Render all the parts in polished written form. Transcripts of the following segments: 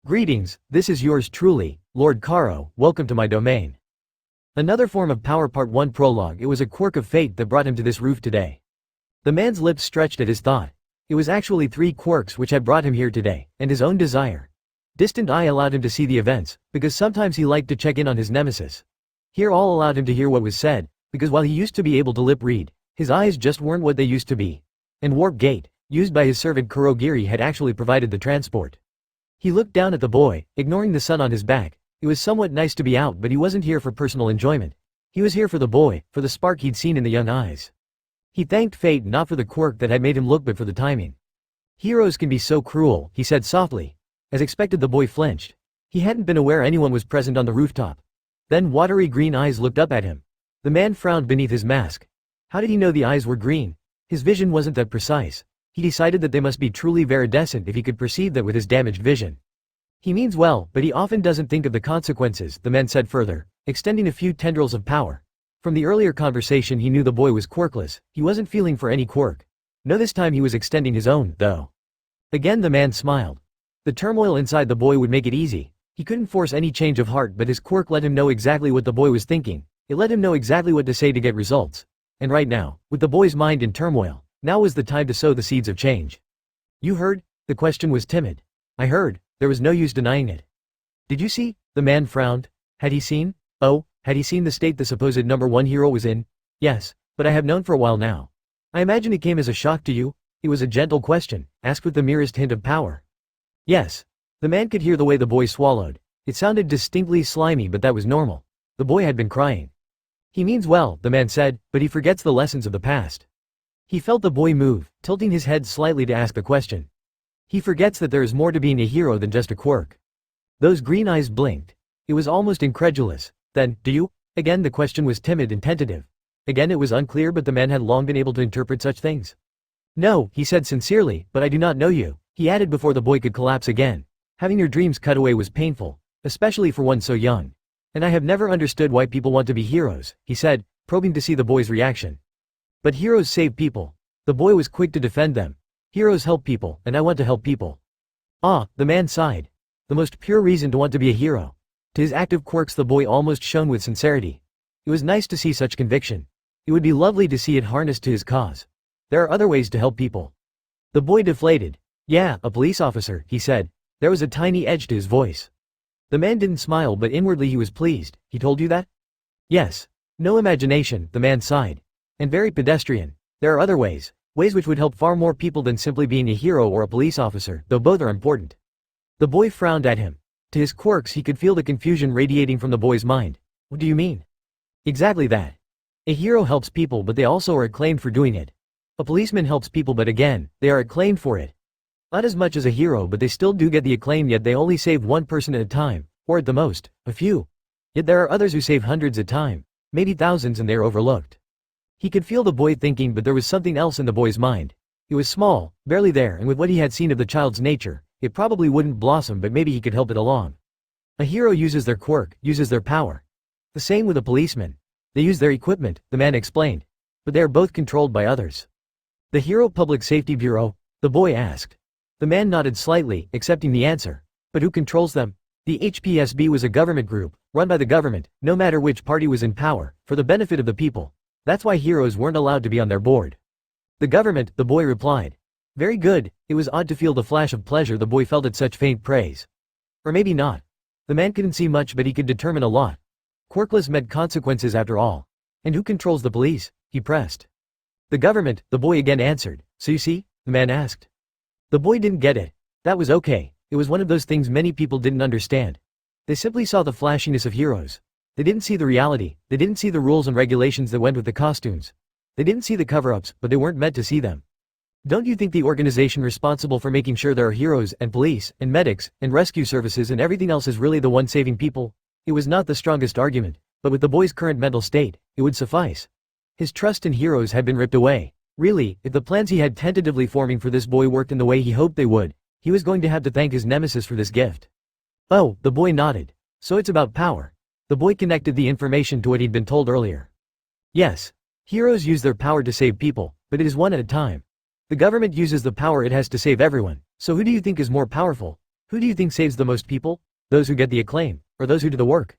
Greetings, this is yours truly, Lord Karo, welcome to my domain. Another form of power part 1 prologue. It was a quirk of fate that brought him to this roof today. The man's lips stretched at his thought. It was actually 3 quirks which had brought him here today, and his own desire. Distant eye allowed him to see the events, because sometimes he liked to check in on his nemesis. Here all allowed him to hear what was said, because while he used to be able to lip read, his eyes just weren't what they used to be. And warp gate, used by his servant Kurogiri, had actually provided the transport. He looked down at the boy, ignoring the sun on his back. It was somewhat nice to be out, but he wasn't here for personal enjoyment. He was here for the boy, for the spark he'd seen in the young eyes. He thanked fate not for the quirk that had made him look but for the timing. Heroes can be so cruel, he said softly. As expected, the boy flinched. He hadn't been aware anyone was present on the rooftop. Then watery green eyes looked up at him. The man frowned beneath his mask. How did he know the eyes were green? His vision wasn't that precise. He decided that they must be truly viridescent if he could perceive that with his damaged vision. He means well, but he often doesn't think of the consequences, the man said further, extending a few tendrils of power. From the earlier conversation he knew the boy was quirkless. He wasn't feeling for any quirk. No, this time he was extending his own, though. Again the man smiled. The turmoil inside the boy would make it easy. He couldn't force any change of heart, but his quirk let him know exactly what the boy was thinking. It let him know exactly what to say to get results. And right now, with the boy's mind in turmoil, now was the time to sow the seeds of change. You heard? The question was timid. I heard. There was no use denying it. Did you see? The man frowned. Had he seen? Oh, had he seen the state the supposed number 1 hero was in? Yes, but I have known for a while now. I imagine it came as a shock to you? It was a gentle question, asked with the merest hint of power. Yes. The man could hear the way the boy swallowed. It sounded distinctly slimy, but that was normal. The boy had been crying. He means well, the man said, but he forgets the lessons of the past. He felt the boy move, tilting his head slightly to ask the question. He forgets that there is more to being a hero than just a quirk. Those green eyes blinked. It was almost incredulous. Then, do you? Again the question was timid and tentative. Again it was unclear, but the man had long been able to interpret such things. No, he said sincerely, but I do not know you, he added before the boy could collapse again. Having your dreams cut away was painful, especially for one so young. And I have never understood why people want to be heroes, he said, probing to see the boy's reaction. But heroes save people. The boy was quick to defend them. Heroes help people, and I want to help people. Ah, the man sighed. The most pure reason to want to be a hero. To his active quirks the boy almost shone with sincerity. It was nice to see such conviction. It would be lovely to see it harnessed to his cause. There are other ways to help people. The boy deflated. Yeah, a police officer, he said. There was a tiny edge to his voice. The man didn't smile, but inwardly he was pleased. He told you that? Yes. No imagination, the man sighed. And very pedestrian. There are other ways. Ways which would help far more people than simply being a hero or a police officer, though both are important. The boy frowned at him. To his quirks he could feel the confusion radiating from the boy's mind. What do you mean? Exactly that. A hero helps people, but they also are acclaimed for doing it. A policeman helps people, but again, they are acclaimed for it. Not as much as a hero, but they still do get the acclaim, yet they only save one person at a time, or at the most, a few. Yet there are others who save hundreds at a time, maybe thousands, and they are overlooked. He could feel the boy thinking, but there was something else in the boy's mind. It was small, barely there, and with what he had seen of the child's nature, it probably wouldn't blossom, but maybe he could help it along. A hero uses their quirk, uses their power. The same with a policeman. They use their equipment, the man explained. But they are both controlled by others. The Hero Public Safety Bureau? The boy asked. The man nodded slightly, accepting the answer. But who controls them? The HPSB was a government group, run by the government, no matter which party was in power, for the benefit of the people. That's why heroes weren't allowed to be on their board. The government, the boy replied. Very good. It was odd to feel the flash of pleasure the boy felt at such faint praise. Or maybe not. The man couldn't see much, but he could determine a lot. Quirkless meant consequences after all. And who controls the police? He pressed. The government, the boy again answered. So you see? The man asked. The boy didn't get it. That was okay. It was one of those things many people didn't understand. They simply saw the flashiness of heroes. They didn't see the reality. They didn't see the rules and regulations that went with the costumes. They didn't see the cover-ups, but they weren't meant to see them. Don't you think the organization responsible for making sure there are heroes and police and medics and rescue services and everything else is really the one saving people? It was not the strongest argument, but with the boy's current mental state, it would suffice. His trust in heroes had been ripped away. Really, if the plans he had tentatively forming for this boy worked in the way he hoped they would, he was going to have to thank his nemesis for this gift. Oh, the boy nodded. So it's about power. The boy connected the information to what he'd been told earlier. Yes. Heroes use their power to save people, but it is one at a time. The government uses the power it has to save everyone, so who do you think is more powerful? Who do you think saves the most people? Those who get the acclaim, or those who do the work?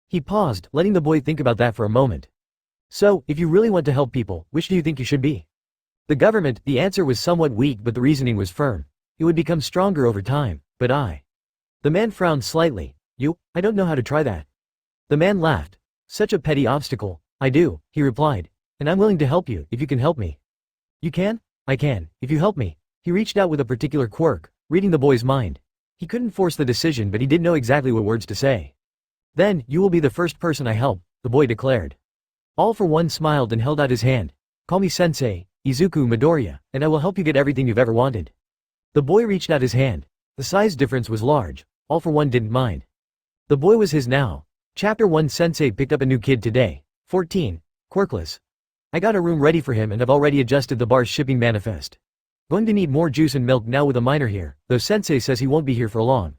He paused, letting the boy think about that for a moment. So, if you really want to help people, which do you think you should be? The government. The answer was somewhat weak but the reasoning was firm. It would become stronger over time, but I. The man frowned slightly. I don't know how to try that. The man laughed. Such a petty obstacle. I do, he replied. And I'm willing to help you, if you can help me. You can? I can, if you help me. He reached out with a particular quirk, reading the boy's mind. He couldn't force the decision but he did know exactly what words to say. Then, you will be the first person I help, the boy declared. All for One smiled and held out his hand. Call me Sensei, Izuku Midoriya, and I will help you get everything you've ever wanted. The boy reached out his hand. The size difference was large. All for One didn't mind. The boy was his now. Chapter 1. Sensei picked up a new kid today. 14. Quirkless. I got a room ready for him and have already adjusted the bar's shipping manifest. Going to need more juice and milk now with a minor here, though Sensei says he won't be here for long.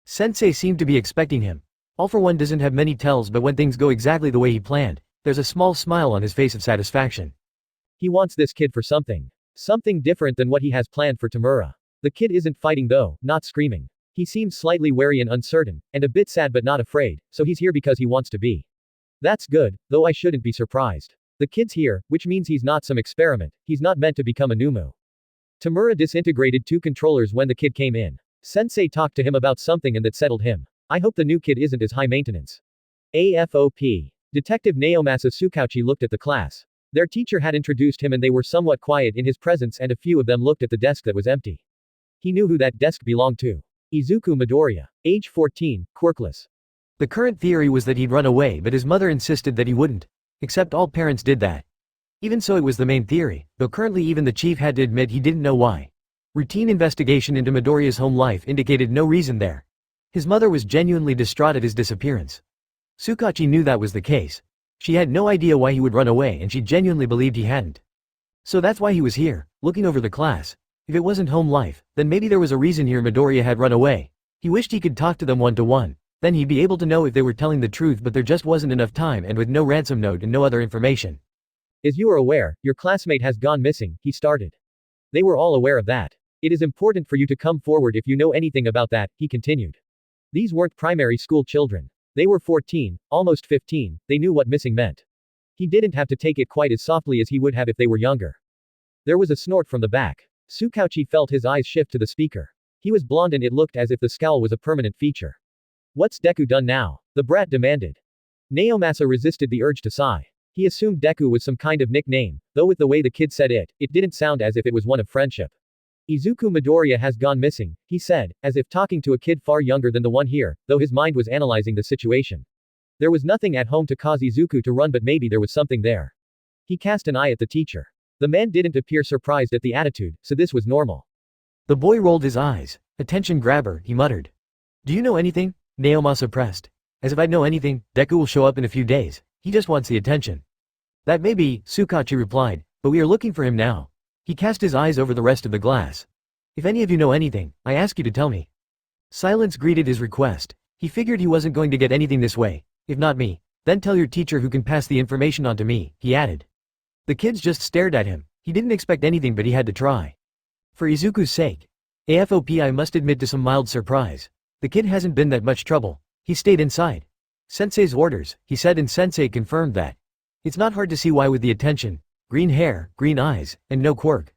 Sensei seemed to be expecting him. All for One doesn't have many tells but when things go exactly the way he planned, there's a small smile on his face of satisfaction. He wants this kid for something. Something different than what he has planned for Tamura. The kid isn't fighting though, not screaming. He seems slightly wary and uncertain, and a bit sad but not afraid, so he's here because he wants to be. That's good, though I shouldn't be surprised. The kid's here, which means he's not some experiment, he's not meant to become a Nomu. Tamura disintegrated 2 controllers when the kid came in. Sensei talked to him about something and that settled him. I hope the new kid isn't as high maintenance. AFOP. Detective Naomasa Tsukauchi looked at the class. Their teacher had introduced him and they were somewhat quiet in his presence and a few of them looked at the desk that was empty. He knew who that desk belonged to. Izuku Midoriya. Age 14, quirkless. The current theory was that he'd run away but his mother insisted that he wouldn't. Except all parents did that. Even so it was the main theory, though currently even the chief had to admit he didn't know why. Routine investigation into Midoriya's home life indicated no reason there. His mother was genuinely distraught at his disappearance. Tsukauchi knew that was the case. She had no idea why he would run away and she genuinely believed he hadn't. So that's why he was here, looking over the class. If it wasn't home life, then maybe there was a reason here Midoriya had run away. He wished he could talk to them one-to-one. Then he'd be able to know if they were telling the truth but there just wasn't enough time and with no ransom note and no other information. As you are aware, your classmate has gone missing, he started. They were all aware of that. It is important for you to come forward if you know anything about that, he continued. These weren't primary school children. They were 14, almost 15, they knew what missing meant. He didn't have to take it quite as softly as he would have if they were younger. There was a snort from the back. Tsukauchi felt his eyes shift to the speaker. He was blonde and it looked as if the scowl was a permanent feature. What's Deku done now? The brat demanded. Naomasa resisted the urge to sigh. He assumed Deku was some kind of nickname, though with the way the kid said it, it didn't sound as if it was one of friendship. Izuku Midoriya has gone missing, he said, as if talking to a kid far younger than the one here, though his mind was analyzing the situation. There was nothing at home to cause Izuku to run but maybe there was something there. He cast an eye at the teacher. The man didn't appear surprised at the attitude, so this was normal. The boy rolled his eyes. Attention grabber, he muttered. Do you know anything? Naomasa pressed. As if I'd know anything, Deku will show up in a few days. He just wants the attention. That may be, Tsukauchi replied, but we are looking for him now. He cast his eyes over the rest of the glass. If any of you know anything, I ask you to tell me. Silence greeted his request. He figured he wasn't going to get anything this way. If not me, then tell your teacher who can pass the information on to me, he added. The kids just stared at him. He didn't expect anything but he had to try. For Izuku's sake. AFOP I must admit to some mild surprise. The kid hasn't been that much trouble. He stayed inside. Sensei's orders, he said and Sensei confirmed that. It's not hard to see why with the attention. Green hair, green eyes, and no quirk.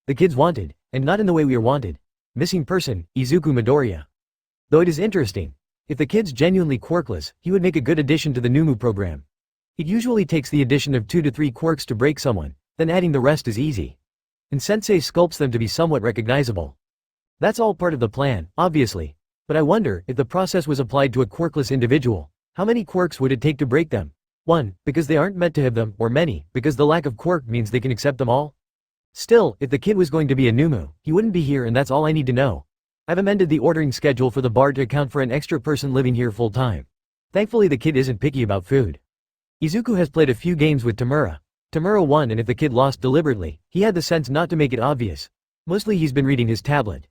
The kid's wanted, and not in the way we are wanted. Missing person, Izuku Midoriya. Though it is interesting. If the kid's genuinely quirkless, he would make a good addition to the Nomu program. It usually takes the addition of 2 to 3 quirks to break someone, then adding the rest is easy. And Sensei sculpts them to be somewhat recognizable. That's all part of the plan, obviously. But I wonder, if the process was applied to a quirkless individual, how many quirks would it take to break them? 1, because they aren't meant to have them, or many, because the lack of quirk means they can accept them all? Still, if the kid was going to be a Nomu, he wouldn't be here and that's all I need to know. I've amended the ordering schedule for the bar to account for an extra person living here full time. Thankfully the kid isn't picky about food. Izuku has played a few games with Tamura. Tamura won and if the kid lost deliberately, he had the sense not to make it obvious. Mostly he's been reading his tablet.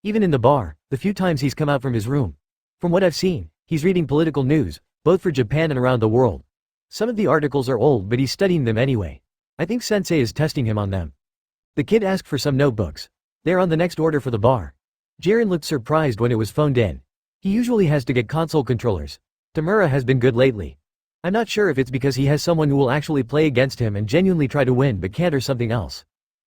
Even in the bar, the few times he's come out from his room. From what I've seen, he's reading political news, both for Japan and around the world. Some of the articles are old but he's studying them anyway. I think Sensei is testing him on them. The kid asked for some notebooks. They're on the next order for the bar. Jiren looked surprised when it was phoned in. He usually has to get console controllers. Tamura has been good lately. I'm not sure if it's because he has someone who will actually play against him and genuinely try to win but can't or something else.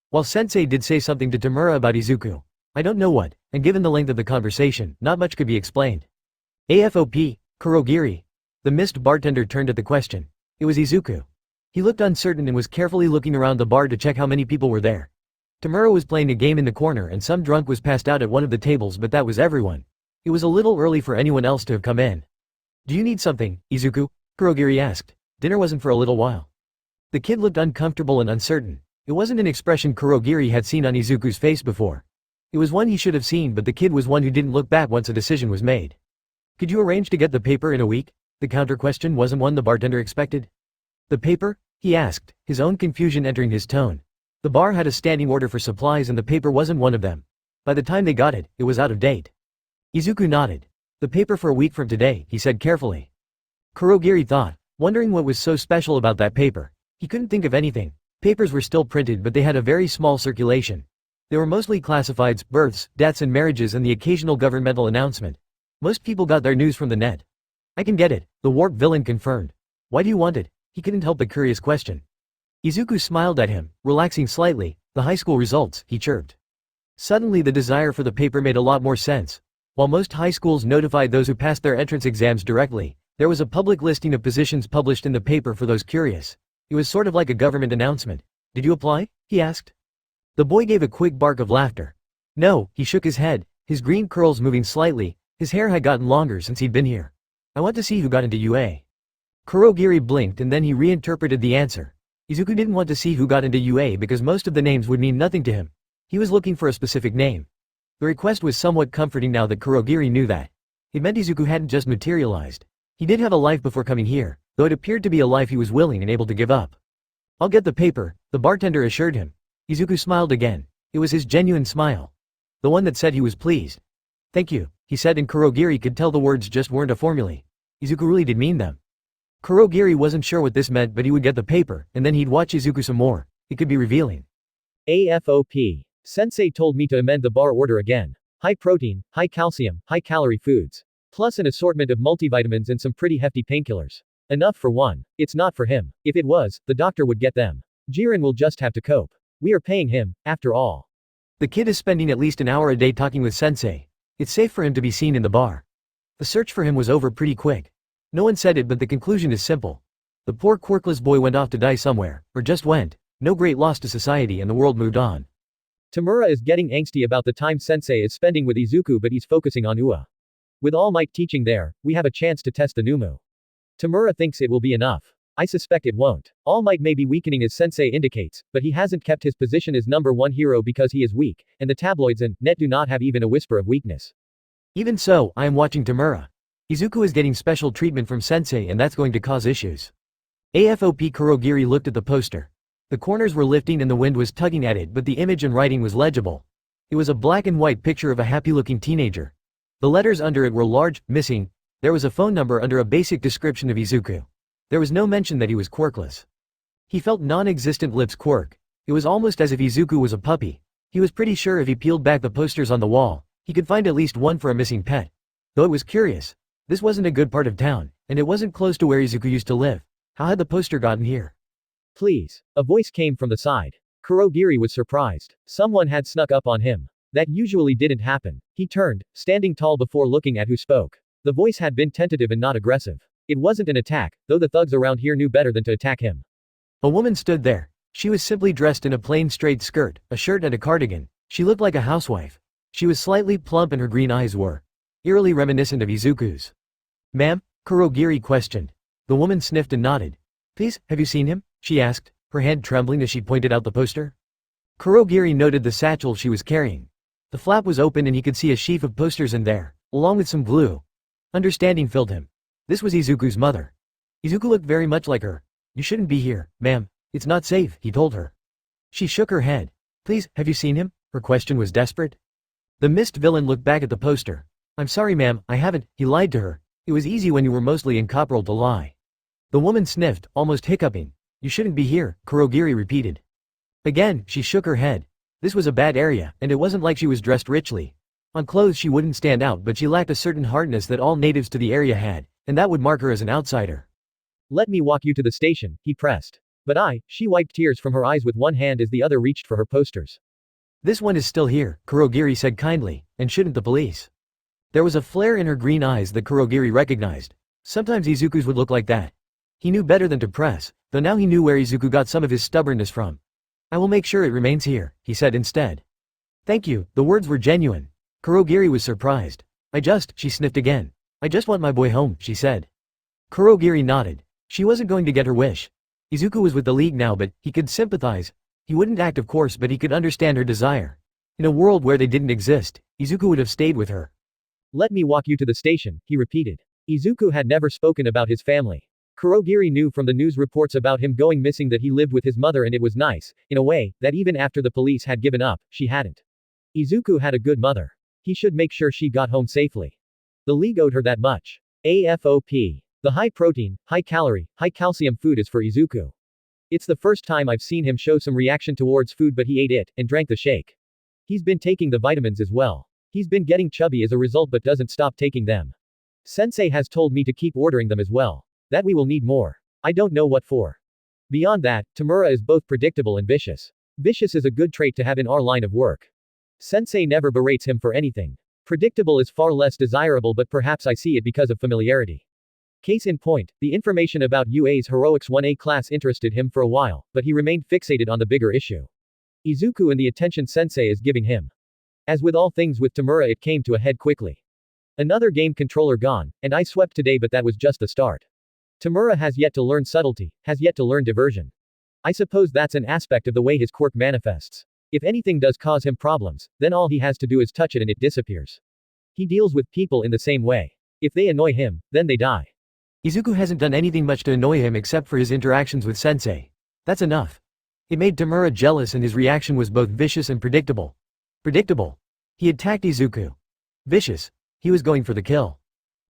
While Sensei did say something to Tamura about Izuku, I don't know what, and given the length of the conversation, not much could be explained. AFOP, Kurogiri. The mist bartender turned at the question. It was Izuku. He looked uncertain and was carefully looking around the bar to check how many people were there. Tamura was playing a game in the corner and some drunk was passed out at one of the tables, but that was everyone. It was a little early for anyone else to have come in. Do you need something, Izuku? Kurogiri asked. Dinner wasn't for a little while. The kid looked uncomfortable and uncertain. It wasn't an expression Kurogiri had seen on Izuku's face before. It was one he should have seen, but the kid was one who didn't look back once a decision was made. Could you arrange to get the paper in a week? The counter question wasn't one the bartender expected. The paper? He asked, his own confusion entering his tone. The bar had a standing order for supplies and the paper wasn't one of them. By the time they got it, it was out of date. Izuku nodded. The paper for a week from today, he said carefully. Kurogiri thought, wondering what was so special about that paper. He couldn't think of anything. Papers were still printed but they had a very small circulation. They were mostly classifieds, births, deaths and marriages and the occasional governmental announcement. Most people got their news from the net. I can get it, the warp villain confirmed. Why do you want it? He couldn't help the curious question. Izuku smiled at him, relaxing slightly. The high school results, he chirped. Suddenly the desire for the paper made a lot more sense. While most high schools notified those who passed their entrance exams directly, there was a public listing of positions published in the paper for those curious. It was sort of like a government announcement. Did you apply? He asked. The boy gave a quick bark of laughter. No, he shook his head, his green curls moving slightly. His hair had gotten longer since he'd been here. I want to see who got into UA. Kurogiri blinked and then he reinterpreted the answer. Izuku didn't want to see who got into UA because most of the names would mean nothing to him. He was looking for a specific name. The request was somewhat comforting now that Kurogiri knew that. It meant Izuku hadn't just materialized. He did have a life before coming here, though it appeared to be a life he was willing and able to give up. I'll get the paper, the bartender assured him. Izuku smiled again. It was his genuine smile. The one that said he was pleased. Thank you, he said, and Kurogiri could tell the words just weren't a formulae. Izuku really did mean them. Kurogiri wasn't sure what this meant, but he would get the paper, and then he'd watch Izuku some more. It could be revealing. AFOP. Sensei told me to amend the bar order again. High protein, high calcium, high calorie foods. Plus an assortment of multivitamins and some pretty hefty painkillers. Enough for one. It's not for him. If it was, the doctor would get them. Jiren will just have to cope. We are paying him, after all. The kid is spending at least an hour a day talking with Sensei. It's safe for him to be seen in the bar. The search for him was over pretty quick. No one said it, but the conclusion is simple. The poor quirkless boy went off to die somewhere, or just went. No great loss to society and the world moved on. Tamura is getting angsty about the time Sensei is spending with Izuku, but he's focusing on UA. With All Might teaching there, we have a chance to test the Nomu. Tamura thinks it will be enough. I suspect it won't. All Might may be weakening as Sensei indicates, but he hasn't kept his position as #1 hero because he is weak, and the tabloids and net do not have even a whisper of weakness. Even so, I am watching Tamura. Izuku is getting special treatment from Sensei and that's going to cause issues. AFOP. Kurogiri looked at the poster. The corners were lifting and the wind was tugging at it, but the image and writing was legible. It was a black and white picture of a happy-looking teenager. The letters under it were large, missing. There was a phone number under a basic description of Izuku. There was no mention that he was quirkless. He felt non-existent lips quirk. It was almost as if Izuku was a puppy. He was pretty sure if he peeled back the posters on the wall, he could find at least one for a missing pet. Though it was curious. This wasn't a good part of town, and it wasn't close to where Izuku used to live. How had the poster gotten here? Please. A voice came from the side. Kurogiri was surprised. Someone had snuck up on him. That usually didn't happen. He turned, standing tall before looking at who spoke. The voice had been tentative and not aggressive. It wasn't an attack, though the thugs around here knew better than to attack him. A woman stood there. She was simply dressed in a plain straight skirt, a shirt and a cardigan. She looked like a housewife. She was slightly plump and her green eyes were eerily reminiscent of Izuku's. Ma'am? Kurogiri questioned. The woman sniffed and nodded. Please, have you seen him? She asked, her hand trembling as she pointed out the poster. Kurogiri noted the satchel she was carrying. The flap was open and he could see a sheaf of posters in there, along with some glue. Understanding filled him. This was Izuku's mother. Izuku looked very much like her. You shouldn't be here, ma'am. It's not safe, he told her. She shook her head. Please, have you seen him? Her question was desperate. The mist villain looked back at the poster. I'm sorry ma'am, I haven't, he lied to her. It was easy when you were mostly incomparable to lie. The woman sniffed, almost hiccuping. You shouldn't be here, Kurogiri repeated. Again, she shook her head. This was a bad area, and it wasn't like she was dressed richly. On clothes she wouldn't stand out, but she lacked a certain hardness that all natives to the area had, and that would mark her as an outsider. Let me walk you to the station, he pressed. But she wiped tears from her eyes with one hand as the other reached for her posters. This one is still here, Kurogiri said kindly, and shouldn't the police? There was a flare in her green eyes that Kurogiri recognized. Sometimes Izuku's would look like that. He knew better than to press, though now he knew where Izuku got some of his stubbornness from. I will make sure it remains here, he said instead. Thank you, the words were genuine. Kurogiri was surprised. She sniffed again. I just want my boy home, she said. Kurogiri nodded. She wasn't going to get her wish. Izuku was with the League now, but he could sympathize. He wouldn't act of course, but he could understand her desire. In a world where they didn't exist, Izuku would have stayed with her. Let me walk you to the station, he repeated. Izuku had never spoken about his family. Kurogiri knew from the news reports about him going missing that he lived with his mother, and it was nice, in a way, that even after the police had given up, she hadn't. Izuku had a good mother. He should make sure she got home safely. The League owed her that much. AFOP. The high protein, high calorie, high calcium food is for Izuku. It's the first time I've seen him show some reaction towards food, but he ate it, and drank the shake. He's been taking the vitamins as well. He's been getting chubby as a result but doesn't stop taking them. Sensei has told me to keep ordering them as well. That we will need more. I don't know what for. Beyond that, Tamura is both predictable and vicious. Vicious is a good trait to have in our line of work. Sensei never berates him for anything. Predictable is far less desirable, but perhaps I see it because of familiarity. Case in point, the information about UA's Heroics 1A class interested him for a while, but he remained fixated on the bigger issue. Izuku and the attention Sensei is giving him. As with all things with Tamura, it came to a head quickly. Another game controller gone, and I swept today, but that was just the start. Tamura has yet to learn subtlety, has yet to learn diversion. I suppose that's an aspect of the way his quirk manifests. If anything does cause him problems, then all he has to do is touch it and it disappears. He deals with people in the same way. If they annoy him, then they die. Izuku hasn't done anything much to annoy him except for his interactions with Sensei. That's enough. It made Tamura jealous, and his reaction was both vicious and predictable. Predictable. He attacked Izuku. Vicious. He was going for the kill.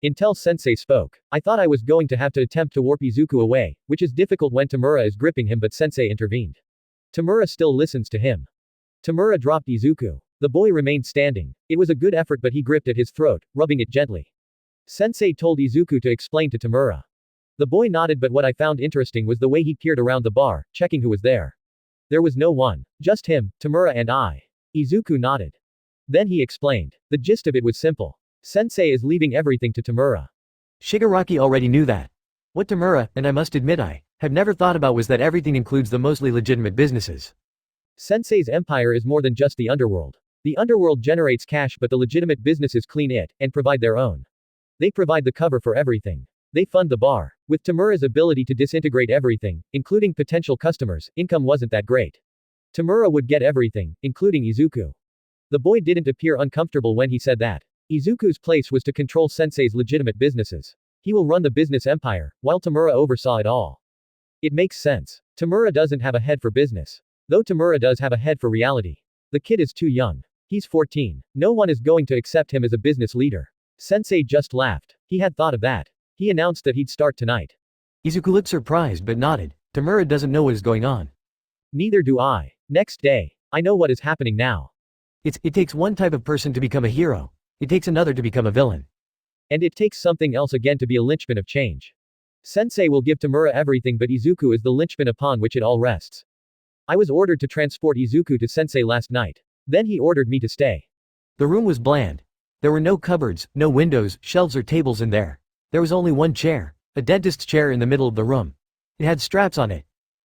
Until Sensei spoke. I thought I was going to have to attempt to warp Izuku away, which is difficult when Tamura is gripping him, but Sensei intervened. Tamura still listens to him. Tamura dropped Izuku. The boy remained standing. It was a good effort, but he gripped at his throat, rubbing it gently. Sensei told Izuku to explain to Tamura. The boy nodded, but what I found interesting was the way he peered around the bar, checking who was there. There was no one. Just him, Tamura and I. Izuku nodded. Then he explained. The gist of it was simple. Sensei is leaving everything to Tamura. Shigaraki already knew that. What Tamura, and I must admit I, have never thought about was that everything includes the mostly legitimate businesses. Sensei's empire is more than just the underworld. The underworld generates cash, but the legitimate businesses clean it, and provide their own. They provide the cover for everything. They fund the bar. With Tamura's ability to disintegrate everything, including potential customers, income wasn't that great. Tamura would get everything, including Izuku. The boy didn't appear uncomfortable when he said that. Izuku's place was to control Sensei's legitimate businesses. He will run the business empire, while Tamura oversaw it all. It makes sense. Tamura doesn't have a head for business. Though Tamura does have a head for reality. The kid is too young. He's 14. No one is going to accept him as a business leader. Sensei just laughed. He had thought of that. He announced that he'd start tonight. Izuku looked surprised but nodded. Tamura doesn't know what is going on. Neither do I. Next day. I know what is happening now. It takes one type of person to become a hero. It takes another to become a villain. And it takes something else again to be a linchpin of change. Sensei will give Tamura everything, but Izuku is the linchpin upon which it all rests. I was ordered to transport Izuku to Sensei last night. Then he ordered me to stay. The room was bland. There were no cupboards, no windows, shelves or tables in there. There was only one chair, a dentist's chair in the middle of the room. It had straps on it.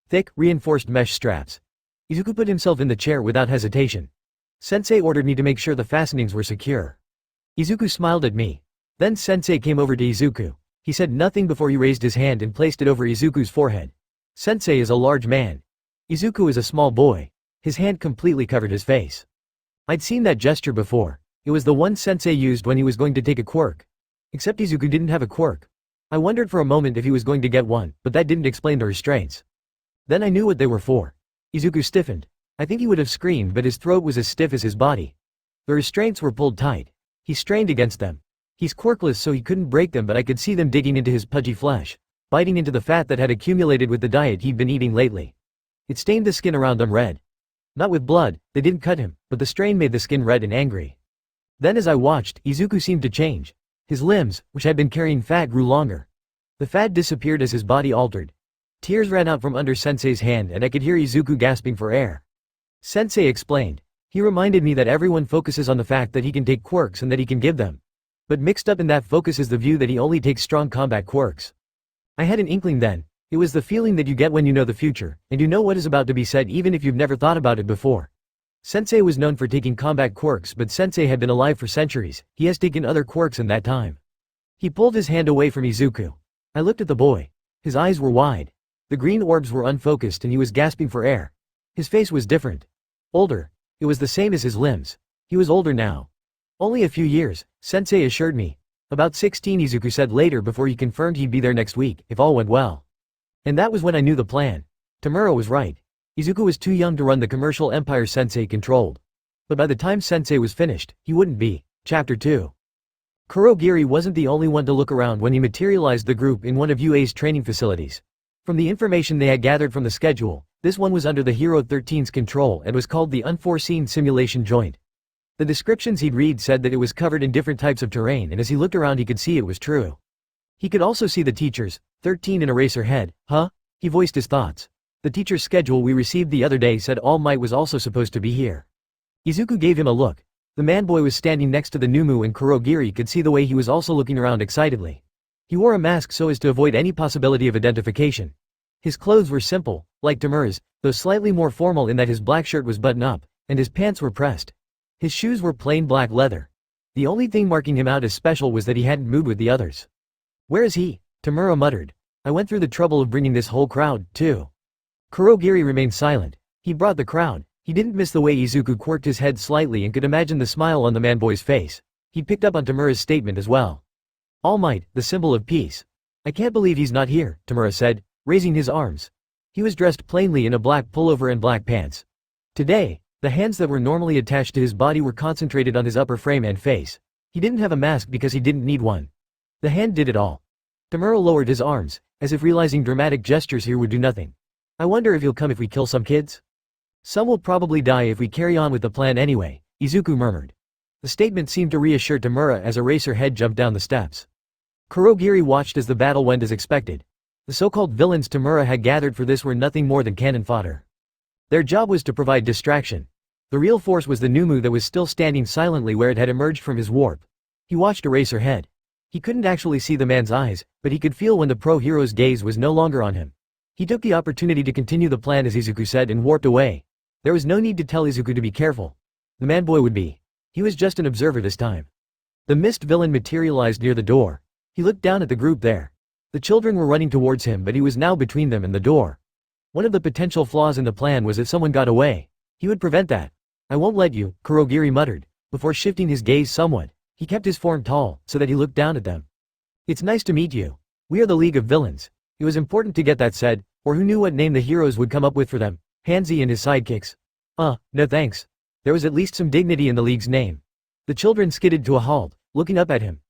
Thick, reinforced mesh straps. Izuku put himself in the chair without hesitation. Sensei ordered me to make sure the fastenings were secure. Izuku smiled at me. Then Sensei came over to Izuku. He said nothing before he raised his hand and placed it over Izuku's forehead. Sensei is a large man. Izuku is a small boy. His hand completely covered his face. I'd seen that gesture before. It was the one Sensei used when he was going to take a quirk. Except Izuku didn't have a quirk. I wondered for a moment if he was going to get one, but that didn't explain the restraints. Then I knew what they were for. Izuku stiffened. I think he would have screamed, but his throat was as stiff as his body. The restraints were pulled tight. He strained against them. He's quirkless, so he couldn't break them, but I could see them digging into his pudgy flesh, biting into the fat that had accumulated with the diet he'd been eating lately. It stained the skin around them red. Not with blood, they didn't cut him, but the strain made the skin red and angry. Then as I watched, Izuku seemed to change. His limbs, which had been carrying fat, grew longer. The fat disappeared as his body altered. Tears ran out from under Sensei's hand and I could hear Izuku gasping for air. Sensei explained. He reminded me that everyone focuses on the fact that he can take quirks and that he can give them. But mixed up in that focus is the view that he only takes strong combat quirks. I had an inkling then. It was the feeling that you get when you know the future, and you know what is about to be said even if you've never thought about it before. Sensei was known for taking combat quirks, but Sensei had been alive for centuries. He has taken other quirks in that time. He pulled his hand away from Izuku. I looked at the boy. His eyes were wide. The green orbs were unfocused and he was gasping for air. His face was different. Older. It was the same as his limbs. He was older now. Only a few years, Sensei assured me. About 16, Izuku said later before he confirmed he'd be there next week, if all went well. And that was when I knew the plan. Tamura was right. Izuku was too young to run the commercial empire Sensei controlled. But by the time Sensei was finished, he wouldn't be. Chapter 2. Kurogiri wasn't the only one to look around when he materialized the group in one of UA's training facilities. From the information they had gathered from the schedule, this one was under the Hero 13's control and was called the Unforeseen Simulation Joint. The descriptions he'd read said that it was covered in different types of terrain, and as he looked around he could see it was true. He could also see the teachers, 13 and Eraserhead. Huh? He voiced his thoughts. The teacher's schedule we received the other day said All Might was also supposed to be here. Izuku gave him a look. The man-boy was standing next to the Nomu and Kurogiri could see the way he was also looking around excitedly. He wore a mask so as to avoid any possibility of identification. His clothes were simple, like Tamura's, though slightly more formal in that his black shirt was buttoned up, and his pants were pressed. His shoes were plain black leather. The only thing marking him out as special was that he hadn't moved with the others. Where is he? Tamura muttered. I went through the trouble of bringing this whole crowd, too. Kurogiri remained silent. He brought the crowd. He didn't miss the way Izuku quirked his head slightly and could imagine the smile on the man-boy's face. He picked up on Tamura's statement as well. All Might, the symbol of peace. I can't believe he's not here, Tamura said, raising his arms. He was dressed plainly in a black pullover and black pants. Today, the hands that were normally attached to his body were concentrated on his upper frame and face. He didn't have a mask because he didn't need one. The hand did it all. Tamura lowered his arms, as if realizing dramatic gestures here would do nothing. I wonder if he'll come if we kill some kids? Some will probably die if we carry on with the plan anyway, Izuku murmured. The statement seemed to reassure Tamura as Eraserhead jumped down the steps. Kurogiri watched as the battle went as expected. The so-called villains Tamura had gathered for this were nothing more than cannon fodder. Their job was to provide distraction. The real force was the Nomu that was still standing silently where it had emerged from his warp. He watched Eraserhead. He couldn't actually see the man's eyes, but he could feel when the pro-hero's gaze was no longer on him. He took the opportunity to continue the plan as Izuku said and warped away. There was no need to tell Izuku to be careful. The man-boy would be. He was just an observer this time. The mist villain materialized near the door. He looked down at the group there. The children were running towards him but he was now between them and the door. One of the potential flaws in the plan was if someone got away. He would prevent that. I won't let you, Kurogiri muttered. Before shifting his gaze somewhat, he kept his form tall, so that he looked down at them. It's nice to meet you. We are the League of Villains. It was important to get that said, or who knew what name the heroes would come up with for them. Hansi and his sidekicks. No thanks. There was at least some dignity in the League's name. The children skidded to a halt, looking up at him.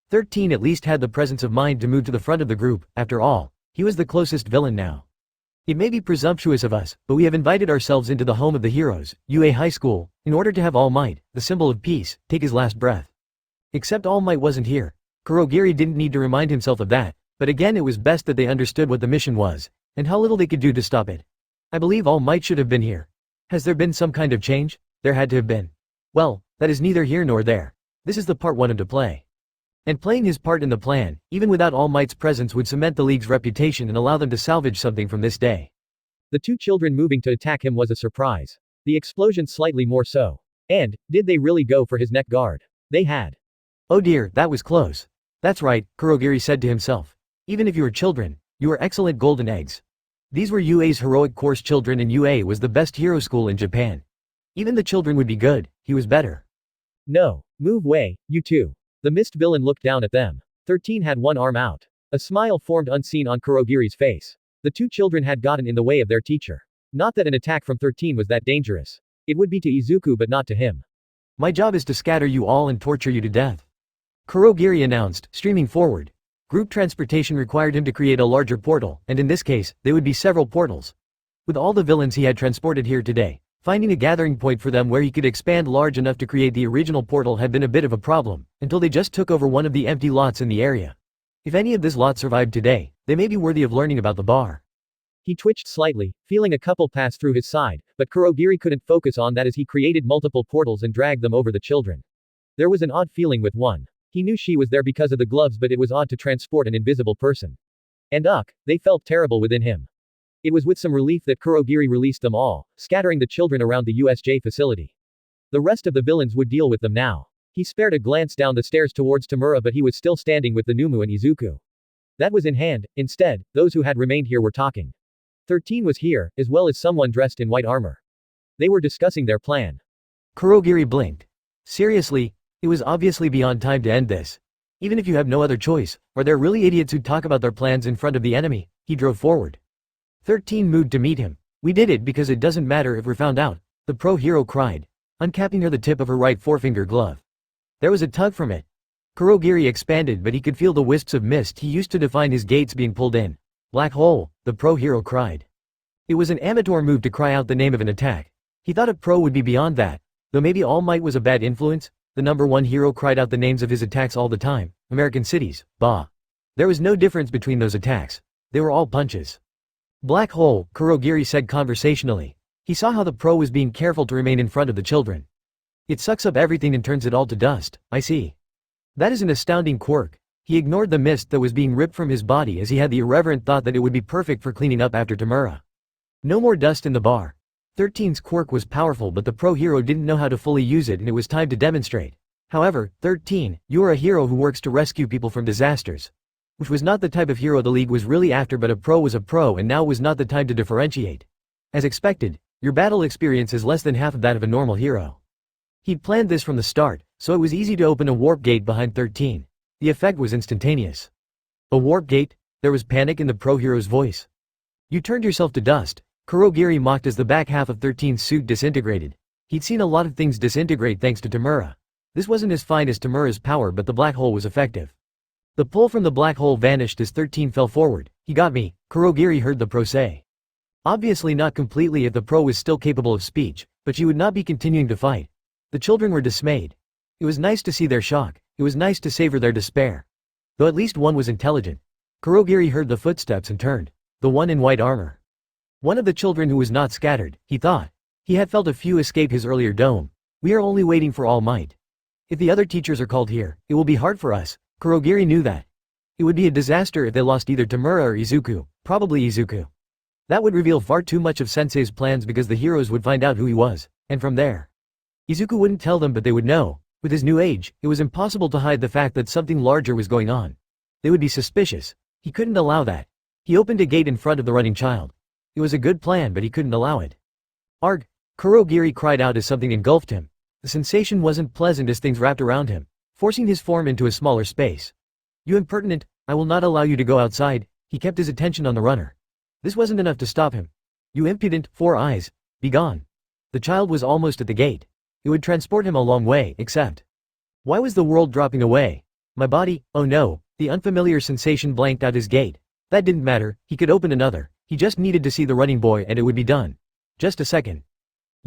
13 at least had the presence of mind to move to the front of the group. After all, he was the closest villain now. It may be presumptuous of us, but we have invited ourselves into the home of the heroes, UA High School, in order to have All Might, the symbol of peace, take his last breath. Except All Might wasn't here. Kurogiri didn't need to remind himself of that, but again it was best that they understood what the mission was, and how little they could do to stop it. I believe All Might should have been here. Has there been some kind of change? There had to have been. Well, that is neither here nor there. This is the part one to play. And playing his part in the plan, even without All Might's presence would cement the League's reputation and allow them to salvage something from this day. The two children moving to attack him was a surprise. The explosion slightly more so. And, did they really go for his neck guard? They had. Oh dear, that was close. That's right, Kurogiri said to himself. Even if you were children, you were excellent golden eggs. These were UA's heroic course children and UA was the best hero school in Japan. Even the children would be good, he was better. No, move way, you two. The mist villain looked down at them. 13 had one arm out. A smile formed unseen on Kurogiri's face. The two children had gotten in the way of their teacher. Not that an attack from 13 was that dangerous. It would be to Izuku but not to him. My job is to scatter you all and torture you to death. Kurogiri announced, streaming forward. Group transportation required him to create a larger portal, and in this case, they would be several portals. With all the villains he had transported here today, Finding a gathering point for them where he could expand large enough to create the original portal had been a bit of a problem, until they just took over one of the empty lots in the area. If any of this lot survived today, they may be worthy of learning about the bar. He twitched slightly, feeling a couple pass through his side, but Kurogiri couldn't focus on that as he created multiple portals and dragged them over the children. There was an odd feeling with one. He knew she was there because of the gloves, but it was odd to transport an invisible person. And they felt terrible within him. It was with some relief that Kurogiri released them all, scattering the children around the USJ facility. The rest of the villains would deal with them now. He spared a glance down the stairs towards Tamura, but he was still standing with the Nomu and Izuku. That was in hand. Instead, those who had remained here were talking. 13 was here, as well as someone dressed in white armor. They were discussing their plan. Kurogiri blinked. Seriously, it was obviously beyond time to end this. Even if you have no other choice, are there really idiots who talk about their plans in front of the enemy? He drove forward. 13 moved to meet him. We did it because it doesn't matter if we're found out, the pro hero cried, uncapping her the tip of her right forefinger glove. There was a tug from it. Kurogiri expanded, but he could feel the wisps of mist he used to define his gates being pulled in. Black hole, the pro hero cried. It was an amateur move to cry out the name of an attack. He thought a pro would be beyond that, though maybe All Might was a bad influence. The #1 hero cried out the names of his attacks all the time. American cities, bah. There was no difference between those attacks. They were all punches. Black hole, Kurogiri said conversationally. He saw how the pro was being careful to remain in front of the children. It sucks up everything and turns it all to dust, I see. That is an astounding quirk. He ignored the mist that was being ripped from his body as he had the irreverent thought that it would be perfect for cleaning up after Tamura. No more dust in the bar. 13's quirk was powerful, but the pro hero didn't know how to fully use it, and it was time to demonstrate. However, 13, you are a hero who works to rescue people from disasters. Which was not the type of hero the league was really after, but a pro was a pro, and now was not the time to differentiate. As expected, your battle experience is less than half of that of a normal hero. He'd planned this from the start, so it was easy to open a warp gate behind 13. The effect was instantaneous. A warp gate? There was panic in the pro hero's voice. You turned yourself to dust, Kurogiri mocked as the back half of 13's suit disintegrated. He'd seen a lot of things disintegrate thanks to Tamura. This wasn't as fine as Tamura's power, but the black hole was effective. The pull from the black hole vanished as 13 fell forward. He got me, Kurogiri heard the pro say. Obviously not completely if the pro was still capable of speech, but she would not be continuing to fight. The children were dismayed. It was nice to see their shock. It was nice to savor their despair. Though at least one was intelligent. Kurogiri heard the footsteps and turned. The one in white armor. One of the children who was not scattered, he thought. He had felt a few escape his earlier dome. We are only waiting for All Might. If the other teachers are called here, it will be hard for us. Kurogiri knew that. It would be a disaster if they lost either Tamura or Izuku, probably Izuku. That would reveal far too much of Sensei's plans because the heroes would find out who he was, and from there. Izuku wouldn't tell them, but they would know. With his new age, it was impossible to hide the fact that something larger was going on. They would be suspicious. He couldn't allow that. He opened a gate in front of the running child. It was a good plan, but he couldn't allow it. Arg! Kurogiri cried out as something engulfed him. The sensation wasn't pleasant as things wrapped around him, forcing his form into a smaller space. You impertinent, I will not allow you to go outside. He kept his attention on the runner. This wasn't enough to stop him. You impudent, 4 eyes. Be gone. The child was almost at the gate. It would transport him a long way, except. Why was the world dropping away? My body, oh no, the unfamiliar sensation blanked out his gate. That didn't matter, he could open another. He just needed to see the running boy and it would be done. Just a second.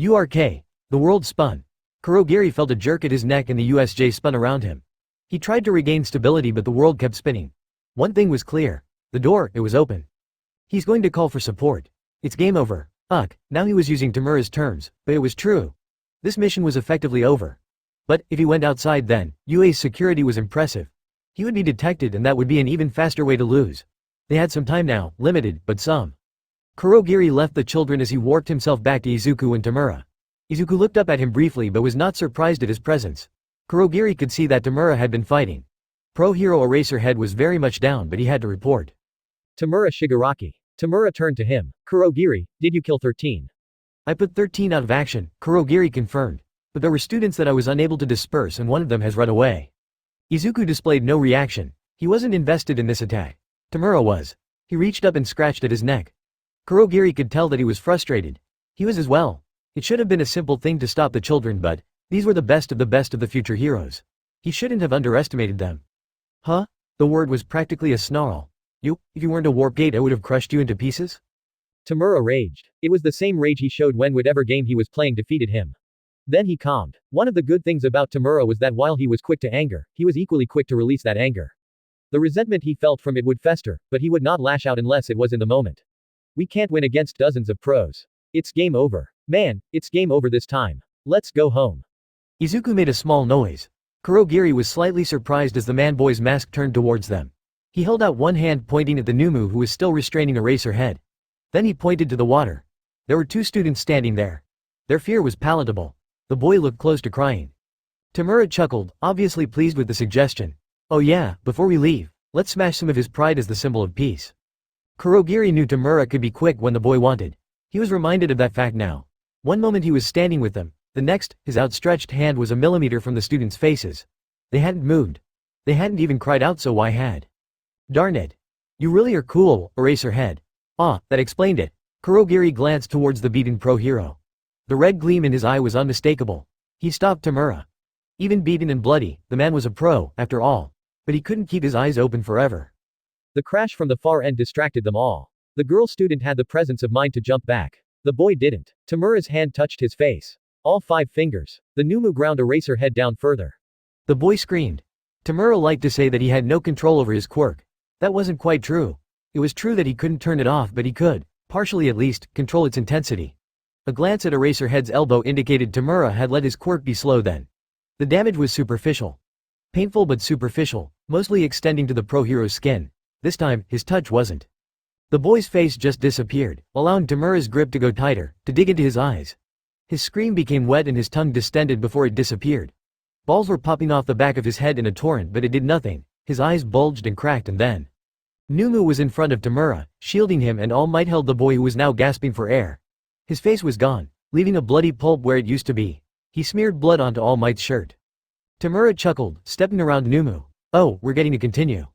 URK. The world spun. Kurogiri felt a jerk at his neck and the USJ spun around him. He tried to regain stability, but the world kept spinning. One thing was clear. The door, it was open. He's going to call for support. It's game over. Now he was using Tamura's terms, but it was true. This mission was effectively over. But, if he went outside then, UA's security was impressive. He would be detected and that would be an even faster way to lose. They had some time now, limited, but some. Kurogiri left the children as he warped himself back to Izuku and Tamura. Izuku looked up at him briefly but was not surprised at his presence. Kurogiri could see that Tamura had been fighting. Pro-hero Eraserhead was very much down, but he had to report. Tamura Shigaraki. Tamura turned to him. Kurogiri, did you kill 13? I put 13 out of action, Kurogiri confirmed. But there were students that I was unable to disperse and one of them has run away. Izuku displayed no reaction. He wasn't invested in this attack. Tamura was. He reached up and scratched at his neck. Kurogiri could tell that he was frustrated. He was as well. It should have been a simple thing to stop the children, but these were the best of the future heroes. He shouldn't have underestimated them. Huh? The word was practically a snarl. If you weren't a warp gate I would have crushed you into pieces? Tamura raged. It was the same rage he showed when whatever game he was playing defeated him. Then he calmed. One of the good things about Tamura was that while he was quick to anger, he was equally quick to release that anger. The resentment he felt from it would fester, but he would not lash out unless it was in the moment. We can't win against dozens of pros. It's game over. Man, it's game over this time. Let's go home. Izuku made a small noise. Kurogiri was slightly surprised as the man-boy's mask turned towards them. He held out one hand pointing at the Nomu who was still restraining Eraserhead. Then he pointed to the water. There were 2 students standing there. Their fear was palatable. The boy looked close to crying. Tamura chuckled, obviously pleased with the suggestion. Oh yeah, before we leave, let's smash some of his pride as the symbol of peace. Kurogiri knew Tamura could be quick when the boy wanted. He was reminded of that fact now. One moment he was standing with them, the next, his outstretched hand was a millimeter from the students' faces. They hadn't moved. They hadn't even cried out, so why had? Darn it. You really are cool, Eraserhead. Ah, that explained it. Kurogiri glanced towards the beaten pro hero. The red gleam in his eye was unmistakable. He stopped Tamura. Even beaten and bloody, the man was a pro, after all. But he couldn't keep his eyes open forever. The crash from the far end distracted them all. The girl student had the presence of mind to jump back. The boy didn't. Tamura's hand touched his face. All 5 fingers. The Nomu ground Eraserhead down further. The boy screamed. Tamura liked to say that he had no control over his quirk. That wasn't quite true. It was true that he couldn't turn it off, but he could, partially at least, control its intensity. A glance at Eraserhead's elbow indicated Tamura had let his quirk be slow then. The damage was superficial. Painful but superficial, mostly extending to the pro hero's skin. This time, his touch wasn't. The boy's face just disappeared, allowing Tamura's grip to go tighter, to dig into his eyes. His scream became wet and his tongue distended before it disappeared. Balls were popping off the back of his head in a torrent, but it did nothing. His eyes bulged and cracked, and then Nomu was in front of Tamura, shielding him, and All Might held the boy who was now gasping for air. His face was gone, leaving a bloody pulp where it used to be. He smeared blood onto All Might's shirt. Tamura chuckled, stepping around Nomu. Oh, we're getting to continue.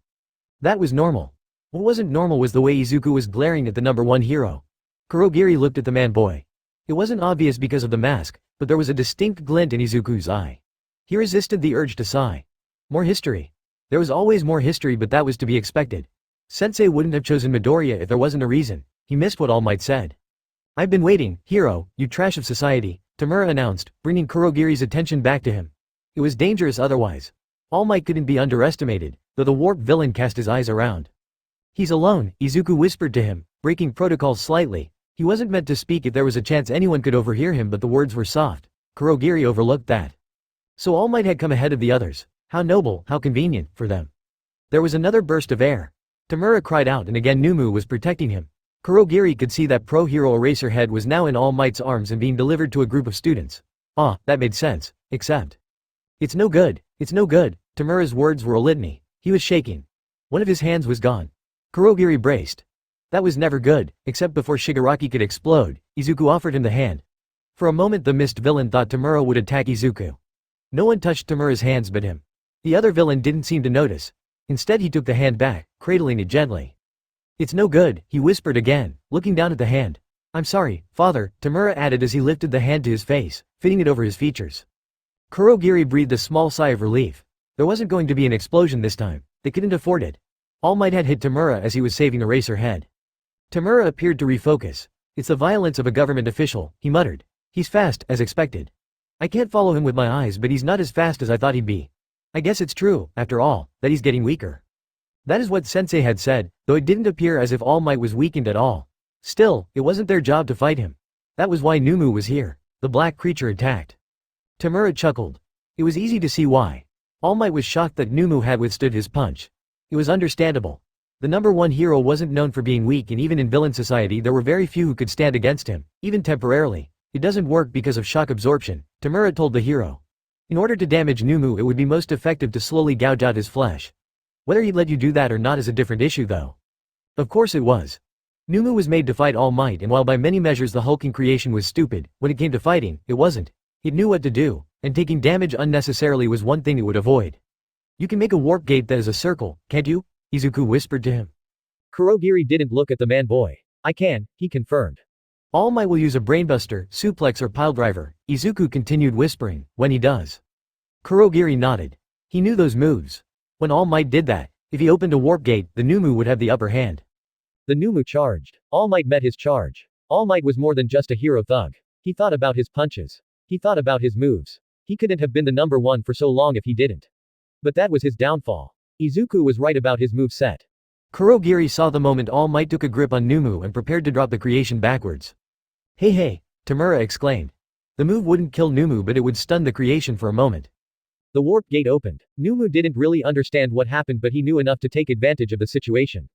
That was normal. What wasn't normal was the way Izuku was glaring at the number 1 hero. Kurogiri looked at the man-boy. It wasn't obvious because of the mask, but there was a distinct glint in Izuku's eye. He resisted the urge to sigh. More history. There was always more history, but that was to be expected. Sensei wouldn't have chosen Midoriya if there wasn't a reason. He missed what All Might said. I've been waiting, hero, you trash of society, Tamura announced, bringing Kurogiri's attention back to him. It was dangerous otherwise. All Might couldn't be underestimated, though the warped villain cast his eyes around. He's alone, Izuku whispered to him, breaking protocol slightly. He wasn't meant to speak if there was a chance anyone could overhear him, but the words were soft. Kurogiri overlooked that. So All Might had come ahead of the others. How noble, how convenient, for them. There was another burst of air. Tamura cried out, and again Nomu was protecting him. Kurogiri could see that pro-hero Eraserhead was now in All Might's arms and being delivered to a group of students. Ah, that made sense, except. It's no good, Tamura's words were a litany. He was shaking. One of his hands was gone. Kurogiri braced. That was never good, except before Shigaraki could explode, Izuku offered him the hand. For a moment the mist villain thought Tamura would attack Izuku. No one touched Tamura's hands but him. The other villain didn't seem to notice. Instead he took the hand back, cradling it gently. It's no good, he whispered again, looking down at the hand. I'm sorry, father, Tamura added as he lifted the hand to his face, fitting it over his features. Kurogiri breathed a small sigh of relief. There wasn't going to be an explosion this time. They couldn't afford it. All Might had hit Tamura as he was saving Eraserhead. Tamura appeared to refocus. It's the violence of a government official, he muttered. He's fast, as expected. I can't follow him with my eyes, but he's not as fast as I thought he'd be. I guess it's true, after all, that he's getting weaker. That is what Sensei had said, though it didn't appear as if All Might was weakened at all. Still, it wasn't their job to fight him. That was why Nomu was here. The black creature attacked. Tamura chuckled. It was easy to see why. All Might was shocked that Nomu had withstood his punch. It was understandable. The number 1 hero wasn't known for being weak, and even in villain society there were very few who could stand against him, even temporarily. It doesn't work because of shock absorption, Tamura told the hero. In order to damage Nomu it would be most effective to slowly gouge out his flesh. Whether he'd let you do that or not is a different issue though. Of course it was. Nomu was made to fight All Might, and while by many measures the hulking creation was stupid, when it came to fighting, it wasn't. It knew what to do, and taking damage unnecessarily was one thing it would avoid. You can make a warp gate that is a circle, can't you? Izuku whispered to him. Kurogiri didn't look at the man-boy. I can, he confirmed. All Might will use a brainbuster, suplex or piledriver, Izuku continued whispering, when he does. Kurogiri nodded. He knew those moves. When All Might did that, if he opened a warp gate, the Nomu would have the upper hand. The Nomu charged. All Might met his charge. All Might was more than just a hero thug. He thought about his punches. He thought about his moves. He couldn't have been the number one for so long if he didn't. But that was his downfall. Izuku was right about his move set. Kurogiri saw the moment All Might took a grip on Nomu and prepared to drop the creation backwards. Hey, Tamura exclaimed. The move wouldn't kill Nomu but it would stun the creation for a moment. The warp gate opened. Nomu didn't really understand what happened but he knew enough to take advantage of the situation.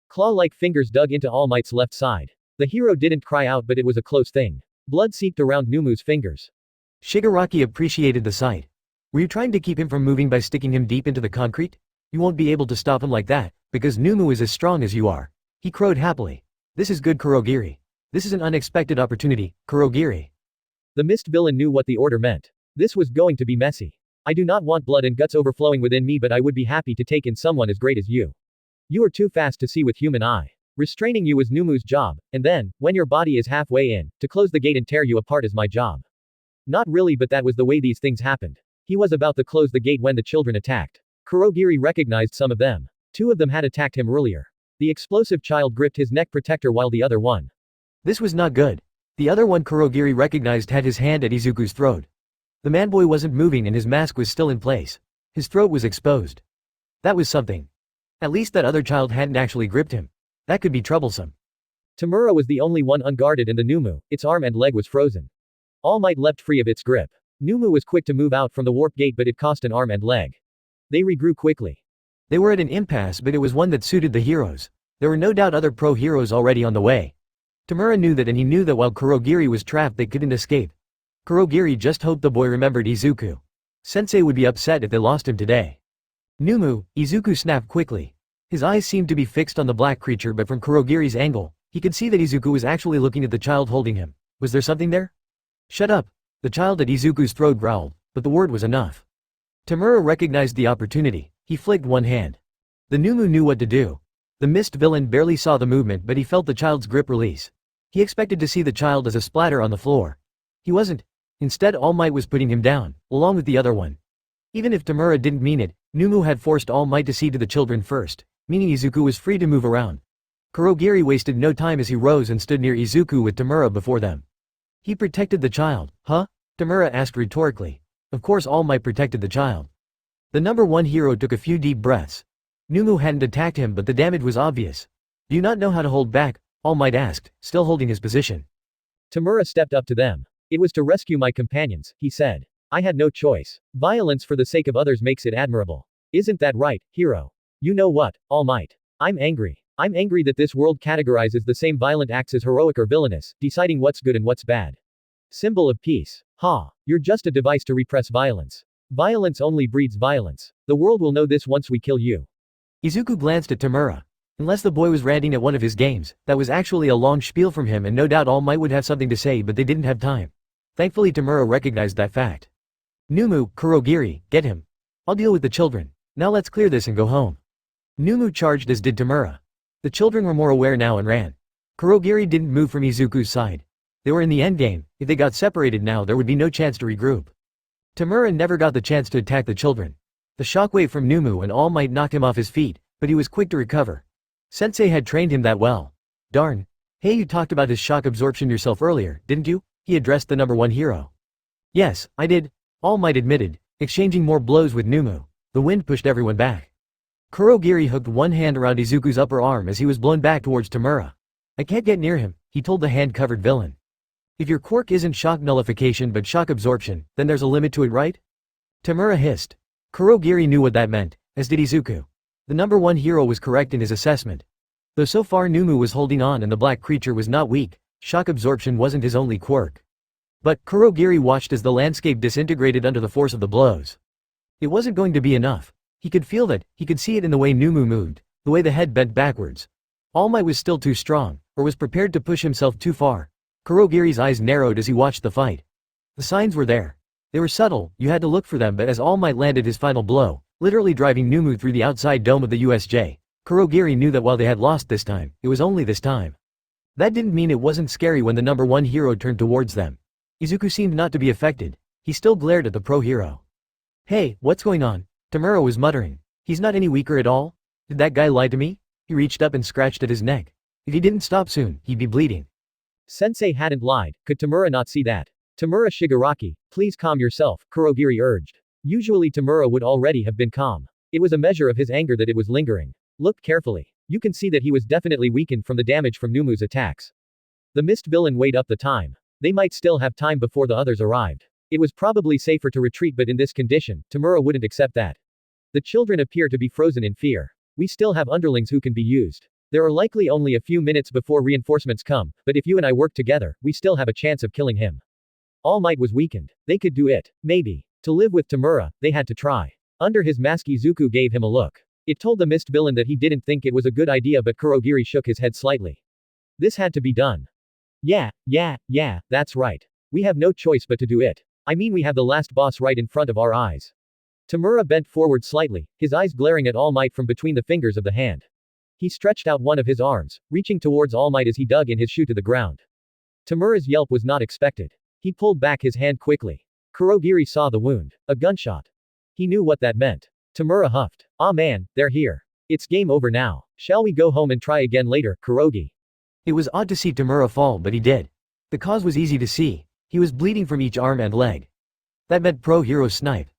Claw-like fingers dug into All Might's left side. The hero didn't cry out but it was a close thing. Blood seeped around Numu's fingers. Shigaraki appreciated the sight. Were you trying to keep him from moving by sticking him deep into the concrete? You won't be able to stop him like that, because Nomu is as strong as you are. He crowed happily. This is good, Kurogiri. This is an unexpected opportunity, Kurogiri. The mist villain knew what the order meant. This was going to be messy. I do not want blood and guts overflowing within me but I would be happy to take in someone as great as you. You are too fast to see with human eye. Restraining you is Numu's job, and then, when your body is halfway in, to close the gate and tear you apart is my job. Not really but that was the way these things happened. He was about to close the gate when the children attacked. Kurogiri recognized some of them. Two of them had attacked him earlier. The explosive child gripped his neck protector while the other one. This was not good. The other one Kurogiri recognized had his hand at Izuku's throat. The manboy wasn't moving and his mask was still in place. His throat was exposed. That was something. At least that other child hadn't actually gripped him. That could be troublesome. Tamura was the only one unguarded in the Nomu, its arm and leg was frozen. All Might leapt free of its grip. Nomu was quick to move out from the warp gate but it cost an arm and leg. They regrew quickly. They were at an impasse but it was one that suited the heroes. There were no doubt other pro-heroes already on the way. Tamura knew that and he knew that while Kurogiri was trapped they couldn't escape. Kurogiri just hoped the boy remembered Izuku. Sensei would be upset if they lost him today. Nomu, Izuku snapped quickly. His eyes seemed to be fixed on the black creature but from Kurogiri's angle, he could see that Izuku was actually looking at the child holding him. Was there something there? Shut up. The child at Izuku's throat growled, but the word was enough. Tamura recognized the opportunity. He flicked one hand. The Nomu knew what to do. The mist villain barely saw the movement but he felt the child's grip release. He expected to see the child as a splatter on the floor. He wasn't. Instead All Might was putting him down, along with the other one. Even if Tamura didn't mean it, Nomu had forced All Might to see to the children first, meaning Izuku was free to move around. Kurogiri wasted no time as he rose and stood near Izuku with Tamura before them. He protected the child, huh? Tamura asked rhetorically. Of course All Might protected the child. The number one hero took a few deep breaths. Nomu hadn't attacked him but the damage was obvious. Do you not know how to hold back? All Might asked, still holding his position. Tamura stepped up to them. It was to rescue my companions, he said. I had no choice. Violence for the sake of others makes it admirable. Isn't that right, hero? You know what, All Might? I'm angry. I'm angry that this world categorizes the same violent acts as heroic or villainous, deciding what's good and what's bad. Symbol of peace. Ha! You're just a device to repress violence. Violence only breeds violence. The world will know this once we kill you. Izuku glanced at Tamura. Unless the boy was ranting at one of his games, that was actually a long spiel from him and no doubt All Might would have something to say but they didn't have time. Thankfully Tamura recognized that fact. Nomu, Kurogiri, get him. I'll deal with the children. Now let's clear this and go home. Nomu charged as did Tamura. The children were more aware now and ran. Kurogiri didn't move from Izuku's side. They were in the endgame. If they got separated now there would be no chance to regroup. Tamura never got the chance to attack the children. The shockwave from Nomu and All Might knocked him off his feet, but he was quick to recover. Sensei had trained him that well. Darn. Hey, you talked about his shock absorption yourself earlier, didn't you? He addressed the number one hero. Yes, I did. All Might admitted, exchanging more blows with Nomu. The wind pushed everyone back. Kurogiri hooked one hand around Izuku's upper arm as he was blown back towards Tamura. I can't get near him, he told the hand-covered villain. If your quirk isn't shock nullification but shock absorption, then there's a limit to it, right? Tamura hissed. Kurogiri knew what that meant, as did Izuku. The number one hero was correct in his assessment. Though so far Nomu was holding on and the black creature was not weak, shock absorption wasn't his only quirk. But Kurogiri watched as the landscape disintegrated under the force of the blows. It wasn't going to be enough. He could feel that, he could see it in the way Nomu moved, the way the head bent backwards. All Might was still too strong, or was prepared to push himself too far. Kurogiri's eyes narrowed as he watched the fight. The signs were there. They were subtle, you had to look for them but as All Might landed his final blow, literally driving Nomu through the outside dome of the USJ, Kurogiri knew that while they had lost this time, it was only this time. That didn't mean it wasn't scary when the number one hero turned towards them. Izuku seemed not to be affected. He still glared at the pro-hero. Hey, what's going on? Tamura was muttering. He's not any weaker at all? Did that guy lie to me? He reached up and scratched at his neck. If he didn't stop soon, he'd be bleeding. Sensei hadn't lied, could Tamura not see that? Tamura Shigaraki, please calm yourself, Kurogiri urged. Usually Tamura would already have been calm. It was a measure of his anger that it was lingering. Look carefully. You can see that he was definitely weakened from the damage from Nomu's attacks. The mist villain weighed up the time. They might still have time before the others arrived. It was probably safer to retreat, but in this condition, Tamura wouldn't accept that. The children appear to be frozen in fear. We still have underlings who can be used. There are likely only a few minutes before reinforcements come, but if you and I work together, we still have a chance of killing him. All Might was weakened. They could do it. Maybe. To live with Tamura, they had to try. Under his mask Izuku gave him a look. It told the mist villain that he didn't think it was a good idea, but Kurogiri shook his head slightly. This had to be done. Yeah, that's right. We have no choice but to do it. I mean, we have the last boss right in front of our eyes. Tamura bent forward slightly, his eyes glaring at All Might from between the fingers of the hand. He stretched out one of his arms, reaching towards All Might as he dug in his shoe to the ground. Tamura's yelp was not expected. He pulled back his hand quickly. Kurogiri saw the wound. A gunshot. He knew what that meant. Tamura huffed. Ah man, they're here. It's game over now. Shall we go home and try again later, Kurogi? It was odd to see Tamura fall, but he did. The cause was easy to see. He was bleeding from each arm and leg. That meant pro-hero snipe.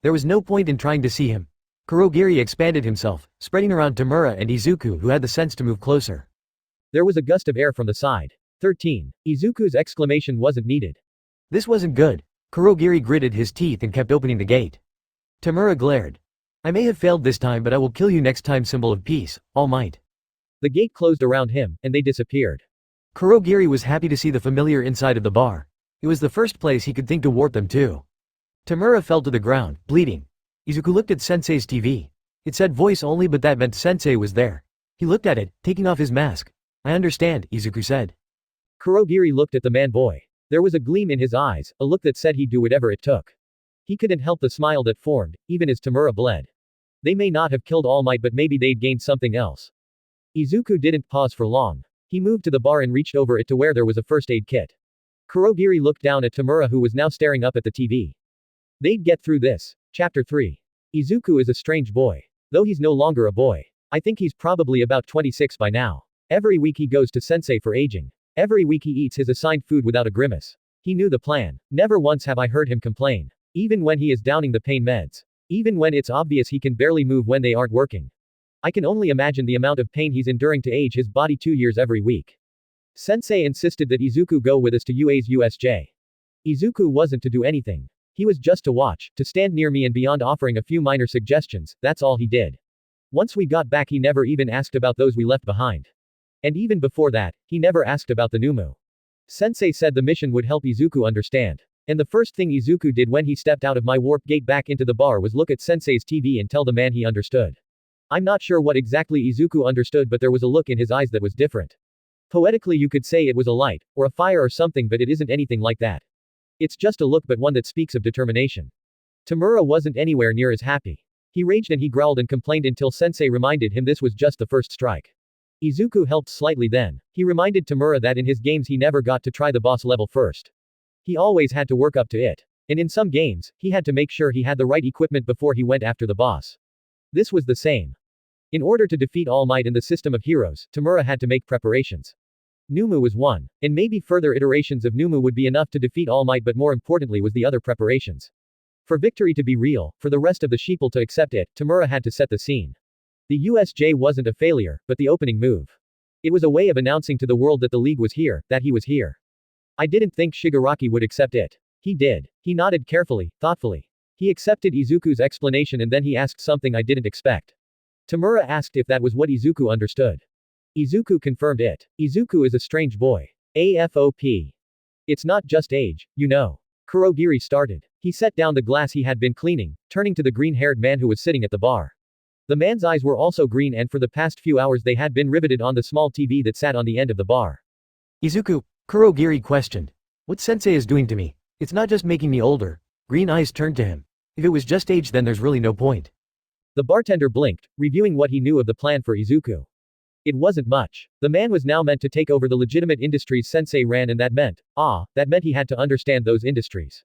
There was no point in trying to see him. Kurogiri expanded himself, spreading around Tamura and Izuku, who had the sense to move closer. There was a gust of air from the side. 13. Izuku's exclamation wasn't needed. This wasn't good. Kurogiri gritted his teeth and kept opening the gate. Tamura glared. I may have failed this time, but I will kill you next time, symbol of peace, All Might. The gate closed around him, and they disappeared. Kurogiri was happy to see the familiar inside of the bar. It was the first place he could think to warp them to. Tamura fell to the ground, bleeding. Izuku looked at Sensei's TV. It said voice only, but that meant Sensei was there. He looked at it, taking off his mask. I understand, Izuku said. Kurogiri looked at the man-boy. There was a gleam in his eyes, a look that said he'd do whatever it took. He couldn't help the smile that formed, even as Tamura bled. They may not have killed All Might, but maybe they'd gained something else. Izuku didn't pause for long. He moved to the bar and reached over it to where there was a first aid kit. Kurogiri looked down at Tamura, who was now staring up at the TV. They'd get through this. Chapter 3. Izuku is a strange boy. Though he's no longer a boy. I think he's probably about 26 by now. Every week he goes to Sensei for aging. Every week he eats his assigned food without a grimace. He knew the plan. Never once have I heard him complain. Even when he is downing the pain meds. Even when it's obvious he can barely move when they aren't working. I can only imagine the amount of pain he's enduring to age his body 2 years every week. Sensei insisted that Izuku go with us to UA's USJ. Izuku wasn't to do anything. He was just to watch, to stand near me, and beyond offering a few minor suggestions, that's all he did. Once we got back he never even asked about those we left behind. And even before that, he never asked about the Nomu. Sensei said the mission would help Izuku understand. And the first thing Izuku did when he stepped out of my warp gate back into the bar was look at Sensei's TV and tell the man he understood. I'm not sure what exactly Izuku understood, but there was a look in his eyes that was different. Poetically you could say it was a light, or a fire or something, but it isn't anything like that. It's just a look, but one that speaks of determination. Tamura wasn't anywhere near as happy. He raged and he growled and complained until Sensei reminded him this was just the first strike. Izuku helped slightly then. He reminded Tamura that in his games he never got to try the boss level first. He always had to work up to it. And in some games, he had to make sure he had the right equipment before he went after the boss. This was the same. In order to defeat All Might in the system of heroes, Tamura had to make preparations. Nomu was one, and maybe further iterations of Nomu would be enough to defeat All Might, but more importantly was the other preparations. For victory to be real, for the rest of the sheeple to accept it, Tamura had to set the scene. The USJ wasn't a failure, but the opening move. It was a way of announcing to the world that the League was here, that he was here. I didn't think Shigaraki would accept it. He did. He nodded carefully, thoughtfully. He accepted Izuku's explanation and then he asked something I didn't expect. Tamura asked if that was what Izuku understood. Izuku confirmed it. Izuku is a strange boy. AFOP. It's not just age, you know. Kurogiri started. He set down the glass he had been cleaning, turning to the green-haired man who was sitting at the bar. The man's eyes were also green, and for the past few hours they had been riveted on the small TV that sat on the end of the bar. Izuku, Kurogiri questioned. What Sensei is doing to me? It's not just making me older. Green eyes turned to him. If it was just age, then there's really no point. The bartender blinked, reviewing what he knew of the plan for Izuku. It wasn't much. The man was now meant to take over the legitimate industries Sensei ran, and that meant he had to understand those industries.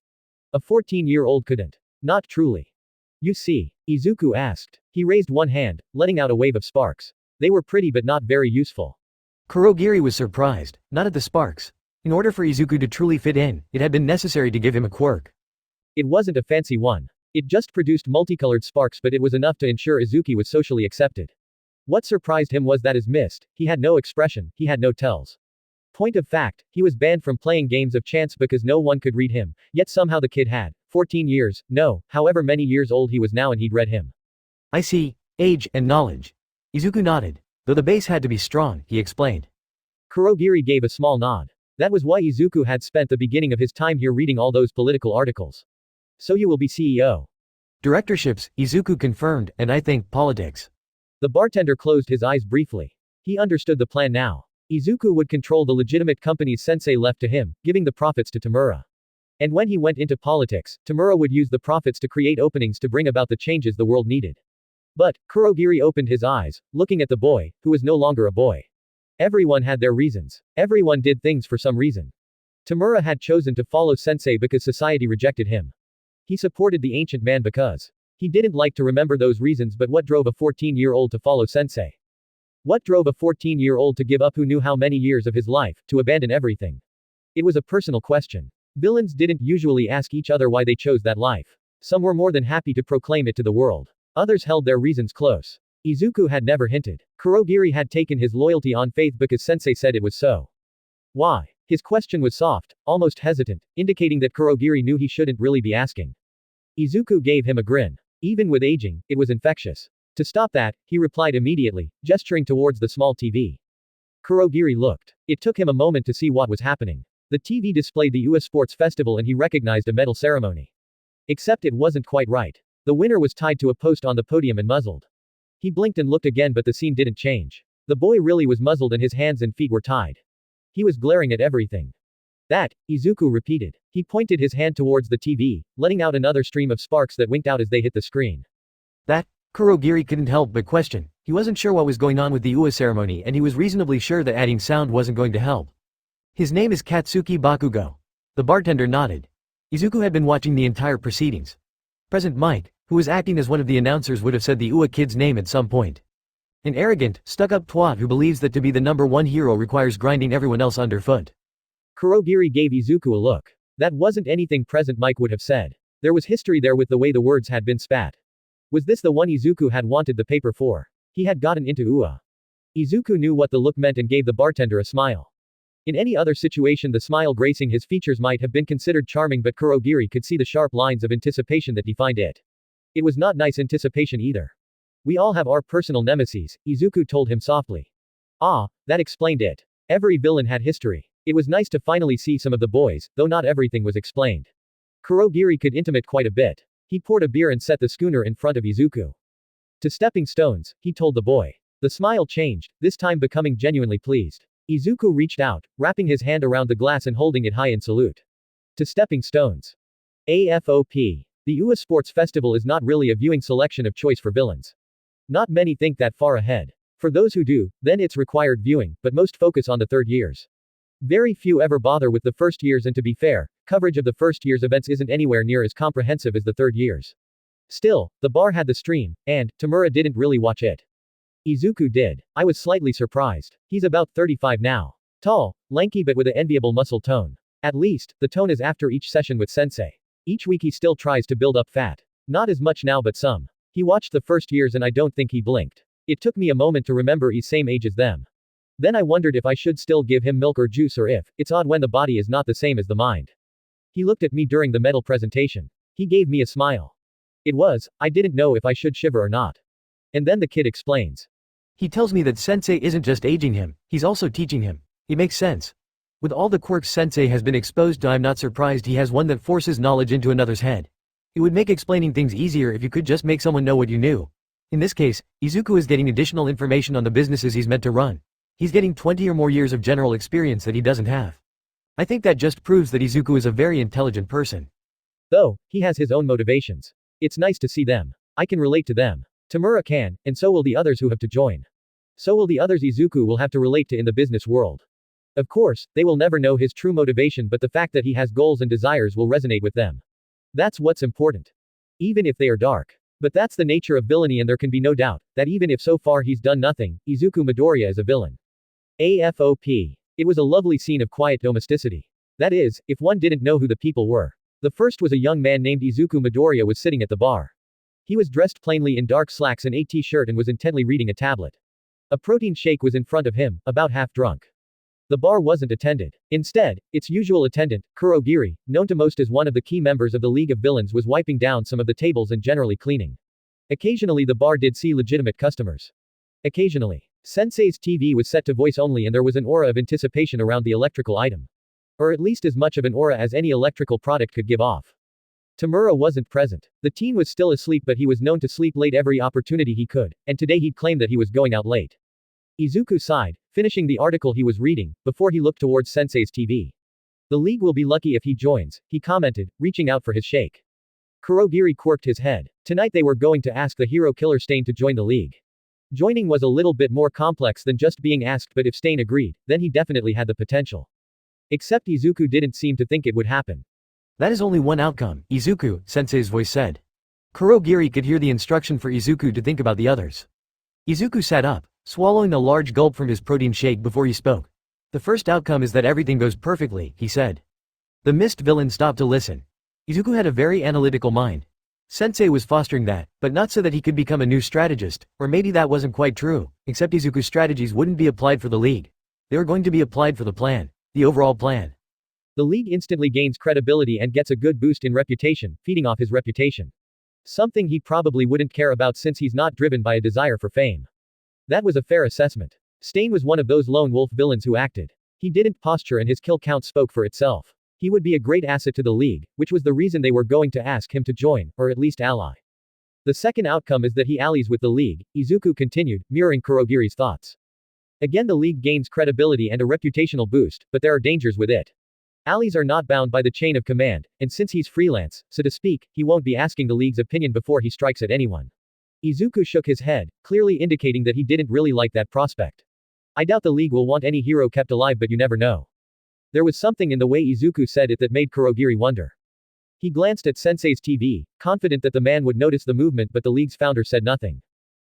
A 14-year-old couldn't. Not truly. You see? Izuku asked. He raised one hand, letting out a wave of sparks. They were pretty but not very useful. Kurogiri was surprised, not at the sparks. In order for Izuku to truly fit in, it had been necessary to give him a quirk. It wasn't a fancy one. It just produced multicolored sparks, but it was enough to ensure Izuku was socially accepted. What surprised him was that as missed, he had no expression, he had no tells. Point of fact, he was banned from playing games of chance because no one could read him, yet somehow the kid had 14 years, no, however many years old he was now, and he'd read him. I see. Age and knowledge. Izuku nodded. Though the base had to be strong, he explained. Kurogiri gave a small nod. That was why Izuku had spent the beginning of his time here reading all those political articles. So you will be CEO. Directorships, Izuku confirmed, and I think politics. The bartender closed his eyes briefly. He understood the plan now. Izuku would control the legitimate companies Sensei left to him, giving the profits to Tamura. And when he went into politics, Tamura would use the profits to create openings to bring about the changes the world needed. But, Kurogiri opened his eyes, looking at the boy, who was no longer a boy. Everyone had their reasons. Everyone did things for some reason. Tamura had chosen to follow Sensei because society rejected him. He supported the ancient man because he didn't like to remember those reasons, but what drove a 14-year-old to follow Sensei? What drove a 14-year-old to give up who knew how many years of his life, to abandon everything? It was a personal question. Villains didn't usually ask each other why they chose that life. Some were more than happy to proclaim it to the world. Others held their reasons close. Izuku had never hinted. Kurogiri had taken his loyalty on faith because Sensei said it was so. Why? His question was soft, almost hesitant, indicating that Kurogiri knew he shouldn't really be asking. Izuku gave him a grin. Even with aging, it was infectious. To stop that, he replied immediately, gesturing towards the small TV. Kurogiri looked. It took him a moment to see what was happening. The TV displayed the UA Sports Festival and he recognized a medal ceremony. Except it wasn't quite right. The winner was tied to a post on the podium and muzzled. He blinked and looked again, but the scene didn't change. The boy really was muzzled and his hands and feet were tied. He was glaring at everything. That, Izuku repeated. He pointed his hand towards the TV, letting out another stream of sparks that winked out as they hit the screen. That? Kurogiri couldn't help but question. He wasn't sure what was going on with the UA ceremony, and he was reasonably sure that adding sound wasn't going to help. His name is Katsuki Bakugo. The bartender nodded. Izuku had been watching the entire proceedings. President Mike, who was acting as one of the announcers, would have said the UA kid's name at some point. An arrogant, stuck-up twat who believes that to be the #1 hero requires grinding everyone else underfoot. Kurogiri gave Izuku a look. That wasn't anything President Mike would have said. There was history there with the way the words had been spat. Was this the one Izuku had wanted the paper for? He had gotten into UA. Izuku knew what the look meant and gave the bartender a smile. In any other situation, the smile gracing his features might have been considered charming, but Kurogiri could see the sharp lines of anticipation that defined it. It was not nice anticipation either. We all have our personal nemesis, Izuku told him softly. Ah, that explained it. Every villain had history. It was nice to finally see some of the boys, though not everything was explained. Kurogiri could intimate quite a bit. He poured a beer and set the schooner in front of Izuku. To stepping stones, he told the boy. The smile changed, this time becoming genuinely pleased. Izuku reached out, wrapping his hand around the glass and holding it high in salute. To stepping stones. AFOP. The UA Sports Festival is not really a viewing selection of choice for villains. Not many think that far ahead. For those who do, then it's required viewing, but most focus on the third years. Very few ever bother with the first years, and to be fair, coverage of the first year's events isn't anywhere near as comprehensive as the third year's. Still, the bar had the stream, and Tamura didn't really watch it. Izuku did. I was slightly surprised. He's about 35 now. Tall, lanky, but with an enviable muscle tone. At least, the tone is after each session with Sensei. Each week he still tries to build up fat. Not as much now, but some. He watched the first years and I don't think he blinked. It took me a moment to remember he's same age as them. Then I wondered if I should still give him milk or juice, or if it's odd when the body is not the same as the mind. He looked at me during the medal presentation. He gave me a smile. I didn't know if I should shiver or not. And then the kid explains. He tells me that Sensei isn't just aging him, he's also teaching him. It makes sense. With all the quirks Sensei has been exposed to, I'm not surprised he has one that forces knowledge into another's head. It would make explaining things easier if you could just make someone know what you knew. In this case, Izuku is getting additional information on the businesses he's meant to run. He's getting 20 or more years of general experience that he doesn't have. I think that just proves that Izuku is a very intelligent person. Though, he has his own motivations. It's nice to see them. I can relate to them. Tamura can, and so will the others who have to join. So will the others Izuku will have to relate to in the business world. Of course, they will never know his true motivation, but the fact that he has goals and desires will resonate with them. That's what's important. Even if they are dark. But that's the nature of villainy, and there can be no doubt that even if so far he's done nothing, Izuku Midoriya is a villain. AFOP. It was a lovely scene of quiet domesticity. That is, if one didn't know who the people were. The first was a young man named Izuku Midoriya was sitting at the bar. He was dressed plainly in dark slacks and a t-shirt and was intently reading a tablet. A protein shake was in front of him, about half drunk. The bar wasn't attended. Instead, its usual attendant, Kurogiri, known to most as one of the key members of the League of Villains, was wiping down some of the tables and generally cleaning. Occasionally the bar did see legitimate customers. Occasionally. Sensei's TV was set to voice only and there was an aura of anticipation around the electrical item. Or at least as much of an aura as any electrical product could give off. Tamura wasn't present. The teen was still asleep but he was known to sleep late every opportunity he could, and today he'd claimed that he was going out late. Izuku sighed, finishing the article he was reading, before he looked towards Sensei's TV. The League will be lucky if he joins, he commented, reaching out for his shake. Kurogiri quirked his head. Tonight they were going to ask the hero killer Stain to join the League. Joining was a little bit more complex than just being asked, but if Stain agreed, then he definitely had the potential. Except Izuku didn't seem to think it would happen. That is only one outcome, Izuku, Sensei's voice said. Kurogiri could hear the instruction for Izuku to think about the others. Izuku sat up, swallowing a large gulp from his protein shake before he spoke. The first outcome is that everything goes perfectly, he said. The mist villain stopped to listen. Izuku had a very analytical mind. Sensei was fostering that, but not so that he could become a new strategist, or maybe that wasn't quite true, except Izuku's strategies wouldn't be applied for the League. They were going to be applied for the plan. The overall plan. The League instantly gains credibility and gets a good boost in reputation, feeding off his reputation. Something he probably wouldn't care about since he's not driven by a desire for fame. That was a fair assessment. Stain was one of those lone wolf villains who acted. He didn't posture and his kill count spoke for itself. He would be a great asset to the League, which was the reason they were going to ask him to join, or at least ally. The second outcome is that he allies with the League, Izuku continued, mirroring Kurogiri's thoughts. Again the League gains credibility and a reputational boost, but there are dangers with it. Allies are not bound by the chain of command, and since he's freelance, so to speak, he won't be asking the League's opinion before he strikes at anyone. Izuku shook his head, clearly indicating that he didn't really like that prospect. I doubt the League will want any hero kept alive, but you never know. There was something in the way Izuku said it that made Kurogiri wonder. He glanced at Sensei's TV, confident that the man would notice the movement, but the League's founder said nothing.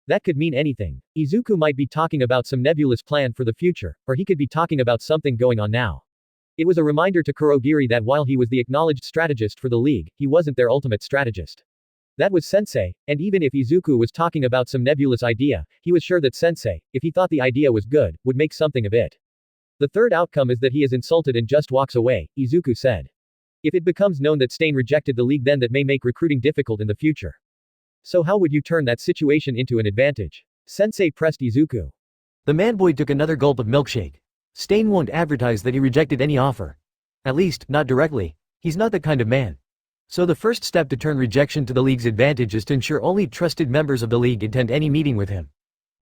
That could mean anything. Izuku might be talking about some nebulous plan for the future, or he could be talking about something going on now. It was a reminder to Kurogiri that while he was the acknowledged strategist for the League, he wasn't their ultimate strategist. That was Sensei, and even if Izuku was talking about some nebulous idea, he was sure that Sensei, if he thought the idea was good, would make something of it. The third outcome is that he is insulted and just walks away, Izuku said. If it becomes known that Stain rejected the League, then that may make recruiting difficult in the future. So how would you turn that situation into an advantage? Sensei pressed Izuku. The man-boy took another gulp of milkshake. Stain won't advertise that he rejected any offer. At least, not directly. He's not that kind of man. So the first step to turn rejection to the League's advantage is to ensure only trusted members of the League attend any meeting with him.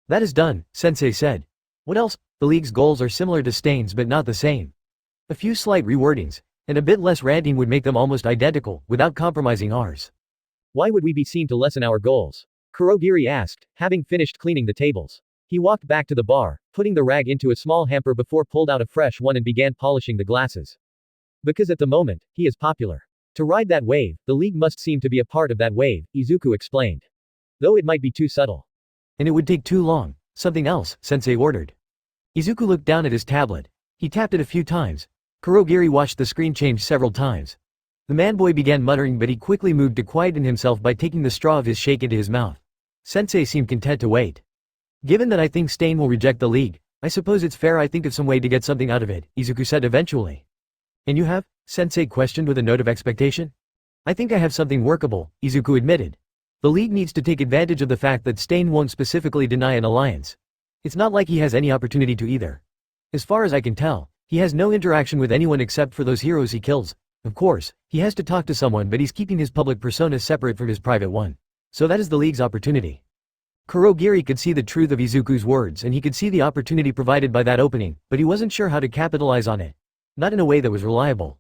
That is done, Sensei said. What else? The League's goals are similar to Stain's but not the same. A few slight rewordings, and a bit less ranting would make them almost identical, without compromising ours. Why would we be seen to lessen our goals? Kurogiri asked, having finished cleaning the tables. He walked back to the bar, putting the rag into a small hamper before pulled out a fresh one and began polishing the glasses. Because at the moment, he is popular. To ride that wave, the League must seem to be a part of that wave, Izuku explained. Though it might be too subtle. And it would take too long. Something else, Sensei ordered. Izuku looked down at his tablet. He tapped it a few times. Kurogiri watched the screen change several times. The man-boy began muttering, but he quickly moved to quieten himself by taking the straw of his shake into his mouth. Sensei seemed content to wait. Given that I think Stain will reject the League, I suppose it's fair I think of some way to get something out of it, Izuku said eventually. And you have? Sensei questioned with a note of expectation. I think I have something workable, Izuku admitted. The League needs to take advantage of the fact that Stain won't specifically deny an alliance. It's not like he has any opportunity to either. As far as I can tell, he has no interaction with anyone except for those heroes he kills. Of course, he has to talk to someone, but he's keeping his public persona separate from his private one. So that is the League's opportunity. Kurogiri could see the truth of Izuku's words and he could see the opportunity provided by that opening, but he wasn't sure how to capitalize on it. Not in a way that was reliable.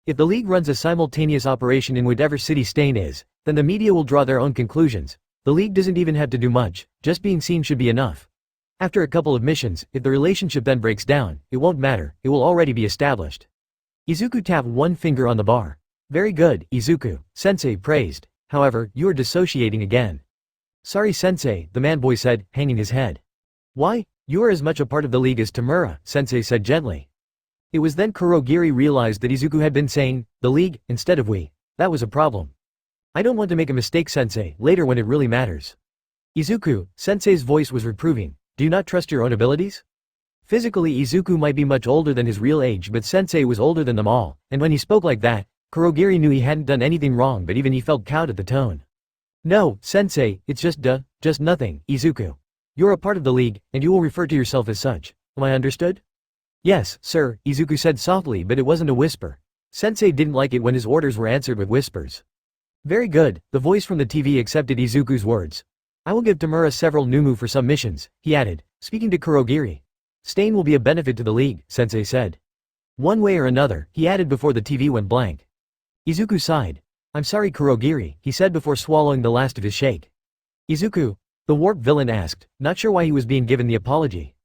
If the League runs a simultaneous operation in whatever city Stain is, then the media will draw their own conclusions. The League doesn't even have to do much, just being seen should be enough. After a couple of missions, if the relationship then breaks down, it won't matter, it will already be established. Izuku tapped one finger on the bar. Very good, Izuku, Sensei praised. However, you are dissociating again. Sorry Sensei, the man-boy said, hanging his head. Why? You are as much a part of the league as Tamura, Sensei said gently. It was then Kurogiri realized that Izuku had been saying, the league, instead of we. That was a problem. I don't want to make a mistake, Sensei, later when it really matters. Izuku, Sensei's voice was reproving, do you not trust your own abilities? Physically Izuku might be much older than his real age, but Sensei was older than them all, and when he spoke like that, Kurogiri knew he hadn't done anything wrong, but even he felt cowed at the tone. No, Sensei, it's just nothing, Izuku. You're a part of the league, and you will refer to yourself as such. Am I understood? Yes, sir, Izuku said softly, but it wasn't a whisper. Sensei didn't like it when his orders were answered with whispers. Very good, the voice from the TV accepted Izuku's words. I will give Tamura several Nomu for some missions, he added, speaking to Kurogiri. Staying will be a benefit to the league, Sensei said. One way or another, he added before the TV went blank. Izuku sighed. I'm sorry Kurogiri, he said before swallowing the last of his shake. Izuku? The warp villain asked, not sure why he was being given the apology.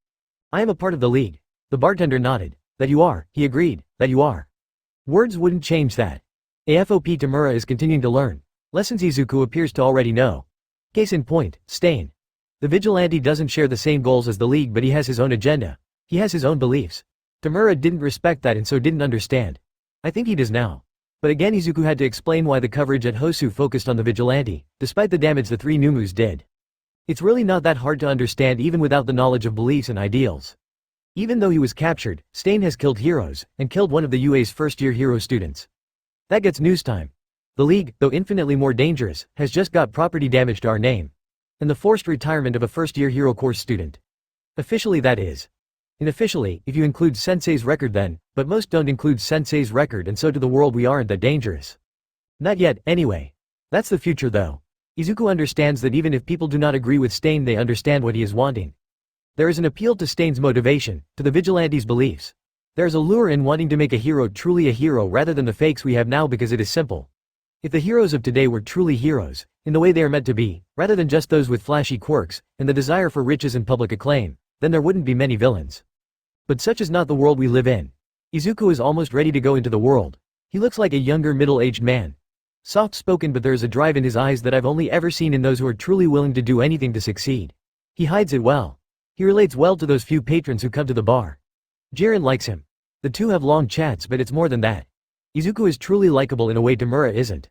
I am a part of the league. The bartender nodded. That you are, he agreed, that you are. Words wouldn't change that. AFOP Tamura is continuing to learn. Lessons Izuku appears to already know. Case in point, Stain. The vigilante doesn't share the same goals as the league, but he has his own agenda. He has his own beliefs. Tamura didn't respect that and so didn't understand. I think he does now. But again Izuku had to explain why the coverage at Hosu focused on the vigilante, despite the damage the three Nomus did. It's really not that hard to understand even without the knowledge of beliefs and ideals. Even though he was captured, Stain has killed heroes, and killed one of the UA's first-year hero students. That gets news time. The league, though infinitely more dangerous, has just got property damage to our name. And the forced retirement of a first-year hero course student. Officially that is. Unofficially, if you include Sensei's record then, but most don't include Sensei's record and so to the world we aren't that dangerous. Not yet, anyway. That's the future though. Izuku understands that even if people do not agree with Stain they understand what he is wanting. There is an appeal to Stain's motivation, to the vigilante's beliefs. There is a lure in wanting to make a hero truly a hero rather than the fakes we have now because it is simple. If the heroes of today were truly heroes, in the way they are meant to be, rather than just those with flashy quirks, and the desire for riches and public acclaim, then there wouldn't be many villains. But such is not the world we live in. Izuku is almost ready to go into the world. He looks like a younger middle-aged man. Soft-spoken, but there is a drive in his eyes that I've only ever seen in those who are truly willing to do anything to succeed. He hides it well. He relates well to those few patrons who come to the bar. Jiren likes him. The two have long chats, but it's more than that. Izuku is truly likable in a way Tamura isn't.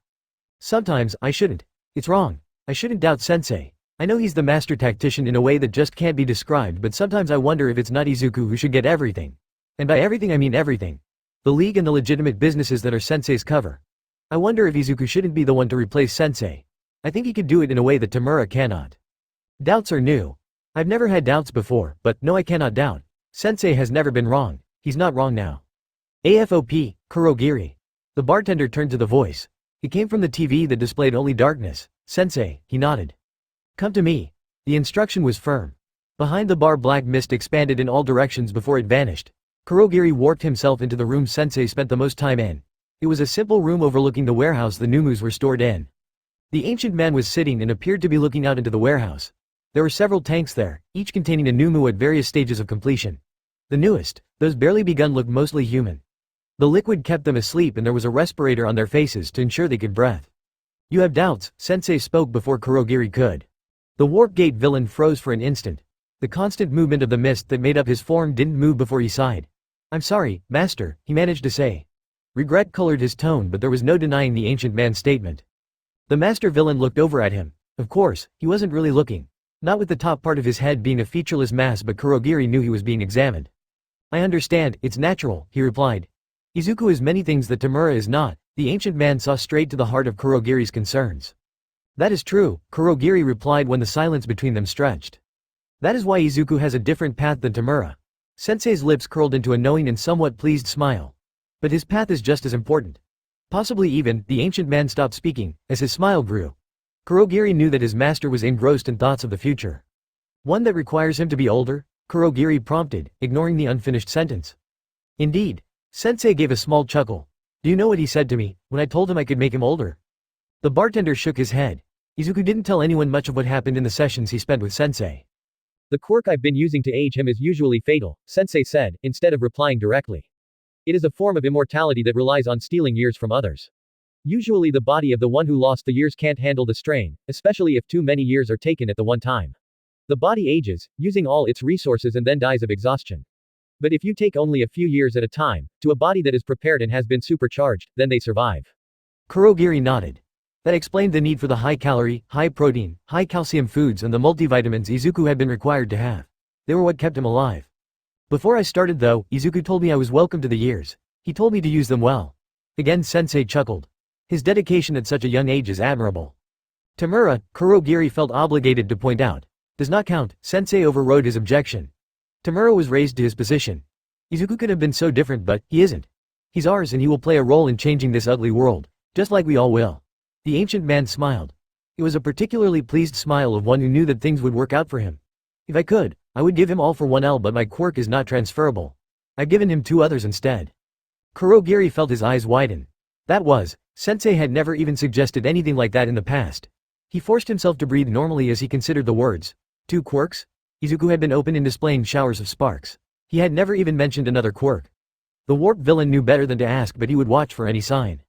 Sometimes, I shouldn't. It's wrong. I shouldn't doubt Sensei. I know he's the master tactician in a way that just can't be described, but sometimes I wonder if it's not Izuku who should get everything. And by everything I mean everything. The league and the legitimate businesses that are Sensei's cover. I wonder if Izuku shouldn't be the one to replace Sensei. I think he could do it in a way that Tamura cannot. Doubts are new. I've never had doubts before, but no I cannot doubt. Sensei has never been wrong. He's not wrong now. AFOP, Kurogiri. The bartender turned to the voice. It came from the TV that displayed only darkness. Sensei, he nodded. Come to me. The instruction was firm. Behind the bar black mist expanded in all directions before it vanished. Kurogiri warped himself into the room Sensei spent the most time in. It was a simple room overlooking the warehouse the Nomus were stored in. The ancient man was sitting and appeared to be looking out into the warehouse. There were several tanks there, each containing a Nomu at various stages of completion. The newest, those barely begun, looked mostly human. The liquid kept them asleep and there was a respirator on their faces to ensure they could breathe. You have doubts, Sensei spoke before Kurogiri could. The warp gate villain froze for an instant. The constant movement of the mist that made up his form didn't move before he sighed. I'm sorry, master, he managed to say. Regret colored his tone, but there was no denying the ancient man's statement. The master villain looked over at him. Of course, he wasn't really looking. Not with the top part of his head being a featureless mass, but Kurogiri knew he was being examined. I understand, it's natural, he replied. Izuku is many things that Tamura is not. The ancient man saw straight to the heart of Kurogiri's concerns. That is true, Kurogiri replied when the silence between them stretched. That is why Izuku has a different path than Tamura. Sensei's lips curled into a knowing and somewhat pleased smile. But his path is just as important. Possibly even, the ancient man stopped speaking, as his smile grew. Kurogiri knew that his master was engrossed in thoughts of the future. One that requires him to be older? Kurogiri prompted, ignoring the unfinished sentence. Indeed. Sensei gave a small chuckle. Do you know what he said to me, when I told him I could make him older? The bartender shook his head. Izuku didn't tell anyone much of what happened in the sessions he spent with Sensei. The quirk I've been using to age him is usually fatal, Sensei said, instead of replying directly. It is a form of immortality that relies on stealing years from others. Usually the body of the one who lost the years can't handle the strain, especially if too many years are taken at the one time. The body ages, using all its resources and then dies of exhaustion. But if you take only a few years at a time, to a body that is prepared and has been supercharged, then they survive. Kurogiri nodded. That explained the need for the high-calorie, high-protein, high-calcium foods and the multivitamins Izuku had been required to have. They were what kept him alive. Before I started though, Izuku told me I was welcome to the years. He told me to use them well. Again Sensei chuckled. His dedication at such a young age is admirable. Tamura, Kurogiri felt obligated to point out. Does not count. Sensei overrode his objection. Tamura was raised to his position. Izuku could have been so different but, he isn't. He's ours and he will play a role in changing this ugly world. Just like we all will. The ancient man smiled. It was a particularly pleased smile of one who knew that things would work out for him. If I could, I would give him all for 1L but my quirk is not transferable. I've given him 2 others instead. Kurogiri felt his eyes widen. That was, Sensei had never even suggested anything like that in the past. He forced himself to breathe normally as he considered the words. 2 quirks? Izuku had been open in displaying showers of sparks. He had never even mentioned another quirk. The warp villain knew better than to ask but he would watch for any sign.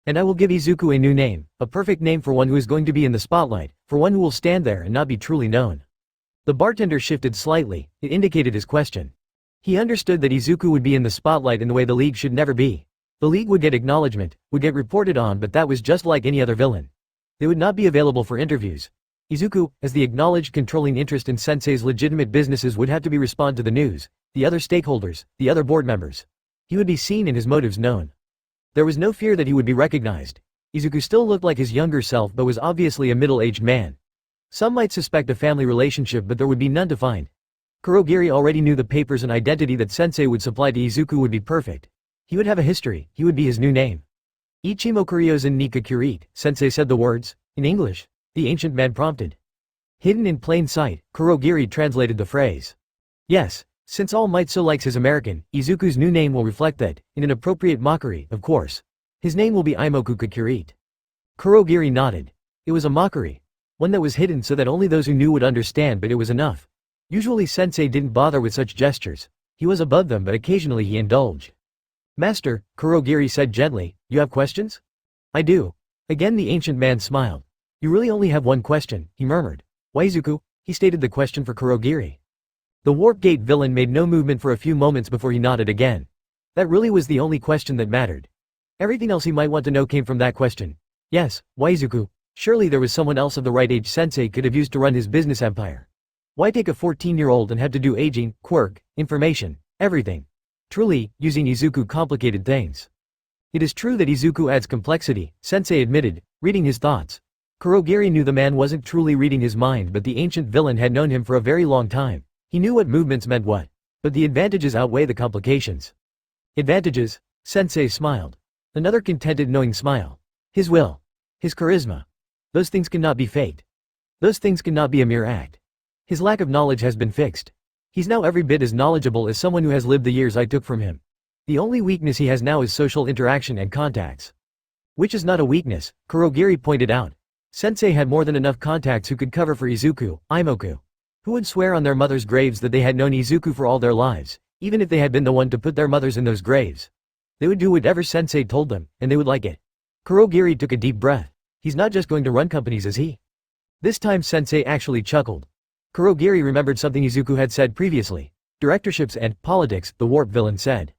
And I will give Izuku a new name, a perfect name for one who is going to be in the spotlight, for one who will stand there and not be truly known. The bartender shifted slightly, it indicated his question. He understood that Izuku would be in the spotlight in the way the League should never be. The League would get acknowledgement, would get reported on but that was just like any other villain. They would not be available for interviews. Izuku, as the acknowledged controlling interest in Sensei's legitimate businesses would have to respond to the news, the other stakeholders, the other board members. He would be seen and his motives known. There was no fear that he would be recognized. Izuku still looked like his younger self but was obviously a middle-aged man. Some might suspect a family relationship but there would be none to find. Kurogiri already knew the papers and identity that Sensei would supply to Izuku would be perfect. He would have a history, he would be his new name. Ichimokuryozen nika kurit, Sensei said the words. In English, the ancient man prompted. Hidden in plain sight, Kurogiri translated the phrase. Yes, since All Might so likes his American, Izuku's new name will reflect that, in an appropriate mockery, of course. His name will be Imoku Kakurit. Kurogiri nodded. It was a mockery. One that was hidden so that only those who knew would understand but it was enough. Usually Sensei didn't bother with such gestures. He was above them but occasionally he indulged. Master, Kurogiri said gently, you have questions? I do. Again the ancient man smiled. You really only have one question, he murmured. Why Izuku? He stated the question for Kurogiri. The Warp Gate villain made no movement for a few moments before he nodded again. That really was the only question that mattered. Everything else he might want to know came from that question. Yes, why Izuku? Surely there was someone else of the right age Sensei could have used to run his business empire. Why take a 14-year-old and have to do aging, quirk, information, everything? Truly, using Izuku complicated things. It is true that Izuku adds complexity, Sensei admitted, reading his thoughts. Kurogiri knew the man wasn't truly reading his mind but the ancient villain had known him for a very long time. He knew what movements meant what. But the advantages outweigh the complications. Advantages? Sensei smiled. Another contented knowing smile. His will. His charisma. Those things cannot be faked. Those things cannot be a mere act. His lack of knowledge has been fixed. He's now every bit as knowledgeable as someone who has lived the years I took from him. The only weakness he has now is social interaction and contacts. Which is not a weakness, Kurogiri pointed out. Sensei had more than enough contacts who could cover for Izuku, Imoku. Who would swear on their mothers' graves that they had known Izuku for all their lives, even if they had been the one to put their mothers in those graves? They would do whatever Sensei told them, and they would like it. Kurogiri took a deep breath. He's not just going to run companies, is he? This time Sensei actually chuckled. Kurogiri remembered something Izuku had said previously. Directorships and politics, the warp villain said.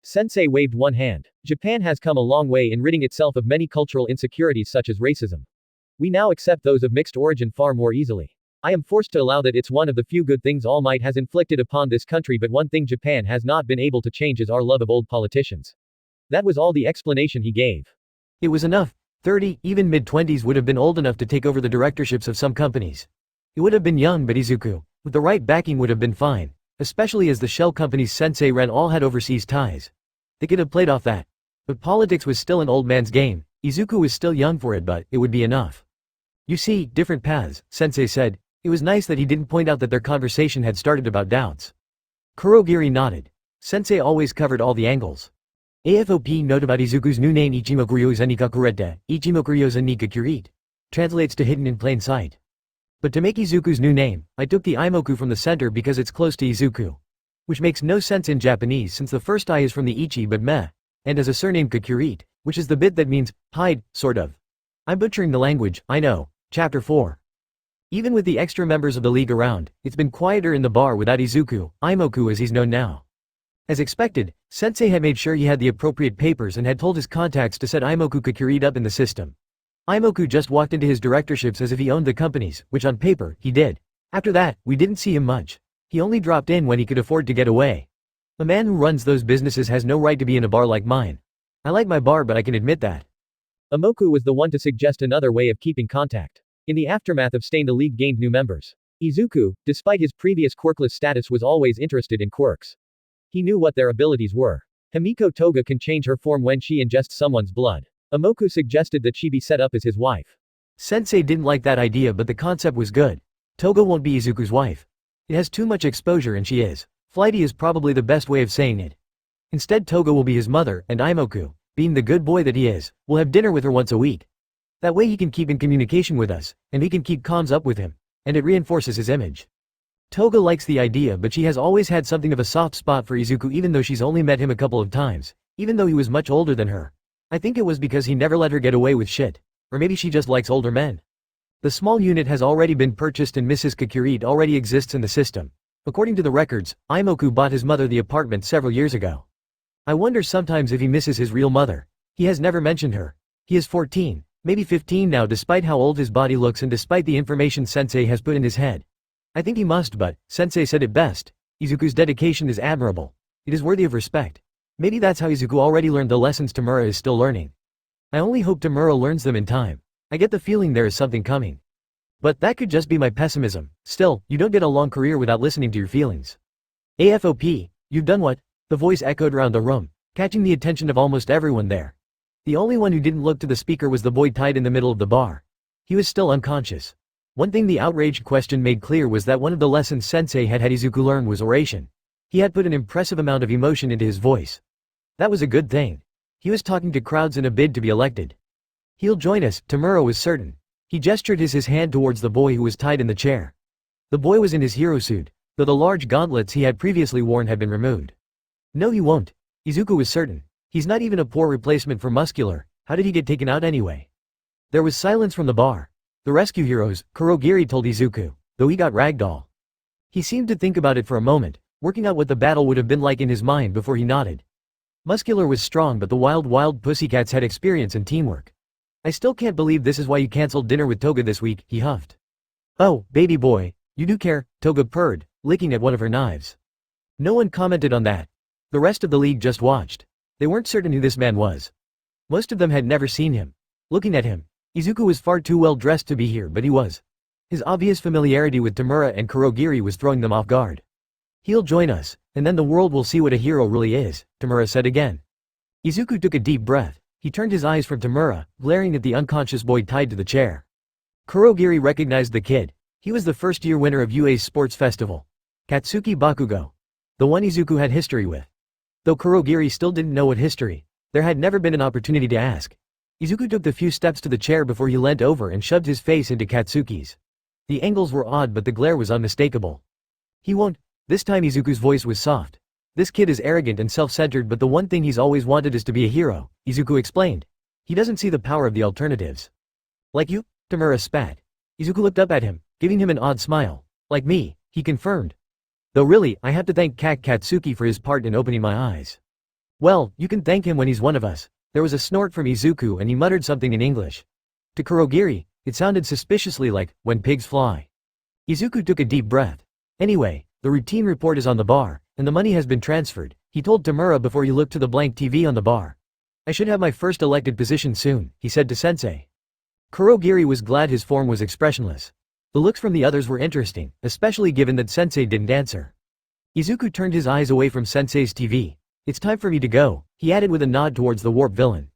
Sensei waved one hand. Japan has come a long way in ridding itself of many cultural insecurities such as racism. We now accept those of mixed origin far more easily. I am forced to allow that it's one of the few good things All Might has inflicted upon this country but one thing Japan has not been able to change is our love of old politicians. That was all the explanation he gave. It was enough. 30, even mid-20s would have been old enough to take over the directorships of some companies. It would have been young but Izuku, with the right backing would have been fine, especially as the shell companies Sensei ran all had overseas ties. They could have played off that. But politics was still an old man's game. Izuku was still young for it but it would be enough. You see, different paths, Sensei said. It was nice that he didn't point out that their conversation had started about doubts. Kurogiri nodded. Sensei always covered all the angles. AFOP note about Izuku's new name Ichimokuryozen nika kurete, Ichimokuryozen nika kurit. Translates to hidden in plain sight. But to make Izuku's new name, I took the Imoku from the center because it's close to Izuku. Which makes no sense in Japanese since the first I is from the Ichi but me, and as a surname Kakurit, which is the bit that means, hide, sort of. I'm butchering the language, I know. Chapter 4. Even with the extra members of the league around, it's been quieter in the bar without Izuku, Imoku as he's known now. As expected, Sensei had made sure he had the appropriate papers and had told his contacts to set Imoku Kakuri'd up in the system. Imoku just walked into his directorships as if he owned the companies, which on paper, he did. After that, we didn't see him much. He only dropped in when he could afford to get away. The man who runs those businesses has no right to be in a bar like mine. I like my bar, but I can admit that. Imoku was the one to suggest another way of keeping contact. In the aftermath of staying, the league gained new members. Izuku, despite his previous quirkless status, was always interested in quirks. He knew what their abilities were. Himiko Toga can change her form when she ingests someone's blood. Imoku suggested that she be set up as his wife. Sensei didn't like that idea, but the concept was good. Toga won't be Izuku's wife. It has too much exposure and she is. Flighty is probably the best way of saying it. Instead, Toga will be his mother, and Imoku, being the good boy that he is, will have dinner with her once a week. That way he can keep in communication with us, and we can keep comms up with him, and it reinforces his image. Toga likes the idea, but she has always had something of a soft spot for Izuku, even though she's only met him a couple of times, even though he was much older than her. I think it was because he never let her get away with shit. Or maybe she just likes older men. The small unit has already been purchased and Mrs. Kakuri'd already exists in the system. According to the records, Imoku bought his mother the apartment several years ago. I wonder sometimes if he misses his real mother. He has never mentioned her. He is 14, maybe 15 now, despite how old his body looks and despite the information Sensei has put in his head. I think he must, but Sensei said it best. Izuku's dedication is admirable. It is worthy of respect. Maybe that's how Izuku already learned the lessons Tamura is still learning. I only hope Tamura learns them in time. I get the feeling there is something coming. But that could just be my pessimism. Still, you don't get a long career without listening to your feelings. AFOP, you've done what? The voice echoed around the room, catching the attention of almost everyone there. The only one who didn't look to the speaker was the boy tied in the middle of the bar. He was still unconscious. One thing the outraged question made clear was that one of the lessons Sensei had Izuku learn was oration. He had put an impressive amount of emotion into his voice. That was a good thing. He was talking to crowds in a bid to be elected. He'll join us, Tamura was certain. He gestured his hand towards the boy who was tied in the chair. The boy was in his hero suit, though the large gauntlets he had previously worn had been removed. No, he won't. Izuku was certain. He's not even a poor replacement for Muscular. How did he get taken out anyway? There was silence from the bar. The rescue heroes, Kurogiri told Izuku, though he got ragdoll. He seemed to think about it for a moment, working out what the battle would have been like in his mind before he nodded. Muscular was strong, but the wild pussycats had experience and teamwork. I still can't believe this is why you cancelled dinner with Toga this week, he huffed. Oh, baby boy, you do care, Toga purred, licking at one of her knives. No one commented on that. The rest of the league just watched. They weren't certain who this man was. Most of them had never seen him. Looking at him, Izuku was far too well dressed to be here, but he was. His obvious familiarity with Tamura and Kurogiri was throwing them off guard. He'll join us, and then the world will see what a hero really is, Tamura said again. Izuku took a deep breath. He turned his eyes from Tamura, glaring at the unconscious boy tied to the chair. Kurogiri recognized the kid. He was the first-year winner of UA's sports festival. Katsuki Bakugo. The one Izuku had history with. Though Kurogiri still didn't know what history, there had never been an opportunity to ask. Izuku took the few steps to the chair before he leant over and shoved his face into Katsuki's. The angles were odd, but the glare was unmistakable. He won't. This time Izuku's voice was soft. This kid is arrogant and self-centered, but the one thing he's always wanted is to be a hero, Izuku explained. He doesn't see the power of the alternatives. Like you? Tamura spat. Izuku looked up at him, giving him an odd smile. Like me, he confirmed. Though really, I have to thank Katsuki for his part in opening my eyes. Well, you can thank him when he's one of us. There was a snort from Izuku and he muttered something in English. To Kurogiri, it sounded suspiciously like, when pigs fly. Izuku took a deep breath. Anyway, the routine report is on the bar, and the money has been transferred, he told Tamura before he looked to the blank TV on the bar. I should have my first elected position soon, he said to Sensei. Kurogiri was glad his form was expressionless. The looks from the others were interesting, especially given that Sensei didn't answer. Izuku turned his eyes away from Sensei's TV. It's time for me to go, he added with a nod towards the warp villain.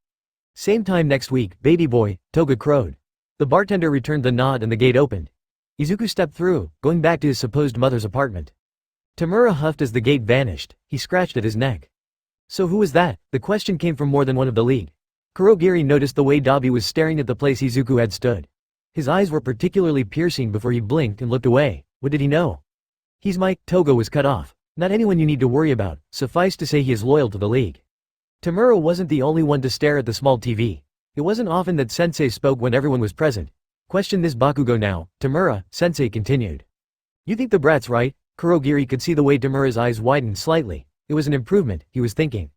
Same time next week, baby boy, Toga crowed. The bartender returned the nod and the gate opened. Izuku stepped through, going back to his supposed mother's apartment. Tamura huffed as the gate vanished. He scratched at his neck. So who was that? The question came from more than one of the league. Kurogiri noticed the way Dabi was staring at the place Izuku had stood. His eyes were particularly piercing before he blinked and looked away. What did he know? He's my. Toga was cut off. Not anyone you need to worry about, suffice to say he is loyal to the league. Tamura wasn't the only one to stare at the small TV. It wasn't often that Sensei spoke when everyone was present. Question this Bakugo now, Tamura, Sensei continued. You think the brat's right? Kurogiri could see the way Tamura's eyes widened slightly. It was an improvement, he was thinking.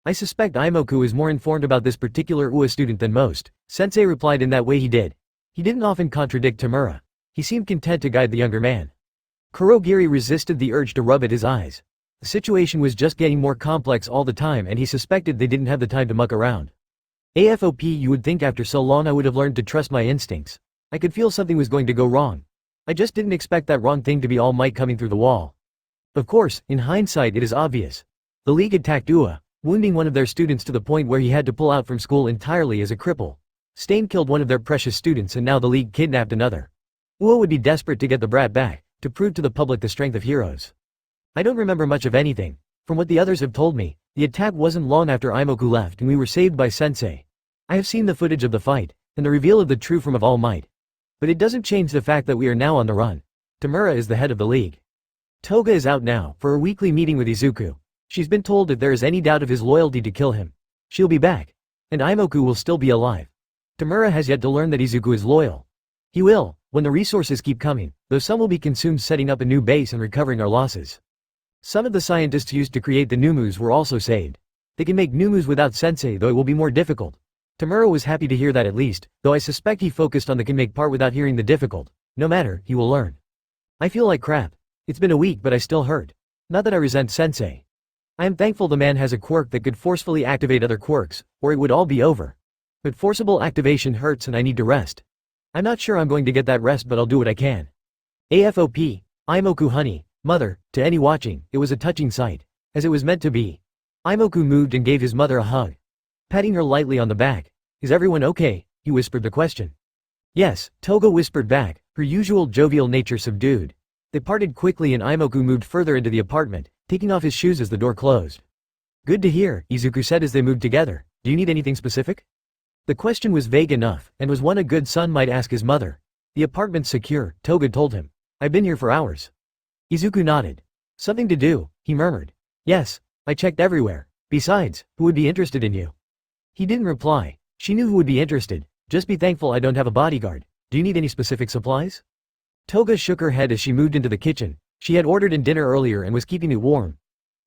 I suspect Izuku is more informed about this particular UA student than most. Sensei replied in that way he did. He didn't often contradict Tamura. He seemed content to guide the younger man. Kurogiri resisted the urge to rub at his eyes. The situation was just getting more complex all the time and he suspected they didn't have the time to muck around. AFOP, you would think after so long I would have learned to trust my instincts. I could feel something was going to go wrong. I just didn't expect that wrong thing to be All Might coming through the wall. Of course, in hindsight it is obvious. The league attacked UA, wounding one of their students to the point where he had to pull out from school entirely as a cripple. Stain killed one of their precious students and now the league kidnapped another. UA would be desperate to get the brat back, to prove to the public the strength of heroes. I don't remember much of anything. From what the others have told me, the attack wasn't long after Izuku left and we were saved by Sensei. I have seen the footage of the fight, and the reveal of the true form of All Might. But it doesn't change the fact that we are now on the run. Tamura is the head of the league. Toga is out now, for a weekly meeting with Izuku. She's been told if there is any doubt of his loyalty to kill him. She'll be back. And Izuku will still be alive. Tamura has yet to learn that Izuku is loyal. He will, when the resources keep coming, though some will be consumed setting up a new base and recovering our losses. Some of the scientists used to create the Nomus were also saved. They can make Nomus without Sensei, though it will be more difficult. Tamura was happy to hear that at least, though I suspect he focused on the can make part without hearing the difficult. No matter, he will learn. I feel like crap. It's been a week but I still hurt. Not that I resent Sensei. I am thankful the man has a quirk that could forcefully activate other quirks, or it would all be over. But forcible activation hurts and I need to rest. I'm not sure I'm going to get that rest but I'll do what I can. AFOP, Izuku honey, mother, to any watching, it was a touching sight. As it was meant to be. Izuku moved and gave his mother a hug. Patting her lightly on the back. Is everyone okay? He whispered the question. Yes, Toga whispered back, her usual jovial nature subdued. They parted quickly and Izuku moved further into the apartment, taking off his shoes as the door closed. Good to hear, Izuku said as they moved together. Do you need anything specific? The question was vague enough, and was one a good son might ask his mother. The apartment's secure, Toga told him. I've been here for hours. Izuku nodded. Something to do, he murmured. Yes, I checked everywhere. Besides, who would be interested in you? He didn't reply. She knew who would be interested. Just be thankful I don't have a bodyguard. Do you need any specific supplies? Toga shook her head as she moved into the kitchen. She had ordered in dinner earlier and was keeping it warm.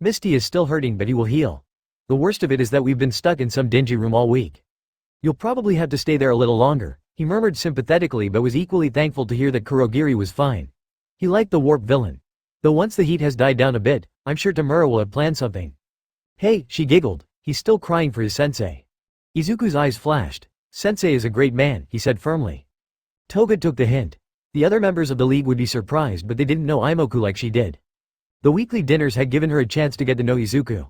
Misty is still hurting but he will heal. The worst of it is that we've been stuck in some dingy room all week. You'll probably have to stay there a little longer, he murmured sympathetically but was equally thankful to hear that Kurogiri was fine. He liked the warp villain. Though once the heat has died down a bit, I'm sure Tamura will have planned something. Hey, she giggled. He's still crying for his sensei. Izuku's eyes flashed. Sensei is a great man, he said firmly. Toga took the hint. The other members of the league would be surprised but they didn't know Izuku like she did. The weekly dinners had given her a chance to get to know Izuku.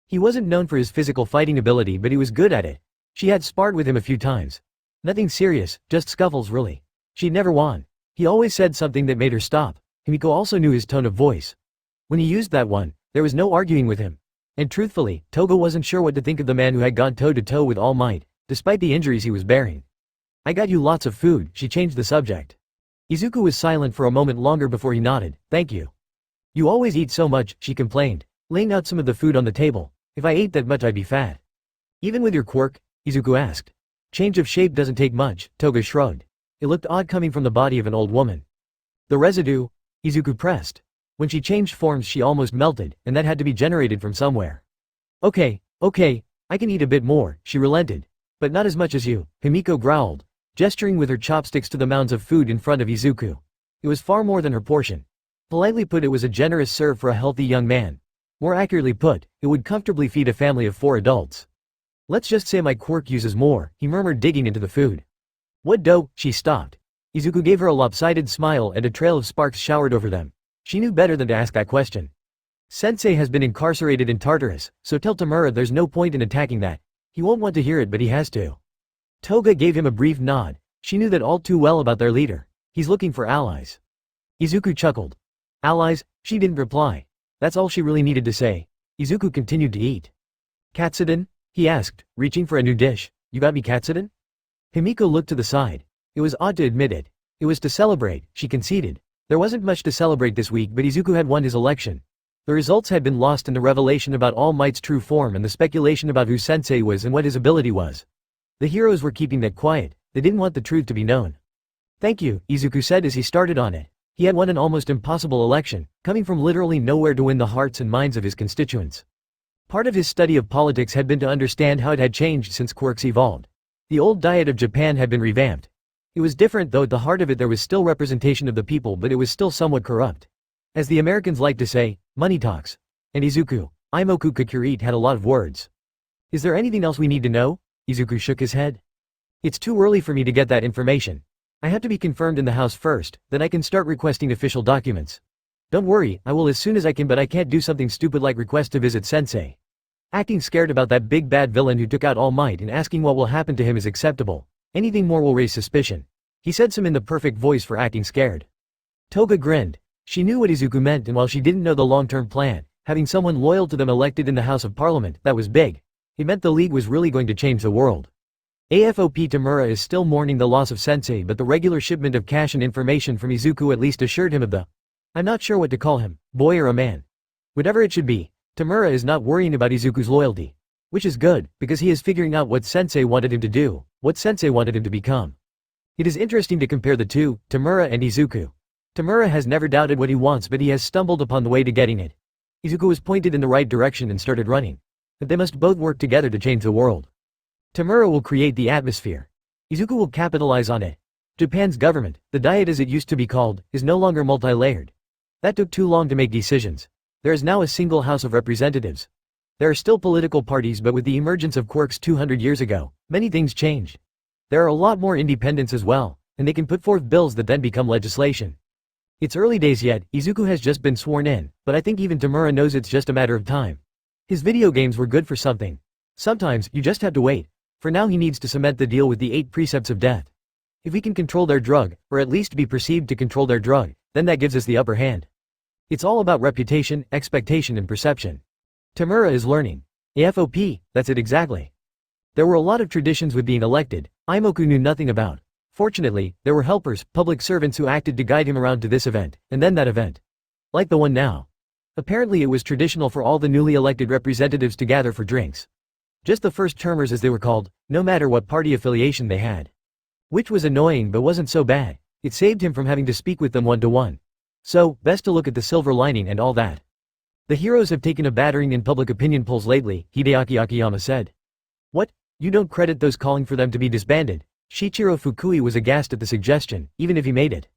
He wasn't known for his physical fighting ability but he was good at it. She had sparred with him a few times. Nothing serious, just scuffles really. She'd never won. He always said something that made her stop. Himiko also knew his tone of voice. When he used that one, there was no arguing with him. And truthfully, Toga wasn't sure what to think of the man who had gone toe-to-toe with All Might, despite the injuries he was bearing. I got you lots of food, she changed the subject. Izuku was silent for a moment longer before he nodded, thank you. You always eat so much, she complained, laying out some of the food on the table. If I ate that much I'd be fat. Even with your quirk? Izuku asked. Change of shape doesn't take much, Toga shrugged. It looked odd coming from the body of an old woman. The residue? Izuku pressed. When she changed forms she almost melted, and that had to be generated from somewhere. Okay, I can eat a bit more, she relented. But not as much as you, Himiko growled, gesturing with her chopsticks to the mounds of food in front of Izuku. It was far more than her portion. Politely put, it was a generous serve for a healthy young man. More accurately put, it would comfortably feed a family of 4 adults. Let's just say my quirk uses more, he murmured, digging into the food. What dough? She stopped. Izuku gave her a lopsided smile and a trail of sparks showered over them. She knew better than to ask that question. Sensei has been incarcerated in Tartarus, so tell Tamura there's no point in attacking that. He won't want to hear it but he has to. Toga gave him a brief nod. She knew that all too well about their leader. He's looking for allies. Izuku chuckled. Allies? She didn't reply. That's all she really needed to say. Izuku continued to eat. Katsudon? He asked, reaching for a new dish. You got me katsudon? Himiko looked to the side. It was odd to admit it. It was to celebrate, she conceded. There wasn't much to celebrate this week but Izuku had won his election. The results had been lost in the revelation about All Might's true form and the speculation about who Sensei was and what his ability was. The heroes were keeping that quiet. They didn't want the truth to be known. Thank you, Izuku said as he started on it. He had won an almost impossible election, coming from literally nowhere to win the hearts and minds of his constituents. Part of his study of politics had been to understand how it had changed since quirks evolved. The old Diet of Japan had been revamped. It was different though at the heart of it there was still representation of the people but it was still somewhat corrupt. As the Americans like to say, money talks. And Izuku, Imoku Kakurite had a lot of words. Is there anything else we need to know? Izuku shook his head. It's too early for me to get that information. I have to be confirmed in the house first, then I can start requesting official documents. Don't worry, I will as soon as I can but I can't do something stupid like request to visit Sensei. Acting scared about that big bad villain who took out All Might and asking what will happen to him is acceptable. Anything more will raise suspicion. He said some in the perfect voice for acting scared. Toga grinned. She knew what Izuku meant and while she didn't know the long-term plan, having someone loyal to them elected in the House of Parliament, that was big. It meant the League was really going to change the world. AFOP Tamura is still mourning the loss of Sensei but the regular shipment of cash and information from Izuku at least assured him of the… I'm not sure what to call him, boy or a man. Whatever it should be, Tamura is not worrying about Izuku's loyalty. Which is good, because he is figuring out what Sensei wanted him to do, what Sensei wanted him to become. It is interesting to compare the two, Tamura and Izuku. Tamura has never doubted what he wants but he has stumbled upon the way to getting it. Izuku was pointed in the right direction and started running. But they must both work together to change the world. Tamura will create the atmosphere. Izuku will capitalize on it. Japan's government, the Diet as it used to be called, is no longer multi-layered. That took too long to make decisions. There is now a single House of Representatives. There are still political parties but with the emergence of quirks 200 years ago, many things changed. There are a lot more independents as well, and they can put forth bills that then become legislation. It's early days yet, Izuku has just been sworn in, but I think even Tamura knows it's just a matter of time. His video games were good for something. Sometimes, you just have to wait. For now he needs to cement the deal with the 8 precepts of death. If we can control their drug, or at least be perceived to control their drug, then that gives us the upper hand. It's all about reputation, expectation and perception. Tamura is learning. AFOP, that's it exactly. There were a lot of traditions with being elected, Imoku knew nothing about. Fortunately, there were helpers, public servants who acted to guide him around to this event, and then that event. Like the one now. Apparently it was traditional for all the newly elected representatives to gather for drinks. Just the first termers as they were called, no matter what party affiliation they had. Which was annoying but wasn't so bad. It saved him from having to speak with them one-to-one. So, best to look at the silver lining and all that. The heroes have taken a battering in public opinion polls lately, Hideaki Akiyama said. What? You don't credit those calling for them to be disbanded? Shichiro Fukui was aghast at the suggestion, even if he made it.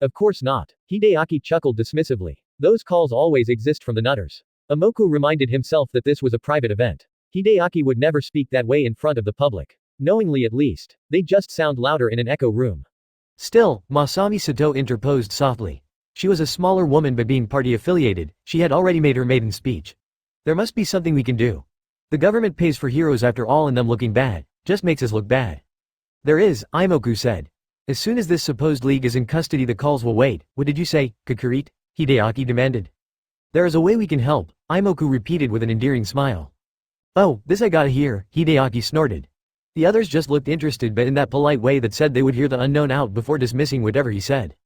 Of course not. Hideaki chuckled dismissively. Those calls always exist from the nutters. Imoku reminded himself that this was a private event. Hideaki would never speak that way in front of the public. Knowingly at least. They just sound louder in an echo room. Still, Masami Sato interposed softly. She was a smaller woman but being party affiliated, she had already made her maiden speech. There must be something we can do. The government pays for heroes after all and them looking bad, just makes us look bad. There is, Imoku said. As soon as this supposed league is in custody the calls will wait. What did you say, Kakurite? Hideaki demanded. There is a way we can help, Imoku repeated with an endearing smile. Oh, this I gotta hear, Hideaki snorted. The others just looked interested but in that polite way that said they would hear the unknown out before dismissing whatever he said.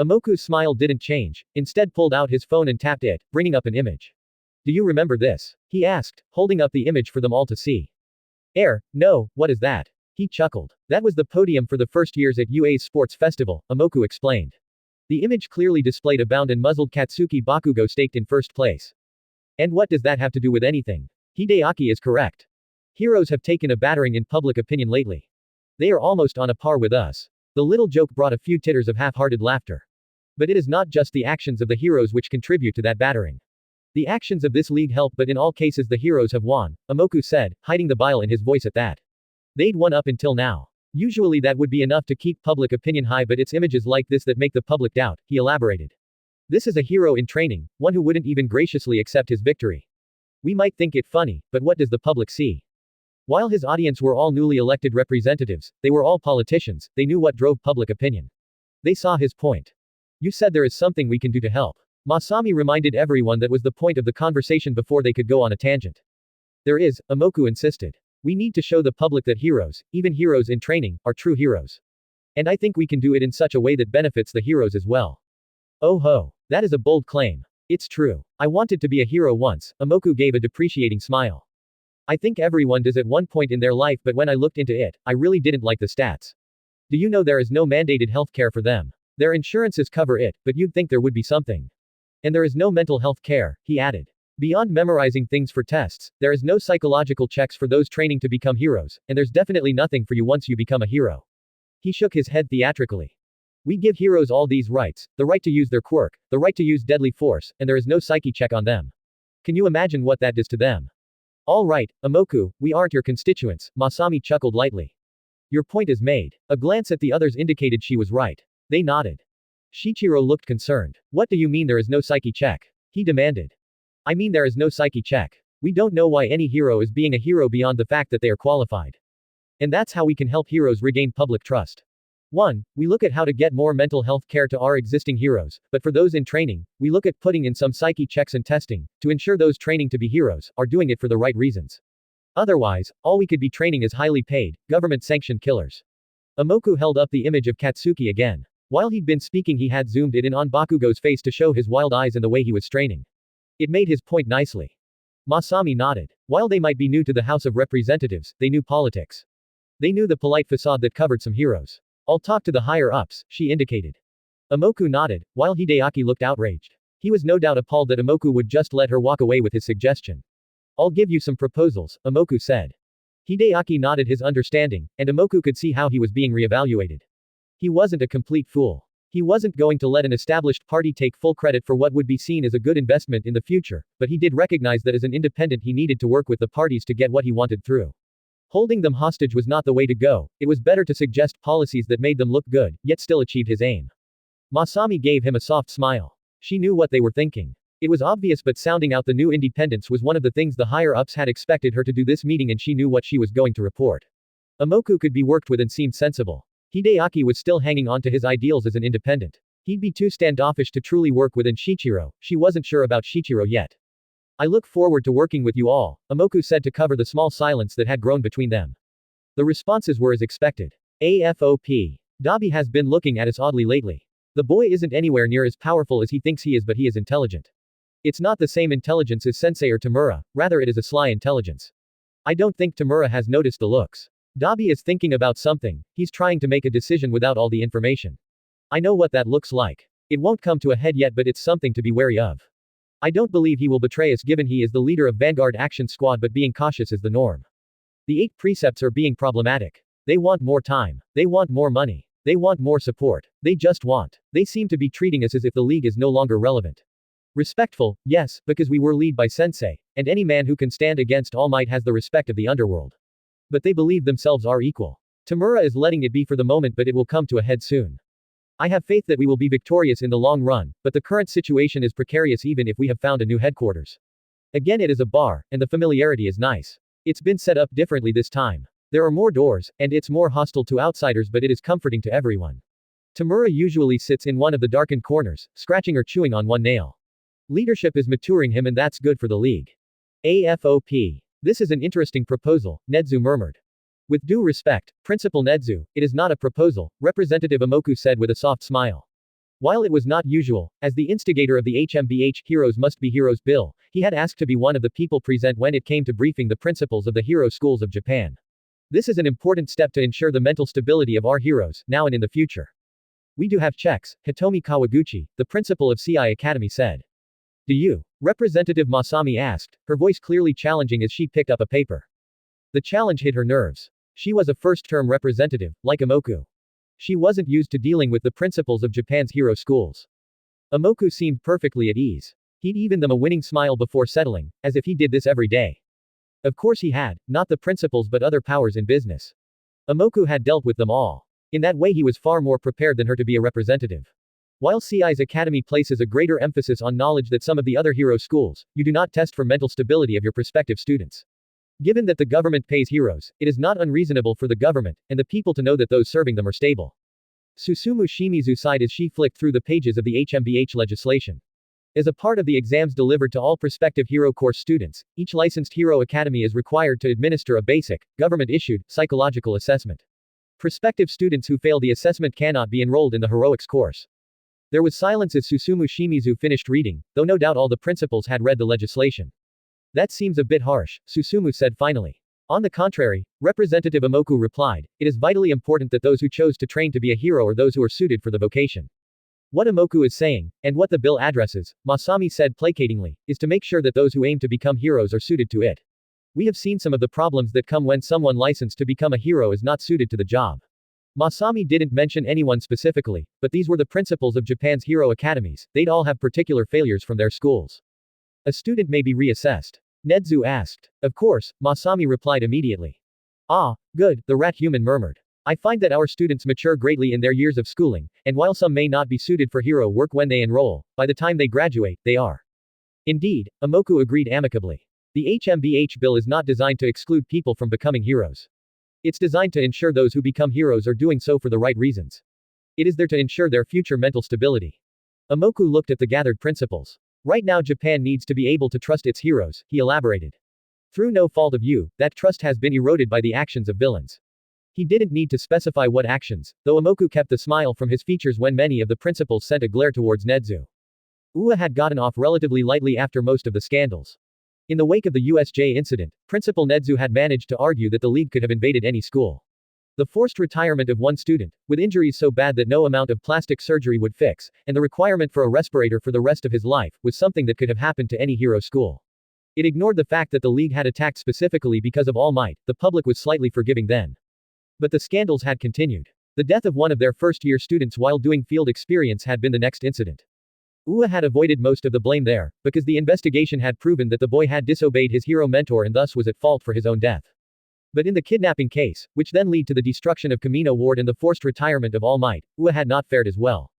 Imoku's smile didn't change, instead pulled out his phone and tapped it, bringing up an image. Do you remember this? He asked, holding up the image for them all to see. No, what is that? He chuckled. That was the podium for the first years at UA's sports festival, Imoku explained. The image clearly displayed a bound and muzzled Katsuki Bakugo staked in first place. And what does that have to do with anything? Hideaki is correct. Heroes have taken a battering in public opinion lately. They are almost on a par with us. The little joke brought a few titters of half-hearted laughter. But it is not just the actions of the heroes which contribute to that battering. The actions of this league help but in all cases the heroes have won, Imoku said, hiding the bile in his voice at that. They'd won up until now. Usually that would be enough to keep public opinion high but it's images like this that make the public doubt, he elaborated. This is a hero in training, one who wouldn't even graciously accept his victory. We might think it funny, but what does the public see? While his audience were all newly elected representatives, they were all politicians, they knew what drove public opinion. They saw his point. You said there is something we can do to help. Masami reminded everyone that was the point of the conversation before they could go on a tangent. There is, Imoku insisted. We need to show the public that heroes, even heroes in training, are true heroes. And I think we can do it in such a way that benefits the heroes as well. Oh ho. That is a bold claim. It's true. I wanted to be a hero once, Imoku gave a depreciating smile. I think everyone does at one point in their life but when I looked into it, I really didn't like the stats. Do you know there is no mandated healthcare for them? Their insurances cover it, but you'd think there would be something. And there is no mental health care, he added. Beyond memorizing things for tests, there is no psychological checks for those training to become heroes, and there's definitely nothing for you once you become a hero. He shook his head theatrically. We give heroes all these rights, the right to use their quirk, the right to use deadly force, and there is no psyche check on them. Can you imagine what that does to them? All right, Imoku, we aren't your constituents, Masami chuckled lightly. Your point is made. A glance at the others indicated she was right. They nodded. Shichiro looked concerned. What do you mean there is no psyche check? He demanded. I mean there is no psyche check. We don't know why any hero is being a hero beyond the fact that they are qualified. And that's how we can help heroes regain public trust. 1. We look at how to get more mental health care to our existing heroes, but for those in training, we look at putting in some psyche checks and testing, to ensure those training to be heroes, are doing it for the right reasons. Otherwise, all we could be training is highly paid, government-sanctioned killers. Imoku held up the image of Katsuki again. While he'd been speaking he had zoomed it in on Bakugo's face to show his wild eyes and the way he was straining. It made his point nicely. Masami nodded. While they might be new to the House of Representatives, they knew politics. They knew the polite facade that covered some heroes. I'll talk to the higher-ups, she indicated. Imoku nodded, while Hideaki looked outraged. He was no doubt appalled that Imoku would just let her walk away with his suggestion. I'll give you some proposals, Imoku said. Hideaki nodded his understanding, and Imoku could see how he was being reevaluated. He wasn't a complete fool. He wasn't going to let an established party take full credit for what would be seen as a good investment in the future, but he did recognize that as an independent he needed to work with the parties to get what he wanted through. Holding them hostage was not the way to go, it was better to suggest policies that made them look good, yet still achieved his aim. Masami gave him a soft smile. She knew what they were thinking. It was obvious, but sounding out the new independence was one of the things the higher-ups had expected her to do this meeting, and she knew what she was going to report. Imoku could be worked with and seemed sensible. Hideaki was still hanging on to his ideals as an independent. He'd be too standoffish to truly work with, and Shichiro, she wasn't sure about Shichiro yet. I look forward to working with you all, Imoku said to cover the small silence that had grown between them. The responses were as expected. AFOP. Dabi has been looking at us oddly lately. The boy isn't anywhere near as powerful as he thinks he is, but he is intelligent. It's not the same intelligence as Sensei or Tamura, rather it is a sly intelligence. I don't think Tamura has noticed the looks. Dabi is thinking about something, he's trying to make a decision without all the information. I know what that looks like. It won't come to a head yet, but it's something to be wary of. I don't believe he will betray us given he is the leader of Vanguard Action Squad, but being cautious is the norm. The 8 precepts are being problematic. They want more time. They want more money. They want more support. They just want. They seem to be treating us as if the League is no longer relevant. Respectful, yes, because we were led by Sensei, and any man who can stand against All Might has the respect of the underworld. But they believe themselves are equal. Tamura is letting it be for the moment, but it will come to a head soon. I have faith that we will be victorious in the long run, but the current situation is precarious even if we have found a new headquarters. Again, it is a bar, and the familiarity is nice. It's been set up differently this time. There are more doors, and it's more hostile to outsiders, but it is comforting to everyone. Tamura usually sits in one of the darkened corners, scratching or chewing on one nail. Leadership is maturing him, and that's good for the League. AFOP. This is an interesting proposal, Nedzu murmured. With due respect, Principal Nedzu, it is not a proposal, Representative Imoku said with a soft smile. While it was not usual, as the instigator of the HMBH Heroes Must Be Heroes bill, he had asked to be one of the people present when it came to briefing the principals of the hero schools of Japan. This is an important step to ensure the mental stability of our heroes, now and in the future. We do have checks, Hitomi Kawaguchi, the principal of CI Academy said. Do you? Representative Masami asked, her voice clearly challenging as she picked up a paper. The challenge hit her nerves. She was a first-term representative, like Imoku. She wasn't used to dealing with the principals of Japan's hero schools. Imoku seemed perfectly at ease. He'd even them a winning smile before settling, as if he did this every day. Of course he had, not the principals but other powers in business. Imoku had dealt with them all. In that way he was far more prepared than her to be a representative. While CI's academy places a greater emphasis on knowledge than some of the other hero schools, you do not test for mental stability of your prospective students. Given that the government pays heroes, it is not unreasonable for the government, and the people to know that those serving them are stable. Susumu Shimizu sighed as she flicked through the pages of the HMBH legislation. As a part of the exams delivered to all prospective hero course students, each licensed hero academy is required to administer a basic, government-issued, psychological assessment. Prospective students who fail the assessment cannot be enrolled in the heroics course. There was silence as Susumu Shimizu finished reading, though no doubt all the principals had read the legislation. That seems a bit harsh, Susumu said finally. On the contrary, Representative Imoku replied, it is vitally important that those who chose to train to be a hero are those who are suited for the vocation. What Imoku is saying, and what the bill addresses, Masami said placatingly, is to make sure that those who aim to become heroes are suited to it. We have seen some of the problems that come when someone licensed to become a hero is not suited to the job. Masami didn't mention anyone specifically, but these were the principals of Japan's hero academies, they'd all have particular failures from their schools. A student may be reassessed. Nedzu asked. Of course, Masami replied immediately. Ah, good, the rat human murmured. I find that our students mature greatly in their years of schooling, and while some may not be suited for hero work when they enroll, by the time they graduate, they are. Indeed, Imoku agreed amicably. The HMBH bill is not designed to exclude people from becoming heroes. It's designed to ensure those who become heroes are doing so for the right reasons. It is there to ensure their future mental stability. Imoku looked at the gathered principals. Right now Japan needs to be able to trust its heroes, he elaborated. Through no fault of you, that trust has been eroded by the actions of villains. He didn't need to specify what actions, though Imoku kept the smile from his features when many of the principals sent a glare towards Nedzu. UA had gotten off relatively lightly after most of the scandals. In the wake of the USJ incident, Principal Nedzu had managed to argue that the league could have invaded any school. The forced retirement of one student, with injuries so bad that no amount of plastic surgery would fix, and the requirement for a respirator for the rest of his life, was something that could have happened to any hero school. It ignored the fact that the league had attacked specifically because of All Might, the public was slightly forgiving then. But the scandals had continued. The death of one of their first-year students while doing field experience had been the next incident. UA had avoided most of the blame there, because the investigation had proven that the boy had disobeyed his hero mentor and thus was at fault for his own death. But in the kidnapping case, which then led to the destruction of Kamino Ward and the forced retirement of All Might, UA had not fared as well.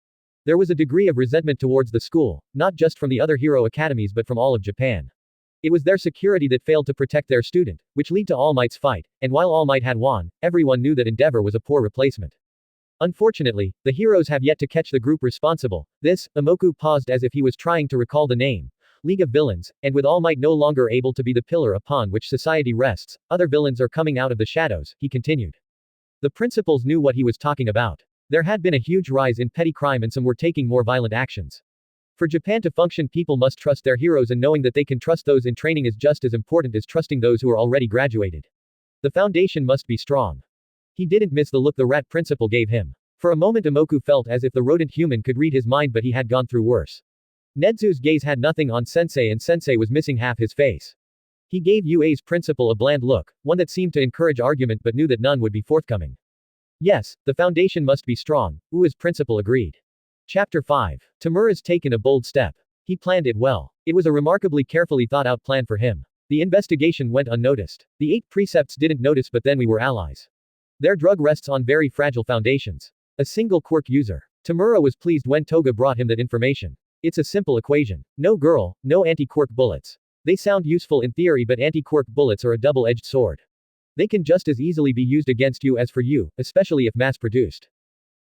There was a degree of resentment towards the school, not just from the other hero academies but from all of Japan. It was their security that failed to protect their student, which led to All Might's fight, and while All Might had won, everyone knew that Endeavor was a poor replacement. Unfortunately, the heroes have yet to catch the group responsible. This, Imoku paused as if he was trying to recall the name. League of Villains, and with All Might no longer able to be the pillar upon which society rests, other villains are coming out of the shadows, he continued. The principals knew what he was talking about. There had been a huge rise in petty crime and some were taking more violent actions. For Japan to function, people must trust their heroes, and knowing that they can trust those in training is just as important as trusting those who are already graduated. The foundation must be strong. He didn't miss the look the rat principal gave him. For a moment Imoku felt as if the rodent human could read his mind, but he had gone through worse. Nedzu's gaze had nothing on Sensei, and Sensei was missing half his face. He gave UA's principal a bland look, one that seemed to encourage argument but knew that none would be forthcoming. Yes, the foundation must be strong, UA's principal agreed. Chapter 5. Tamura's taken a bold step. He planned it well. It was a remarkably carefully thought out plan for him. The investigation went unnoticed. The 8 precepts didn't notice, but then we were allies. Their drug rests on very fragile foundations. A single quirk user. Tamura was pleased when Toga brought him that information. It's a simple equation. No girl, no anti-quirk bullets. They sound useful in theory, but anti-quirk bullets are a double-edged sword. They can just as easily be used against you as for you, especially if mass-produced.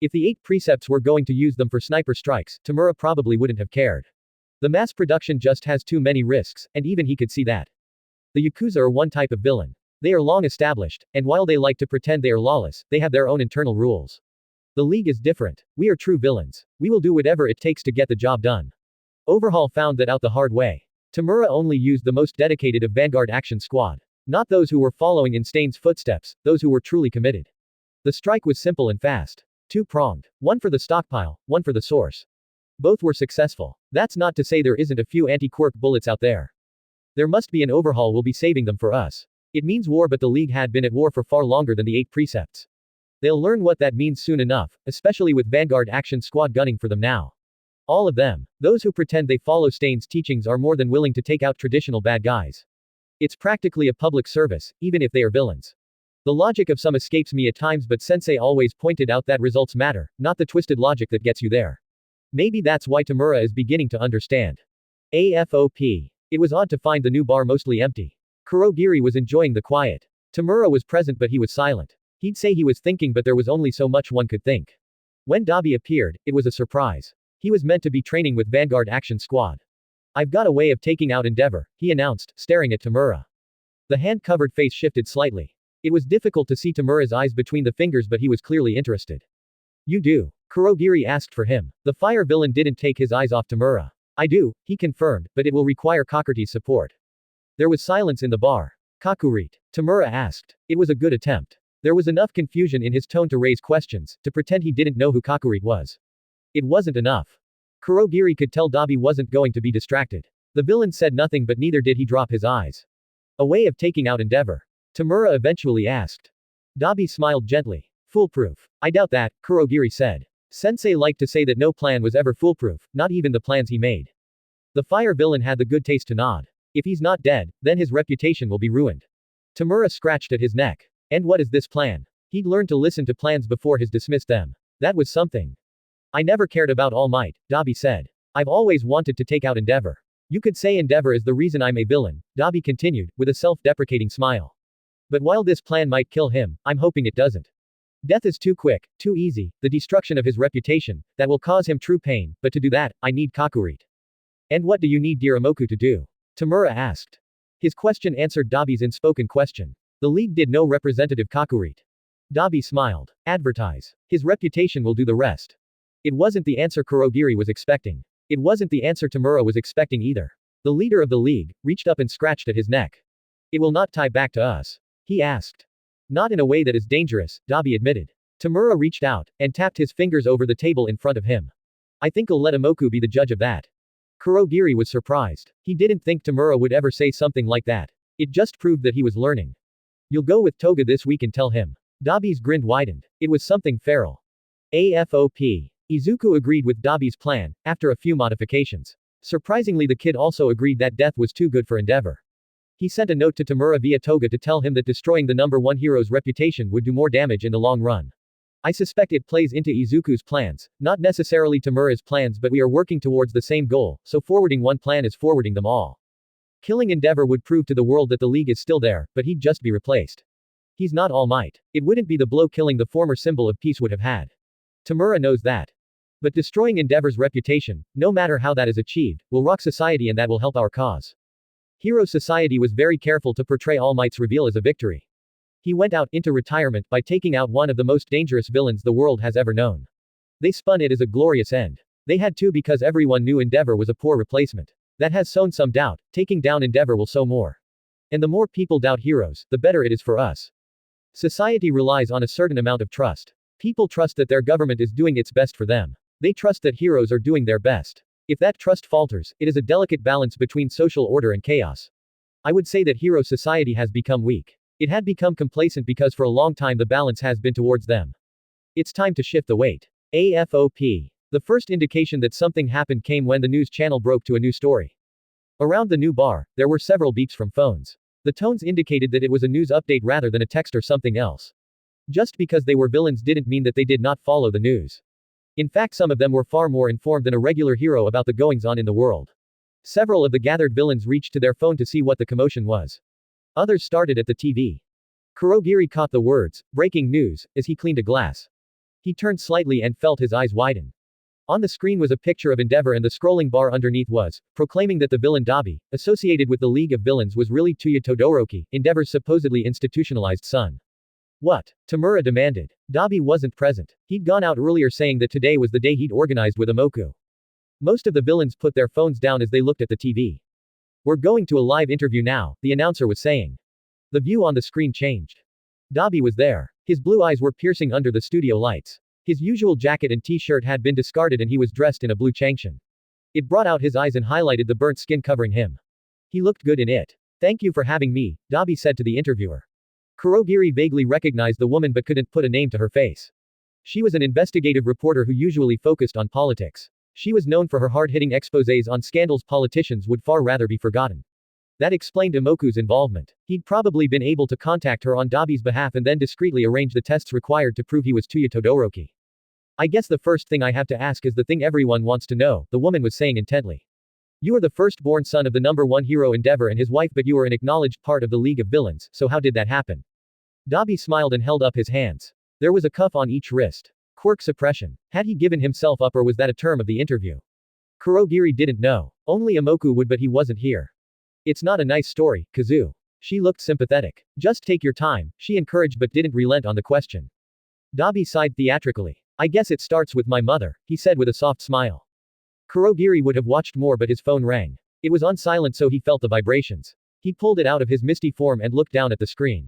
If the 8 precepts were going to use them for sniper strikes, Tamura probably wouldn't have cared. The mass production just has too many risks, and even he could see that. The Yakuza are one type of villain. They are long established, and while they like to pretend they are lawless, they have their own internal rules. The League is different. We are true villains. We will do whatever it takes to get the job done. Overhaul found that out the hard way. Tamura only used the most dedicated of Vanguard Action Squad. Not those who were following in Stain's footsteps, those who were truly committed. The strike was simple and fast. 2-pronged. One for the stockpile, one for the source. Both were successful. That's not to say there isn't a few anti-quirk bullets out there. There must be, an Overhaul will be saving them for us. It means war, but the League had been at war for far longer than the 8 precepts. They'll learn what that means soon enough, especially with Vanguard Action Squad gunning for them now. All of them. Those who pretend they follow Stain's teachings are more than willing to take out traditional bad guys. It's practically a public service, even if they are villains. The logic of some escapes me at times, but Sensei always pointed out that results matter, not the twisted logic that gets you there. Maybe that's why Tamura is beginning to understand. AFOP. It was odd to find the new bar mostly empty. Kurogiri was enjoying the quiet. Tamura was present, but he was silent. He'd say he was thinking, but there was only so much one could think. When Dabi appeared, it was a surprise. He was meant to be training with Vanguard Action Squad. I've got a way of taking out Endeavor, he announced, staring at Tamura. The hand-covered face shifted slightly. It was difficult to see Tamura's eyes between the fingers, but he was clearly interested. You do? Kurogiri asked for him. The fire villain didn't take his eyes off Tamura. I do, he confirmed, but it will require Cockroach's support. There was silence in the bar. Kakurit. Tamura asked. It was a good attempt. There was enough confusion in his tone to raise questions, to pretend he didn't know who Kakurit was. It wasn't enough. Kurogiri could tell Dabi wasn't going to be distracted. The villain said nothing, but neither did he drop his eyes. A way of taking out Endeavor? Tamura eventually asked. Dabi smiled gently. Foolproof. I doubt that, Kurogiri said. Sensei liked to say that no plan was ever foolproof, not even the plans he made. The fire villain had the good taste to nod. If he's not dead, then his reputation will be ruined. Tamura scratched at his neck. And what is this plan? He'd learned to listen to plans before his dismissed them. That was something. I never cared about All Might, Dabi said. I've always wanted to take out Endeavor. You could say Endeavor is the reason I'm a villain, Dabi continued, with a self-deprecating smile. But while this plan might kill him, I'm hoping it doesn't. Death is too quick, too easy, the destruction of his reputation, that will cause him true pain, but to do that, I need Kakurit. And what do you need dear Imoku to do? Tamura asked. His question answered Dabi's unspoken question. The League did no representative Kakurit. Dabi smiled. Advertise. His reputation will do the rest. It wasn't the answer Kurogiri was expecting. It wasn't the answer Tamura was expecting either. The leader of the League reached up and scratched at his neck. It will not tie back to us? He asked. Not in a way that is dangerous, Dabi admitted. Tamura reached out, and tapped his fingers over the table in front of him. I think I'll let Imoku be the judge of that. Kurogiri was surprised. He didn't think Tamura would ever say something like that. It just proved that he was learning. You'll go with Toga this week and tell him. Dabi's grin widened. It was something feral. AFOP. Izuku agreed with Dabi's plan, after a few modifications. Surprisingly, the kid also agreed that death was too good for Endeavor. He sent a note to Tamura via Toga to tell him that destroying the number one hero's reputation would do more damage in the long run. I suspect it plays into Izuku's plans, not necessarily Tamura's plans, but we are working towards the same goal, so forwarding one plan is forwarding them all. Killing Endeavor would prove to the world that the League is still there, but he'd just be replaced. He's not All Might. It wouldn't be the blow killing the former symbol of peace would have had. Tamura knows that. But destroying Endeavor's reputation, no matter how that is achieved, will rock society, and that will help our cause. Hero Society was very careful to portray All Might's reveal as a victory. He went out into retirement by taking out one of the most dangerous villains the world has ever known. They spun it as a glorious end. They had to because everyone knew Endeavor was a poor replacement. That has sown some doubt. Taking down Endeavor will sow more. And the more people doubt heroes, the better it is for us. Society relies on a certain amount of trust. People trust that their government is doing its best for them. They trust that heroes are doing their best. If that trust falters, it is a delicate balance between social order and chaos. I would say that Hero Society has become weak. It had become complacent because for a long time the balance has been towards them. It's time to shift the weight. AFOP. The first indication that something happened came when the news channel broke to a new story. Around the new bar, there were several beeps from phones. The tones indicated that it was a news update rather than a text or something else. Just because they were villains didn't mean that they did not follow the news. In fact, some of them were far more informed than a regular hero about the goings-on in the world. Several of the gathered villains reached to their phone to see what the commotion was. Others started at the TV. Kurogiri caught the words, breaking news, as he cleaned a glass. He turned slightly and felt his eyes widen. On the screen was a picture of Endeavor, and the scrolling bar underneath was, proclaiming that the villain Dabi, associated with the League of Villains, was really Tuya Todoroki, Endeavor's supposedly institutionalized son. What? Tamura demanded. Dabi wasn't present. He'd gone out earlier saying that today was the day he'd organized with Imoku. Most of the villains put their phones down as they looked at the TV. We're going to a live interview now, the announcer was saying. The view on the screen changed. Dabi was there. His blue eyes were piercing under the studio lights. His usual jacket and t-shirt had been discarded and he was dressed in a blue changshan. It brought out his eyes and highlighted the burnt skin covering him. He looked good in it. Thank you for having me, Dabi said to the interviewer. Kurogiri vaguely recognized the woman but couldn't put a name to her face. She was an investigative reporter who usually focused on politics. She was known for her hard-hitting exposés on scandals politicians would far rather be forgotten. That explained Imoku's involvement. He'd probably been able to contact her on Dabi's behalf and then discreetly arrange the tests required to prove he was Tuya Todoroki. I guess the first thing I have to ask is the thing everyone wants to know, the woman was saying intently. You are the firstborn son of the number one hero Endeavor and his wife, but you are an acknowledged part of the League of Villains, so how did that happen? Dabi smiled and held up his hands. There was a cuff on each wrist. Quirk suppression. Had he given himself up or was that a term of the interview? Kurogiri didn't know. Only Imoku would, but he wasn't here. It's not a nice story, Kazu. She looked sympathetic. Just take your time, she encouraged but didn't relent on the question. Dabi sighed theatrically. I guess it starts with my mother, he said with a soft smile. Kurogiri would have watched more but his phone rang. It was on silent so he felt the vibrations. He pulled it out of his misty form and looked down at the screen.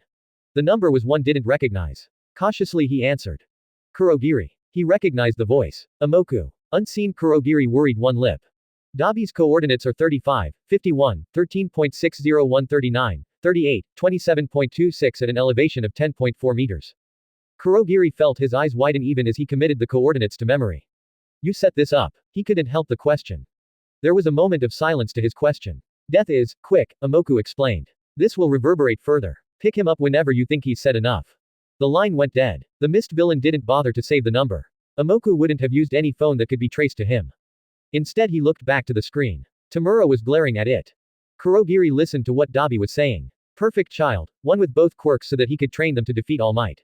The number was one didn't recognize. Cautiously he answered. Kurogiri. He recognized the voice. Amoku. Unseen Kurogiri worried one lip. Dabi's coordinates are 35, 51, 13.601 39, 38, 27.26 at an elevation of 10.4 meters. Kurogiri felt his eyes widen even as he committed the coordinates to memory. You set this up. He couldn't help the question. There was a moment of silence to his question. Death is quick, Amoku explained. This will reverberate further. Pick him up whenever you think he's said enough. The line went dead. The mist villain didn't bother to save the number. Amoku wouldn't have used any phone that could be traced to him. Instead he looked back to the screen. Tamura was glaring at it. Kurogiri listened to what Dabi was saying. Perfect child, one with both quirks so that he could train them to defeat All Might.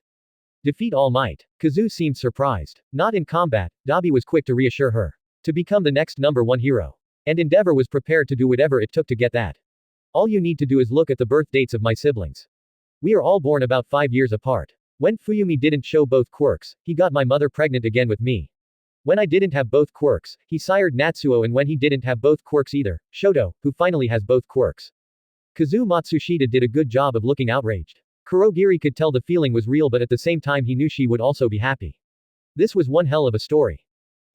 Defeat All Might. Kazu seemed surprised. Not in combat, Dabi was quick to reassure her. To become the next number one hero. And Endeavor was prepared to do whatever it took to get that. All you need to do is look at the birth dates of my siblings. We are all born about 5 years apart. When Fuyumi didn't show both quirks, he got my mother pregnant again with me. When I didn't have both quirks, he sired Natsuo, and when he didn't have both quirks either, Shoto, who finally has both quirks. Kazu Matsushita did a good job of looking outraged. Kurogiri could tell the feeling was real, but at the same time he knew she would also be happy. This was one hell of a story.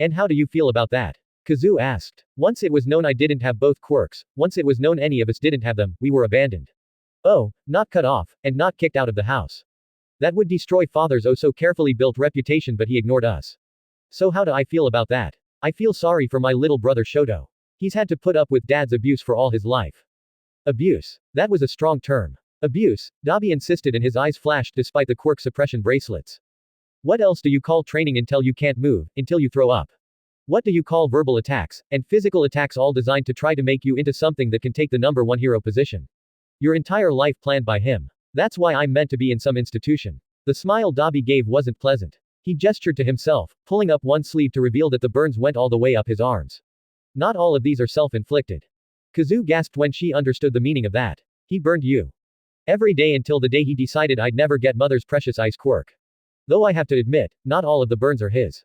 And how do you feel about that? Kazu asked. Once it was known I didn't have both quirks, once it was known any of us didn't have them, we were abandoned. Oh, not cut off, and not kicked out of the house. That would destroy father's oh so carefully built reputation, but he ignored us. So how do I feel about that? I feel sorry for my little brother Shoto. He's had to put up with dad's abuse for all his life. Abuse. That was a strong term. Abuse, Dabi insisted, and his eyes flashed despite the quirk suppression bracelets. What else do you call training until you can't move, until you throw up? What do you call verbal attacks, and physical attacks, all designed to try to make you into something that can take the number one hero position? Your entire life planned by him. That's why I'm meant to be in some institution. The smile Dabi gave wasn't pleasant. He gestured to himself, pulling up one sleeve to reveal that the burns went all the way up his arms. Not all of these are self-inflicted. Kazu gasped when she understood the meaning of that. He burned you. Every day until the day he decided I'd never get mother's precious ice quirk. Though I have to admit, not all of the burns are his.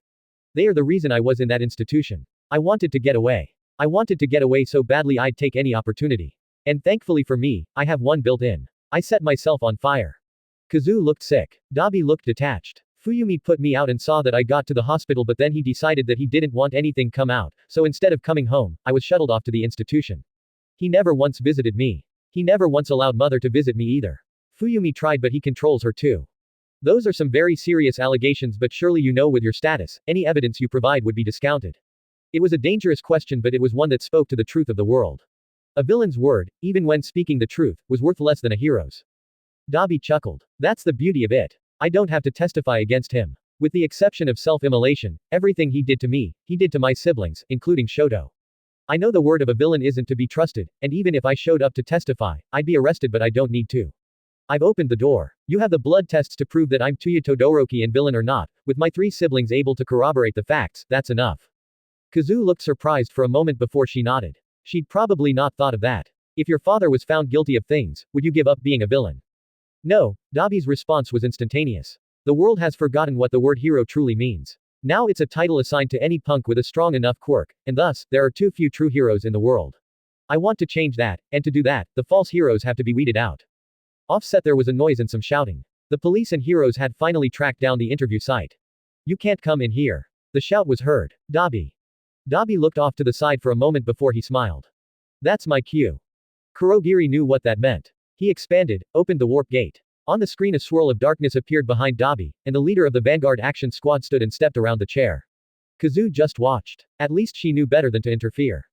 They are the reason I was in that institution. I wanted to get away. I wanted to get away so badly I'd take any opportunity. And thankfully for me, I have one built in. I set myself on fire. Kazu looked sick. Dabi looked detached. Fuyumi put me out and saw that I got to the hospital, but then he decided that he didn't want anything come out, so instead of coming home, I was shuttled off to the institution. He never once visited me. He never once allowed mother to visit me either. Fuyumi tried, but he controls her too. Those are some very serious allegations, but surely you know with your status, any evidence you provide would be discounted. It was a dangerous question, but it was one that spoke to the truth of the world. A villain's word, even when speaking the truth, was worth less than a hero's. Dabi chuckled. That's the beauty of it. I don't have to testify against him. With the exception of self-immolation, everything he did to me, he did to my siblings, including Shoto. I know the word of a villain isn't to be trusted, and even if I showed up to testify, I'd be arrested, but I don't need to. I've opened the door. You have the blood tests to prove that I'm Tuya Todoroki, and villain or not, with my 3 siblings able to corroborate the facts, that's enough. Kazu looked surprised for a moment before she nodded. She'd probably not thought of that. If your father was found guilty of things, would you give up being a villain? No, Dabi's response was instantaneous. The world has forgotten what the word hero truly means. Now it's a title assigned to any punk with a strong enough quirk, and thus, there are too few true heroes in the world. I want to change that, and to do that, the false heroes have to be weeded out. Offset. There was a noise and some shouting. The police and heroes had finally tracked down the interview site. You can't come in here. The shout was heard. Dabi. Dabi looked off to the side for a moment before he smiled. That's my cue. Kurogiri knew what that meant. He expanded, opened the warp gate. On the screen a swirl of darkness appeared behind Dabi, and the leader of the Vanguard Action Squad stood and stepped around the chair. Kazu just watched. At least she knew better than to interfere.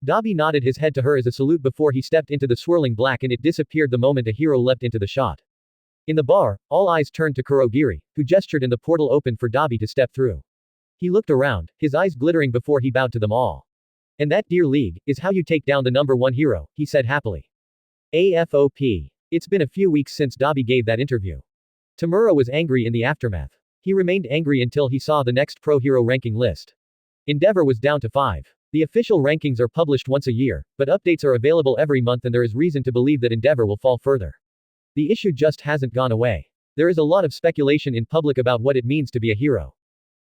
Dabi nodded his head to her as a salute before he stepped into the swirling black, and it disappeared the moment a hero leapt into the shot. In the bar, all eyes turned to Kurogiri, who gestured and the portal opened for Dabi to step through. He looked around, his eyes glittering before he bowed to them all. And that, dear league, is how you take down the number one hero, he said happily. AFOP. It's been a few weeks since Dabi gave that interview. Tamura was angry in the aftermath. He remained angry until he saw the next pro hero ranking list. Endeavor was down to 5. The official rankings are published once a year, but updates are available every month, and there is reason to believe that Endeavor will fall further. The issue just hasn't gone away. There is a lot of speculation in public about what it means to be a hero.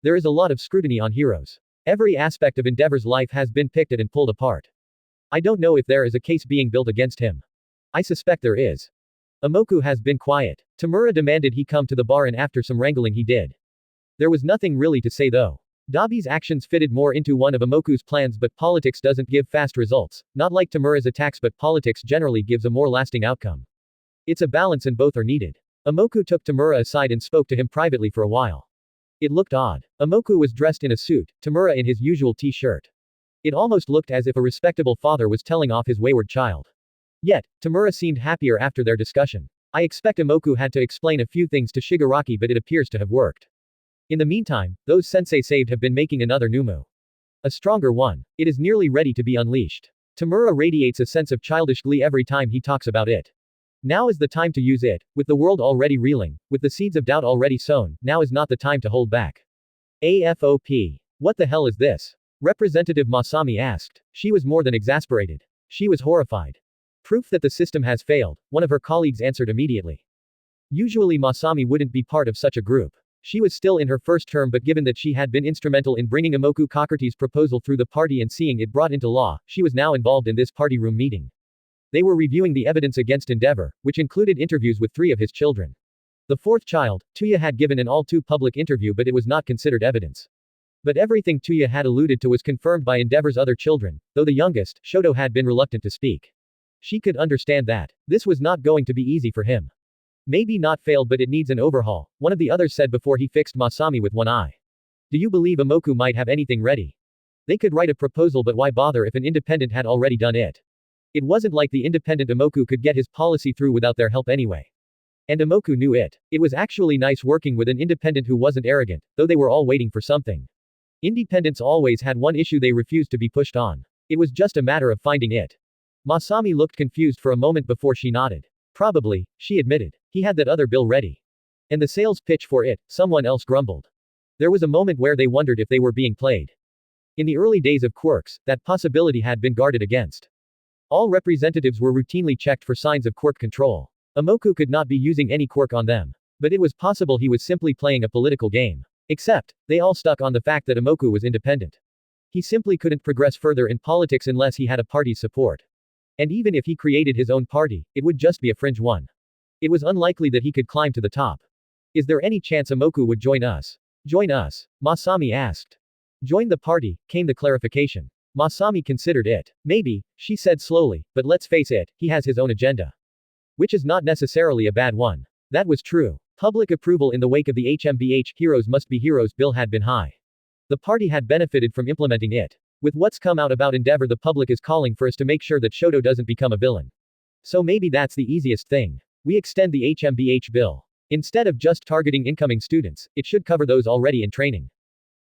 There is a lot of scrutiny on heroes. Every aspect of Endeavor's life has been picked at and pulled apart. I don't know if there is a case being built against him. I suspect there is. Imoku has been quiet. Tamura demanded he come to the bar and after some wrangling he did. There was nothing really to say though. Dabi's actions fitted more into one of Imoku's plans but politics doesn't give fast results, not like Tamura's attacks but politics generally gives a more lasting outcome. It's a balance and both are needed. Imoku took Tamura aside and spoke to him privately for a while. It looked odd. Imoku was dressed in a suit, Tamura in his usual t-shirt. It almost looked as if a respectable father was telling off his wayward child. Yet, Tamura seemed happier after their discussion. I expect Imoku had to explain a few things to Shigaraki but it appears to have worked. In the meantime, those Sensei saved have been making another Nomu. A stronger one. It is nearly ready to be unleashed. Tamura radiates a sense of childish glee every time he talks about it. Now is the time to use it, with the world already reeling, with the seeds of doubt already sown, now is not the time to hold back. AFOP. What the hell is this? Representative Masami asked. She was more than exasperated. She was horrified. Proof that the system has failed, one of her colleagues answered immediately. Usually Masami wouldn't be part of such a group. She was still in her first term but given that she had been instrumental in bringing Imoku Kakurti's proposal through the party and seeing it brought into law, she was now involved in this party room meeting. They were reviewing the evidence against Endeavor, which included interviews with 3 of his children. The 4th child, Tuya had given an all-too-public interview but it was not considered evidence. But everything Tuya had alluded to was confirmed by Endeavor's other children, though the youngest, Shoto had been reluctant to speak. She could understand that. This was not going to be easy for him. Maybe not failed but it needs an overhaul, one of the others said before he fixed Masami with one eye. Do you believe Imoku might have anything ready? They could write a proposal but why bother if an independent had already done it? It wasn't like the independent Imoku could get his policy through without their help anyway. And Imoku knew it. It was actually nice working with an independent who wasn't arrogant, though they were all waiting for something. Independents always had one issue they refused to be pushed on. It was just a matter of finding it. Masami looked confused for a moment before she nodded. Probably, she admitted. He had that other bill ready. And the sales pitch for it, someone else grumbled. There was a moment where they wondered if they were being played. In the early days of quirks, that possibility had been guarded against. All representatives were routinely checked for signs of quirk control. Imoku could not be using any quirk on them. But it was possible he was simply playing a political game. Except, they all stuck on the fact that Imoku was independent. He simply couldn't progress further in politics unless he had a party's support. And even if he created his own party, it would just be a fringe one. It was unlikely that he could climb to the top. Is there any chance Imoku would join us? Join us? Masami asked. Join the party, came the clarification. Masami considered it. Maybe, she said slowly, but let's face it, he has his own agenda. Which is not necessarily a bad one. That was true. Public approval in the wake of the HMBH Heroes Must Be Heroes bill had been high. The party had benefited from implementing it. With what's come out about Endeavor, the public is calling for us to make sure that Shoto doesn't become a villain. So maybe that's the easiest thing. We extend the HMBH bill. Instead of just targeting incoming students, it should cover those already in training.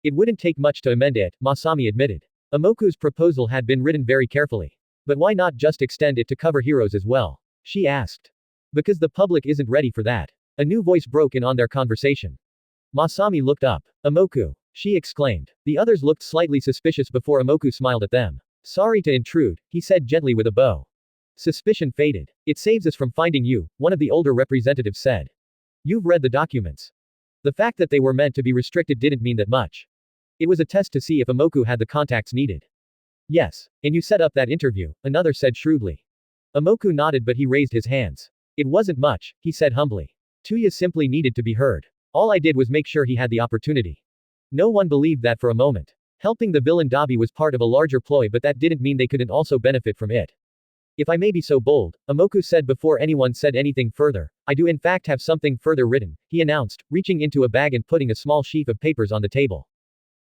It wouldn't take much to amend it, Masami admitted. Imoku's proposal had been written very carefully. But why not just extend it to cover heroes as well? She asked. Because the public isn't ready for that. A new voice broke in on their conversation. Masami looked up. Imoku, she exclaimed. The others looked slightly suspicious before Imoku smiled at them. Sorry to intrude, he said gently with a bow. Suspicion faded. It saves us from finding you, one of the older representatives said. You've read the documents. The fact that they were meant to be restricted didn't mean that much. It was a test to see if Imoku had the contacts needed. Yes, and you set up that interview, another said shrewdly. Imoku nodded but he raised his hands. It wasn't much, he said humbly. Tuya simply needed to be heard. All I did was make sure he had the opportunity. No one believed that for a moment. Helping the villain Dabi was part of a larger ploy but that didn't mean they couldn't also benefit from it. If I may be so bold, Imoku said before anyone said anything further, I do in fact have something further written, he announced, reaching into a bag and putting a small sheaf of papers on the table.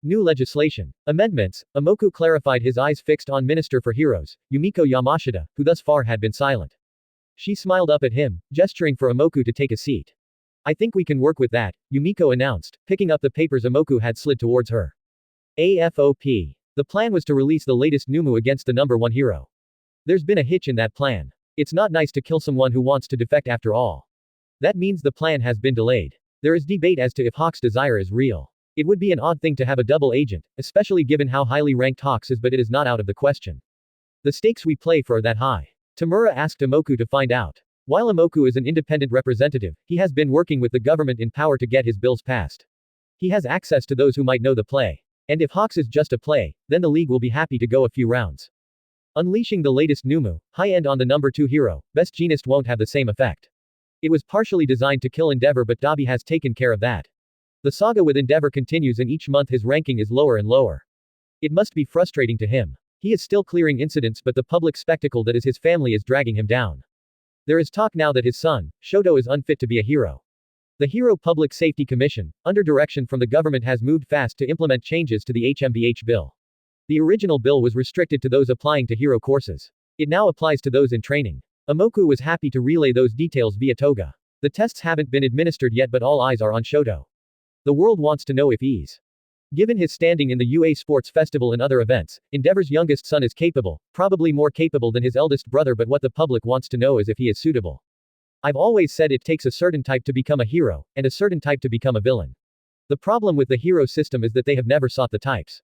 New legislation. Amendments. Imoku clarified, his eyes fixed on Minister for Heroes, Yumiko Yamashita, who thus far had been silent. She smiled up at him, gesturing for Imoku to take a seat. I think we can work with that, Yumiko announced, picking up the papers Imoku had slid towards her. AFOP. The plan was to release the latest Nomu against the number 1 hero. There's been a hitch in that plan. It's not nice to kill someone who wants to defect after all. That means the plan has been delayed. There is debate as to if Hawk's desire is real. It would be an odd thing to have a double agent, especially given how highly ranked Hawks is, but it is not out of the question. The stakes we play for are that high. Tamura asked Imoku to find out. While Imoku is an independent representative, he has been working with the government in power to get his bills passed. He has access to those who might know the play. And if Hawks is just a play, then the league will be happy to go a few rounds. Unleashing the latest Nomu, high-end on the number 2 hero, best genist won't have the same effect. It was partially designed to kill Endeavor but Dabi has taken care of that. The saga with Endeavor continues and each month his ranking is lower and lower. It must be frustrating to him. He is still clearing incidents but the public spectacle that is his family is dragging him down. There is talk now that his son, Shoto is unfit to be a hero. The Hero Public Safety Commission, under direction from the government has moved fast to implement changes to the HMBH bill. The original bill was restricted to those applying to hero courses. It now applies to those in training. Amoku was happy to relay those details via Toga. The tests haven't been administered yet but all eyes are on Shoto. The world wants to know if he's given his standing in the UA Sports Festival and other events, Endeavor's youngest son is capable, probably more capable than his eldest brother but what the public wants to know is if he is suitable. I've always said it takes a certain type to become a hero, and a certain type to become a villain. The problem with the hero system is that they have never sought the types.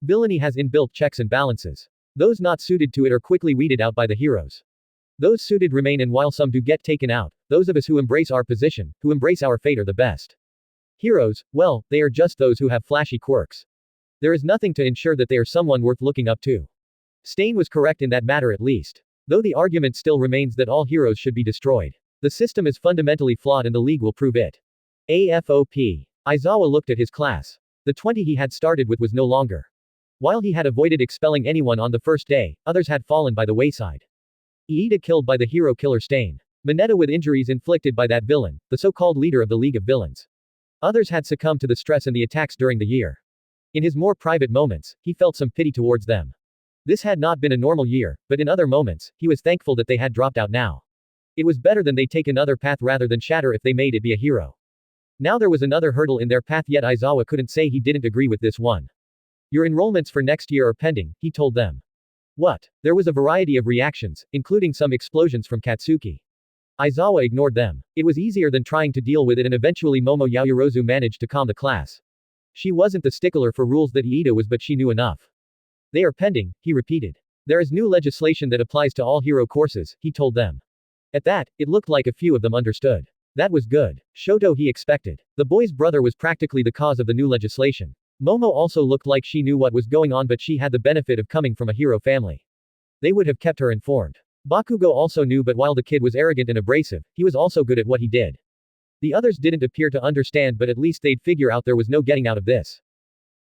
Villainy has inbuilt checks and balances. Those not suited to it are quickly weeded out by the heroes. Those suited remain and while some do get taken out, those of us who embrace our position, who embrace our fate are the best. Heroes, well, they are just those who have flashy quirks. There is nothing to ensure that they are someone worth looking up to. Stain was correct in that matter at least. Though the argument still remains that all heroes should be destroyed. The system is fundamentally flawed and the league will prove it. AFOP. Aizawa looked at his class. The 20 he had started with was no longer. While he had avoided expelling anyone on the first day, others had fallen by the wayside. Iida killed by the hero killer Stain. Mineta with injuries inflicted by that villain, the so-called leader of the League of Villains. Others had succumbed to the stress and the attacks during the year. In his more private moments, he felt some pity towards them. This had not been a normal year, but in other moments, he was thankful that they had dropped out now. It was better than they take another path rather than shatter if they made it be a hero. Now there was another hurdle in their path yet Aizawa couldn't say he didn't agree with this one. Your enrollments for next year are pending, he told them. What? There was a variety of reactions, including some explosions from Katsuki. Aizawa ignored them. It was easier than trying to deal with it and eventually Momo Yaoyorozu managed to calm the class. She wasn't the stickler for rules that Iida was but she knew enough. They are pending, he repeated. There is new legislation that applies to all hero courses, he told them. At that, it looked like a few of them understood. That was good. Shoto he expected. The boy's brother was practically the cause of the new legislation. Momo also looked like she knew what was going on but she had the benefit of coming from a hero family. They would have kept her informed. Bakugo also knew but while the kid was arrogant and abrasive, he was also good at what he did. The others didn't appear to understand but at least they'd figure out there was no getting out of this.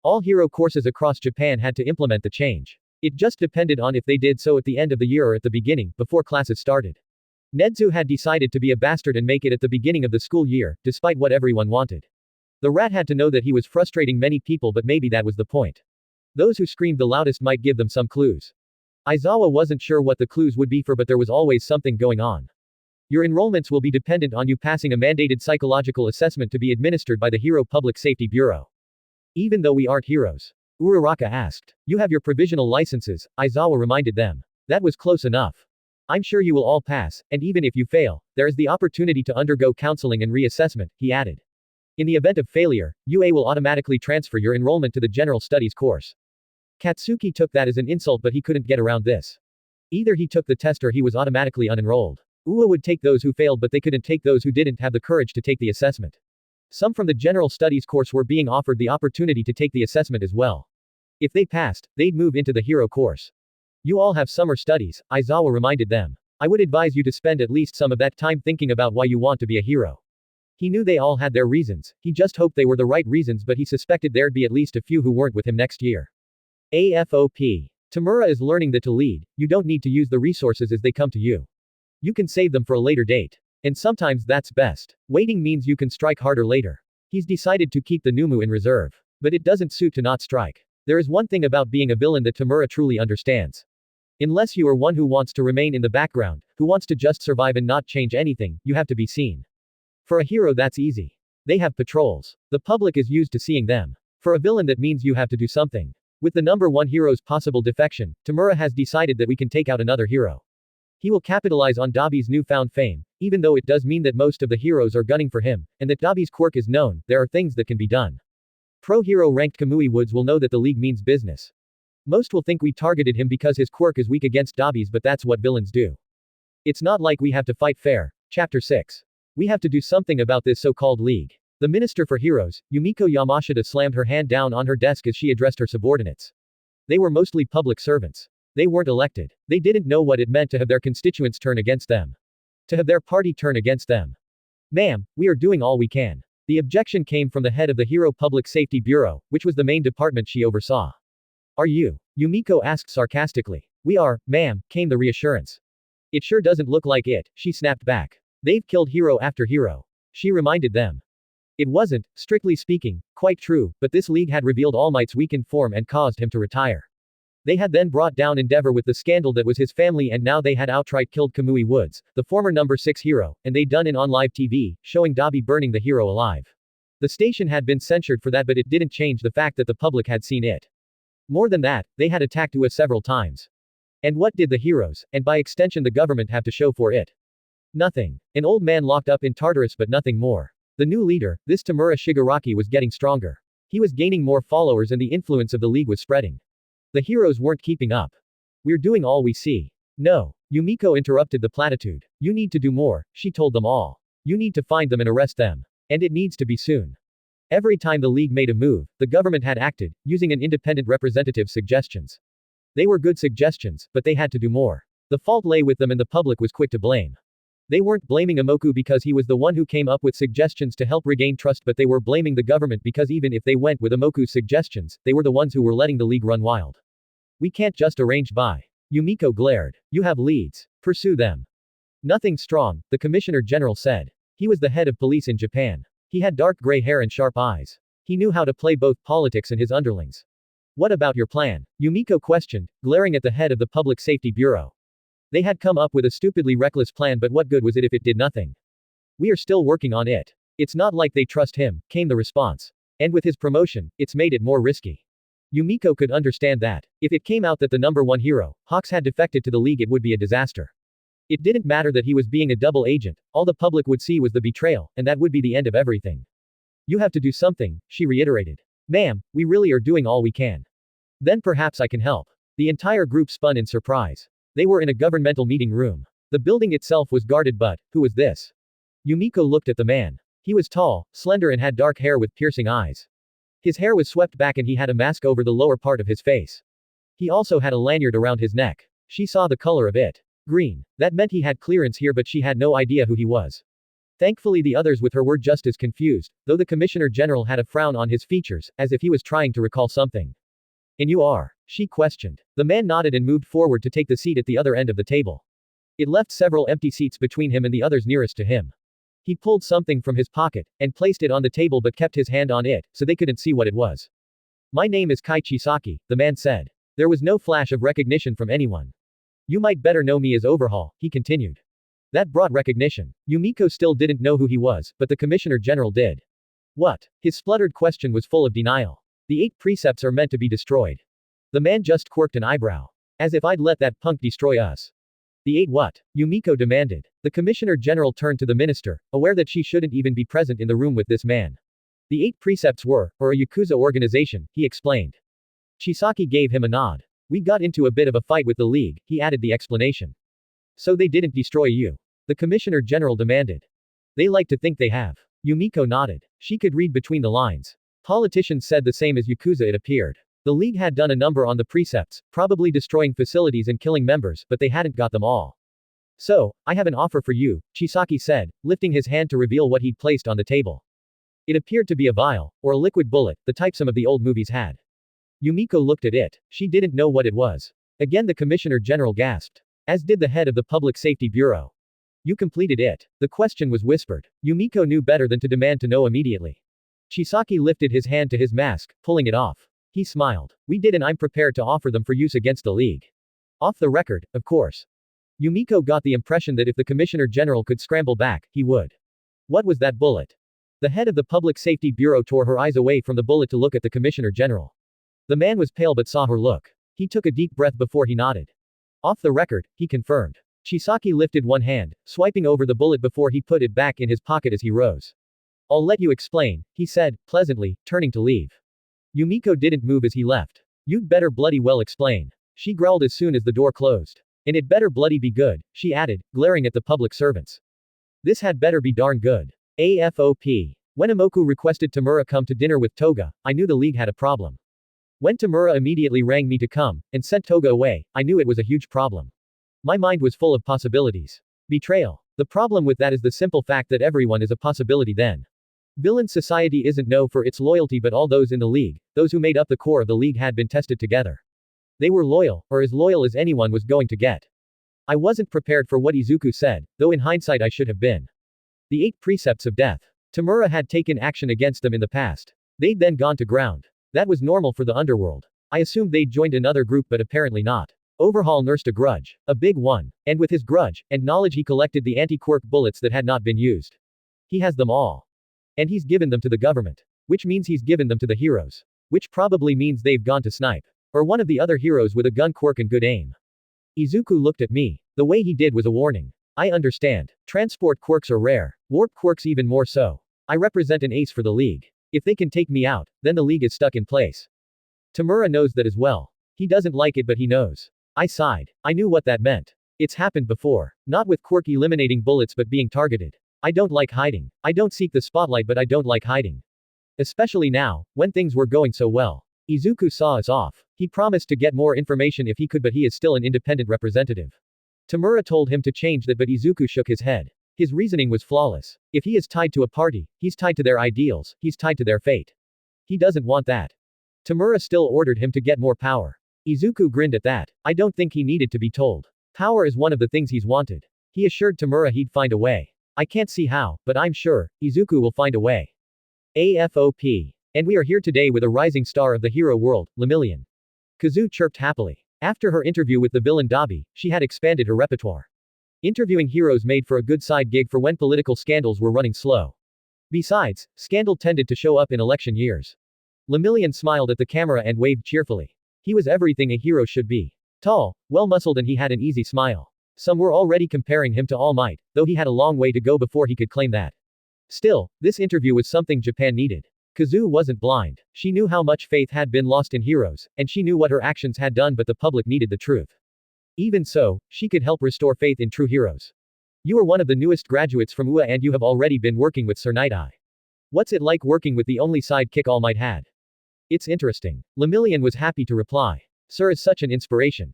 All hero courses across Japan had to implement the change. It just depended on if they did so at the end of the year or at the beginning, before classes started. Nedzu had decided to be a bastard and make it at the beginning of the school year, despite what everyone wanted. The rat had to know that he was frustrating many people but maybe that was the point. Those who screamed the loudest might give them some clues. Aizawa wasn't sure what the clues would be for but there was always something going on. Your enrollments will be dependent on you passing a mandated psychological assessment to be administered by the Hero Public Safety Bureau. Even though we aren't heroes? Uraraka asked. You have your provisional licenses, Aizawa reminded them. That was close enough. I'm sure you will all pass, and even if you fail, there is the opportunity to undergo counseling and reassessment, he added. In the event of failure, UA will automatically transfer your enrollment to the General Studies course. Katsuki took that as an insult but he couldn't get around this. Either he took the test or he was automatically unenrolled. UA would take those who failed but they couldn't take those who didn't have the courage to take the assessment. Some from the General Studies course were being offered the opportunity to take the assessment as well. If they passed, they'd move into the hero course. You all have summer studies, Aizawa reminded them. I would advise you to spend at least some of that time thinking about why you want to be a hero. He knew they all had their reasons, he just hoped they were the right reasons but he suspected there'd be at least a few who weren't with him next year. AFOP. Tamura is learning that to lead, you don't need to use the resources as they come to you. You can save them for a later date. And sometimes that's best. Waiting means you can strike harder later. He's decided to keep the Nomu in reserve. But it doesn't suit to not strike. There is one thing about being a villain that Tamura truly understands. Unless you are one who wants to remain in the background, who wants to just survive and not change anything, you have to be seen. For a hero that's easy. They have patrols. The public is used to seeing them. For a villain that means you have to do something. With the number one hero's possible defection, Tamura has decided that we can take out another hero. He will capitalize on Dabi's newfound fame, even though it does mean that most of the heroes are gunning for him, and that Dabi's quirk is known, there are things that can be done. Pro-hero ranked Kamui Woods will know that the league means business. Most will think we targeted him because his quirk is weak against Dabi's but that's what villains do. It's not like we have to fight fair. Chapter 6. We have to do something about this so-called league. The Minister for Heroes, Yumiko Yamashita slammed her hand down on her desk as she addressed her subordinates. They were mostly public servants. They weren't elected. They didn't know what it meant to have their constituents turn against them. To have their party turn against them. Ma'am, we are doing all we can. The objection came from the head of the Hero Public Safety Bureau, which was the main department she oversaw. Are you? Yumiko asked sarcastically. We are, ma'am, came the reassurance. It sure doesn't look like it, she snapped back. They've killed hero after hero. She reminded them. It wasn't, strictly speaking, quite true, but this league had revealed All Might's weakened form and caused him to retire. They had then brought down Endeavor with the scandal that was his family, and now they had outright killed Kamui Woods, the former number 6 hero, and they done it on live TV, showing Dabi burning the hero alive. The station had been censored for that, but it didn't change the fact that the public had seen it. More than that, they had attacked UA several times. And what did the heroes, and by extension the government, have to show for it? Nothing. An old man locked up in Tartarus, but nothing more. The new leader, this Tamura Shigaraki, was getting stronger. He was gaining more followers and the influence of the league was spreading. The heroes weren't keeping up. We're doing all we see. No. Yumiko interrupted the platitude. You need to do more, she told them all. You need to find them and arrest them. And it needs to be soon. Every time the league made a move, the government had acted, using an independent representative's suggestions. They were good suggestions, but they had to do more. The fault lay with them and the public was quick to blame. They weren't blaming Imoku because he was the one who came up with suggestions to help regain trust, but they were blaming the government because even if they went with Imoku's suggestions, they were the ones who were letting the league run wild. We can't just arrange by. Yumiko glared. You have leads. Pursue them. Nothing strong, the Commissioner General said. He was the head of police in Japan. He had dark gray hair and sharp eyes. He knew how to play both politics and his underlings. What about your plan? Yumiko questioned, glaring at the head of the Public Safety Bureau. They had come up with a stupidly reckless plan, but what good was it if it did nothing? We are still working on it. It's not like they trust him, came the response. And with his promotion, it's made it more risky. Yumiko could understand that. If it came out that the number 1 hero, Hawks, had defected to the league, it would be a disaster. It didn't matter that he was being a double agent, all the public would see was the betrayal, and that would be the end of everything. You have to do something, she reiterated. Ma'am, we really are doing all we can. Then perhaps I can help. The entire group spun in surprise. They were in a governmental meeting room. The building itself was guarded, but who was this? Yumiko looked at the man. He was tall, slender, and had dark hair with piercing eyes. His hair was swept back and he had a mask over the lower part of his face. He also had a lanyard around his neck. She saw the color of it. Green. That meant he had clearance here, but she had no idea who he was. Thankfully the others with her were just as confused, though the Commissioner General had a frown on his features, as if he was trying to recall something. And you are? She questioned. The man nodded and moved forward to take the seat at the other end of the table. It left several empty seats between him and the others nearest to him. He pulled something from his pocket, and placed it on the table but kept his hand on it, so they couldn't see what it was. My name is Kai Chisaki, the man said. There was no flash of recognition from anyone. You might better know me as Overhaul, he continued. That brought recognition. Yumiko still didn't know who he was, but the Commissioner General did. What? His spluttered question was full of denial. The 8 precepts are meant to be destroyed. The man just quirked an eyebrow. As if I'd let that punk destroy us. The 8 what? Yumiko demanded. The Commissioner General turned to the minister, aware that she shouldn't even be present in the room with this man. The 8 precepts were, or a Yakuza organization, he explained. Chisaki gave him a nod. We got into a bit of a fight with the league, he added the explanation. So they didn't destroy you? The Commissioner General demanded. They like to think they have. Yumiko nodded. She could read between the lines. Politicians said the same as Yakuza, it appeared. The league had done a number on the precepts, probably destroying facilities and killing members, but they hadn't got them all. So, I have an offer for you, Chisaki said, lifting his hand to reveal what he'd placed on the table. It appeared to be a vial, or a liquid bullet, the type some of the old movies had. Yumiko looked at it. She didn't know what it was. Again the Commissioner General gasped. As did the head of the Public Safety Bureau. You completed it. The question was whispered. Yumiko knew better than to demand to know immediately. Chisaki lifted his hand to his mask, pulling it off. He smiled. We did, and I'm prepared to offer them for use against the league. Off the record, of course. Yumiko got the impression that if the Commissioner General could scramble back, he would. What was that bullet? The head of the Public Safety Bureau tore her eyes away from the bullet to look at the Commissioner General. The man was pale but saw her look. He took a deep breath before he nodded. Off the record, he confirmed. Chisaki lifted one hand, swiping over the bullet before he put it back in his pocket as he rose. I'll let you explain, he said, pleasantly, turning to leave. Yumiko didn't move as he left. You'd better bloody well explain. She growled as soon as the door closed. And it better bloody be good, she added, glaring at the public servants. This had better be darn good. AFOP. When Imoku requested Tamura come to dinner with Toga, I knew the league had a problem. When Tamura immediately rang me to come, and sent Toga away, I knew it was a huge problem. My mind was full of possibilities. Betrayal. The problem with that is the simple fact that everyone is a possibility then. Villain society isn't known for its loyalty, but all those in the league, those who made up the core of the league, had been tested together. They were loyal, or as loyal as anyone was going to get. I wasn't prepared for what Izuku said, though in hindsight I should have been. The 8 precepts of death. Tamura had taken action against them in the past. They'd then gone to ground. That was normal for the underworld. I assumed they'd joined another group, but apparently not. Overhaul nursed a grudge. A big one. And with his grudge, and knowledge, he collected the anti-quirk bullets that had not been used. He has them all. And he's given them to the government. Which means he's given them to the heroes. Which probably means they've gone to Snipe. Or one of the other heroes with a gun quirk and good aim. Izuku looked at me. The way he did was a warning. I understand. Transport quirks are rare. Warp quirks even more so. I represent an ace for the league. If they can take me out, then the league is stuck in place. Tamura knows that as well. He doesn't like it, but he knows. I sighed. I knew what that meant. It's happened before. Not with quirk eliminating bullets, but being targeted. I don't like hiding. I don't seek the spotlight, but I don't like hiding. Especially now, when things were going so well. Izuku saw us off. He promised to get more information if he could, but he is still an independent representative. Tamura told him to change that, but Izuku shook his head. His reasoning was flawless. If he is tied to a party, he's tied to their ideals, he's tied to their fate. He doesn't want that. Tamura still ordered him to get more power. Izuku grinned at that. I don't think he needed to be told. Power is one of the things he's wanted. He assured Tamura he'd find a way. I can't see how, but I'm sure, Izuku will find a way. AFOP. And we are here today with a rising star of the hero world, Lemillion. Kazu chirped happily. After her interview with the villain Dabi, she had expanded her repertoire. Interviewing heroes made for a good side gig for when political scandals were running slow. Besides, scandal tended to show up in election years. Lemillion smiled at the camera and waved cheerfully. He was everything a hero should be. Tall, well-muscled, and he had an easy smile. Some were already comparing him to All Might, though he had a long way to go before he could claim that. Still, this interview was something Japan needed. Kazu wasn't blind. She knew how much faith had been lost in heroes, and she knew what her actions had done, but the public needed the truth. Even so, she could help restore faith in true heroes. You are one of the newest graduates from UA and you have already been working with Sir Nighteye. What's it like working with the only sidekick All Might had? It's interesting. Lemillion was happy to reply. Sir is such an inspiration.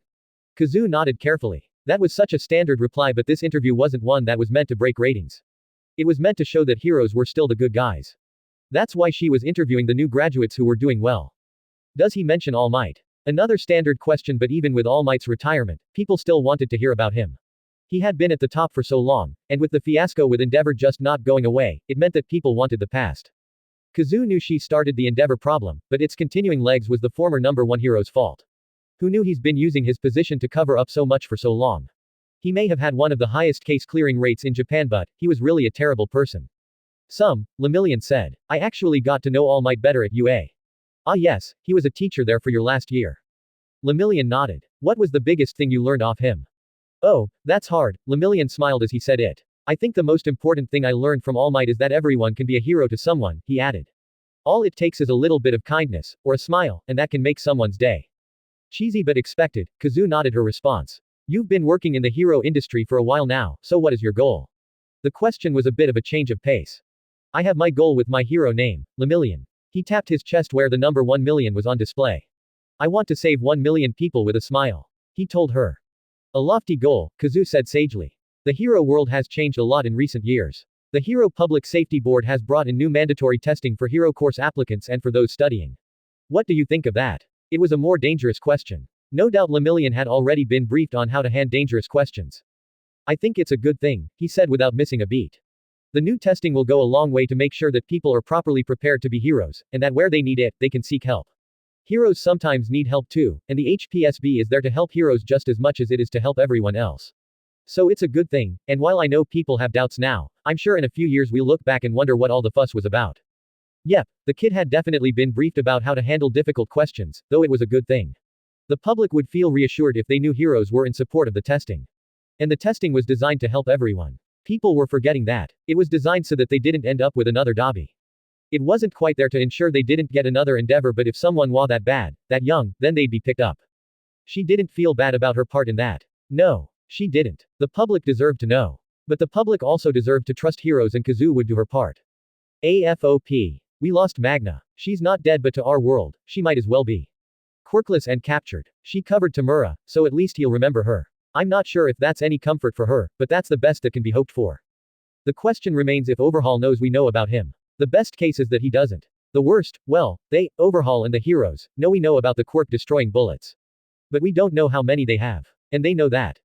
Kazu nodded carefully. That was such a standard reply, but this interview wasn't one that was meant to break ratings. It was meant to show that heroes were still the good guys. That's why she was interviewing the new graduates who were doing well. Does he mention All Might? Another standard question, but even with All Might's retirement, people still wanted to hear about him. He had been at the top for so long, and with the fiasco with Endeavor just not going away, it meant that people wanted the past. Kazu knew she started the Endeavor problem, but its continuing legs was the former #1 hero's fault. Who knew he's been using his position to cover up so much for so long? He may have had one of the highest case clearing rates in Japan, but he was really a terrible person. Lemillion said. I actually got to know All Might better at UA. Ah yes, he was a teacher there for your last year. Lemillion nodded. What was the biggest thing you learned off him? Oh, that's hard, Lemillion smiled as he said it. I think the most important thing I learned from All Might is that everyone can be a hero to someone, he added. All it takes is a little bit of kindness, or a smile, and that can make someone's day. Cheesy but expected, Kazu nodded her response. You've been working in the hero industry for a while now, so what is your goal? The question was a bit of a change of pace. I have my goal with my hero name, Lemillion. He tapped his chest where the number 1 million was on display. I want to save 1 million people with a smile. He told her. A lofty goal, Kazu said sagely. The hero world has changed a lot in recent years. The Hero Public Safety Board has brought in new mandatory testing for hero course applicants and for those studying. What do you think of that? It was a more dangerous question. No doubt Lemillion had already been briefed on how to handle dangerous questions. I think it's a good thing, he said without missing a beat. The new testing will go a long way to make sure that people are properly prepared to be heroes, and that where they need it, they can seek help. Heroes sometimes need help too, and the HPSB is there to help heroes just as much as it is to help everyone else. So it's a good thing, and while I know people have doubts now, I'm sure in a few years we'll look back and wonder what all the fuss was about. Yep, the kid had definitely been briefed about how to handle difficult questions, though it was a good thing. The public would feel reassured if they knew heroes were in support of the testing. And the testing was designed to help everyone. People were forgetting that. It was designed so that they didn't end up with another Dabi. It wasn't quite there to ensure they didn't get another Endeavor, but if someone was that bad, that young, then they'd be picked up. She didn't feel bad about her part in that. No, she didn't. The public deserved to know. But the public also deserved to trust heroes, and Kazu would do her part. AFOP. We lost Magna. She's not dead, but to our world, she might as well be. Quirkless and captured. She covered Tamura, so at least he'll remember her. I'm not sure if that's any comfort for her, but that's the best that can be hoped for. The question remains if Overhaul knows we know about him. The best case is that he doesn't. The worst, well, they, Overhaul and the heroes, know we know about the quirk destroying bullets. But we don't know how many they have. And they know that.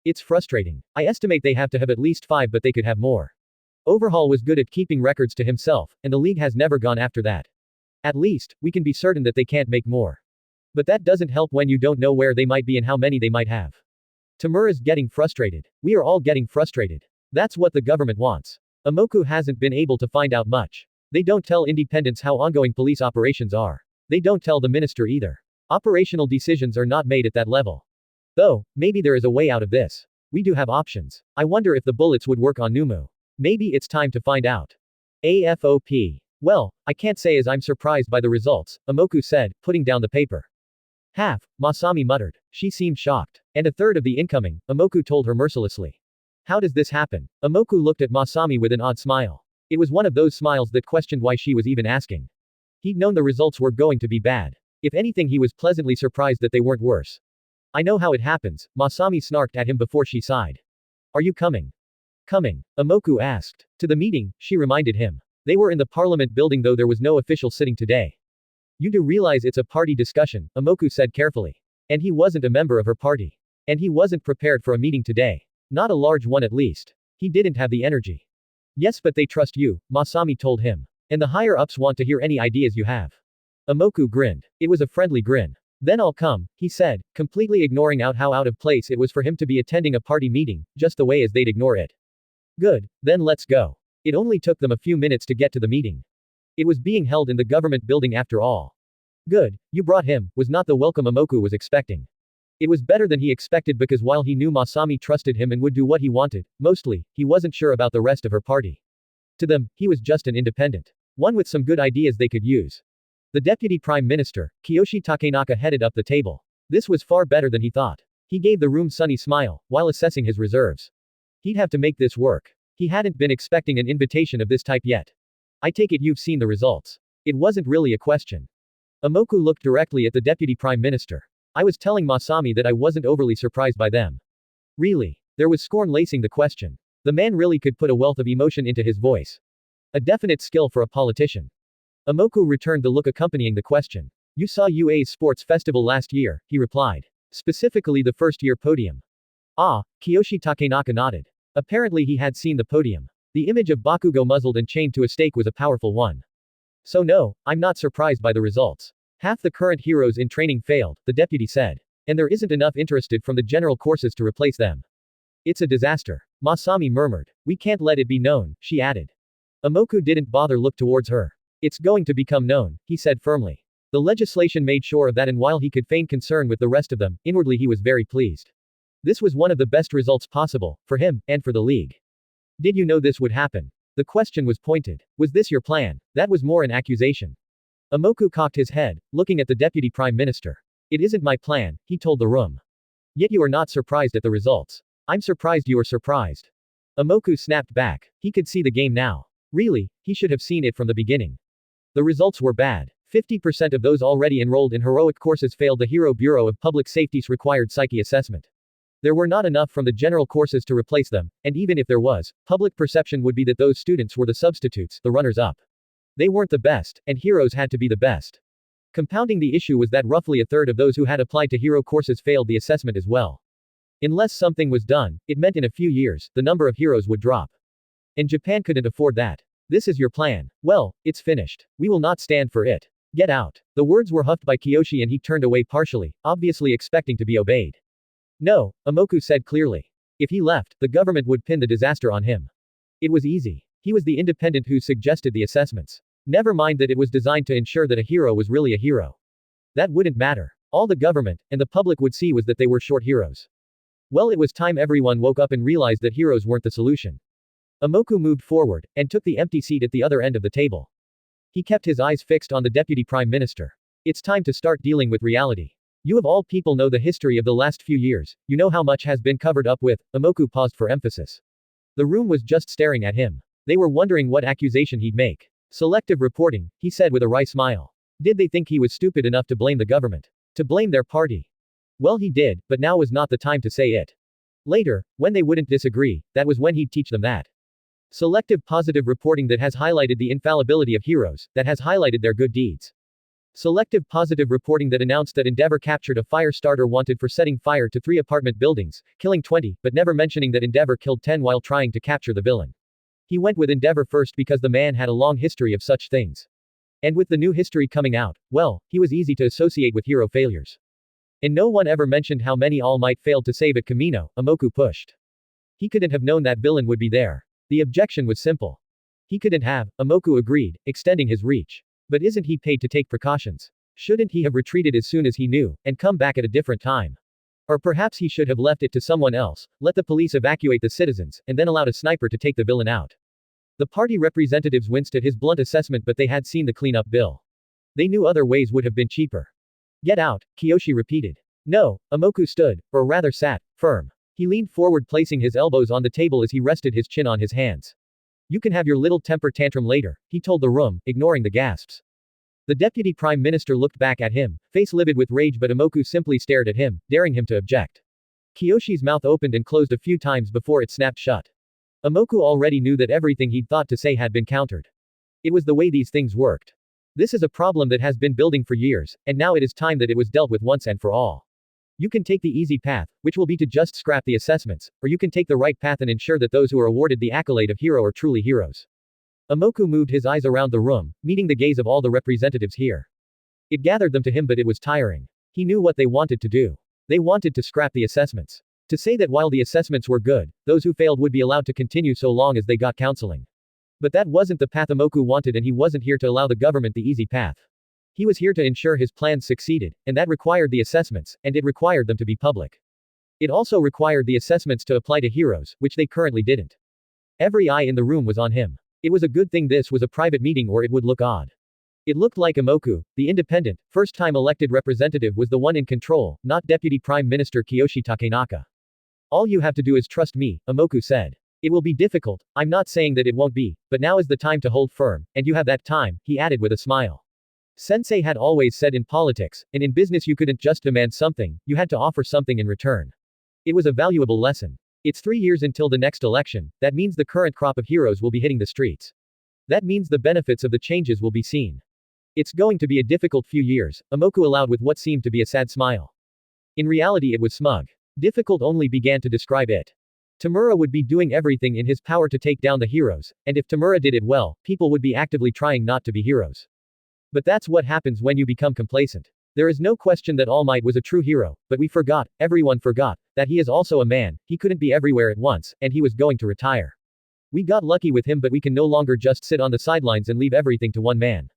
It's frustrating. I estimate they have to have at least 5, but they could have more. Overhaul was good at keeping records to himself, and the league has never gone after that. At least, we can be certain that they can't make more. But that doesn't help when you don't know where they might be and how many they might have. Tamura's getting frustrated. We are all getting frustrated. That's what the government wants. Imoku hasn't been able to find out much. They don't tell independents how ongoing police operations are. They don't tell the minister either. Operational decisions are not made at that level. Though, maybe there is a way out of this. We do have options. I wonder if the bullets would work on Nomu. Maybe it's time to find out. AFOP. Well, I can't say as I'm surprised by the results, Imoku said, putting down the paper. Half, Masami muttered. She seemed shocked. And a third of the incoming, Imoku told her mercilessly. How does this happen? Imoku looked at Masami with an odd smile. It was one of those smiles that questioned why she was even asking. He'd known the results were going to be bad. If anything, he was pleasantly surprised that they weren't worse. I know how it happens, Masami snarked at him before she sighed. Are you coming? Coming? Imoku asked. To the meeting, she reminded him. They were in the parliament building though there was no official sitting today. You do realize it's a party discussion, Imoku said carefully. And he wasn't a member of her party. And he wasn't prepared for a meeting today. Not a large one at least. He didn't have the energy. Yes, but they trust you, Masami told him. And the higher ups want to hear any ideas you have. Imoku grinned. It was a friendly grin. Then I'll come, he said, completely ignoring how out of place it was for him to be attending a party meeting, just the way as they'd ignore it. Good, then let's go. It only took them a few minutes to get to the meeting. It was being held in the government building after all. Good, you brought him, was not the welcome Imoku was expecting. It was better than he expected because while he knew Masami trusted him and would do what he wanted, mostly, he wasn't sure about the rest of her party. To them, he was just an independent. One with some good ideas they could use. The deputy prime minister, Kiyoshi Takenaka headed up the table. This was far better than he thought. He gave the room sunny smile, while assessing his reserves. He'd have to make this work. He hadn't been expecting an invitation of this type yet. I take it you've seen the results. It wasn't really a question. Imoku looked directly at the deputy prime minister. I was telling Masami that I wasn't overly surprised by them. Really? There was scorn lacing the question. The man really could put a wealth of emotion into his voice. A definite skill for a politician. Imoku returned the look accompanying the question. You saw UA's sports festival last year, he replied. Specifically the first year podium. Ah, Kiyoshi Takenaka nodded. Apparently he had seen the podium. The image of Bakugo muzzled and chained to a stake was a powerful one. So no, I'm not surprised by the results. Half the current heroes in training failed, the deputy said. And there isn't enough interested from the general courses to replace them. It's a disaster. Masami murmured. We can't let it be known, she added. Imoku didn't bother look towards her. It's going to become known, he said firmly. The legislation made sure of that and while he could feign concern with the rest of them, inwardly he was very pleased. This was one of the best results possible, for him, and for the league. Did you know this would happen? The question was pointed. Was this your plan? That was more an accusation. Imoku cocked his head, looking at the deputy prime minister. It isn't my plan, he told the room. Yet you are not surprised at the results. I'm surprised you are surprised. Imoku snapped back. He could see the game now. Really, he should have seen it from the beginning. The results were bad. 50% of those already enrolled in heroic courses failed the Hero Bureau of Public Safety's required psyche assessment. There were not enough from the general courses to replace them, and even if there was, public perception would be that those students were the substitutes, the runners-up. They weren't the best, and heroes had to be the best. Compounding the issue was that roughly a third of those who had applied to hero courses failed the assessment as well. Unless something was done, it meant in a few years, the number of heroes would drop. And Japan couldn't afford that. This is your plan. Well, it's finished. We will not stand for it. Get out. The words were huffed by Kiyoshi and he turned away partially, obviously expecting to be obeyed. No, Imoku said clearly. If he left, the government would pin the disaster on him. It was easy. He was the independent who suggested the assessments. Never mind that it was designed to ensure that a hero was really a hero. That wouldn't matter. All the government, and the public would see was that they were short heroes. Well, it was time everyone woke up and realized that heroes weren't the solution. Imoku moved forward, and took the empty seat at the other end of the table. He kept his eyes fixed on the deputy prime minister. It's time to start dealing with reality. You of all people know the history of the last few years, you know how much has been covered up with, Imoku paused for emphasis. The room was just staring at him. They were wondering what accusation he'd make. Selective reporting, he said with a wry smile. Did they think he was stupid enough to blame the government? To blame their party. Well, he did, but now was not the time to say it. Later, when they wouldn't disagree, that was when he'd teach them that. Selective positive reporting that has highlighted the infallibility of heroes, that has highlighted their good deeds. Selective positive reporting that announced that Endeavor captured a fire starter wanted for setting fire to 3 apartment buildings, killing 20, but never mentioning that Endeavor killed 10 while trying to capture the villain. He went with Endeavor first because the man had a long history of such things. And with the new history coming out, well, he was easy to associate with hero failures. And no one ever mentioned how many All Might failed to save at Kamino, Imoku pushed. He couldn't have known that villain would be there. The objection was simple. He couldn't have, Imoku agreed, extending his reach. But isn't he paid to take precautions? Shouldn't he have retreated as soon as he knew, and come back at a different time? Or perhaps he should have left it to someone else, let the police evacuate the citizens, and then allowed a sniper to take the villain out. The party representatives winced at his blunt assessment, but they had seen the cleanup bill. They knew other ways would have been cheaper. Get out, Kiyoshi repeated. No, Imoku stood, or rather sat, firm. He leaned forward, placing his elbows on the table as he rested his chin on his hands. You can have your little temper tantrum later, he told the room, ignoring the gasps. The deputy prime minister looked back at him, face livid with rage, but Imoku simply stared at him, daring him to object. Kiyoshi's mouth opened and closed a few times before it snapped shut. Imoku already knew that everything he'd thought to say had been countered. It was the way these things worked. This is a problem that has been building for years, and now it is time that it was dealt with once and for all. You can take the easy path, which will be to just scrap the assessments, or you can take the right path and ensure that those who are awarded the accolade of hero are truly heroes. Imoku moved his eyes around the room, meeting the gaze of all the representatives here. It gathered them to him, but it was tiring. He knew what they wanted to do. They wanted to scrap the assessments. To say that while the assessments were good, those who failed would be allowed to continue so long as they got counseling. But that wasn't the path Imoku wanted, and he wasn't here to allow the government the easy path. He was here to ensure his plans succeeded, and that required the assessments, and it required them to be public. It also required the assessments to apply to heroes, which they currently didn't. Every eye in the room was on him. It was a good thing this was a private meeting, or it would look odd. It looked like Imoku, the independent, first-time elected representative, was the one in control, not Deputy Prime Minister Kiyoshi Takenaka. All you have to do is trust me, Imoku said. It will be difficult, I'm not saying that it won't be, but now is the time to hold firm, and you have that time, he added with a smile. Sensei had always said in politics, and in business you couldn't just demand something, you had to offer something in return. It was a valuable lesson. It's 3 years until the next election, that means the current crop of heroes will be hitting the streets. That means the benefits of the changes will be seen. It's going to be a difficult few years, Imoku allowed with what seemed to be a sad smile. In reality it was smug. Difficult only began to describe it. Tamura would be doing everything in his power to take down the heroes, and if Tamura did it well, people would be actively trying not to be heroes. But that's what happens when you become complacent. There is no question that All Might was a true hero, but we forgot, everyone forgot, that he is also a man, he couldn't be everywhere at once, and he was going to retire. We got lucky with him, but we can no longer just sit on the sidelines and leave everything to one man.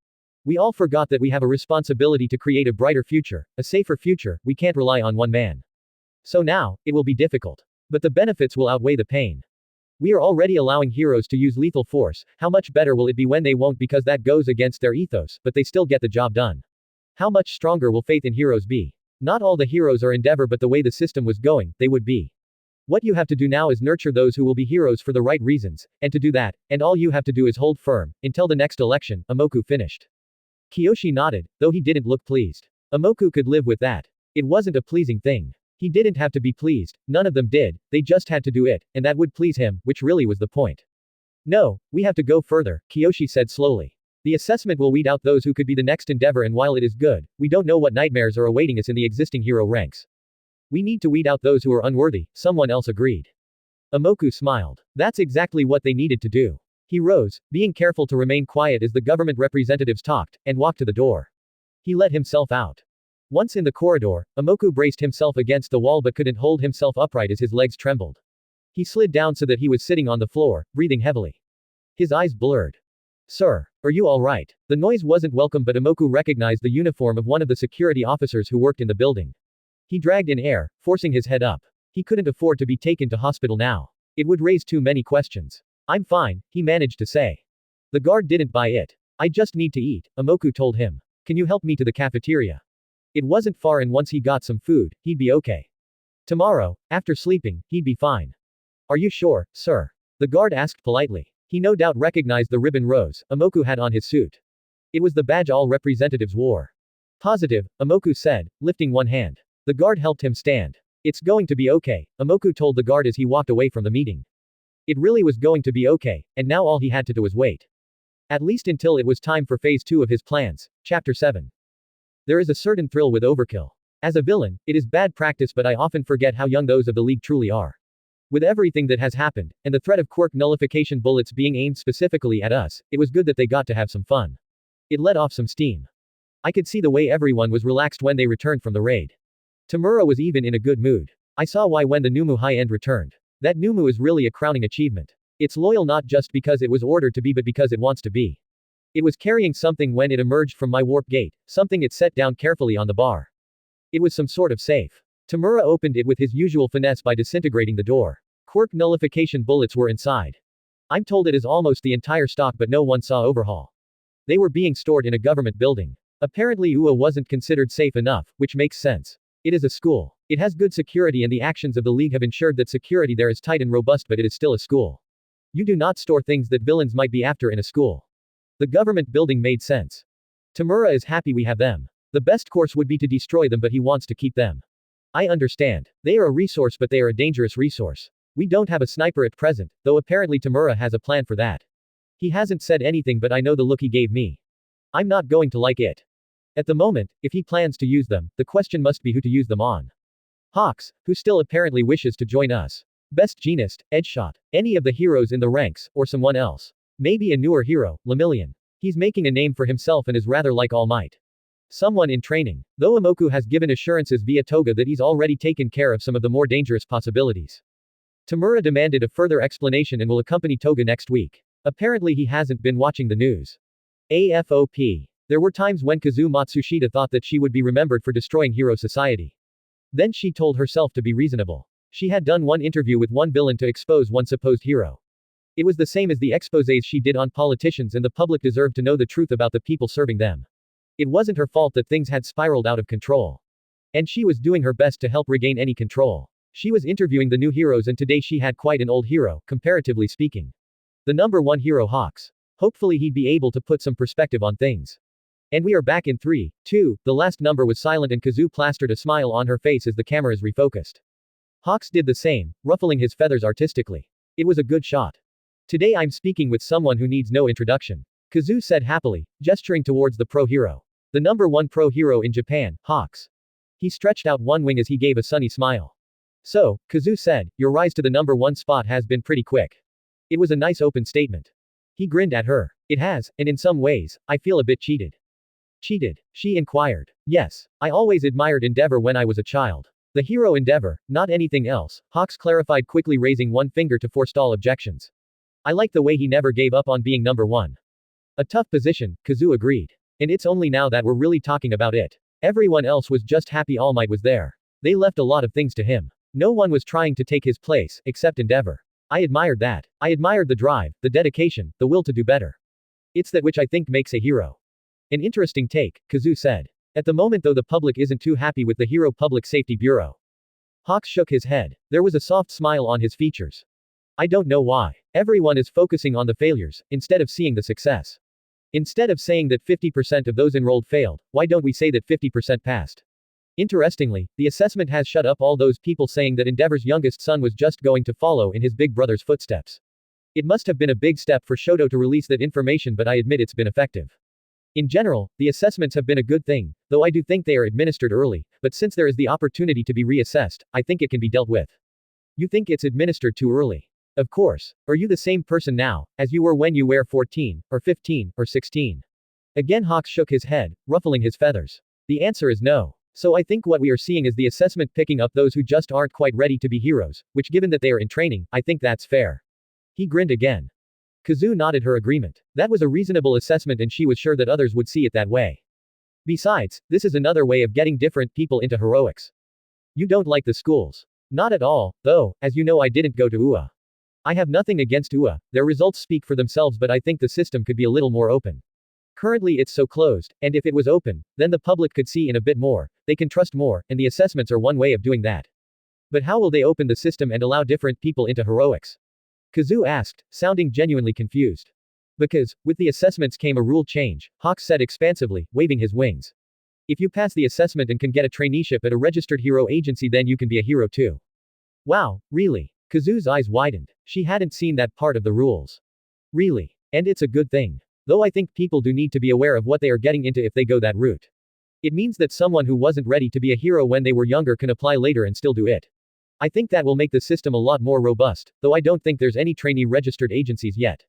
We all forgot that we have a responsibility to create a brighter future, a safer future, we can't rely on one man. So now, it will be difficult. But the benefits will outweigh the pain. We are already allowing heroes to use lethal force, how much better will it be when they won't, because that goes against their ethos, but they still get the job done. How much stronger will faith in heroes be? Not all the heroes are Endeavor, but the way the system was going, they would be. What you have to do now is nurture those who will be heroes for the right reasons, and to do that, and all you have to do is hold firm, until the next election, Imoku finished. Kiyoshi nodded, though he didn't look pleased. Imoku could live with that. It wasn't a pleasing thing. He didn't have to be pleased, none of them did, they just had to do it, and that would please him, which really was the point. No, we have to go further, Kiyoshi said slowly. The assessment will weed out those who could be the next Endeavor, and while it is good, we don't know what nightmares are awaiting us in the existing hero ranks. We need to weed out those who are unworthy, someone else agreed. Imoku smiled. That's exactly what they needed to do. He rose, being careful to remain quiet as the government representatives talked, and walked to the door. He let himself out. Once in the corridor, Imoku braced himself against the wall but couldn't hold himself upright as his legs trembled. He slid down so that he was sitting on the floor, breathing heavily. His eyes blurred. Sir, are you all right? The noise wasn't welcome, but Imoku recognized the uniform of one of the security officers who worked in the building. He dragged in air, forcing his head up. He couldn't afford to be taken to hospital now. It would raise too many questions. I'm fine, he managed to say. The guard didn't buy it. I just need to eat, Imoku told him. Can you help me to the cafeteria? It wasn't far, and once he got some food, he'd be okay. Tomorrow, after sleeping, he'd be fine. Are you sure, sir? The guard asked politely. He no doubt recognized the ribbon rose Imoku had on his suit. It was the badge all representatives wore. Positive, Imoku said, lifting one hand. The guard helped him stand. It's going to be okay, Imoku told the guard as he walked away from the meeting. It really was going to be okay, and now all he had to do was wait. At least until it was time for phase 2 of his plans. Chapter 7. There is a certain thrill with overkill. As a villain, it is bad practice, but I often forget how young those of the League truly are. With everything that has happened, and the threat of quirk nullification bullets being aimed specifically at us, it was good that they got to have some fun. It let off some steam. I could see the way everyone was relaxed when they returned from the raid. Tamura was even in a good mood. I saw why when the Nomu high-end returned. That Nomu is really a crowning achievement. It's loyal not just because it was ordered to be but because it wants to be. It was carrying something when it emerged from my warp gate, something it set down carefully on the bar. It was some sort of safe. Tomura opened it with his usual finesse by disintegrating the door. Quirk nullification bullets were inside. I'm told it is almost the entire stock, but no one saw Overhaul. They were being stored in a government building. Apparently UA wasn't considered safe enough, which makes sense. It is a school. It has good security and the actions of the League have ensured that security there is tight and robust, but it is still a school. You do not store things that villains might be after in a school. The government building made sense. Tamura is happy we have them. The best course would be to destroy them, but he wants to keep them. I understand. They are a resource, but they are a dangerous resource. We don't have a sniper at present, though apparently Tamura has a plan for that. He hasn't said anything, but I know the look he gave me. I'm not going to like it. At the moment, if he plans to use them, the question must be who to use them on. Hawks, who still apparently wishes to join us. Best Genist, Edgeshot, any of the heroes in the ranks, or someone else. Maybe a newer hero, Lemillion. He's making a name for himself and is rather like All Might. Someone in training. Though Imoku has given assurances via Toga that he's already taken care of some of the more dangerous possibilities. Tamura demanded a further explanation and will accompany Toga next week. Apparently he hasn't been watching the news. AFOP. There were times when Kazu Matsushita thought that she would be remembered for destroying Hero Society. Then she told herself to be reasonable. She had done one interview with one villain to expose one supposed hero. It was the same as the exposés she did on politicians, and the public deserved to know the truth about the people serving them. It wasn't her fault that things had spiraled out of control. And she was doing her best to help regain any control. She was interviewing the new heroes, and today she had quite an old hero, comparatively speaking. The number 1 hero, Hawks. Hopefully he'd be able to put some perspective on things. And we are back in 3, 2, the last number was silent and Kazu plastered a smile on her face as the cameras refocused. Hawks did the same, ruffling his feathers artistically. It was a good shot. Today I'm speaking with someone who needs no introduction. Kazu said happily, gesturing towards the pro hero. The number 1 pro hero in Japan, Hawks. He stretched out one wing as he gave a sunny smile. So, Kazu said, your rise to the number 1 spot has been pretty quick. It was a nice open statement. He grinned at her. It has, and in some ways, I feel a bit cheated. Cheated? She inquired. Yes. I always admired Endeavor when I was a child. The hero Endeavor, not anything else, Hawks clarified quickly, raising one finger to forestall objections. I like the way he never gave up on being number 1. A tough position, Kazu agreed. And it's only now that we're really talking about it. Everyone else was just happy All Might was there. They left a lot of things to him. No one was trying to take his place, except Endeavor. I admired that. I admired the drive, the dedication, the will to do better. It's that which I think makes a hero. An interesting take, Kazu said. At the moment though the public isn't too happy with the Hero Public Safety Bureau. Hawks shook his head. There was a soft smile on his features. I don't know why. Everyone is focusing on the failures, instead of seeing the success. Instead of saying that 50% of those enrolled failed, why don't we say that 50% passed? Interestingly, the assessment has shut up all those people saying that Endeavor's youngest son was just going to follow in his big brother's footsteps. It must have been a big step for Shoto to release that information, but I admit it's been effective. In general, the assessments have been a good thing, though I do think they are administered early, but since there is the opportunity to be reassessed, I think it can be dealt with. You think it's administered too early? Of course. Are you the same person now, as you were when you were 14, or 15, or 16? Again Hawks shook his head, ruffling his feathers. The answer is no. So I think what we are seeing is the assessment picking up those who just aren't quite ready to be heroes, which given that they are in training, I think that's fair. He grinned again. Kazu nodded her agreement. That was a reasonable assessment and she was sure that others would see it that way. Besides, this is another way of getting different people into heroics. You don't like the schools. Not at all, though, as you know I didn't go to UA. I have nothing against UA, their results speak for themselves, but I think the system could be a little more open. Currently it's so closed, and if it was open, then the public could see in a bit more, they can trust more, and the assessments are one way of doing that. But how will they open the system and allow different people into heroics? Kazu asked, sounding genuinely confused. Because, with the assessments came a rule change, Hawks said expansively, waving his wings. If you pass the assessment and can get a traineeship at a registered hero agency, then you can be a hero too. Wow, really? Kazu's eyes widened. She hadn't seen that part of the rules. Really. And it's a good thing. Though I think people do need to be aware of what they are getting into if they go that route. It means that someone who wasn't ready to be a hero when they were younger can apply later and still do it. I think that will make the system a lot more robust, though I don't think there's any trainee registered agencies yet.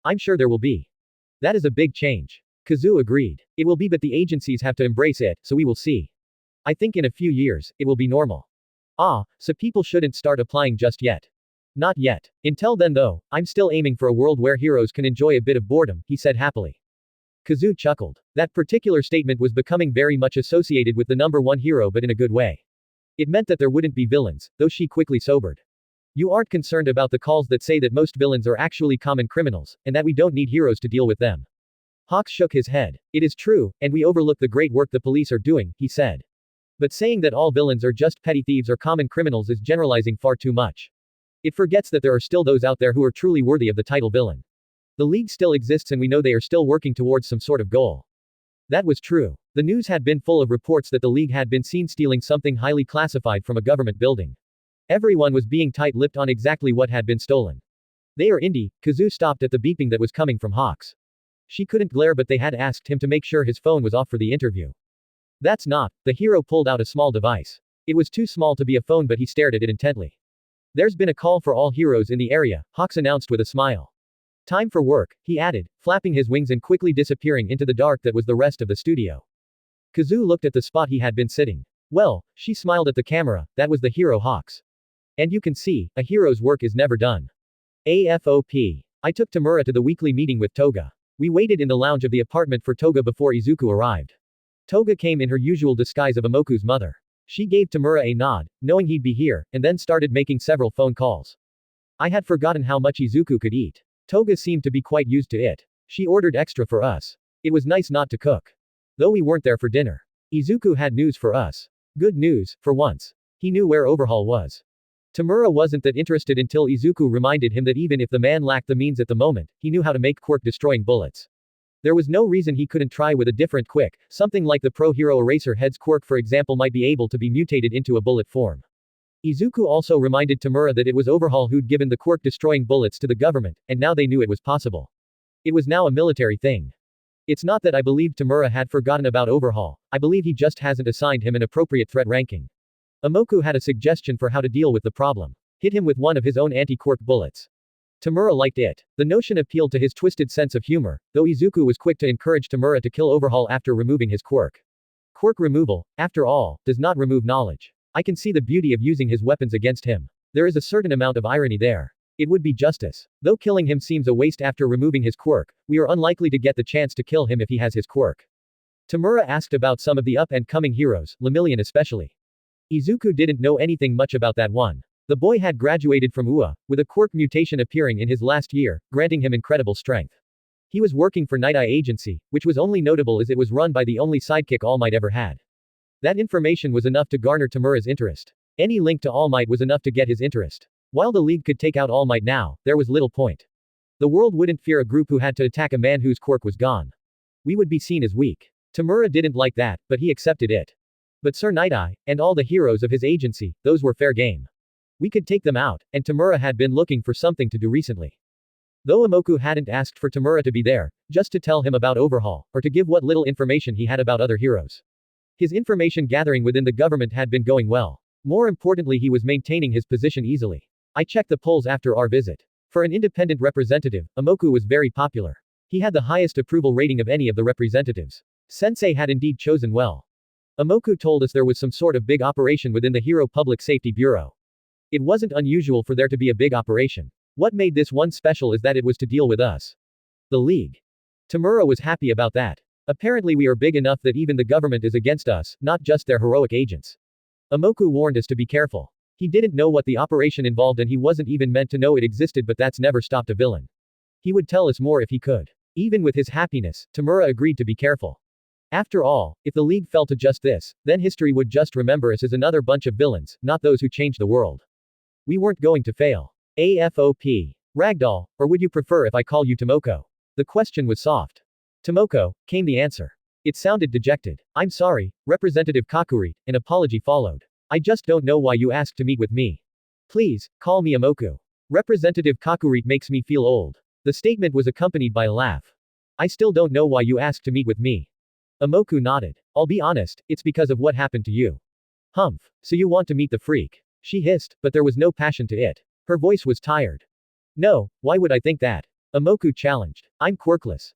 I'm sure there will be. That is a big change. Kazu agreed. It will be, but the agencies have to embrace it, so we will see. I think in a few years, it will be normal. Ah, so people shouldn't start applying just yet. Not yet. Until then though, I'm still aiming for a world where heroes can enjoy a bit of boredom, he said happily. Kazu chuckled. That particular statement was becoming very much associated with the number one hero, but in a good way. It meant that there wouldn't be villains, though she quickly sobered. You aren't concerned about the calls that say that most villains are actually common criminals, and that we don't need heroes to deal with them. Hawks shook his head. It is true, and we overlook the great work the police are doing, he said. But saying that all villains are just petty thieves or common criminals is generalizing far too much. It forgets that there are still those out there who are truly worthy of the title villain. The League still exists and we know they are still working towards some sort of goal. That was true. The news had been full of reports that the League had been seen stealing something highly classified from a government building. Everyone was being tight-lipped on exactly what had been stolen. They are indie. Kazu stopped at the beeping that was coming from Hawks. She couldn't glare, but they had asked him to make sure his phone was off for the interview. That's not. The hero pulled out a small device. It was too small to be a phone, but he stared at it intently. There's been a call for all heroes in the area, Hawks announced with a smile. Time for work, he added, flapping his wings and quickly disappearing into the dark that was the rest of the studio. Kazu looked at the spot he had been sitting. Well, she smiled at the camera, that was the hero Hawks. And you can see, a hero's work is never done. AFOP. I took Tamura to the weekly meeting with Toga. We waited in the lounge of the apartment for Toga before Izuku arrived. Toga came in her usual disguise of Emoku's mother. She gave Tamura a nod, knowing he'd be here, and then started making several phone calls. I had forgotten how much Izuku could eat. Toga seemed to be quite used to it. She ordered extra for us. It was nice not to cook. Though we weren't there for dinner. Izuku had news for us. Good news, for once. He knew where Overhaul was. Tamura wasn't that interested until Izuku reminded him that even if the man lacked the means at the moment, he knew how to make quirk-destroying bullets. There was no reason he couldn't try with a different quick, something like the Pro-Hero Eraser Head's quirk for example might be able to be mutated into a bullet form. Izuku also reminded Tamura that it was Overhaul who'd given the quirk-destroying bullets to the government, and now they knew it was possible. It was now a military thing. It's not that I believed Tamura had forgotten about Overhaul, I believe he just hasn't assigned him an appropriate threat ranking. Emoku had a suggestion for how to deal with the problem. Hit him with one of his own anti-quirk bullets. Tamura liked it. The notion appealed to his twisted sense of humor, though Izuku was quick to encourage Tamura to kill Overhaul after removing his quirk. Quirk removal, after all, does not remove knowledge. I can see the beauty of using his weapons against him. There is a certain amount of irony there. It would be justice. Though killing him seems a waste after removing his quirk, we are unlikely to get the chance to kill him if he has his quirk. Tamura asked about some of the up-and-coming heroes, Lemillion especially. Izuku didn't know anything much about that one. The boy had graduated from UA, with a quirk mutation appearing in his last year, granting him incredible strength. He was working for Nighteye Agency, which was only notable as it was run by the only sidekick All Might ever had. That information was enough to garner Tamura's interest. Any link to All Might was enough to get his interest. While the League could take out All Might now, there was little point. The world wouldn't fear a group who had to attack a man whose quirk was gone. We would be seen as weak. Tamura didn't like that, but he accepted it. But Sir Nighteye, and all the heroes of his agency, those were fair game. We could take them out, and Tamura had been looking for something to do recently. Though Emoku hadn't asked for Tamura to be there, just to tell him about Overhaul, or to give what little information he had about other heroes. His information gathering within the government had been going well. More importantly, he was maintaining his position easily. I checked the polls after our visit. For an independent representative, Emoku was very popular. He had the highest approval rating of any of the representatives. Sensei had indeed chosen well. Emoku told us there was some sort of big operation within the Hero Public Safety Bureau. It wasn't unusual for there to be a big operation. What made this one special is that it was to deal with us. The League. Tamura was happy about that. Apparently we are big enough that even the government is against us, not just their heroic agents. Emoku warned us to be careful. He didn't know what the operation involved and he wasn't even meant to know it existed, but that's never stopped a villain. He would tell us more if he could. Even with his happiness, Tamura agreed to be careful. After all, if the League fell to just this, then history would just remember us as another bunch of villains, not those who changed the world. We weren't going to fail. AFOP. Ragdoll, or would you prefer if I call you Tomoko? The question was soft. Tomoko, came the answer. It sounded dejected. I'm sorry, Representative Kakuri, an apology followed. I just don't know why you asked to meet with me. Please, call me Amoku. Representative Kakuri makes me feel old. The statement was accompanied by a laugh. I still don't know why you asked to meet with me. Amoku nodded. I'll be honest, it's because of what happened to you. Humph, so you want to meet the freak? She hissed, but there was no passion to it. Her voice was tired. No, why would I think that? Amoku challenged. I'm quirkless.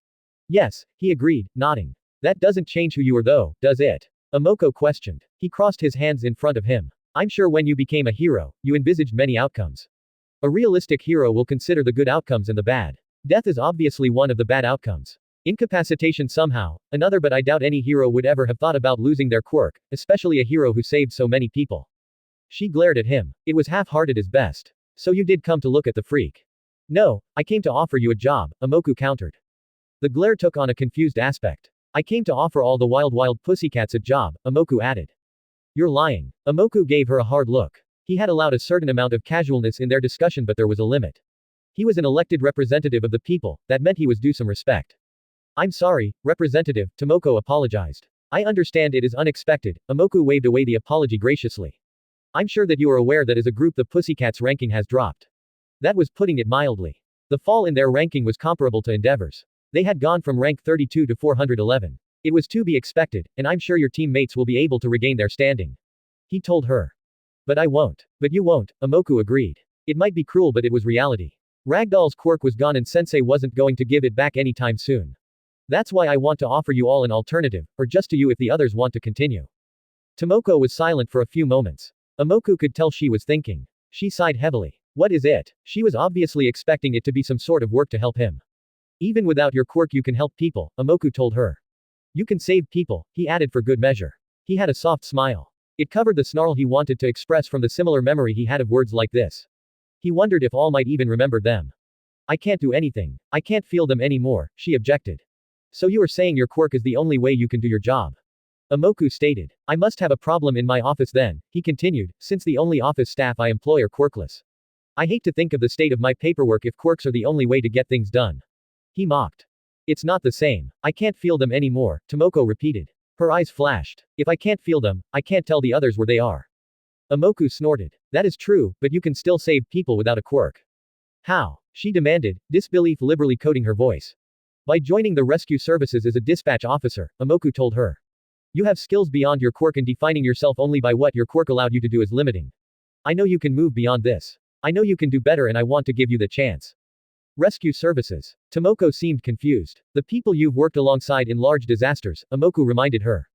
Yes, he agreed, nodding. That doesn't change who you are though, does it? Amoko questioned. He crossed his hands in front of him. I'm sure when you became a hero, you envisaged many outcomes. A realistic hero will consider the good outcomes and the bad. Death is obviously one of the bad outcomes. Incapacitation somehow, another, but I doubt any hero would ever have thought about losing their quirk, especially a hero who saved so many people. She glared at him. It was half-hearted as best. So you did come to look at the freak. No, I came to offer you a job, Amoku countered. The glare took on a confused aspect. I came to offer all the wild pussycats a job, Amoku added. You're lying. Amoku gave her a hard look. He had allowed a certain amount of casualness in their discussion, but there was a limit. He was an elected representative of the people, that meant he was due some respect. I'm sorry, Representative, Tomoko apologized. I understand it is unexpected, Amoku waved away the apology graciously. I'm sure that you are aware that as a group the Pussycats' ranking has dropped. That was putting it mildly. The fall in their ranking was comparable to Endeavor's. They had gone from rank 32 to 411. It was to be expected, and I'm sure your teammates will be able to regain their standing. He told her. But I won't. But you won't, Amoku agreed. It might be cruel, but it was reality. Ragdoll's quirk was gone and Sensei wasn't going to give it back anytime soon. That's why I want to offer you all an alternative, or just to you if the others want to continue. Tomoko was silent for a few moments. Amoku could tell she was thinking. She sighed heavily. What is it? She was obviously expecting it to be some sort of work to help him. Even without your quirk you can help people, Amoku told her. You can save people, he added for good measure. He had a soft smile. It covered the snarl he wanted to express from the similar memory he had of words like this. He wondered if all might even remember them. I can't do anything. I can't feel them anymore, she objected. So you are saying your quirk is the only way you can do your job? Amoku stated. I must have a problem in my office then, he continued, since the only office staff I employ are quirkless. I hate to think of the state of my paperwork if quirks are the only way to get things done. He mocked. It's not the same. I can't feel them anymore, Tomoko repeated. Her eyes flashed. If I can't feel them, I can't tell the others where they are. Amoku snorted. That is true, but you can still save people without a quirk. How? She demanded, disbelief liberally coating her voice. By joining the rescue services as a dispatch officer, Amoku told her. You have skills beyond your quirk and defining yourself only by what your quirk allowed you to do is limiting. I know you can move beyond this. I know you can do better and I want to give you the chance. Rescue services. Tomoko seemed confused. The people you've worked alongside in large disasters, Amoku reminded her.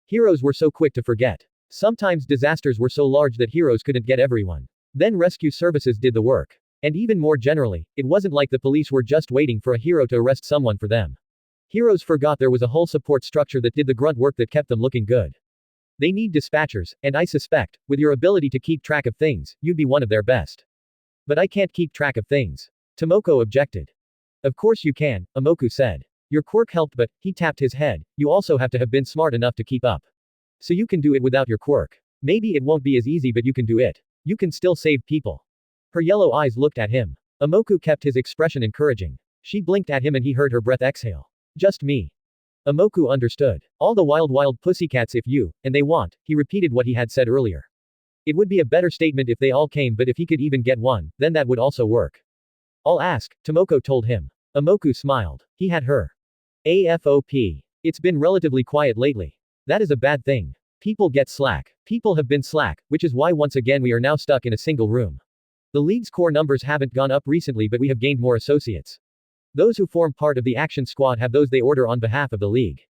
Heroes were so quick to forget. Sometimes disasters were so large that heroes couldn't get everyone. Then rescue services did the work. And even more generally, it wasn't like the police were just waiting for a hero to arrest someone for them. Heroes forgot there was a whole support structure that did the grunt work that kept them looking good. They need dispatchers, and I suspect, with your ability to keep track of things, you'd be one of their best. But I can't keep track of things. Tomoko objected. Of course you can, Amoku said. Your quirk helped, but, he tapped his head, you also have to have been smart enough to keep up. So you can do it without your quirk. Maybe it won't be as easy, but you can do it. You can still save people. Her yellow eyes looked at him. Amoku kept his expression encouraging. She blinked at him and he heard her breath exhale. Just me. Amoku understood. All the wild pussycats if you, and they want, he repeated what he had said earlier. It would be a better statement if they all came, but if he could even get one, then that would also work. I'll ask, Tomoko told him. Amoku smiled. He had her. AFOP. It's been relatively quiet lately. That is a bad thing. People get slack. People have been slack, which is why once again we are now stuck in a single room. The league's core numbers haven't gone up recently, but we have gained more associates. Those who form part of the action squad have those they order on behalf of the league.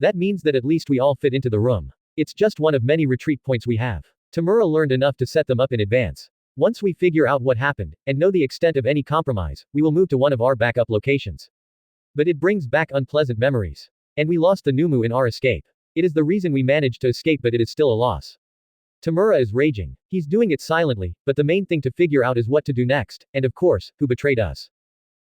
That means that at least we all fit into the room. It's just one of many retreat points we have. Tamura learned enough to set them up in advance. Once we figure out what happened, and know the extent of any compromise, we will move to one of our backup locations. But it brings back unpleasant memories. And we lost the Nomu in our escape. It is the reason we managed to escape, but it is still a loss. Tamura is raging. He's doing it silently, but the main thing to figure out is what to do next, and of course, who betrayed us.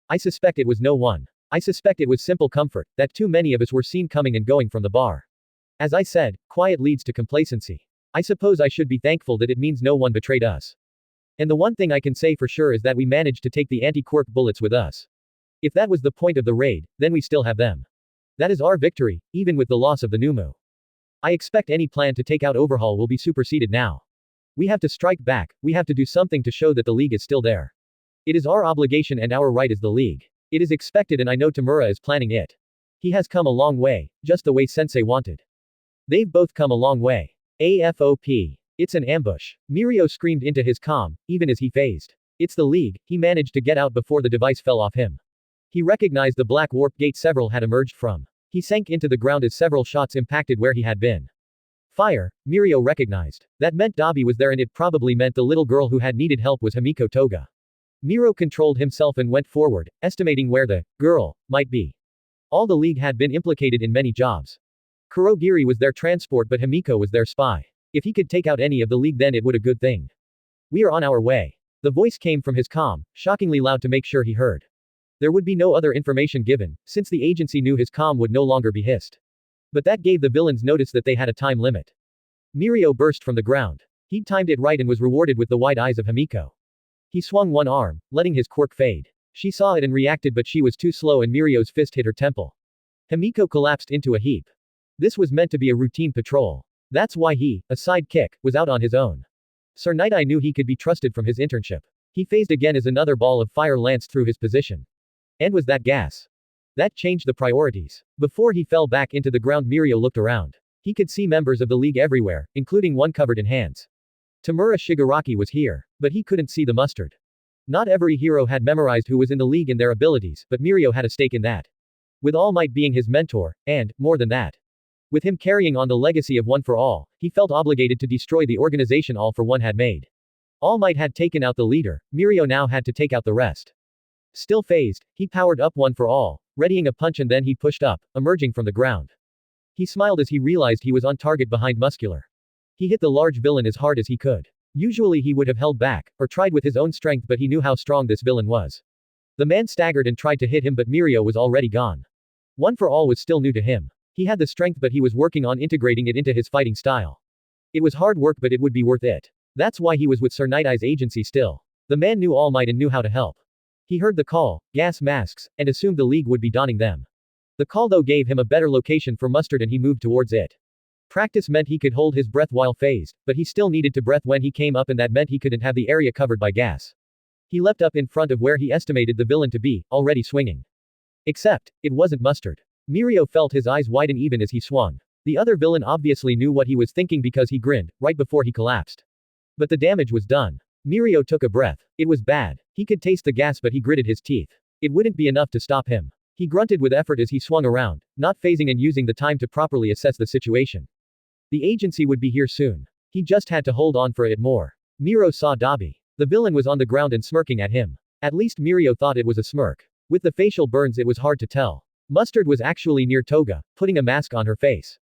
I suspect it was no one. I suspect it was simple comfort, that too many of us were seen coming and going from the bar. As I said, quiet leads to complacency. I suppose I should be thankful that it means no one betrayed us. And the one thing I can say for sure is that we managed to take the anti-quirk bullets with us. If that was the point of the raid, then we still have them. That is our victory, even with the loss of the Nomu. I expect any plan to take out Overhaul will be superseded now. We have to strike back, we have to do something to show that the League is still there. It is our obligation and our right as the League. It is expected and I know Tamura is planning it. He has come a long way, just the way Sensei wanted. They've both come a long way. AFOP. It's an ambush. Mirio screamed into his comm, even as he phased. It's the League, he managed to get out before the device fell off him. He recognized the black warp gate several had emerged from. He sank into the ground as several shots impacted where he had been. Fire, Mirio recognized. That meant Dabi was there and it probably meant the little girl who had needed help was Himiko Toga. Miro controlled himself and went forward, estimating where the girl might be. All the League had been implicated in many jobs. Kurogiri was their transport but Himiko was their spy. If he could take out any of the League then it would a good thing. We are on our way. The voice came from his comm, shockingly loud to make sure he heard. There would be no other information given, since the agency knew his comm would no longer be hissed. But that gave the villains notice that they had a time limit. Mirio burst from the ground. He'd timed it right and was rewarded with the wide eyes of Himiko. He swung one arm, letting his quirk fade. She saw it and reacted but she was too slow and Mirio's fist hit her temple. Himiko collapsed into a heap. This was meant to be a routine patrol. That's why he, a sidekick, was out on his own. Sir Nighteye knew he could be trusted from his internship. He phased again as another ball of fire lanced through his position. And was that gas? That changed the priorities. Before he fell back into the ground Mirio looked around. He could see members of the League everywhere, including one covered in hands. Tamura Shigaraki was here, but he couldn't see the mustard. Not every hero had memorized who was in the League and their abilities, but Mirio had a stake in that. With All Might being his mentor, and, more than that, with him carrying on the legacy of One for All, he felt obligated to destroy the organization All for One had made. All Might had taken out the leader, Mirio now had to take out the rest. Still phased, he powered up One for All, readying a punch and then he pushed up, emerging from the ground. He smiled as he realized he was on target behind Muscular. He hit the large villain as hard as he could. Usually he would have held back, or tried with his own strength but he knew how strong this villain was. The man staggered and tried to hit him but Mirio was already gone. One for All was still new to him. He had the strength but he was working on integrating it into his fighting style. It was hard work but it would be worth it. That's why he was with Sir Nightaye's agency still. The man knew All Might and knew how to help. He heard the call, gas masks, and assumed the League would be donning them. The call though gave him a better location for mustard and he moved towards it. Practice meant he could hold his breath while phased, but he still needed to breath when he came up and that meant he couldn't have the area covered by gas. He leapt up in front of where he estimated the villain to be, already swinging. Except, it wasn't mustard. Mirio felt his eyes widen even as he swung. The other villain obviously knew what he was thinking because he grinned, right before he collapsed. But the damage was done. Mirio took a breath. It was bad. He could taste the gas but he gritted his teeth. It wouldn't be enough to stop him. He grunted with effort as he swung around, not phasing and using the time to properly assess the situation. The agency would be here soon. He just had to hold on for it more. Miro saw Dabi. The villain was on the ground and smirking at him. At least Mirio thought it was a smirk. With the facial burns it was hard to tell. Mustard was actually near Toga, putting a mask on her face.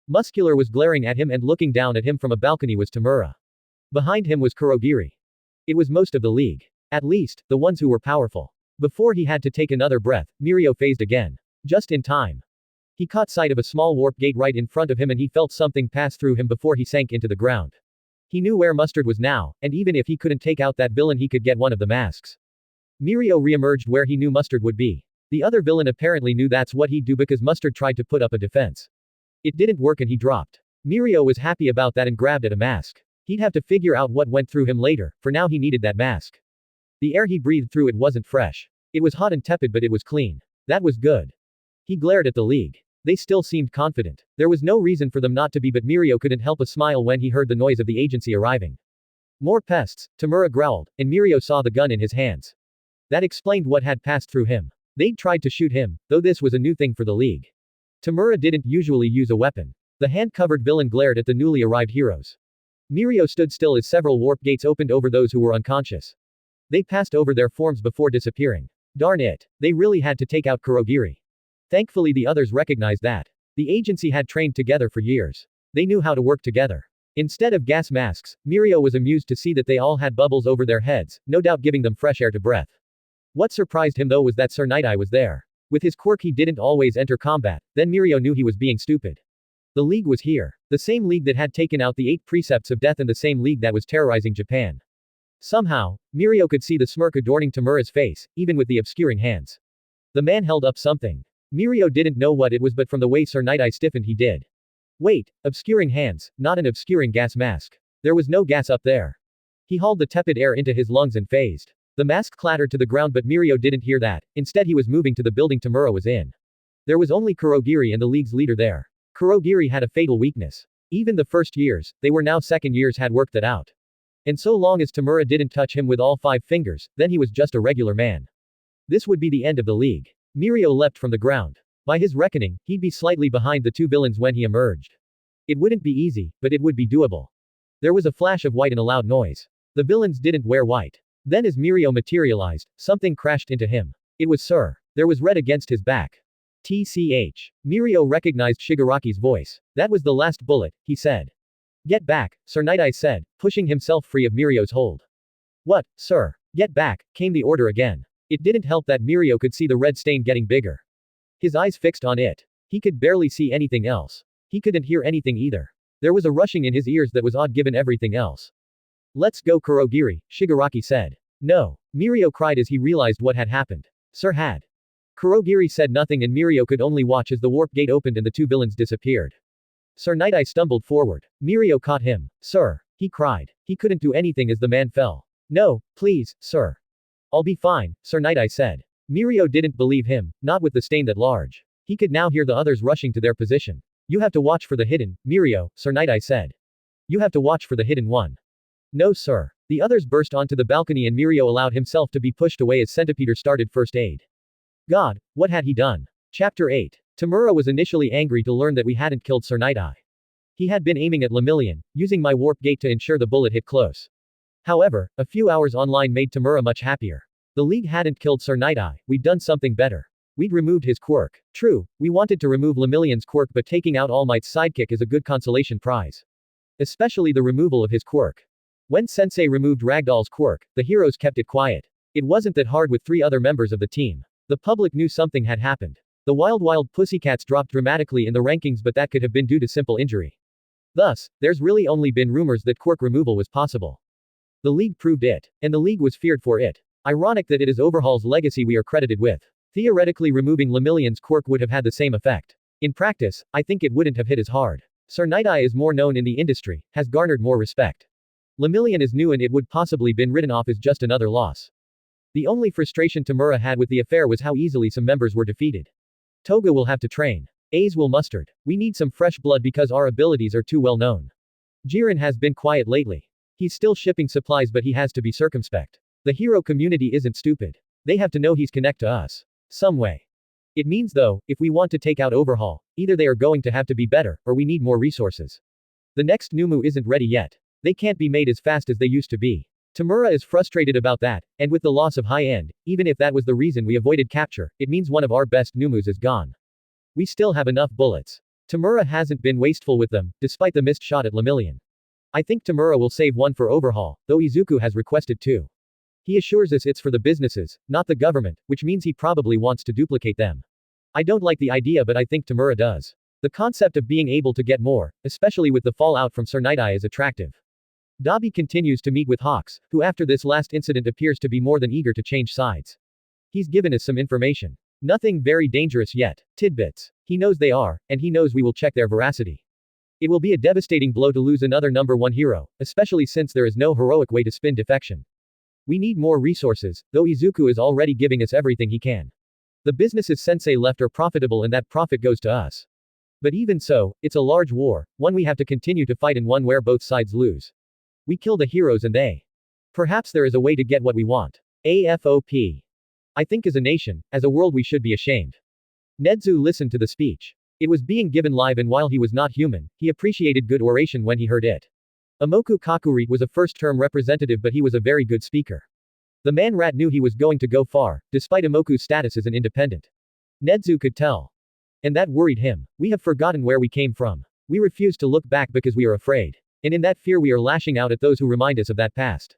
Muscular was glaring at him and looking down at him from a balcony was Tamura. Behind him was Kurogiri. It was most of the League. At least, the ones who were powerful. Before he had to take another breath, Mirio phased again. Just in time. He caught sight of a small warp gate right in front of him and he felt something pass through him before he sank into the ground. He knew where Mustard was now, and even if he couldn't take out that villain he could get one of the masks. Mirio re-emerged where he knew Mustard would be. The other villain apparently knew that's what he'd do because Mustard tried to put up a defense. It didn't work and he dropped. Mirio was happy about that and grabbed at a mask. He'd have to figure out what went through him later, for now he needed that mask. The air he breathed through it wasn't fresh. It was hot and tepid but it was clean. That was good. He glared at the League. They still seemed confident. There was no reason for them not to be but Mirio couldn't help a smile when he heard the noise of the agency arriving. More pests, Tamura growled, and Mirio saw the gun in his hands. That explained what had passed through him. They'd tried to shoot him, though this was a new thing for the League. Tamura didn't usually use a weapon. The hand-covered villain glared at the newly arrived heroes. Mirio stood still as several warp gates opened over those who were unconscious. They passed over their forms before disappearing. Darn it. They really had to take out Kurogiri. Thankfully the others recognized that. The agency had trained together for years. They knew how to work together. Instead of gas masks, Mirio was amused to see that they all had bubbles over their heads, no doubt giving them fresh air to breath. What surprised him though was that Sir Nighteye was there. With his quirk he didn't always enter combat, then Mirio knew he was being stupid. The League was here. The same League that had taken out the 8 precepts of death and the same League that was terrorizing Japan. Somehow, Mirio could see the smirk adorning Tamura's face, even with the obscuring hands. The man held up something. Mirio didn't know what it was, but from the way Sir Nighteye stiffened he did. Wait, obscuring hands, not an obscuring gas mask. There was no gas up there. He hauled the tepid air into his lungs and phased. The mask clattered to the ground, but Mirio didn't hear that. Instead he was moving to the building Tomura was in. There was only Kurogiri and the league's leader there. Kurogiri had a fatal weakness. Even the first years, they were now second years, had worked that out. And so long as Tamura didn't touch him with all 5 fingers, then he was just a regular man. This would be the end of the league. Mirio leapt from the ground. By his reckoning, he'd be slightly behind the 2 villains when he emerged. It wouldn't be easy, but it would be doable. There was a flash of white and a loud noise. The villains didn't wear white. Then as Mirio materialized, something crashed into him. It was Sir. There was red against his back. TCH. Mirio recognized Shigaraki's voice. That was the last bullet, he said. Get back, Sir Nighteye said, pushing himself free of Mirio's hold. What, sir? Get back, came the order again. It didn't help that Mirio could see the red stain getting bigger. His eyes fixed on it. He could barely see anything else. He couldn't hear anything either. There was a rushing in his ears that was odd given everything else. Let's go, Kurogiri, Shigaraki said. No. Mirio cried as he realized what had happened. Sir had. Kurogiri said nothing and Mirio could only watch as the warp gate opened and the 2 villains disappeared. Sir Nighteye stumbled forward. Mirio caught him. Sir. He cried. He couldn't do anything as the man fell. No, please, sir. I'll be fine, Sir Nighteye said. Mirio didn't believe him, not with the stain that large. He could now hear the others rushing to their position. You have to watch for the hidden, Mirio, Sir Nighteye said. You have to watch for the hidden one. No, sir. The others burst onto the balcony and Mirio allowed himself to be pushed away as Centipeder started first aid. God, what had he done? Chapter 8. Tamura was initially angry to learn that we hadn't killed Sir Nighteye. He had been aiming at Lemillion, using my warp gate to ensure the bullet hit close. However, a few hours online made Tamura much happier. The League hadn't killed Sir Nighteye, we'd done something better. We'd removed his quirk. True, we wanted to remove Lemillion's quirk, but taking out All Might's sidekick is a good consolation prize. Especially the removal of his quirk. When Sensei removed Ragdoll's quirk, the heroes kept it quiet. It wasn't that hard with 3 other members of the team. The public knew something had happened. The Wild Pussycats dropped dramatically in the rankings, but that could have been due to simple injury. Thus, there's really only been rumors that quirk removal was possible. The League proved it. And the League was feared for it. Ironic that it is Overhaul's legacy we are credited with. Theoretically removing Lemillion's quirk would have had the same effect. In practice, I think it wouldn't have hit as hard. Sir Nighteye is more known in the industry, has garnered more respect. Lemillion is new and it would possibly been written off as just another loss. The only frustration Tamura had with the affair was how easily some members were defeated. Toga will have to train. A's will mustard. We need some fresh blood because our abilities are too well known. Jiren has been quiet lately. He's still shipping supplies but he has to be circumspect. The hero community isn't stupid. They have to know he's connect to us. Some way. It means though, if we want to take out Overhaul, either they are going to have to be better, or we need more resources. The next Nomu isn't ready yet. They can't be made as fast as they used to be. Tamura is frustrated about that, and with the loss of high end, even if that was the reason we avoided capture, it means one of our best Numus is gone. We still have enough bullets. Tamura hasn't been wasteful with them, despite the missed shot at Lemillion. I think Tamura will save one for Overhaul, though Izuku has requested 2. He assures us it's for the businesses, not the government, which means he probably wants to duplicate them. I don't like the idea but I think Tamura does. The concept of being able to get more, especially with the fallout from Sir Nighteye, is attractive. Dabi continues to meet with Hawks, who after this last incident appears to be more than eager to change sides. He's given us some information. Nothing very dangerous yet. Tidbits. He knows they are, and he knows we will check their veracity. It will be a devastating blow to lose another number 1 hero, especially since there is no heroic way to spin defection. We need more resources, though Izuku is already giving us everything he can. The businesses Sensei left are profitable and that profit goes to us. But even so, it's a large war, one we have to continue to fight and one where both sides lose. We kill the heroes and they. Perhaps there is a way to get what we want. AFOP. I think as a nation, as a world we should be ashamed. Nedzu listened to the speech. It was being given live and while he was not human, he appreciated good oration when he heard it. Imoku Kakurit was a first-term representative but he was a very good speaker. The man rat knew he was going to go far, despite Imoku's status as an independent. Nedzu could tell. And that worried him. We have forgotten where we came from. We refuse to look back because we are afraid. And in that fear we are lashing out at those who remind us of that past.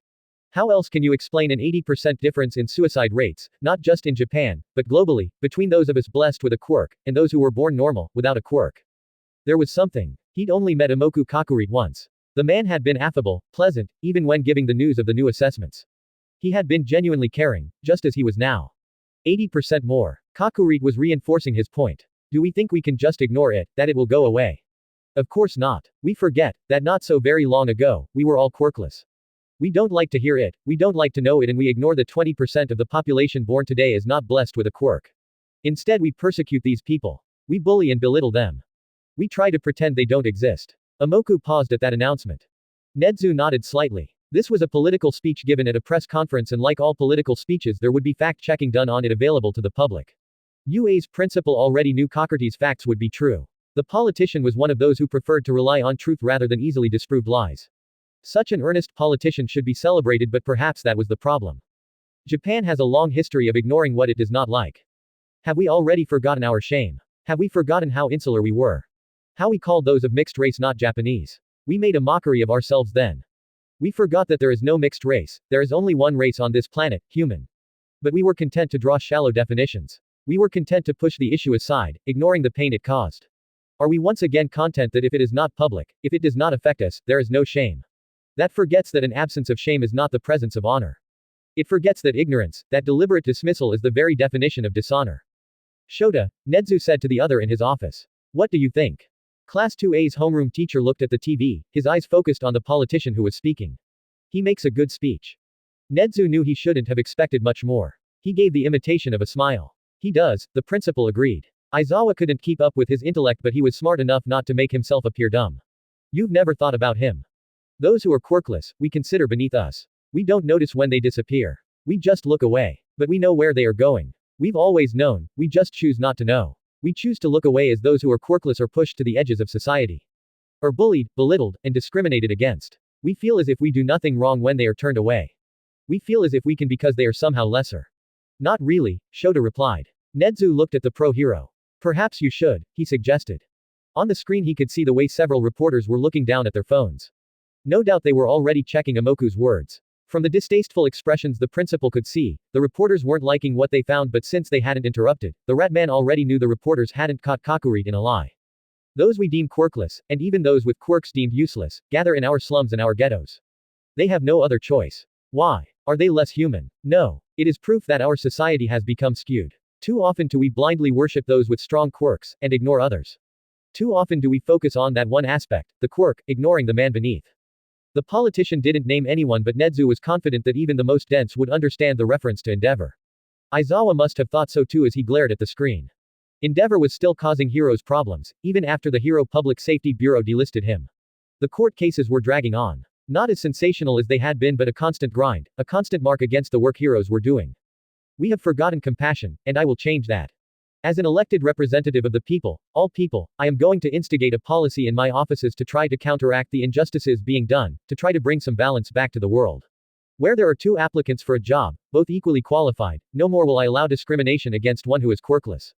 How else can you explain an 80% difference in suicide rates, not just in Japan, but globally, between those of us blessed with a quirk, and those who were born normal, without a quirk? There was something. He'd only met Imoku Kakurit once. The man had been affable, pleasant, even when giving the news of the new assessments. He had been genuinely caring, just as he was now. 80% more. Kakurit was reinforcing his point. Do we think we can just ignore it, that it will go away? Of course not. We forget that not so very long ago, we were all quirkless. We don't like to hear it, we don't like to know it, and we ignore that 20% of the population born today is not blessed with a quirk. Instead, we persecute these people. We bully and belittle them. We try to pretend they don't exist. Imoku paused at that announcement. Nedzu nodded slightly. This was a political speech given at a press conference, and like all political speeches, there would be fact-checking done on it available to the public. UA's principal already knew Kakuriti's facts would be true. The politician was one of those who preferred to rely on truth rather than easily disproved lies. Such an earnest politician should be celebrated, but perhaps that was the problem. Japan has a long history of ignoring what it does not like. Have we already forgotten our shame? Have we forgotten how insular we were? How we called those of mixed race not Japanese? We made a mockery of ourselves then. We forgot that there is no mixed race, there is only one race on this planet, human. But we were content to draw shallow definitions. We were content to push the issue aside, ignoring the pain it caused. Are we once again content that if it is not public, if it does not affect us, there is no shame? That forgets that an absence of shame is not the presence of honor. It forgets that ignorance, that deliberate dismissal, is the very definition of dishonor. Shota, Nedzu said to the other in his office. What do you think? Class 2A's homeroom teacher looked at the TV, his eyes focused on the politician who was speaking. He makes a good speech. Nedzu knew he shouldn't have expected much more. He gave the imitation of a smile. He does, the principal agreed. Aizawa couldn't keep up with his intellect, but he was smart enough not to make himself appear dumb. You've never thought about him. Those who are quirkless, we consider beneath us. We don't notice when they disappear. We just look away. But we know where they are going. We've always known, we just choose not to know. We choose to look away as those who are quirkless are pushed to the edges of society. Are bullied, belittled, and discriminated against. We feel as if we do nothing wrong when they are turned away. We feel as if we can because they are somehow lesser. Not really, Shota replied. Nedzu looked at the pro-hero. Perhaps you should, he suggested. On the screen he could see the way several reporters were looking down at their phones. No doubt they were already checking Imoku's words. From the distasteful expressions the principal could see, the reporters weren't liking what they found, but since they hadn't interrupted, the rat man already knew the reporters hadn't caught Kakurit in a lie. Those we deem quirkless, and even those with quirks deemed useless, gather in our slums and our ghettos. They have no other choice. Why? Are they less human? No. It is proof that our society has become skewed. Too often do we blindly worship those with strong quirks, and ignore others. Too often do we focus on that one aspect, the quirk, ignoring the man beneath. The politician didn't name anyone, but Nedzu was confident that even the most dense would understand the reference to Endeavor. Aizawa must have thought so too as he glared at the screen. Endeavor was still causing Heroes problems, even after the Hero Public Safety Bureau delisted him. The court cases were dragging on. Not as sensational as they had been, but a constant grind, a constant mark against the work heroes were doing. We have forgotten compassion, and I will change that. As an elected representative of the people, all people, I am going to instigate a policy in my offices to try to counteract the injustices being done, to try to bring some balance back to the world. Where there are two applicants for a job, both equally qualified, no more will I allow discrimination against one who is quirkless.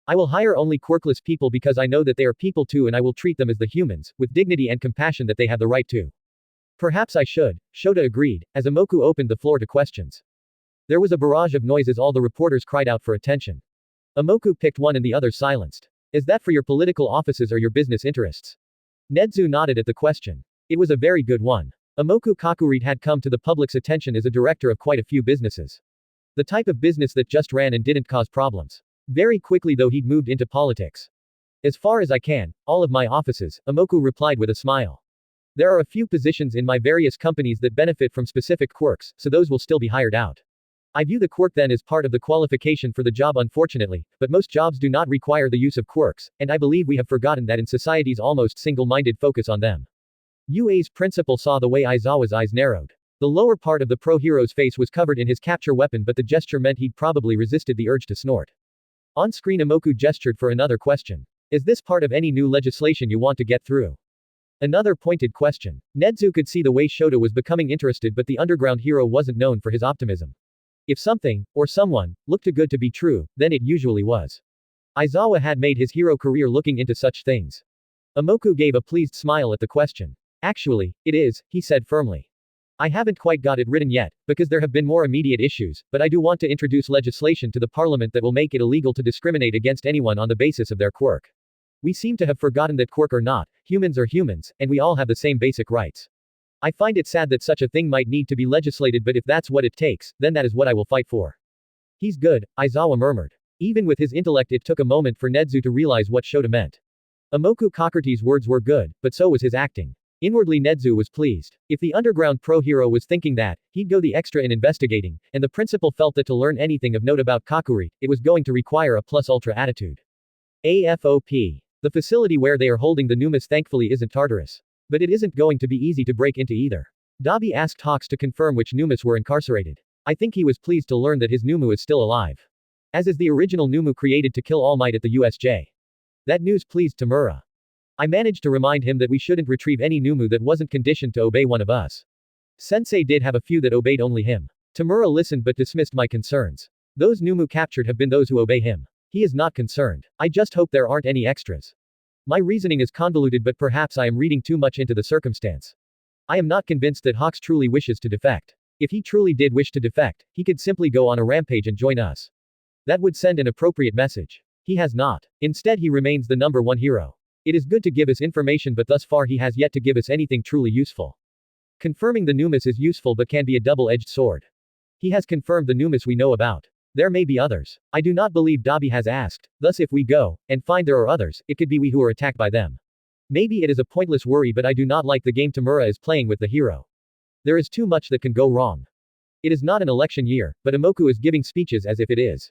I will hire only quirkless people because I know that they are people too, and I will treat them as the humans, with dignity and compassion that they have the right to. Perhaps I should, Shota agreed, as Imoku opened the floor to questions. There was a barrage of noise as all the reporters cried out for attention. Imoku picked one and the others silenced. Is that for your political offices or your business interests? Nedzu nodded at the question. It was a very good one. Imoku Kakurit had come to the public's attention as a director of quite a few businesses. The type of business that just ran and didn't cause problems. Very quickly though he'd moved into politics. As far as I can, all of my offices, Imoku replied with a smile. There are a few positions in my various companies that benefit from specific quirks, so those will still be hired out. I view the quirk then as part of the qualification for the job unfortunately, but most jobs do not require the use of quirks, and I believe we have forgotten that in society's almost single-minded focus on them. UA's principal saw the way Aizawa's eyes narrowed. The lower part of the pro-hero's face was covered in his capture weapon, but the gesture meant he'd probably resisted the urge to snort. On screen Imoku gestured for another question. Is this part of any new legislation you want to get through? Another pointed question. Nedzu could see the way Shota was becoming interested, but the underground hero wasn't known for his optimism. If something, or someone, looked too good to be true, then it usually was. Aizawa had made his hero career looking into such things. Imoku gave a pleased smile at the question. Actually, it is, he said firmly. I haven't quite got it written yet, because there have been more immediate issues, but I do want to introduce legislation to the parliament that will make it illegal to discriminate against anyone on the basis of their quirk. We seem to have forgotten that quirk or not, humans are humans, and we all have the same basic rights. I find it sad that such a thing might need to be legislated, but if that's what it takes, then that is what I will fight for. He's good, Aizawa murmured. Even with his intellect, it took a moment for Nedzu to realize what Shota meant. Imoku Kakurti's words were good, but so was his acting. Inwardly Nedzu was pleased. If the underground pro-hero was thinking that, he'd go the extra in investigating, and the principal felt that to learn anything of note about Kakuri, it was going to require a plus-ultra attitude. AFOP. The facility where they are holding the Numus thankfully isn't Tartarus. But it isn't going to be easy to break into either. Dabi asked Hawks to confirm which Numus were incarcerated. I think he was pleased to learn that his Numu is still alive. As is the original Numu created to kill All Might at the USJ. That news pleased Tamura. I managed to remind him that we shouldn't retrieve any Numu that wasn't conditioned to obey one of us. Sensei did have a few that obeyed only him. Tamura listened but dismissed my concerns. Those Numu captured have been those who obey him. He is not concerned. I just hope there aren't any extras. My reasoning is convoluted, but perhaps I am reading too much into the circumstance. I am not convinced that Hawks truly wishes to defect. If he truly did wish to defect, he could simply go on a rampage and join us. That would send an appropriate message. He has not. Instead, he remains the number one hero. It is good to give us information, but thus far he has yet to give us anything truly useful. Confirming the Numus is useful but can be a double-edged sword. He has confirmed the Numus we know about. There may be others. I do not believe Dabi has asked, thus if we go, and find there are others, it could be we who are attacked by them. Maybe it is a pointless worry, but I do not like the game Tamura is playing with the hero. There is too much that can go wrong. It is not an election year, but Imoku is giving speeches as if it is.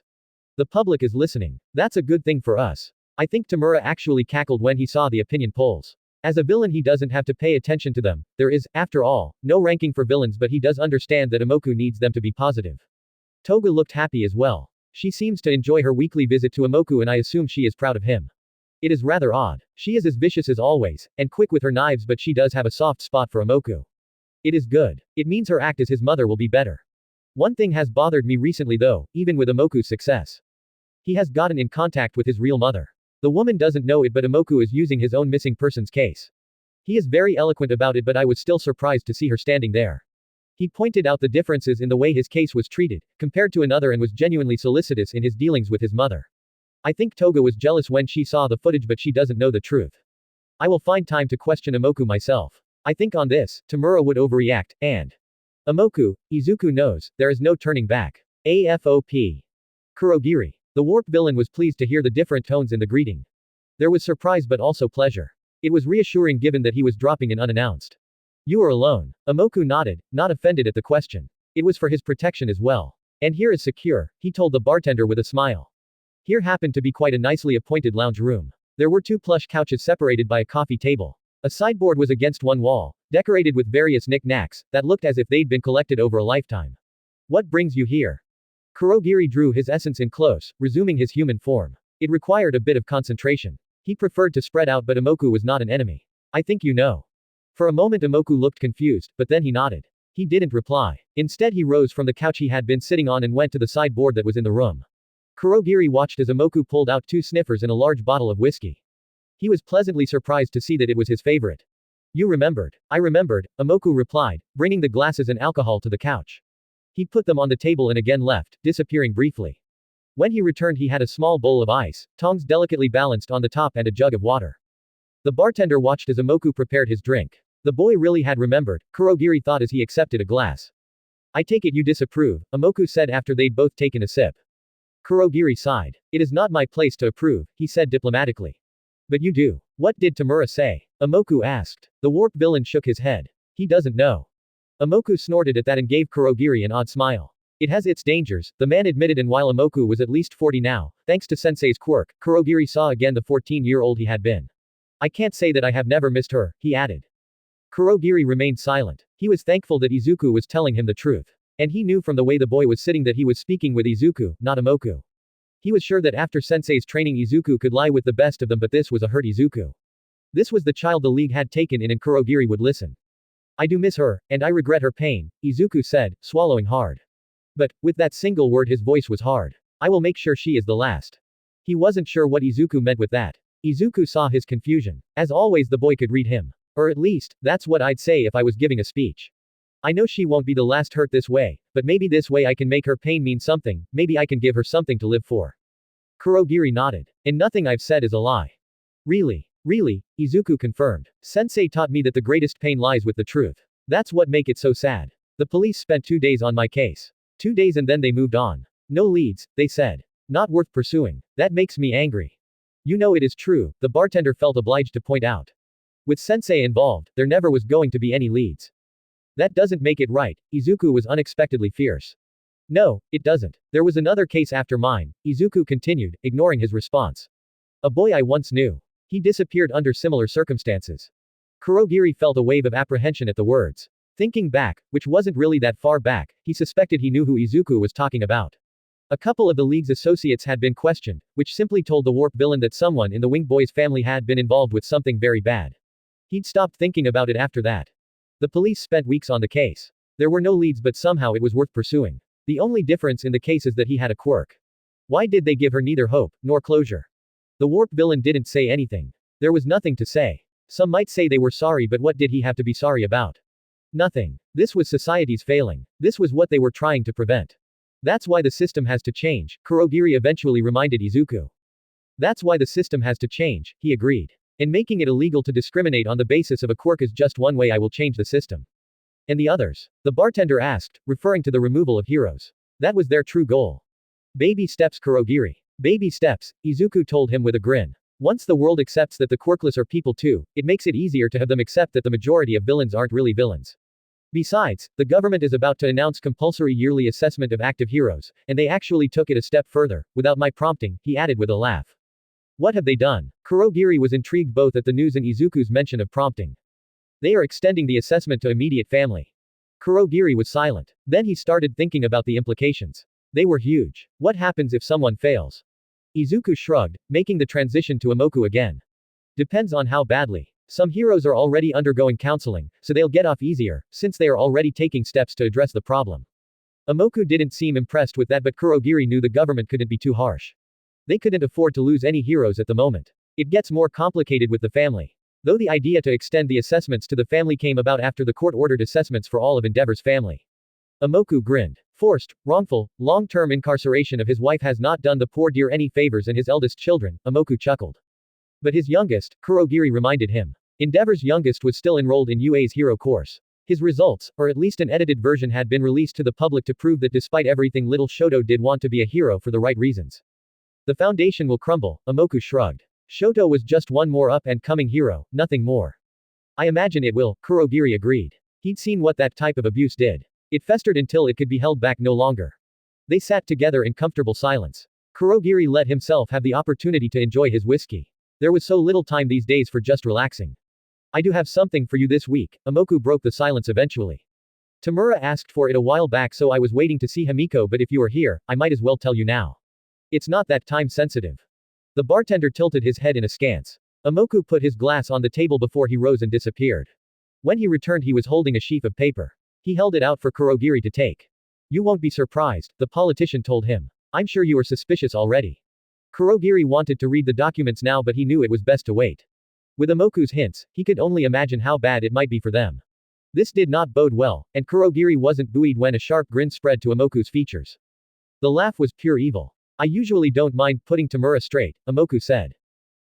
The public is listening. That's a good thing for us. I think Tamura actually cackled when he saw the opinion polls. As a villain he doesn't have to pay attention to them. There is, after all, no ranking for villains, but he does understand that Imoku needs them to be positive. Toga looked happy as well. She seems to enjoy her weekly visit to Imoku and I assume she is proud of him. It is rather odd. She is as vicious as always, and quick with her knives, but she does have a soft spot for Imoku. It is good. It means her act as his mother will be better. One thing has bothered me recently though, even with Imoku's success. He has gotten in contact with his real mother. The woman doesn't know it, but Imoku is using his own missing persons case. He is very eloquent about it, but I was still surprised to see her standing there. He pointed out the differences in the way his case was treated, compared to another, and was genuinely solicitous in his dealings with his mother. I think Toga was jealous when she saw the footage, but she doesn't know the truth. I will find time to question Imoku myself. I think on this, Tamura would overreact, and Imoku, Izuku knows, there is no turning back. AFOP. Kurogiri. The warp villain was pleased to hear the different tones in the greeting. There was surprise but also pleasure. It was reassuring given that he was dropping in unannounced. You are alone. Imoku nodded, not offended at the question. It was for his protection as well. And here is secure, he told the bartender with a smile. Here happened to be quite a nicely appointed lounge room. There were two plush couches separated by a coffee table. A sideboard was against one wall, decorated with various knick-knacks, that looked as if they'd been collected over a lifetime. What brings you here? Kurogiri drew his essence in close, resuming his human form. It required a bit of concentration. He preferred to spread out, but Imoku was not an enemy. I think you know. For a moment Imoku looked confused, but then he nodded. He didn't reply. Instead he rose from the couch he had been sitting on and went to the sideboard that was in the room. Kurogiri watched as Imoku pulled out 2 sniffers and a large bottle of whiskey. He was pleasantly surprised to see that it was his favorite. You remembered. I remembered, Imoku replied, bringing the glasses and alcohol to the couch. He put them on the table and again left, disappearing briefly. When he returned he had a small bowl of ice, tongs delicately balanced on the top, and a jug of water. The bartender watched as Imoku prepared his drink. The boy really had remembered, Kurogiri thought as he accepted a glass. I take it you disapprove, Imoku said after they'd both taken a sip. Kurogiri sighed. It is not my place to approve, he said diplomatically. But you do. What did Tamura say? Imoku asked. The warp villain shook his head. He doesn't know. Imoku snorted at that and gave Kurogiri an odd smile. It has its dangers, the man admitted, and while Imoku was at least 40 now, thanks to Sensei's quirk, Kurogiri saw again the 14-year-old he had been. I can't say that I have never missed her, he added. Kurogiri remained silent. He was thankful that Izuku was telling him the truth. And he knew from the way the boy was sitting that he was speaking with Izuku, not Imoku. He was sure that after Sensei's training Izuku could lie with the best of them, but this was a hurt Izuku. This was the child the league had taken in, and Kurogiri would listen. I do miss her, and I regret her pain, Izuku said, swallowing hard. But, with that single word his voice was hard. I will make sure she is the last. He wasn't sure what Izuku meant with that. Izuku saw his confusion. As always the boy could read him. Or at least, that's what I'd say if I was giving a speech. I know she won't be the last hurt this way, but maybe this way I can make her pain mean something, maybe I can give her something to live for. Kurogiri nodded. And nothing I've said is a lie. Really, Izuku confirmed. Sensei taught me that the greatest pain lies with the truth. That's what make it so sad. The police spent 2 days on my case. 2 days and then they moved on. No leads, they said. Not worth pursuing. That makes me angry. You know it is true, the bartender felt obliged to point out. With Sensei involved, there never was going to be any leads. That doesn't make it right. Izuku was unexpectedly fierce. No, it doesn't. There was another case after mine, Izuku continued, ignoring his response. A boy I once knew. He disappeared under similar circumstances. Kurogiri felt a wave of apprehension at the words. Thinking back, which wasn't really that far back, he suspected he knew who Izuku was talking about. A couple of the League's associates had been questioned, which simply told the warp villain that someone in the Winged Boy's family had been involved with something very bad. He'd stopped thinking about it after that. The police spent weeks on the case. There were no leads, but somehow it was worth pursuing. The only difference in the case is that he had a quirk. Why did they give her neither hope nor closure? The warp villain didn't say anything. There was nothing to say. Some might say they were sorry, but what did he have to be sorry about? Nothing. This was society's failing. This was what they were trying to prevent. That's why the system has to change, Kurogiri eventually reminded Izuku. That's why the system has to change, he agreed. And making it illegal to discriminate on the basis of a quirk is just one way I will change the system. And the others? The bartender asked, referring to the removal of heroes. That was their true goal. Baby steps, Kurogiri. Baby steps, Izuku told him with a grin. Once the world accepts that the quirkless are people too, it makes it easier to have them accept that the majority of villains aren't really villains. Besides, the government is about to announce compulsory yearly assessment of active heroes, and they actually took it a step further, without my prompting, he added with a laugh. What have they done? Kurogiri was intrigued both at the news and Izuku's mention of prompting. They are extending the assessment to immediate family. Kurogiri was silent. Then he started thinking about the implications. They were huge. What happens if someone fails? Izuku shrugged, making the transition to Imoku again. Depends on how badly. Some heroes are already undergoing counseling, so they'll get off easier, since they are already taking steps to address the problem. Imoku didn't seem impressed with that, but Kurogiri knew the government couldn't be too harsh. They couldn't afford to lose any heroes at the moment. It gets more complicated with the family. Though the idea to extend the assessments to the family came about after the court ordered assessments for all of Endeavor's family. Imoku grinned. Forced, wrongful, long-term incarceration of his wife has not done the poor dear any favors and his eldest children, Imoku chuckled. But his youngest, Kurogiri reminded him. Endeavor's youngest was still enrolled in UA's hero course. His results, or at least an edited version, had been released to the public to prove that despite everything, little Shoto did want to be a hero for the right reasons. The foundation will crumble, Imoku shrugged. Shoto was just one more up-and-coming hero, nothing more. I imagine it will, Kurogiri agreed. He'd seen what that type of abuse did. It festered until it could be held back no longer. They sat together in comfortable silence. Kurogiri let himself have the opportunity to enjoy his whiskey. There was so little time these days for just relaxing. I do have something for you this week, Imoku broke the silence eventually. Tamura asked for it a while back, so I was waiting to see Himiko, but if you are here, I might as well tell you now. It's not that time sensitive. The bartender tilted his head in askance. Imoku put his glass on the table before he rose and disappeared. When he returned, he was holding a sheaf of paper. He held it out for Kurogiri to take. You won't be surprised, the politician told him. I'm sure you are suspicious already. Kurogiri wanted to read the documents now, but he knew it was best to wait. With Imoku's hints, he could only imagine how bad it might be for them. This did not bode well, and Kurogiri wasn't buoyed when a sharp grin spread to Imoku's features. The laugh was pure evil. I usually don't mind putting Tamura straight, Imoku said.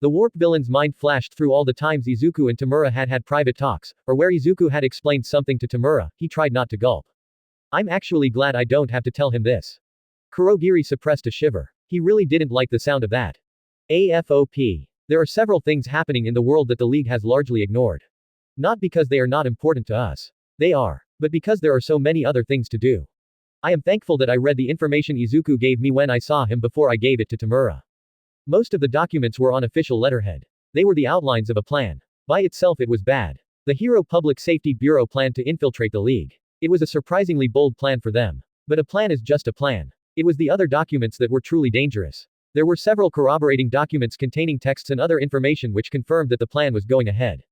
The warp villain's mind flashed through all the times Izuku and Tamura had had private talks, or where Izuku had explained something to Tamura. He tried not to gulp. I'm actually glad I don't have to tell him this. Kurogiri suppressed a shiver. He really didn't like the sound of that. AFOP. There are several things happening in the world that the League has largely ignored. Not because they are not important to us. They are. But because there are so many other things to do. I am thankful that I read the information Izuku gave me when I saw him before I gave it to Tamura. Most of the documents were on official letterhead. They were the outlines of a plan. By itself it was bad. The Hero Public Safety Bureau planned to infiltrate the League. It was a surprisingly bold plan for them. But a plan is just a plan. It was the other documents that were truly dangerous. There were several corroborating documents containing texts and other information which confirmed that the plan was going ahead.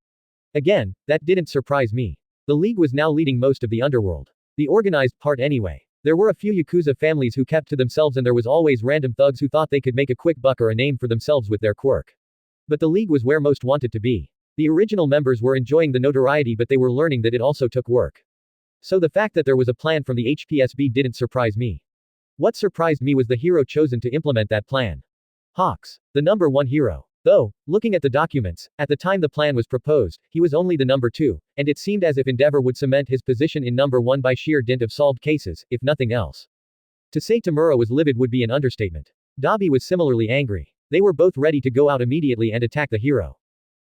Again, that didn't surprise me. The League was now leading most of the underworld. The organized part anyway. There were a few Yakuza families who kept to themselves, and there was always random thugs who thought they could make a quick buck or a name for themselves with their quirk. But the League was where most wanted to be. The original members were enjoying the notoriety, but they were learning that it also took work. So the fact that there was a plan from the HPSB didn't surprise me. What surprised me was the hero chosen to implement that plan. Hawks, the number one hero. Though, looking at the documents, at the time the plan was proposed, he was only the number 2, and it seemed as if Endeavor would cement his position in number 1 by sheer dint of solved cases, if nothing else. To say Tamura was livid would be an understatement. Dabi was similarly angry. They were both ready to go out immediately and attack the hero.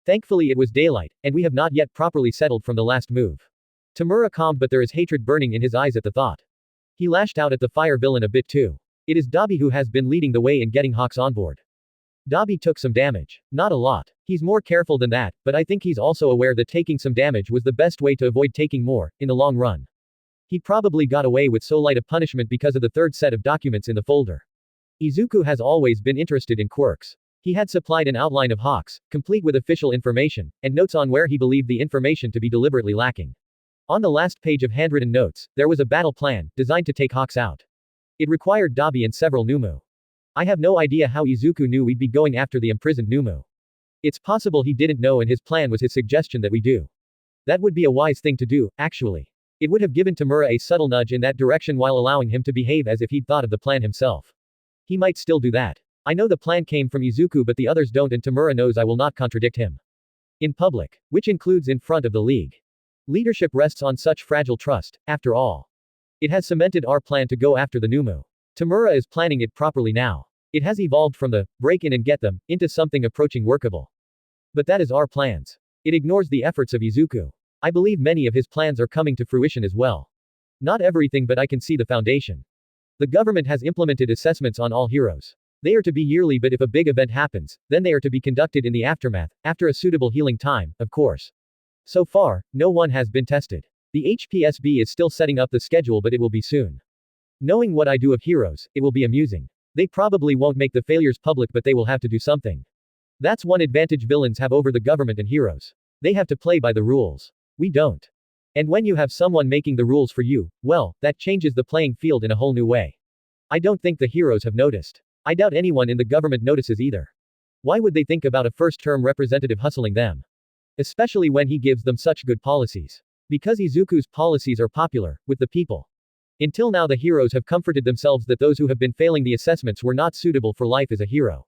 Thankfully it was daylight, and we have not yet properly settled from the last move. Tamura calmed, but there is hatred burning in his eyes at the thought. He lashed out at the fire villain a bit too. It is Dabi who has been leading the way in getting Hawks on board. Dabi took some damage. Not a lot. He's more careful than that, but I think he's also aware that taking some damage was the best way to avoid taking more, in the long run. He probably got away with so light a punishment because of the third set of documents in the folder. Izuku has always been interested in quirks. He had supplied an outline of Hawks, complete with official information, and notes on where he believed the information to be deliberately lacking. On the last page of handwritten notes, there was a battle plan, designed to take Hawks out. It required Dabi and several Nomu. I have no idea how Izuku knew we'd be going after the imprisoned Nomu. It's possible he didn't know and his plan was his suggestion that we do. That would be a wise thing to do, actually. It would have given Tamura a subtle nudge in that direction while allowing him to behave as if he'd thought of the plan himself. He might still do that. I know the plan came from Izuku, but the others don't, and Tamura knows I will not contradict him. In public, which includes in front of the League. Leadership rests on such fragile trust, after all. It has cemented our plan to go after the Nomu. Tomura is planning it properly now. It has evolved from the break in and get them into something approaching workable. But that is our plans. It ignores the efforts of Izuku. I believe many of his plans are coming to fruition as well. Not everything, but I can see the foundation. The government has implemented assessments on all heroes. They are to be yearly, but if a big event happens, then they are to be conducted in the aftermath, after a suitable healing time, of course. So far, no one has been tested. The HPSB is still setting up the schedule, but it will be soon. Knowing what I do of heroes, it will be amusing. They probably won't make the failures public, but they will have to do something. That's one advantage villains have over the government and heroes. They have to play by the rules. We don't. And when you have someone making the rules for you, well, that changes the playing field in a whole new way. I don't think the heroes have noticed. I doubt anyone in the government notices either. Why would they think about a first-term representative hustling them? Especially when he gives them such good policies. Because Izuku's policies are popular, with the people. Until now the heroes have comforted themselves that those who have been failing the assessments were not suitable for life as a hero.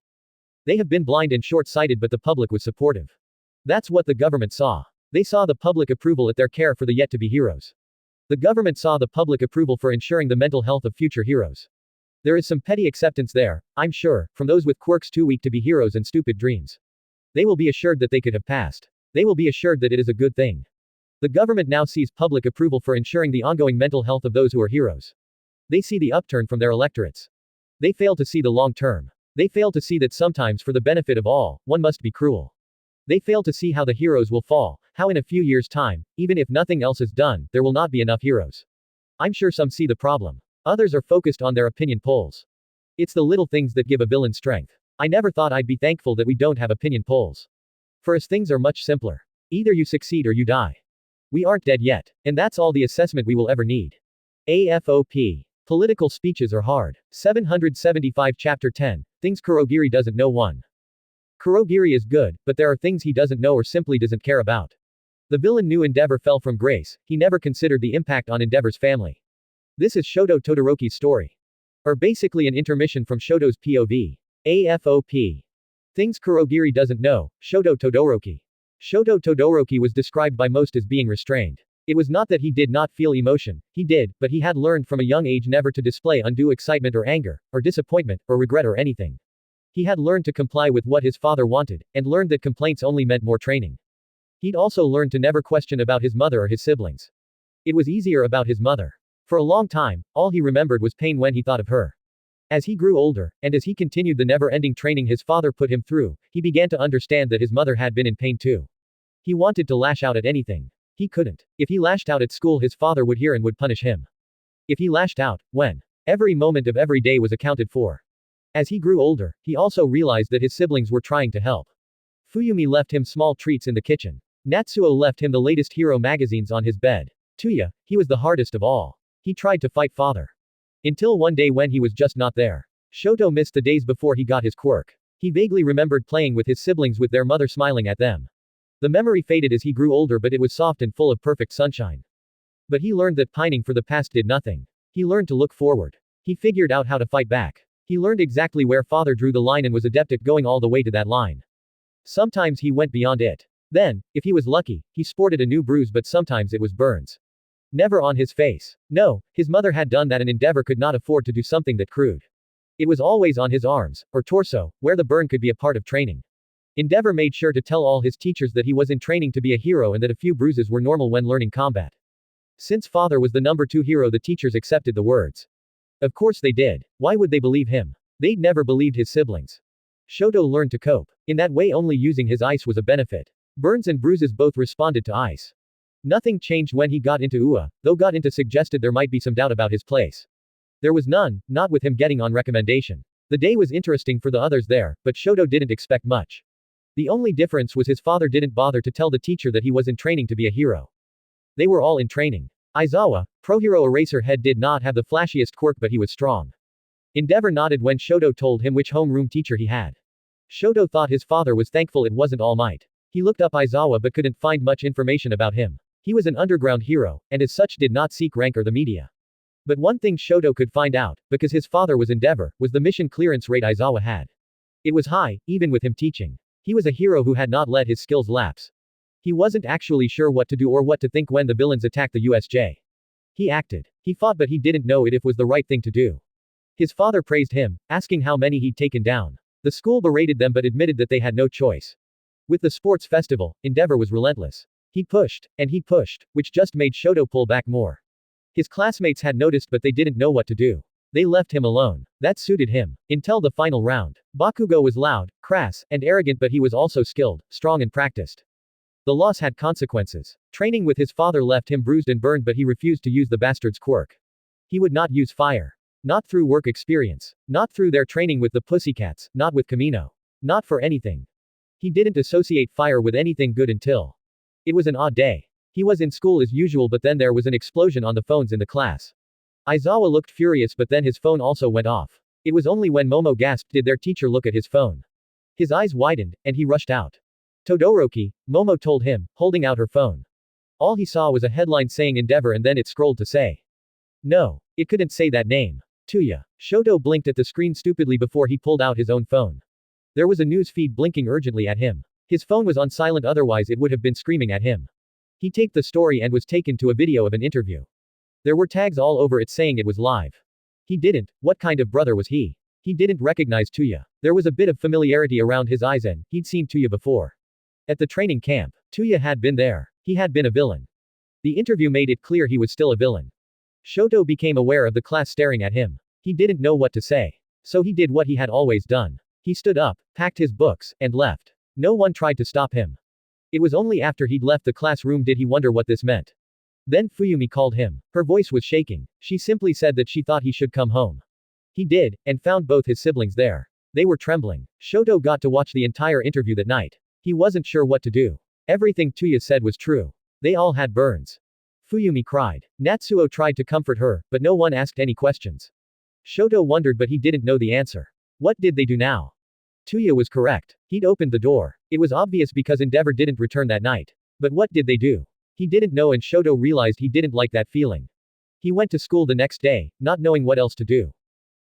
They have been blind and short-sighted, but the public was supportive. That's what the government saw. They saw the public approval at their care for the yet-to-be heroes. The government saw the public approval for ensuring the mental health of future heroes. There is some petty acceptance there, I'm sure, from those with quirks too weak to be heroes and stupid dreams. They will be assured that they could have passed. They will be assured that it is a good thing. The government now sees public approval for ensuring the ongoing mental health of those who are heroes. They see the upturn from their electorates. They fail to see the long term. They fail to see that sometimes for the benefit of all, one must be cruel. They fail to see how the heroes will fall, how in a few years' time, even if nothing else is done, there will not be enough heroes. I'm sure some see the problem. Others are focused on their opinion polls. It's the little things that give a villain strength. I never thought I'd be thankful that we don't have opinion polls. For us things are much simpler. Either you succeed or you die. We aren't dead yet. And that's all the assessment we will ever need. AFOP. Political speeches are hard. 775 Chapter 10. Things Kurogiri doesn't know 1. Kurogiri is good, but there are things he doesn't know or simply doesn't care about. The villain knew Endeavor fell from grace, he never considered the impact on Endeavor's family. This is Shoto Todoroki's story. Or basically an intermission from Shoto's POV. AFOP. Things Kurogiri doesn't know, Shoto Todoroki. Shoto Todoroki was described by most as being restrained. It was not that he did not feel emotion, he did, but he had learned from a young age never to display undue excitement or anger, or disappointment, or regret or anything. He had learned to comply with what his father wanted, and learned that complaints only meant more training. He'd also learned to never question about his mother or his siblings. It was easier about his mother. For a long time, all he remembered was pain when he thought of her. As he grew older, and as he continued the never-ending training his father put him through, he began to understand that his mother had been in pain too. He wanted to lash out at anything. He couldn't. If he lashed out at school, his father would hear and would punish him. If he lashed out, when? Every moment of every day was accounted for. As he grew older, he also realized that his siblings were trying to help. Fuyumi left him small treats in the kitchen. Natsuo left him the latest hero magazines on his bed. Tuya, he was the hardest of all. He tried to fight father. Until one day when he was just not there. Shoto missed the days before he got his quirk. He vaguely remembered playing with his siblings with their mother smiling at them. The memory faded as he grew older, but it was soft and full of perfect sunshine. But he learned that pining for the past did nothing. He learned to look forward. He figured out how to fight back. He learned exactly where father drew the line and was adept at going all the way to that line. Sometimes he went beyond it. Then, if he was lucky, he sported a new bruise, but sometimes it was burns. Never on his face. No, his mother had done that and Endeavor could not afford to do something that crude. It was always on his arms, or torso, where the burn could be a part of training. Endeavor made sure to tell all his teachers that he was in training to be a hero and that a few bruises were normal when learning combat. Since father was the number 2 hero, the teachers accepted the words. Of course they did. Why would they believe him? They'd never believed his siblings. Shoto learned to cope. In that way, only using his ice was a benefit. Burns and bruises both responded to ice. Nothing changed when he got into UA, though got into suggested there might be some doubt about his place. There was none, not with him getting on recommendation. The day was interesting for the others there, but Shoto didn't expect much. The only difference was his father didn't bother to tell the teacher that he was in training to be a hero. They were all in training. Aizawa, pro-hero eraser head, did not have the flashiest quirk, but he was strong. Endeavor nodded when Shoto told him which homeroom teacher he had. Shoto thought his father was thankful it wasn't All Might. He looked up Aizawa but couldn't find much information about him. He was an underground hero, and as such did not seek rank or the media. But one thing Shoto could find out, because his father was Endeavor, was the mission clearance rate Aizawa had. It was high, even with him teaching. He was a hero who had not let his skills lapse. He wasn't actually sure what to do or what to think when the villains attacked the USJ. He acted. He fought, but he didn't know it was the right thing to do. His father praised him, asking how many he'd taken down. The school berated them but admitted that they had no choice. With the sports festival, Endeavor was relentless. He pushed, which just made Shoto pull back more. His classmates had noticed but they didn't know what to do. They left him alone. That suited him. Until the final round. Bakugo was loud, crass, and arrogant, but he was also skilled, strong and practiced. The loss had consequences. Training with his father left him bruised and burned, but he refused to use the bastard's quirk. He would not use fire. Not through work experience. Not through their training with the Pussycats, not with Kamino. Not for anything. He didn't associate fire with anything good until. It was an odd day. He was in school as usual, but then there was an explosion on the phones in the class. Aizawa looked furious, but then his phone also went off. It was only when Momo gasped did their teacher look at his phone. His eyes widened, and he rushed out. Todoroki, Momo told him, holding out her phone. All he saw was a headline saying Endeavor, and then it scrolled to say. No, it couldn't say that name. Tuya. Shoto blinked at the screen stupidly before he pulled out his own phone. There was a news feed blinking urgently at him. His phone was on silent, otherwise it would have been screaming at him. He taped the story and was taken to a video of an interview. There were tags all over it saying it was live. He didn't. What kind of brother was he? He didn't recognize Tuya. There was a bit of familiarity around his eyes and he'd seen Tuya before. At the training camp, Tuya had been there. He had been a villain. The interview made it clear he was still a villain. Shoto became aware of the class staring at him. He didn't know what to say. So he did what he had always done. He stood up, packed his books, and left. No one tried to stop him. It was only after he'd left the classroom did he wonder what this meant. Then Fuyumi called him. Her voice was shaking. She simply said that she thought he should come home. He did, and found both his siblings there. They were trembling. Shoto got to watch the entire interview that night. He wasn't sure what to do. Everything Tuya said was true. They all had burns. Fuyumi cried. Natsuo tried to comfort her, but no one asked any questions. Shoto wondered, but he didn't know the answer. What did they do now? Tuya was correct. He'd opened the door. It was obvious because Endeavor didn't return that night. But what did they do? He didn't know, and Shoto realized he didn't like that feeling. He went to school the next day, not knowing what else to do.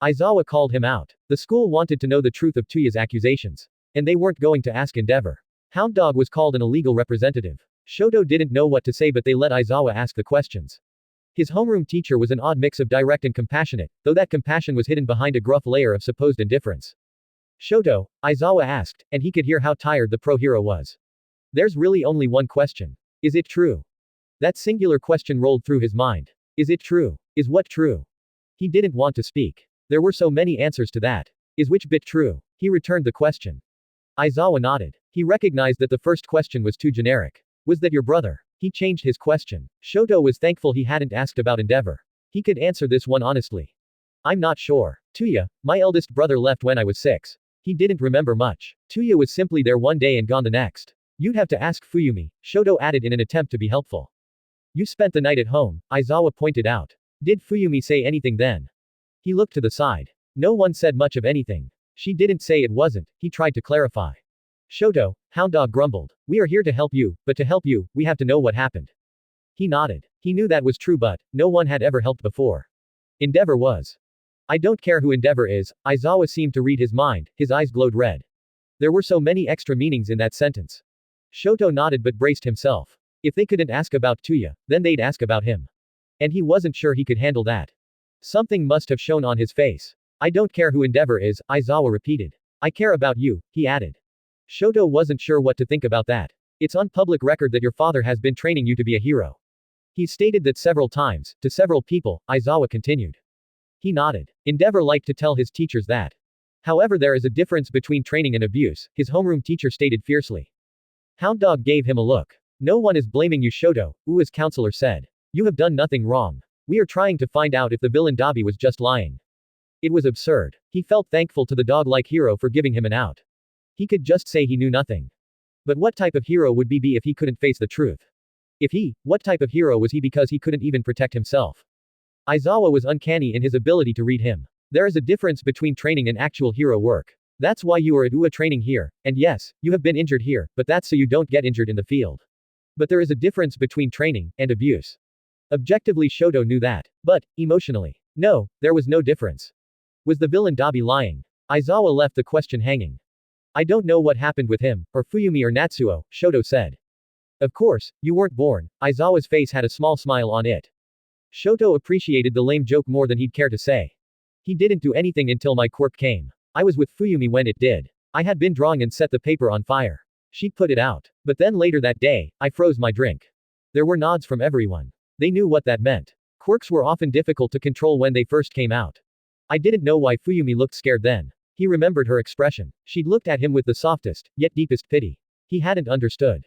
Aizawa called him out. The school wanted to know the truth of Tuya's accusations. And they weren't going to ask Endeavor. Hound Dog was called an illegal representative. Shoto didn't know what to say, but they let Aizawa ask the questions. His homeroom teacher was an odd mix of direct and compassionate, though that compassion was hidden behind a gruff layer of supposed indifference. Shoto, Aizawa asked, and he could hear how tired the pro-hero was. There's really only one question. Is it true? That singular question rolled through his mind. Is it true? Is what true? He didn't want to speak. There were so many answers to that. Is which bit true? He returned the question. Aizawa nodded. He recognized that the first question was too generic. Was that your brother? He changed his question. Shoto was thankful he hadn't asked about Endeavor. He could answer this one honestly. I'm not sure. Tuya, my eldest brother left when I was 6. He didn't remember much. Tuya was simply there one day and gone the next. You'd have to ask Fuyumi, Shoto added in an attempt to be helpful. You spent the night at home, Aizawa pointed out. Did Fuyumi say anything then? He looked to the side. No one said much of anything. She didn't say it wasn't, he tried to clarify. Shoto, Hound Dog grumbled. We are here to help you, but to help you, we have to know what happened. He nodded. He knew that was true, but no one had ever helped before. Endeavor was. I don't care who Endeavor is, Aizawa seemed to read his mind, his eyes glowed red. There were so many extra meanings in that sentence. Shoto nodded but braced himself. If they couldn't ask about Tuya, then they'd ask about him. And he wasn't sure he could handle that. Something must have shown on his face. I don't care who Endeavor is, Aizawa repeated. I care about you, he added. Shoto wasn't sure what to think about that. It's on public record that your father has been training you to be a hero. He stated that several times, to several people, Aizawa continued. He nodded. Endeavor liked to tell his teachers that. However, there is a difference between training and abuse, his homeroom teacher stated fiercely. Hound Dog gave him a look. No one is blaming you, Shoto, Ua's counselor said. You have done nothing wrong. We are trying to find out if the villain Dabi was just lying. It was absurd. He felt thankful to the dog-like hero for giving him an out. He could just say he knew nothing. But what type of hero would he be if he couldn't face the truth? What type of hero was he because he couldn't even protect himself? Aizawa was uncanny in his ability to read him. There is a difference between training and actual hero work. That's why you are at UA training here, and yes, you have been injured here, but that's so you don't get injured in the field. But there is a difference between training and abuse. Objectively, Shoto knew that. But, emotionally, no, there was no difference. Was the villain Dabi lying? Aizawa left the question hanging. I don't know what happened with him, or Fuyumi or Natsuo, Shoto said. Of course, you weren't born. Aizawa's face had a small smile on it. Shoto appreciated the lame joke more than he'd care to say. He didn't do anything until my quirk came. I was with Fuyumi when it did. I had been drawing and set the paper on fire. She put it out. But then later that day, I froze my drink. There were nods from everyone. They knew what that meant. Quirks were often difficult to control when they first came out. I didn't know why Fuyumi looked scared then. He remembered her expression. She'd looked at him with the softest, yet deepest pity. He hadn't understood.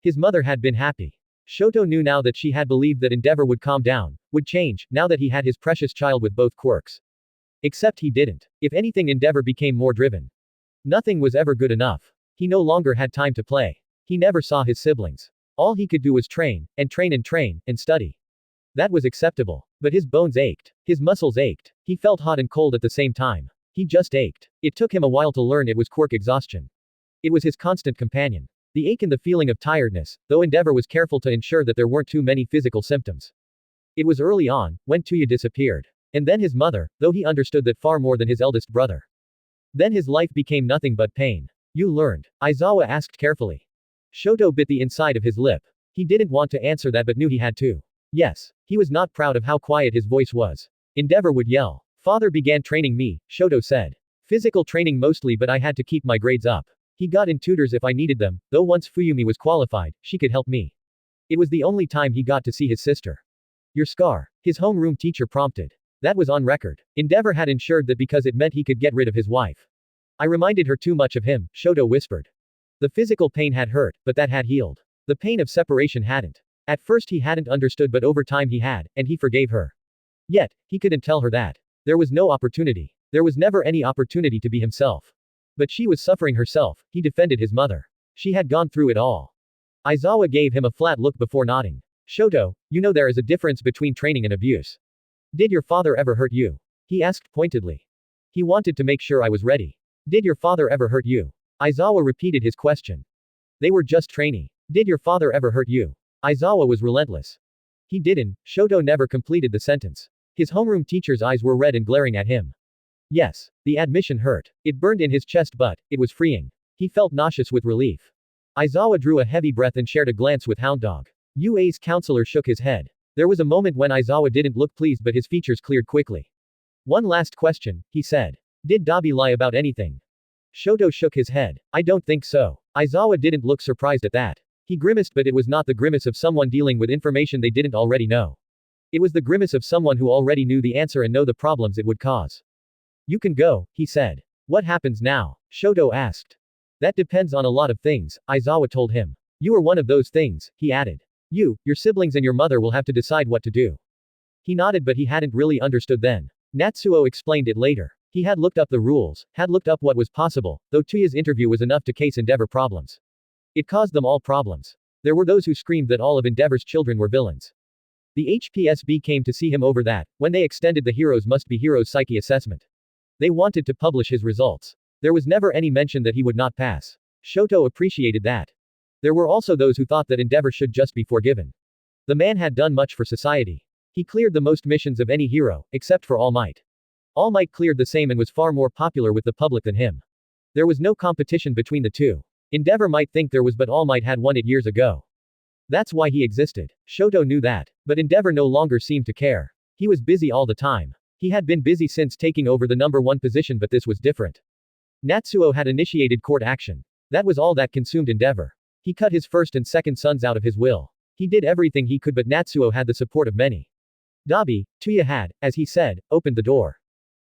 His mother had been happy. Shoto knew now that she had believed that Endeavor would calm down, would change, now that he had his precious child with both quirks. Except he didn't. If anything, Endeavor became more driven. Nothing was ever good enough. He no longer had time to play. He never saw his siblings. All he could do was train, and study. That was acceptable. But his bones ached. His muscles ached. He felt hot and cold at the same time. He just ached. It took him a while to learn it was quirk exhaustion. It was his constant companion. The ache and the feeling of tiredness, though Endeavor was careful to ensure that there weren't too many physical symptoms. It was early on, when Tuya disappeared. And then his mother, though he understood that far more than his eldest brother. Then his life became nothing but pain. You learned? Aizawa asked carefully. Shoto bit the inside of his lip. He didn't want to answer that but knew he had to. Yes. He was not proud of how quiet his voice was. Endeavor would yell. Father began training me, Shoto said. Physical training mostly, but I had to keep my grades up. He got in tutors if I needed them, though once Fuyumi was qualified, she could help me. It was the only time he got to see his sister. Your scar, his homeroom teacher prompted. That was on record. Endeavor had ensured that because it meant he could get rid of his wife. I reminded her too much of him, Shoto whispered. The physical pain had hurt, but that had healed. The pain of separation hadn't. At first he hadn't understood, but over time he had, and he forgave her. Yet, he couldn't tell her that. There was no opportunity. There was never any opportunity to be himself. But she was suffering herself, he defended his mother. She had gone through it all. Aizawa gave him a flat look before nodding. Shoto, you know there is a difference between training and abuse. Did your father ever hurt you? He asked pointedly. He wanted to make sure I was ready. Did your father ever hurt you? Aizawa repeated his question. They were just trainee. Did your father ever hurt you? Aizawa was relentless. He didn't. Shoto never completed the sentence. His homeroom teacher's eyes were red and glaring at him. Yes. The admission hurt. It burned in his chest, but it was freeing. He felt nauseous with relief. Aizawa drew a heavy breath and shared a glance with Hound Dog. UA's counselor shook his head. There was a moment when Aizawa didn't look pleased, but his features cleared quickly. One last question, he said. Did Dabi lie about anything? Shoto shook his head. I don't think so. Aizawa didn't look surprised at that. He grimaced, but it was not the grimace of someone dealing with information they didn't already know. It was the grimace of someone who already knew the answer and know the problems it would cause. You can go, he said. What happens now? Shoto asked. That depends on a lot of things, Aizawa told him. You are one of those things, he added. You, your siblings and your mother will have to decide what to do. He nodded, but he hadn't really understood then. Natsuo explained it later. He had looked up the rules, had looked up what was possible, though Tuya's interview was enough to case Endeavor problems. It caused them all problems. There were those who screamed that all of Endeavor's children were villains. The HPSB came to see him over that, when they extended the Heroes Must Be Heroes psyche assessment. They wanted to publish his results. There was never any mention that he would not pass. Shoto appreciated that. There were also those who thought that Endeavor should just be forgiven. The man had done much for society. He cleared the most missions of any hero, except for All Might. All Might cleared the same and was far more popular with the public than him. There was no competition between the two. Endeavor might think there was, but All Might had won it years ago. That's why he existed. Shoto knew that. But Endeavor no longer seemed to care. He was busy all the time. He had been busy since taking over the #1 position, but this was different. Natsuo had initiated court action. That was all that consumed Endeavor. He cut his first and second sons out of his will. He did everything he could, but Natsuo had the support of many. Dabi, Tuya had, as he said, opened the door.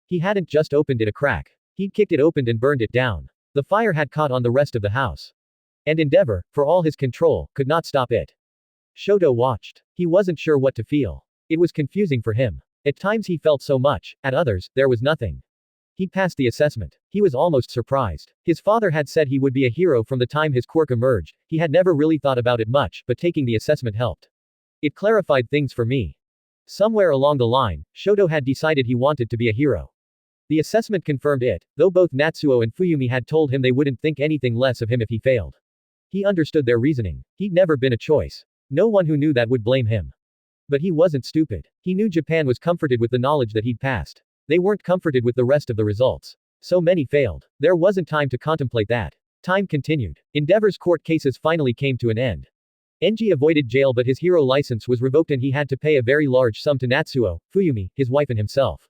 He hadn't just opened it a crack. He'd kicked it open and burned it down. The fire had caught on the rest of the house. And Endeavor, for all his control, could not stop it. Shoto watched. He wasn't sure what to feel. It was confusing for him. At times he felt so much, at others, there was nothing. He passed the assessment. He was almost surprised. His father had said he would be a hero from the time his quirk emerged. He had never really thought about it much, but taking the assessment helped. It clarified things for me. Somewhere along the line, Shoto had decided he wanted to be a hero. The assessment confirmed it, though both Natsuo and Fuyumi had told him they wouldn't think anything less of him if he failed. He understood their reasoning. He'd never been a choice. No one who knew that would blame him. But he wasn't stupid. He knew Japan was comforted with the knowledge that he'd passed. They weren't comforted with the rest of the results. So many failed. There wasn't time to contemplate that. Time continued. Endeavor's court cases finally came to an end. Enji avoided jail, but his hero license was revoked and he had to pay a very large sum to Natsuo, Fuyumi, his wife and himself.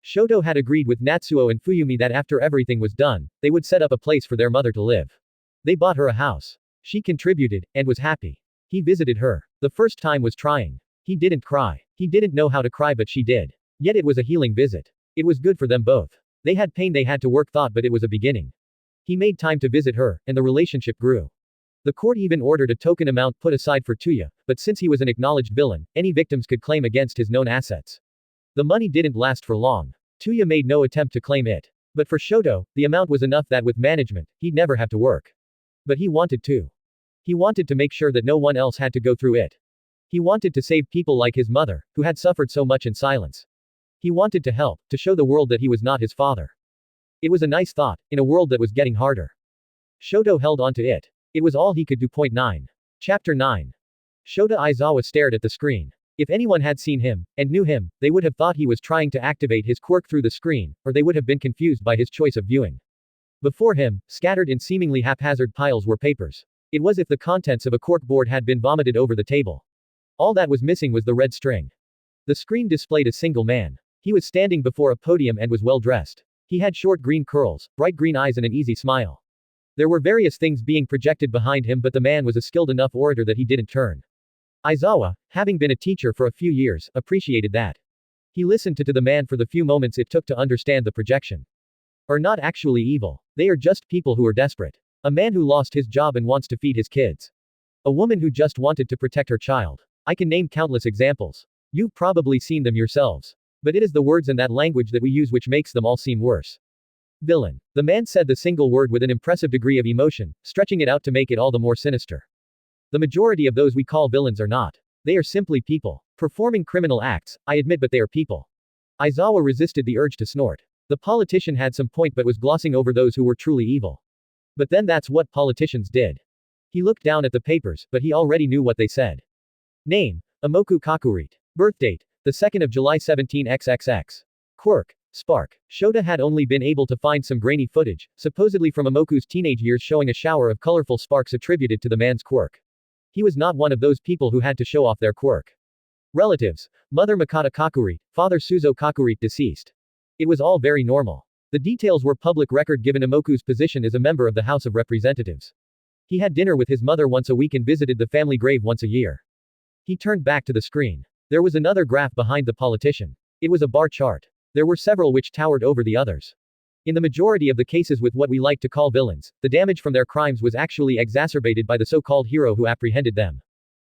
Shoto had agreed with Natsuo and Fuyumi that after everything was done, they would set up a place for their mother to live. They bought her a house. She contributed, and was happy. He visited her. The first time was trying. He didn't cry. He didn't know how to cry, but she did. Yet it was a healing visit. It was good for them both. They had pain they had to work thought, but it was a beginning. He made time to visit her, and the relationship grew. The court even ordered a token amount put aside for Tuya, but since he was an acknowledged villain, any victims could claim against his known assets. The money didn't last for long. Tuya made no attempt to claim it. But for Shoto, the amount was enough that with management, he'd never have to work. But he wanted to. He wanted to make sure that no one else had to go through it. He wanted to save people like his mother, who had suffered so much in silence. He wanted to help, to show the world that he was not his father. It was a nice thought, in a world that was getting harder. Shoto held on to it. It was all he could do. 9. Chapter 9. Shota Aizawa stared at the screen. If anyone had seen him, and knew him, they would have thought he was trying to activate his quirk through the screen, or they would have been confused by his choice of viewing. Before him, scattered in seemingly haphazard piles were papers. It was as if the contents of a cork board had been vomited over the table. All that was missing was the red string. The screen displayed a single man. He was standing before a podium and was well dressed. He had short green curls, bright green eyes and an easy smile. There were various things being projected behind him, but the man was a skilled enough orator that he didn't turn. Aizawa, having been a teacher for a few years, appreciated that. He listened to the man for the few moments it took to understand the projection. Are not actually evil. They are just people who are desperate. A man who lost his job and wants to feed his kids. A woman who just wanted to protect her child. I can name countless examples. You've probably seen them yourselves. But it is the words and that language that we use which makes them all seem worse. Villain. The man said the single word with an impressive degree of emotion, stretching it out to make it all the more sinister. The majority of those we call villains are not. They are simply people. Performing criminal acts, I admit, but they are people. Aizawa resisted the urge to snort. The politician had some point but was glossing over those who were truly evil. But then that's what politicians did. He looked down at the papers, but he already knew what they said. Name: Imoku Kakurite. Birthdate: the 2nd of July 17xxx. Quirk: Spark. Shota had only been able to find some grainy footage, supposedly from Imoku's teenage years, showing a shower of colorful sparks attributed to the man's quirk. He was not one of those people who had to show off their quirk. Relatives: Mother Makata Kakurite, Father Suzo Kakurite deceased. It was all very normal. The details were public record given Imoku's position as a member of the House of Representatives. He had dinner with his mother once a week and visited the family grave once a year. He turned back to the screen. There was another graph behind the politician. It was a bar chart. There were several which towered over the others. In the majority of the cases with what we like to call villains, the damage from their crimes was actually exacerbated by the so-called hero who apprehended them.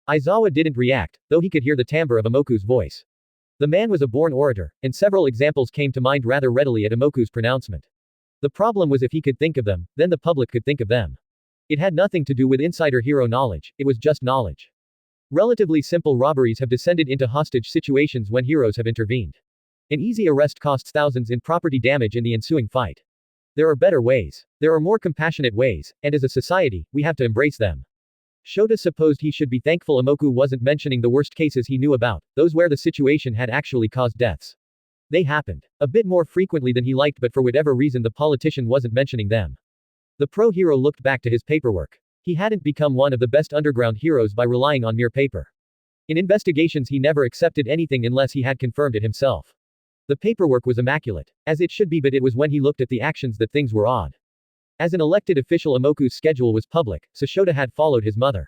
Aizawa didn't react, though he could hear the timbre of Imoku's voice. The man was a born orator, and several examples came to mind rather readily at Imoku's pronouncement. The problem was if he could think of them, then the public could think of them. It had nothing to do with insider hero knowledge, it was just knowledge. Relatively simple robberies have descended into hostage situations when heroes have intervened. An easy arrest costs thousands in property damage in the ensuing fight. There are better ways. There are more compassionate ways, and as a society, we have to embrace them. Shota supposed he should be thankful Imoku wasn't mentioning the worst cases he knew about, those where the situation had actually caused deaths. They happened. A bit more frequently than he liked, but for whatever reason the politician wasn't mentioning them. The pro-hero looked back to his paperwork. He hadn't become one of the best underground heroes by relying on mere paper. In investigations he never accepted anything unless he had confirmed it himself. The paperwork was immaculate. As it should be, but it was when he looked at the actions that things were odd. As an elected official, Imoku's schedule was public, so Shota had followed his mother.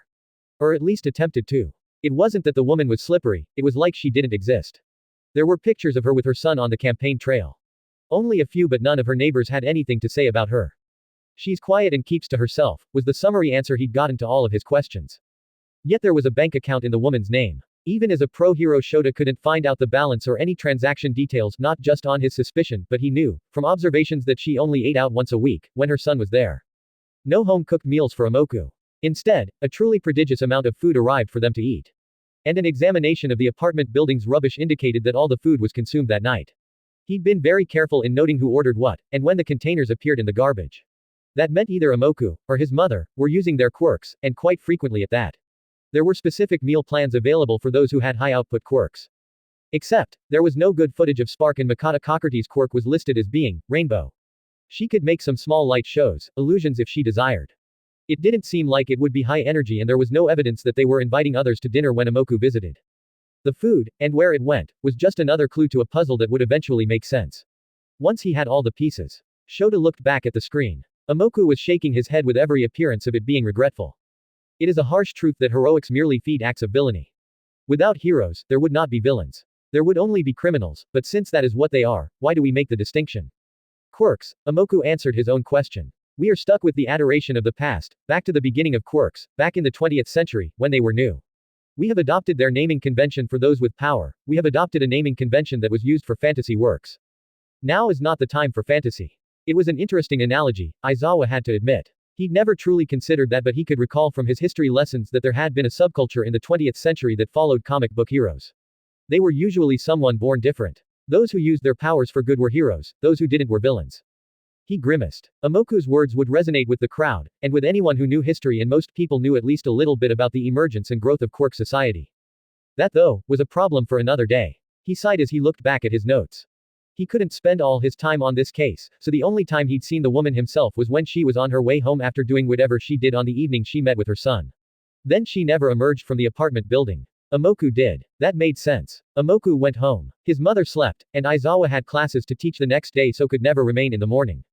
Or at least attempted to. It wasn't that the woman was slippery, it was like she didn't exist. There were pictures of her with her son on the campaign trail. Only a few, but none of her neighbors had anything to say about her. She's quiet and keeps to herself, was the summary answer he'd gotten to all of his questions. Yet there was a bank account in the woman's name. Even as a pro-hero, Shota couldn't find out the balance or any transaction details, not just on his suspicion, but he knew, from observations, that she only ate out once a week, when her son was there. No home-cooked meals for Imoku. Instead, a truly prodigious amount of food arrived for them to eat. And an examination of the apartment building's rubbish indicated that all the food was consumed that night. He'd been very careful in noting who ordered what, and when the containers appeared in the garbage. That meant either Imoku, or his mother, were using their quirks, and quite frequently at that. There were specific meal plans available for those who had high-output quirks. Except, there was no good footage of Spark, and Makata Cockroach's quirk was listed as being rainbow. She could make some small light shows, illusions if she desired. It didn't seem like it would be high energy, and there was no evidence that they were inviting others to dinner when Imoku visited. The food, and where it went, was just another clue to a puzzle that would eventually make sense. Once he had all the pieces, Shota looked back at the screen. Imoku was shaking his head with every appearance of it being regretful. It is a harsh truth that heroics merely feed acts of villainy. Without heroes, there would not be villains. There would only be criminals, but since that is what they are, why do we make the distinction? Quirks, Imoku answered his own question. We are stuck with the adoration of the past, back to the beginning of quirks, back in the 20th century, when they were new. We have adopted their naming convention for those with power, we have adopted a naming convention that was used for fantasy works. Now is not the time for fantasy. It was an interesting analogy, Aizawa had to admit. He'd never truly considered that, but he could recall from his history lessons that there had been a subculture in the 20th century that followed comic book heroes. They were usually someone born different. Those who used their powers for good were heroes, those who didn't were villains. He grimaced. Imoku's words would resonate with the crowd, and with anyone who knew history, and most people knew at least a little bit about the emergence and growth of quirk society. That, though, was a problem for another day. He sighed as he looked back at his notes. He couldn't spend all his time on this case, so the only time he'd seen the woman himself was when she was on her way home after doing whatever she did on the evening she met with her son. Then she never emerged from the apartment building. Imoku did. That made sense. Imoku went home. His mother slept, and Aizawa had classes to teach the next day, so could never remain in the morning.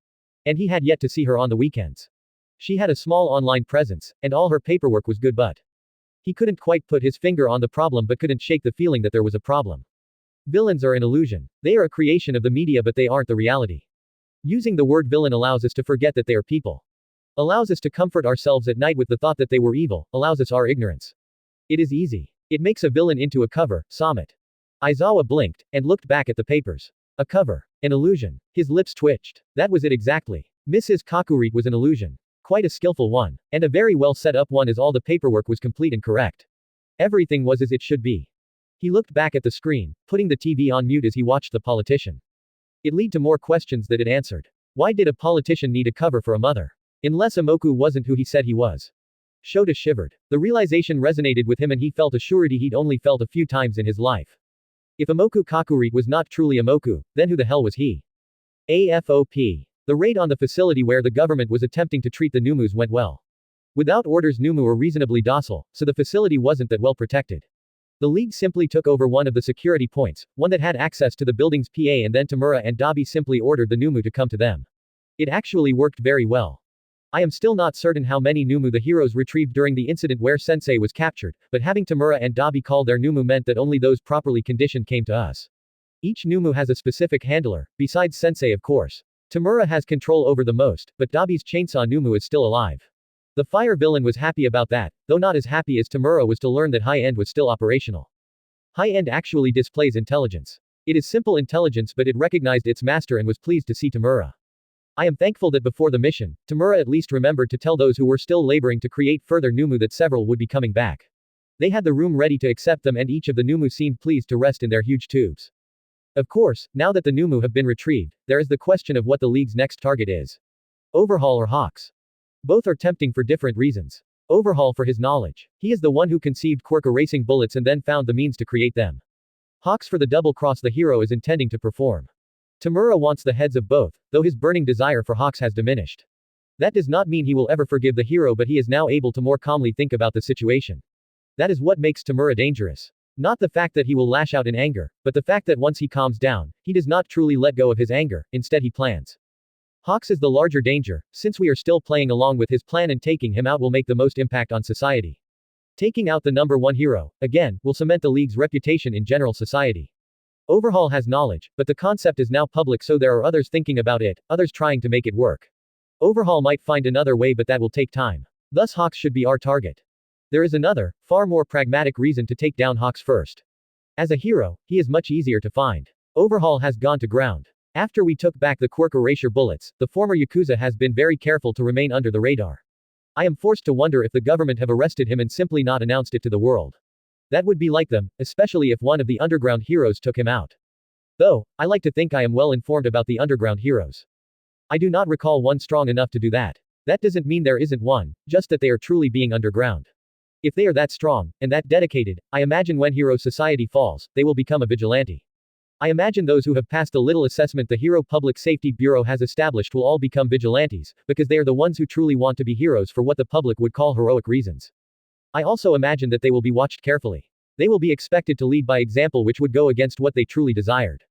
And he had yet to see her on the weekends. She had a small online presence, and all her paperwork was good, but he couldn't quite put his finger on the problem, but couldn't shake the feeling that there was a problem. Villains are an illusion. They are a creation of the media, but they aren't the reality. Using the word villain allows us to forget that they are people. Allows us to comfort ourselves at night with the thought that they were evil, allows us our ignorance. It is easy. It makes a villain into a cover, Summit. Aizawa blinked, and looked back at the papers. A cover. An illusion. His lips twitched. That was it exactly. Mrs. Kakurite was an illusion. Quite a skillful one. And a very well set up one, as all the paperwork was complete and correct. Everything was as it should be. He looked back at the screen, putting the TV on mute as he watched the politician. It led to more questions that it answered. Why did a politician need a cover for a mother? Unless Imoku wasn't who he said he was. Shota shivered. The realization resonated with him, and he felt a surety he'd only felt a few times in his life. If Imoku Kakurite was not truly Imoku, then who the hell was he? AFOP. The raid on the facility where the government was attempting to treat the Nomus went well. Without orders, Nomu were reasonably docile, so the facility wasn't that well protected. The League simply took over one of the security points, one that had access to the building's PA, and then Tamura and Dabi simply ordered the Nomu to come to them. It actually worked very well. I am still not certain how many Nomu the heroes retrieved during the incident where Sensei was captured, but having Tamura and Dabi call their Nomu meant that only those properly conditioned came to us. Each Nomu has a specific handler, besides Sensei of course. Tamura has control over the most, but Dabi's chainsaw Nomu is still alive. The fire villain was happy about that, though not as happy as Tamura was to learn that High-End was still operational. High-End actually displays intelligence. It is simple intelligence, but it recognized its master and was pleased to see Tamura. I am thankful that before the mission, Tamura at least remembered to tell those who were still laboring to create further Nomu that several would be coming back. They had the room ready to accept them, and each of the Nomu seemed pleased to rest in their huge tubes. Of course, now that the Nomu have been retrieved, there is the question of what the League's next target is. Overhaul or Hawks? Both are tempting for different reasons. Overhaul for his knowledge. He is the one who conceived quirk erasing bullets and then found the means to create them. Hawks for the double cross the hero is intending to perform. Tamura wants the heads of both, though his burning desire for Hawks has diminished. That does not mean he will ever forgive the hero, but he is now able to more calmly think about the situation. That is what makes Tamura dangerous. Not the fact that he will lash out in anger, but the fact that once he calms down, he does not truly let go of his anger, instead he plans. Hawks is the larger danger, since we are still playing along with his plan and taking him out will make the most impact on society. Taking out the number one hero, again, will cement the league's reputation in general society. Overhaul has knowledge, but the concept is now public so there are others thinking about it, others trying to make it work. Overhaul might find another way but that will take time. Thus Hawks should be our target. There is another, far more pragmatic reason to take down Hawks first. As a hero, he is much easier to find. Overhaul has gone to ground. After we took back the quirk erasure bullets, the former Yakuza has been very careful to remain under the radar. I am forced to wonder if the government have arrested him and simply not announced it to the world. That would be like them, especially if one of the underground heroes took him out. Though, I like to think I am well informed about the underground heroes. I do not recall one strong enough to do that. That doesn't mean there isn't one, just that they are truly being underground. If they are that strong, and that dedicated, I imagine when hero society falls, they will become a vigilante. I imagine those who have passed the little assessment the Hero Public Safety Bureau has established will all become vigilantes, because they are the ones who truly want to be heroes for what the public would call heroic reasons. I also imagine that they will be watched carefully. They will be expected to lead by example which would go against what they truly desired.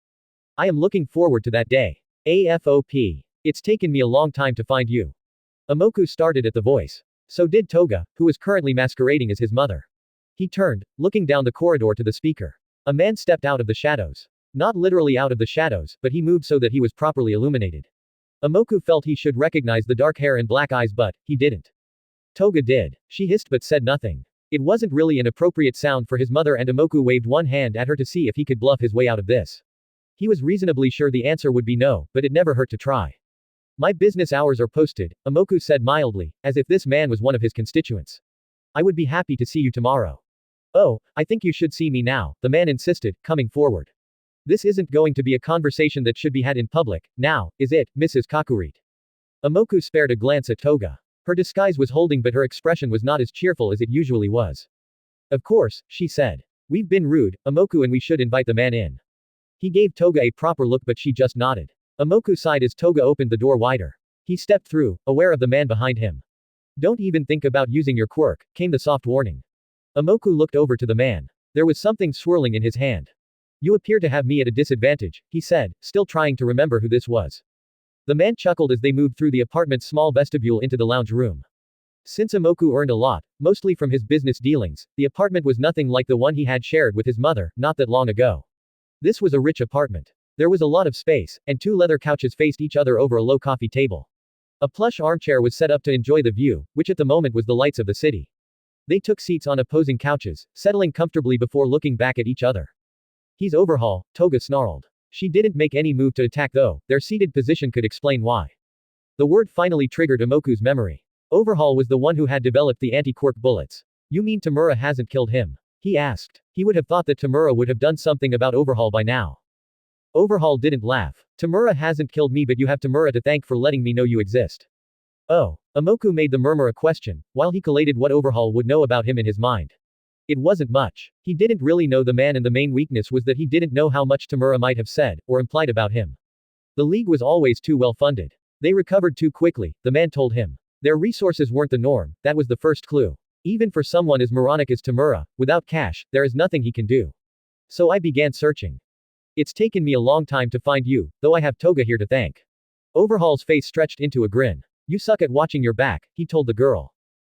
I am looking forward to that day. AFOP. It's taken me a long time to find you. Imoku started at the voice. So did Toga, who is currently masquerading as his mother. He turned, looking down the corridor to the speaker. A man stepped out of the shadows. Not literally out of the shadows, but he moved so that he was properly illuminated. Imoku felt he should recognize the dark hair and black eyes but, he didn't. Toga did. She hissed but said nothing. It wasn't really an appropriate sound for his mother and Imoku waved one hand at her to see if he could bluff his way out of this. He was reasonably sure the answer would be no, but it never hurt to try. My business hours are posted, Imoku said mildly, as if this man was one of his constituents. I would be happy to see you tomorrow. Oh, I think you should see me now, the man insisted, coming forward. This isn't going to be a conversation that should be had in public, now, is it, Mrs. Kakurit? Imoku spared a glance at Toga. Her disguise was holding but her expression was not as cheerful as it usually was. Of course, she said. We've been rude, Imoku, and we should invite the man in. He gave Toga a proper look but she just nodded. Imoku sighed as Toga opened the door wider. He stepped through, aware of the man behind him. Don't even think about using your quirk, came the soft warning. Imoku looked over to the man. There was something swirling in his hand. You appear to have me at a disadvantage, he said, still trying to remember who this was. The man chuckled as they moved through the apartment's small vestibule into the lounge room. Since Imoku earned a lot, mostly from his business dealings, the apartment was nothing like the one he had shared with his mother, not that long ago. This was a rich apartment. There was a lot of space, and two leather couches faced each other over a low coffee table. A plush armchair was set up to enjoy the view, which at the moment was the lights of the city. They took seats on opposing couches, settling comfortably before looking back at each other. He's Overhaul, Toga snarled. She didn't make any move to attack though, their seated position could explain why. The word finally triggered Imoku's memory. Overhaul was the one who had developed the anti-quirk bullets. You mean Tamura hasn't killed him? He asked. He would have thought that Tamura would have done something about Overhaul by now. Overhaul didn't laugh. Tamura hasn't killed me but you have Tamura to thank for letting me know you exist. Oh. Imoku made the murmur a question, while he collated what Overhaul would know about him in his mind. It wasn't much. He didn't really know the man and the main weakness was that he didn't know how much Tamura might have said, or implied about him. The league was always too well funded. They recovered too quickly, the man told him. Their resources weren't the norm, that was the first clue. Even for someone as moronic as Tamura, without cash, there is nothing he can do. So I began searching. It's taken me a long time to find you, though I have Toga here to thank. Overhaul's face stretched into a grin. You suck at watching your back, he told the girl.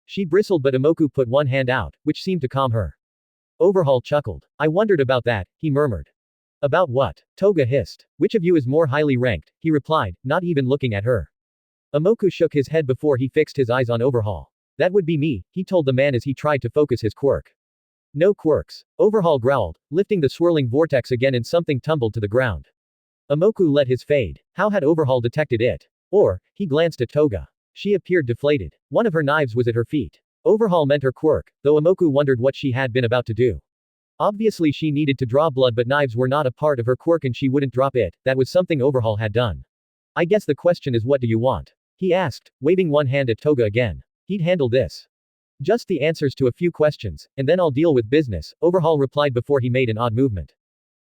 She bristled but Imoku put one hand out, which seemed to calm her. Overhaul chuckled. I wondered about that, he murmured. About what? Toga hissed. Which of you is more highly ranked, he replied, not even looking at her. Imoku shook his head before he fixed his eyes on Overhaul. That would be me, he told the man as he tried to focus his quirk. No quirks. Overhaul growled, lifting the swirling vortex again and something tumbled to the ground. Imoku let his fade. How had Overhaul detected it? Or, he glanced at Toga. She appeared deflated. One of her knives was at her feet. Overhaul meant her quirk, though Imoku wondered what she had been about to do. Obviously she needed to draw blood but knives were not a part of her quirk and she wouldn't drop it, that was something Overhaul had done. I guess the question is what do you want? He asked, waving one hand at Toga again. He'd handle this. Just the answers to a few questions, and then I'll deal with business, Overhaul replied before he made an odd movement.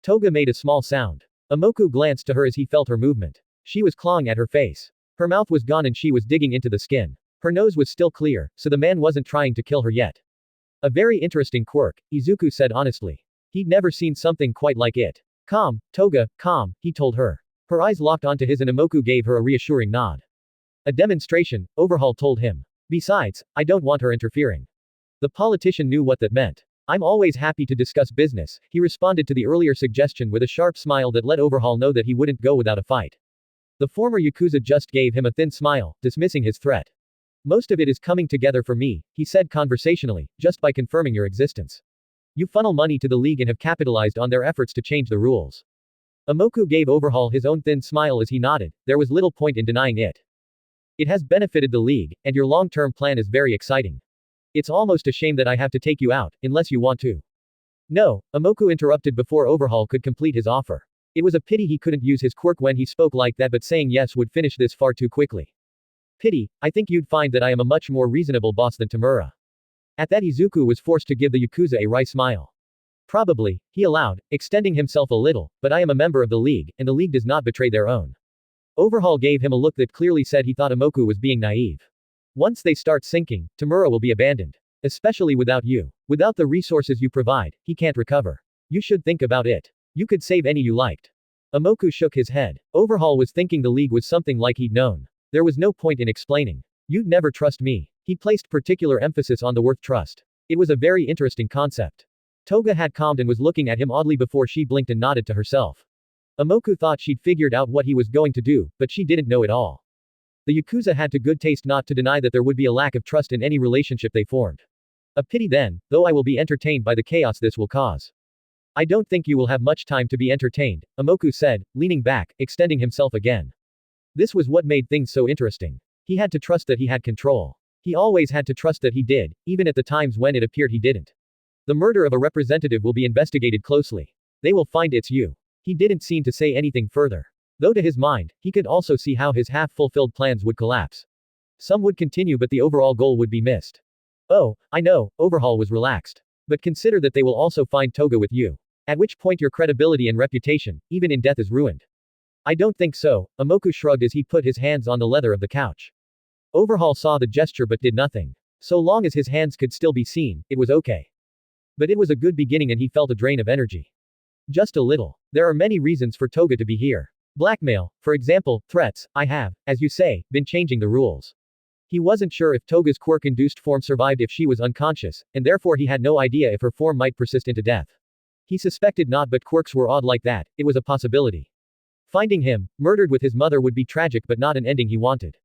Toga made a small sound. Imoku glanced to her as he felt her movement. She was clawing at her face. Her mouth was gone and she was digging into the skin. Her nose was still clear, so the man wasn't trying to kill her yet. A very interesting quirk, Izuku said honestly. He'd never seen something quite like it. Calm, Toga, calm, he told her. Her eyes locked onto his and Imoku gave her a reassuring nod. A demonstration, Overhaul told him. Besides, I don't want her interfering. The politician knew what that meant. I'm always happy to discuss business, he responded to the earlier suggestion with a sharp smile that let Overhaul know that he wouldn't go without a fight. The former Yakuza just gave him a thin smile, dismissing his threat. Most of it is coming together for me, he said conversationally, just by confirming your existence. You funnel money to the League and have capitalized on their efforts to change the rules. Imoku gave Overhaul his own thin smile as he nodded, there was little point in denying it. It has benefited the League, and your long-term plan is very exciting. It's almost a shame that I have to take you out, unless you want to. No, Imoku interrupted before Overhaul could complete his offer. It was a pity he couldn't use his quirk when he spoke like that, but saying yes would finish this far too quickly. Pity, I think you'd find that I am a much more reasonable boss than Tamura. At that Izuku was forced to give the Yakuza a wry smile. Probably, he allowed, extending himself a little, but I am a member of the League, and the League does not betray their own. Overhaul gave him a look that clearly said he thought Imoku was being naive. Once they start sinking, Tamura will be abandoned. Especially without you. Without the resources you provide, he can't recover. You should think about it. You could save any you liked. Imoku shook his head. Overhaul was thinking the League was something like he'd known. There was no point in explaining. You'd never trust me. He placed particular emphasis on the word trust. It was a very interesting concept. Toga had calmed and was looking at him oddly before she blinked and nodded to herself. Imoku thought she'd figured out what he was going to do, but she didn't know it all. The Yakuza had the good taste not to deny that there would be a lack of trust in any relationship they formed. A pity then, though I will be entertained by the chaos this will cause. I don't think you will have much time to be entertained, Imoku said, leaning back, extending himself again. This was what made things so interesting. He had to trust that he had control. He always had to trust that he did, even at the times when it appeared he didn't. The murder of a representative will be investigated closely. They will find it's you. He didn't seem to say anything further. Though to his mind, he could also see how his half-fulfilled plans would collapse. Some would continue but the overall goal would be missed. Oh, I know, Overhaul was relaxed. But consider that they will also find Toga with you. At which point your credibility and reputation, even in death, is ruined. I don't think so, Imoku shrugged as he put his hands on the leather of the couch. Overhaul saw the gesture but did nothing. So long as his hands could still be seen, it was okay. But it was a good beginning and he felt a drain of energy. Just a little. There are many reasons for Toga to be here. Blackmail, for example, threats, I have, as you say, been changing the rules. He wasn't sure if Toga's quirk-induced form survived if she was unconscious, and therefore he had no idea if her form might persist into death. He suspected not, but quirks were odd like that, it was a possibility. Finding him, murdered with his mother would be tragic but not an ending he wanted.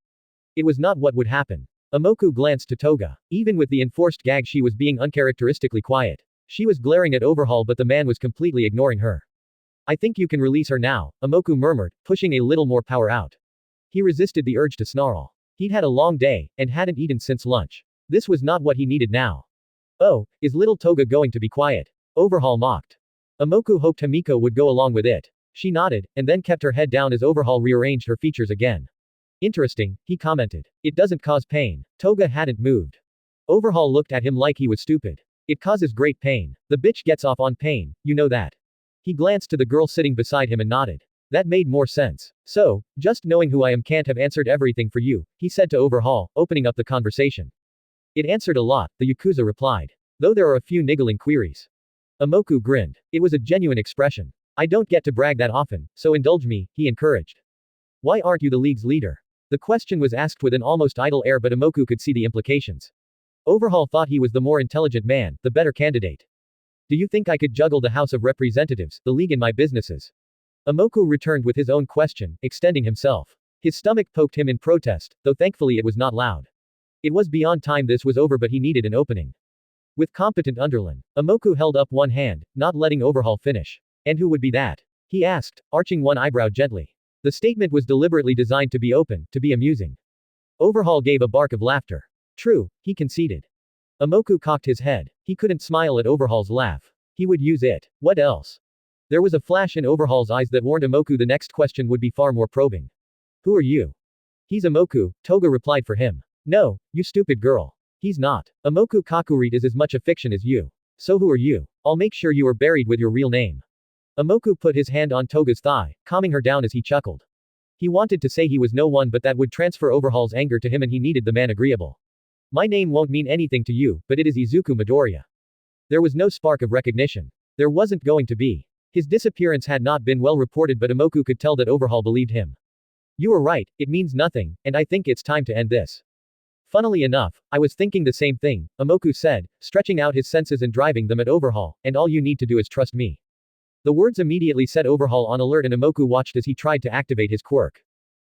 It was not what would happen. Imoku glanced to Toga. Even with the enforced gag she was being uncharacteristically quiet. She was glaring at Overhaul but the man was completely ignoring her. I think you can release her now, Imoku murmured, pushing a little more power out. He resisted the urge to snarl. He'd had a long day, and hadn't eaten since lunch. This was not what he needed now. Oh, is little Toga going to be quiet? Overhaul mocked. Imoku hoped Himiko would go along with it. She nodded, and then kept her head down as Overhaul rearranged her features again. Interesting, he commented. It doesn't cause pain. Toga hadn't moved. Overhaul looked at him like he was stupid. It causes great pain. The bitch gets off on pain, you know that. He glanced to the girl sitting beside him and nodded. That made more sense. So, just knowing who I am can't have answered everything for you, he said to Overhaul, opening up the conversation. It answered a lot, the Yakuza replied. Though there are a few niggling queries. Imoku grinned. It was a genuine expression. I don't get to brag that often, so indulge me, he encouraged. Why aren't you the League's leader? The question was asked with an almost idle air but Imoku could see the implications. Overhaul thought he was the more intelligent man, the better candidate. Do you think I could juggle the House of Representatives, the League and my businesses? Imoku returned with his own question, extending himself. His stomach poked him in protest, though thankfully it was not loud. It was beyond time this was over but he needed an opening. With competent underline. Imoku held up one hand, not letting Overhaul finish. And who would be that? He asked, arching one eyebrow gently. The statement was deliberately designed to be open, to be amusing. Overhaul gave a bark of laughter. True, he conceded. Imoku cocked his head. He couldn't smile at Overhaul's laugh. He would use it. What else? There was a flash in Overhaul's eyes that warned Imoku the next question would be far more probing. Who are you? He's Imoku, Toga replied for him. No, you stupid girl. He's not. Imoku Kakurit is as much a fiction as you. So who are you? I'll make sure you are buried with your real name. Imoku put his hand on Toga's thigh, calming her down as he chuckled. He wanted to say he was no one but that would transfer Overhaul's anger to him and he needed the man agreeable. My name won't mean anything to you, but it is Izuku Midoriya. There was no spark of recognition. There wasn't going to be. His disappearance had not been well reported, but Imoku could tell that Overhaul believed him. You were right, it means nothing, and I think it's time to end this. Funnily enough, I was thinking the same thing, Imoku said, stretching out his senses and driving them at Overhaul, and all you need to do is trust me. The words immediately set Overhaul on alert, and Imoku watched as he tried to activate his quirk.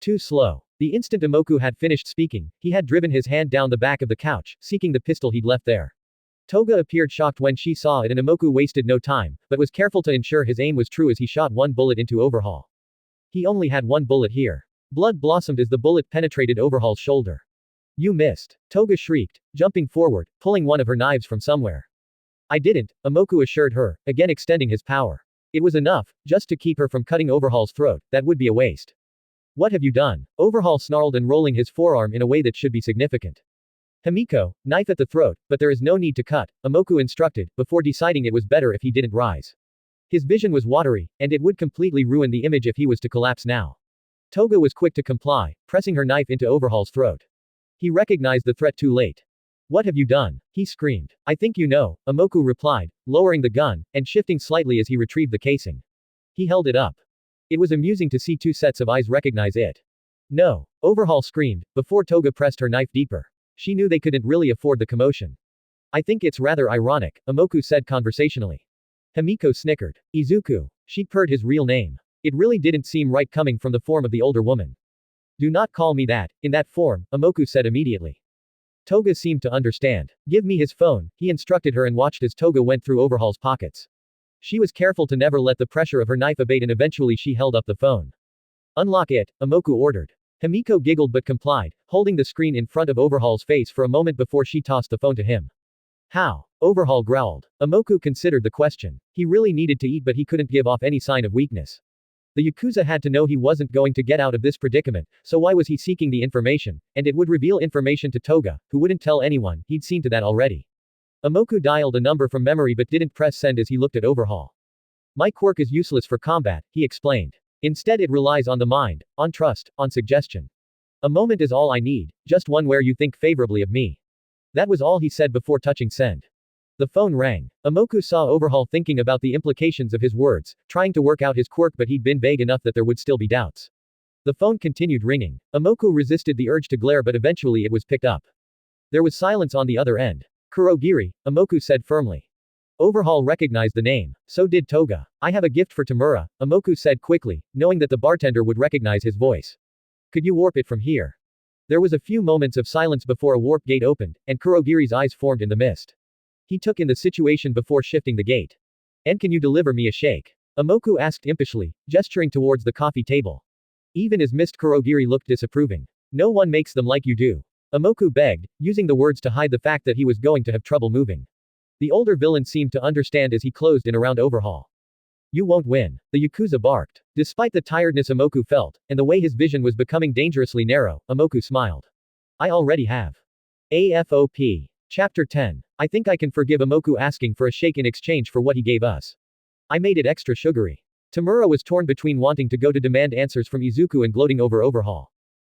Too slow. The instant Imoku had finished speaking, he had driven his hand down the back of the couch, seeking the pistol he'd left there. Toga appeared shocked when she saw it, and Imoku wasted no time, but was careful to ensure his aim was true as he shot one bullet into Overhaul. He only had one bullet here. Blood blossomed as the bullet penetrated Overhaul's shoulder. You missed. Toga shrieked, jumping forward, pulling one of her knives from somewhere. I didn't, Imoku assured her, again extending his power. It was enough, just to keep her from cutting Overhaul's throat, that would be a waste. What have you done? Overhaul snarled, and rolling his forearm in a way that should be significant. Himiko, knife at the throat, but there is no need to cut, Imoku instructed, before deciding it was better if he didn't rise. His vision was watery, and it would completely ruin the image if he was to collapse now. Toga was quick to comply, pressing her knife into Overhaul's throat. He recognized the threat too late. What have you done? He screamed. I think you know, Imoku replied, lowering the gun, and shifting slightly as he retrieved the casing. He held it up. It was amusing to see two sets of eyes recognize it. No, Overhaul screamed, before Toga pressed her knife deeper. She knew they couldn't really afford the commotion. I think it's rather ironic, Imoku said conversationally. Himiko snickered. Izuku. She purred his real name. It really didn't seem right coming from the form of the older woman. Do not call me that, in that form, Imoku said immediately. Toga seemed to understand. Give me his phone, he instructed her, and watched as Toga went through Overhaul's pockets. She was careful to never let the pressure of her knife abate, and eventually she held up the phone. Unlock it, Imoku ordered. Himiko giggled but complied, holding the screen in front of Overhaul's face for a moment before she tossed the phone to him. How? Overhaul growled. Imoku considered the question. He really needed to eat, but he couldn't give off any sign of weakness. The Yakuza had to know he wasn't going to get out of this predicament, so why was he seeking the information? And it would reveal information to Toga, who wouldn't tell anyone, he'd seen to that already. Imoku dialed a number from memory but didn't press send as he looked at Overhaul. My quirk is useless for combat, he explained. Instead it relies on the mind, on trust, on suggestion. A moment is all I need, just one where you think favorably of me. That was all he said before touching send. The phone rang. Imoku saw Overhaul thinking about the implications of his words, trying to work out his quirk, but he'd been vague enough that there would still be doubts. The phone continued ringing. Imoku resisted the urge to glare, but eventually it was picked up. There was silence on the other end. Kurogiri, Imoku said firmly. Overhaul recognized the name. So did Toga. I have a gift for Tamura, Imoku said quickly, knowing that the bartender would recognize his voice. Could you warp it from here? There was a few moments of silence before a warp gate opened, and Kurogiri's eyes formed in the mist. He took in the situation before shifting the gate. And can you deliver me a shake? Imoku asked impishly, gesturing towards the coffee table. Even as mist, Kurogiri looked disapproving. No one makes them like you do. Imoku begged, using the words to hide the fact that he was going to have trouble moving. The older villain seemed to understand as he closed in around Overhaul. You won't win. The Yakuza barked. Despite the tiredness Imoku felt, and the way his vision was becoming dangerously narrow, Imoku smiled. I already have. AFOP. Chapter 10. I think I can forgive Imoku asking for a shake in exchange for what he gave us. I made it extra sugary. Tamura was torn between wanting to go to demand answers from Izuku and gloating over Overhaul.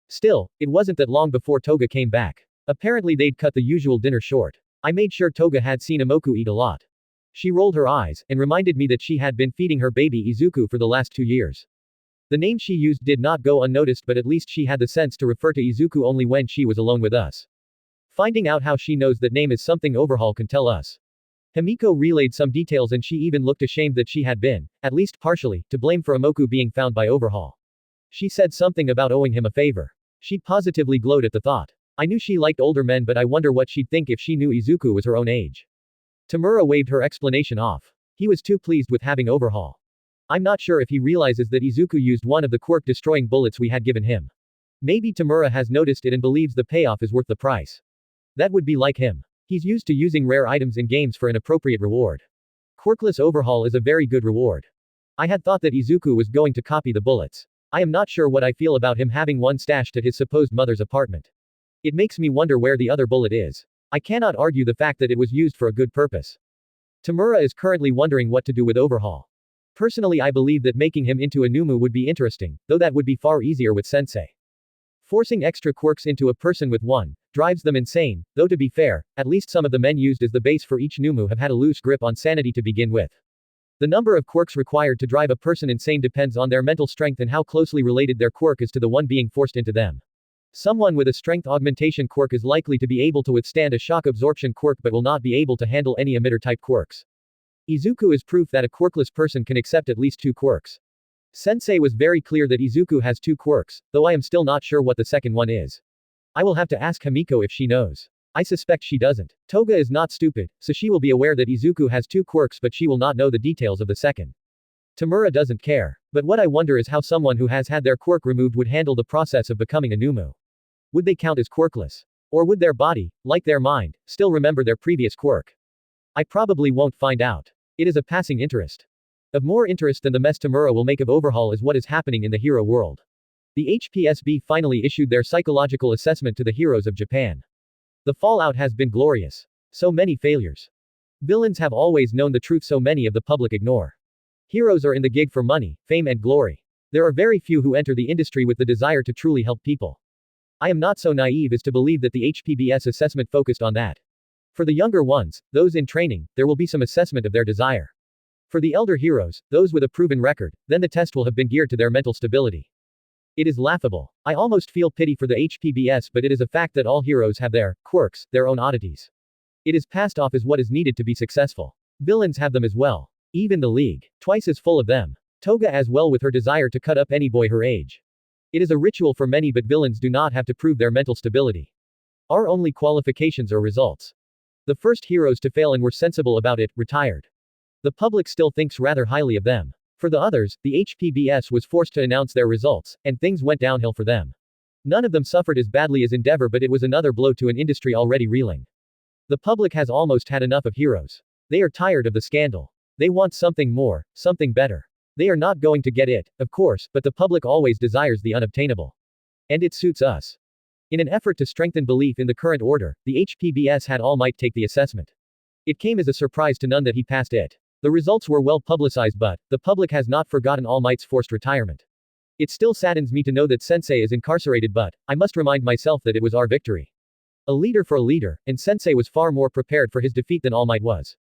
Still, it wasn't that long before Toga came back. Apparently they'd cut the usual dinner short. I made sure Toga had seen Imoku eat a lot. She rolled her eyes, and reminded me that she had been feeding her baby Izuku for the last 2 years. The name she used did not go unnoticed, but at least she had the sense to refer to Izuku only when she was alone with us. Finding out how she knows that name is something Overhaul can tell us. Himiko relayed some details, and she even looked ashamed that she had been, at least partially, to blame for Imoku being found by Overhaul. She said something about owing him a favor. She positively glowed at the thought. I knew she liked older men, but I wonder what she'd think if she knew Izuku was her own age. Tamura waved her explanation off. He was too pleased with having Overhaul. I'm not sure if he realizes that Izuku used one of the quirk-destroying bullets we had given him. Maybe Tamura has noticed it and believes the payoff is worth the price. That would be like him. He's used to using rare items in games for an appropriate reward. Quirkless Overhaul is a very good reward. I had thought that Izuku was going to copy the bullets. I am not sure what I feel about him having one stashed at his supposed mother's apartment. It makes me wonder where the other bullet is. I cannot argue the fact that it was used for a good purpose. Tamura is currently wondering what to do with Overhaul. Personally, I believe that making him into a Nomu would be interesting, though that would be far easier with Sensei. Forcing extra quirks into a person with one drives them insane, though to be fair, at least some of the men used as the base for each Nomu have had a loose grip on sanity to begin with. The number of quirks required to drive a person insane depends on their mental strength and how closely related their quirk is to the one being forced into them. Someone with a strength augmentation quirk is likely to be able to withstand a shock absorption quirk but will not be able to handle any emitter-type quirks. Izuku is proof that a quirkless person can accept at least 2 quirks. Sensei was very clear that Izuku has 2 quirks, though I am still not sure what the second one is. I will have to ask Himiko if she knows. I suspect she doesn't. Toga is not stupid, so she will be aware that Izuku has 2 quirks but she will not know the details of the second. Tamura doesn't care. But what I wonder is how someone who has had their quirk removed would handle the process of becoming a Nomu. Would they count as quirkless? Or would their body, like their mind, still remember their previous quirk? I probably won't find out. It is a passing interest. Of more interest than the mess Tomura will make of Overhaul is what is happening in the hero world. The HPSB finally issued their psychological assessment to the heroes of Japan. The fallout has been glorious. So many failures. Villains have always known the truth so many of the public ignore. Heroes are in the gig for money, fame and glory. There are very few who enter the industry with the desire to truly help people. I am not so naive as to believe that the HPBS assessment focused on that. For the younger ones, those in training, there will be some assessment of their desire. For the elder heroes, those with a proven record, then the test will have been geared to their mental stability. It is laughable. I almost feel pity for the HPBS, but it is a fact that all heroes have their quirks, their own oddities. It is passed off as what is needed to be successful. Villains have them as well. Even the League. Twice as full of them. Toga as well with her desire to cut up any boy her age. It is a ritual for many, but villains do not have to prove their mental stability. Our only qualifications are results. The first heroes to fail and were sensible about it, retired. The public still thinks rather highly of them. For the others, the HPBS was forced to announce their results, and things went downhill for them. None of them suffered as badly as Endeavor, but it was another blow to an industry already reeling. The public has almost had enough of heroes. They are tired of the scandal. They want something more, something better. They are not going to get it, of course, but the public always desires the unobtainable. And it suits us. In an effort to strengthen belief in the current order, the HPBS had All Might take the assessment. It came as a surprise to none that he passed it. The results were well publicized, but the public has not forgotten All Might's forced retirement. It still saddens me to know that Sensei is incarcerated, but I must remind myself that it was our victory. A leader for a leader, and Sensei was far more prepared for his defeat than All Might was.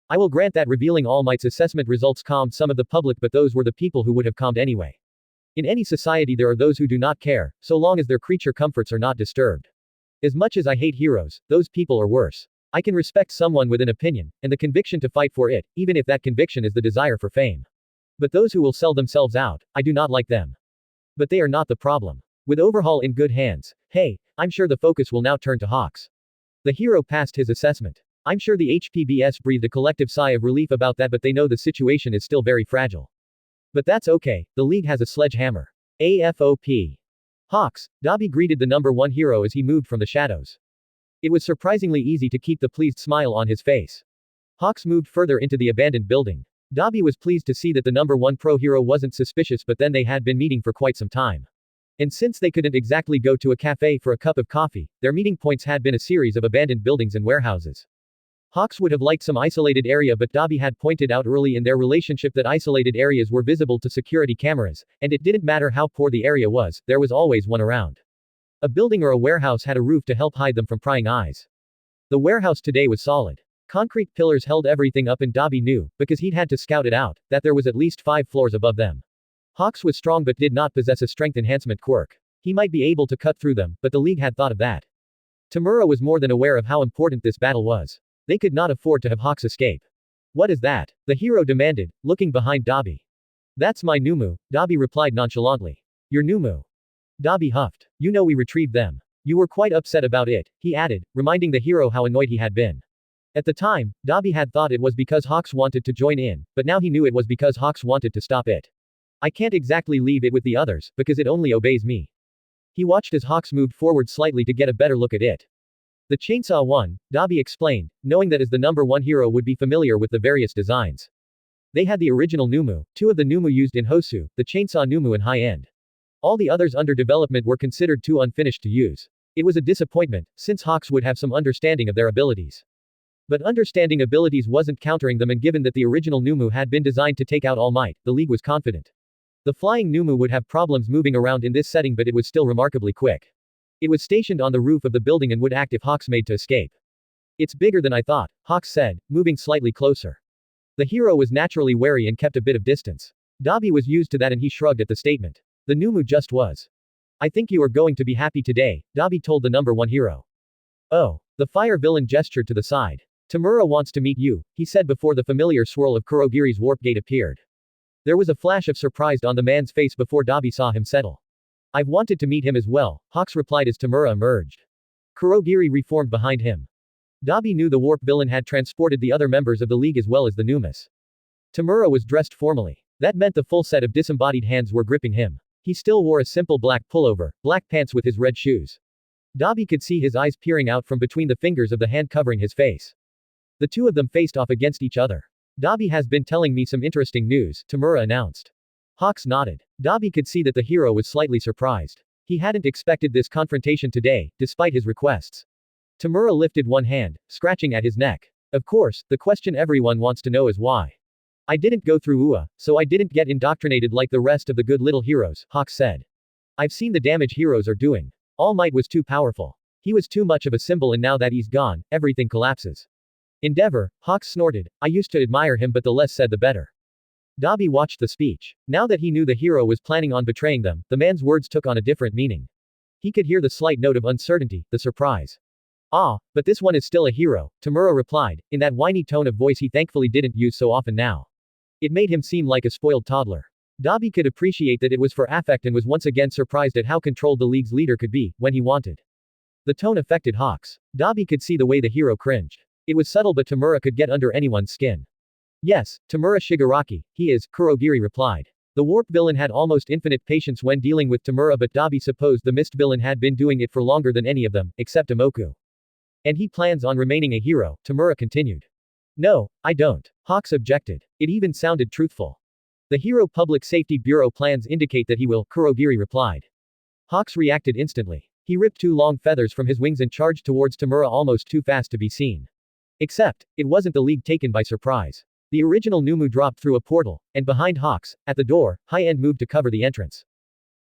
I will grant that revealing All Might's assessment results calmed some of the public, but those were the people who would have calmed anyway. In any society there are those who do not care, so long as their creature comforts are not disturbed. As much as I hate heroes, those people are worse. I can respect someone with an opinion, and the conviction to fight for it, even if that conviction is the desire for fame. But those who will sell themselves out, I do not like them. But they are not the problem. With Overhaul in good hands, hey, I'm sure the focus will now turn to Hawks. The hero passed his assessment. I'm sure the HPBS breathed a collective sigh of relief about that, but they know the situation is still very fragile. But that's okay, the league has a sledgehammer. AFOP. Hawks, Dabi greeted the number 1 hero as he moved from the shadows. It was surprisingly easy to keep the pleased smile on his face. Hawks moved further into the abandoned building. Dabi was pleased to see that the number 1 pro hero wasn't suspicious, but then they had been meeting for quite some time. And since they couldn't exactly go to a cafe for a cup of coffee, their meeting points had been a series of abandoned buildings and warehouses. Hawks would have liked some isolated area, but Dabi had pointed out early in their relationship that isolated areas were visible to security cameras, and it didn't matter how poor the area was, there was always one around. A building or a warehouse had a roof to help hide them from prying eyes. The warehouse today was solid. Concrete pillars held everything up, and Dabi knew, because he'd had to scout it out, that there was at least 5 floors above them. Hawks was strong but did not possess a strength enhancement quirk. He might be able to cut through them, but the league had thought of that. Tamura was more than aware of how important this battle was. They could not afford to have Hawks escape. What is that? The hero demanded, looking behind Dabi. That's my Nomu, Dabi replied nonchalantly. Your Nomu? Dabi huffed. You know we retrieved them. You were quite upset about it, he added, reminding the hero how annoyed he had been. At the time, Dabi had thought it was because Hawks wanted to join in, but now he knew it was because Hawks wanted to stop it. I can't exactly leave it with the others, because it only obeys me. He watched as Hawks moved forward slightly to get a better look at it. The chainsaw one, Dabi explained, knowing that as the number 1 hero would be familiar with the various designs. They had the original Nomu, 2 of the Nomu used in Hosu, the chainsaw Nomu and high-end. All the others under development were considered too unfinished to use. It was a disappointment, since Hawks would have some understanding of their abilities. But understanding abilities wasn't countering them, and given that the original Nomu had been designed to take out All Might, the league was confident. The flying Nomu would have problems moving around in this setting, but it was still remarkably quick. It was stationed on the roof of the building and would act if Hawks made to escape. It's bigger than I thought, Hawks said, moving slightly closer. The hero was naturally wary and kept a bit of distance. Dabi was used to that and he shrugged at the statement. The Nomu just was. I think you are going to be happy today, Dabi told the number 1 hero. Oh. The fire villain gestured to the side. Tamura wants to meet you, he said before the familiar swirl of Kurogiri's warp gate appeared. There was a flash of surprise on the man's face before Dabi saw him settle. I've wanted to meet him as well, Hawks replied as Tamura emerged. Kurogiri reformed behind him. Dabi knew the warp villain had transported the other members of the league as well as the Numas. Tamura was dressed formally. That meant the full set of disembodied hands were gripping him. He still wore a simple black pullover, black pants with his red shoes. Dabi could see his eyes peering out from between the fingers of the hand covering his face. The two of them faced off against each other. Dabi has been telling me some interesting news, Tamura announced. Hawks nodded. Dabi could see that the hero was slightly surprised. He hadn't expected this confrontation today, despite his requests. Tamura lifted one hand, scratching at his neck. Of course, the question everyone wants to know is why. I didn't go through UA, so I didn't get indoctrinated like the rest of the good little heroes, Hawks said. I've seen the damage heroes are doing. All Might was too powerful. He was too much of a symbol and now that he's gone, everything collapses. Endeavor, Hawks snorted, I used to admire him but the less said the better. Dabi watched the speech. Now that he knew the hero was planning on betraying them, the man's words took on a different meaning. He could hear the slight note of uncertainty, the surprise. Ah, but this one is still a hero, Tamura replied, in that whiny tone of voice he thankfully didn't use so often now. It made him seem like a spoiled toddler. Dabi could appreciate that it was for affect and was once again surprised at how controlled the league's leader could be, when he wanted. The tone affected Hawks. Dabi could see the way the hero cringed. It was subtle but Tamura could get under anyone's skin. Yes, Tamura Shigaraki, he is, Kurogiri replied. The warp villain had almost infinite patience when dealing with Tamura but Dabi supposed the mist villain had been doing it for longer than any of them, except Imoku. And he plans on remaining a hero, Tamura continued. No, I don't. Hawks objected. It even sounded truthful. The Hero Public Safety Bureau plans indicate that he will, Kurogiri replied. Hawks reacted instantly. He ripped 2 long feathers from his wings and charged towards Tamura almost too fast to be seen. Except, it wasn't the league taken by surprise. The original Nomu dropped through a portal, and behind Hawks, at the door, High-End moved to cover the entrance.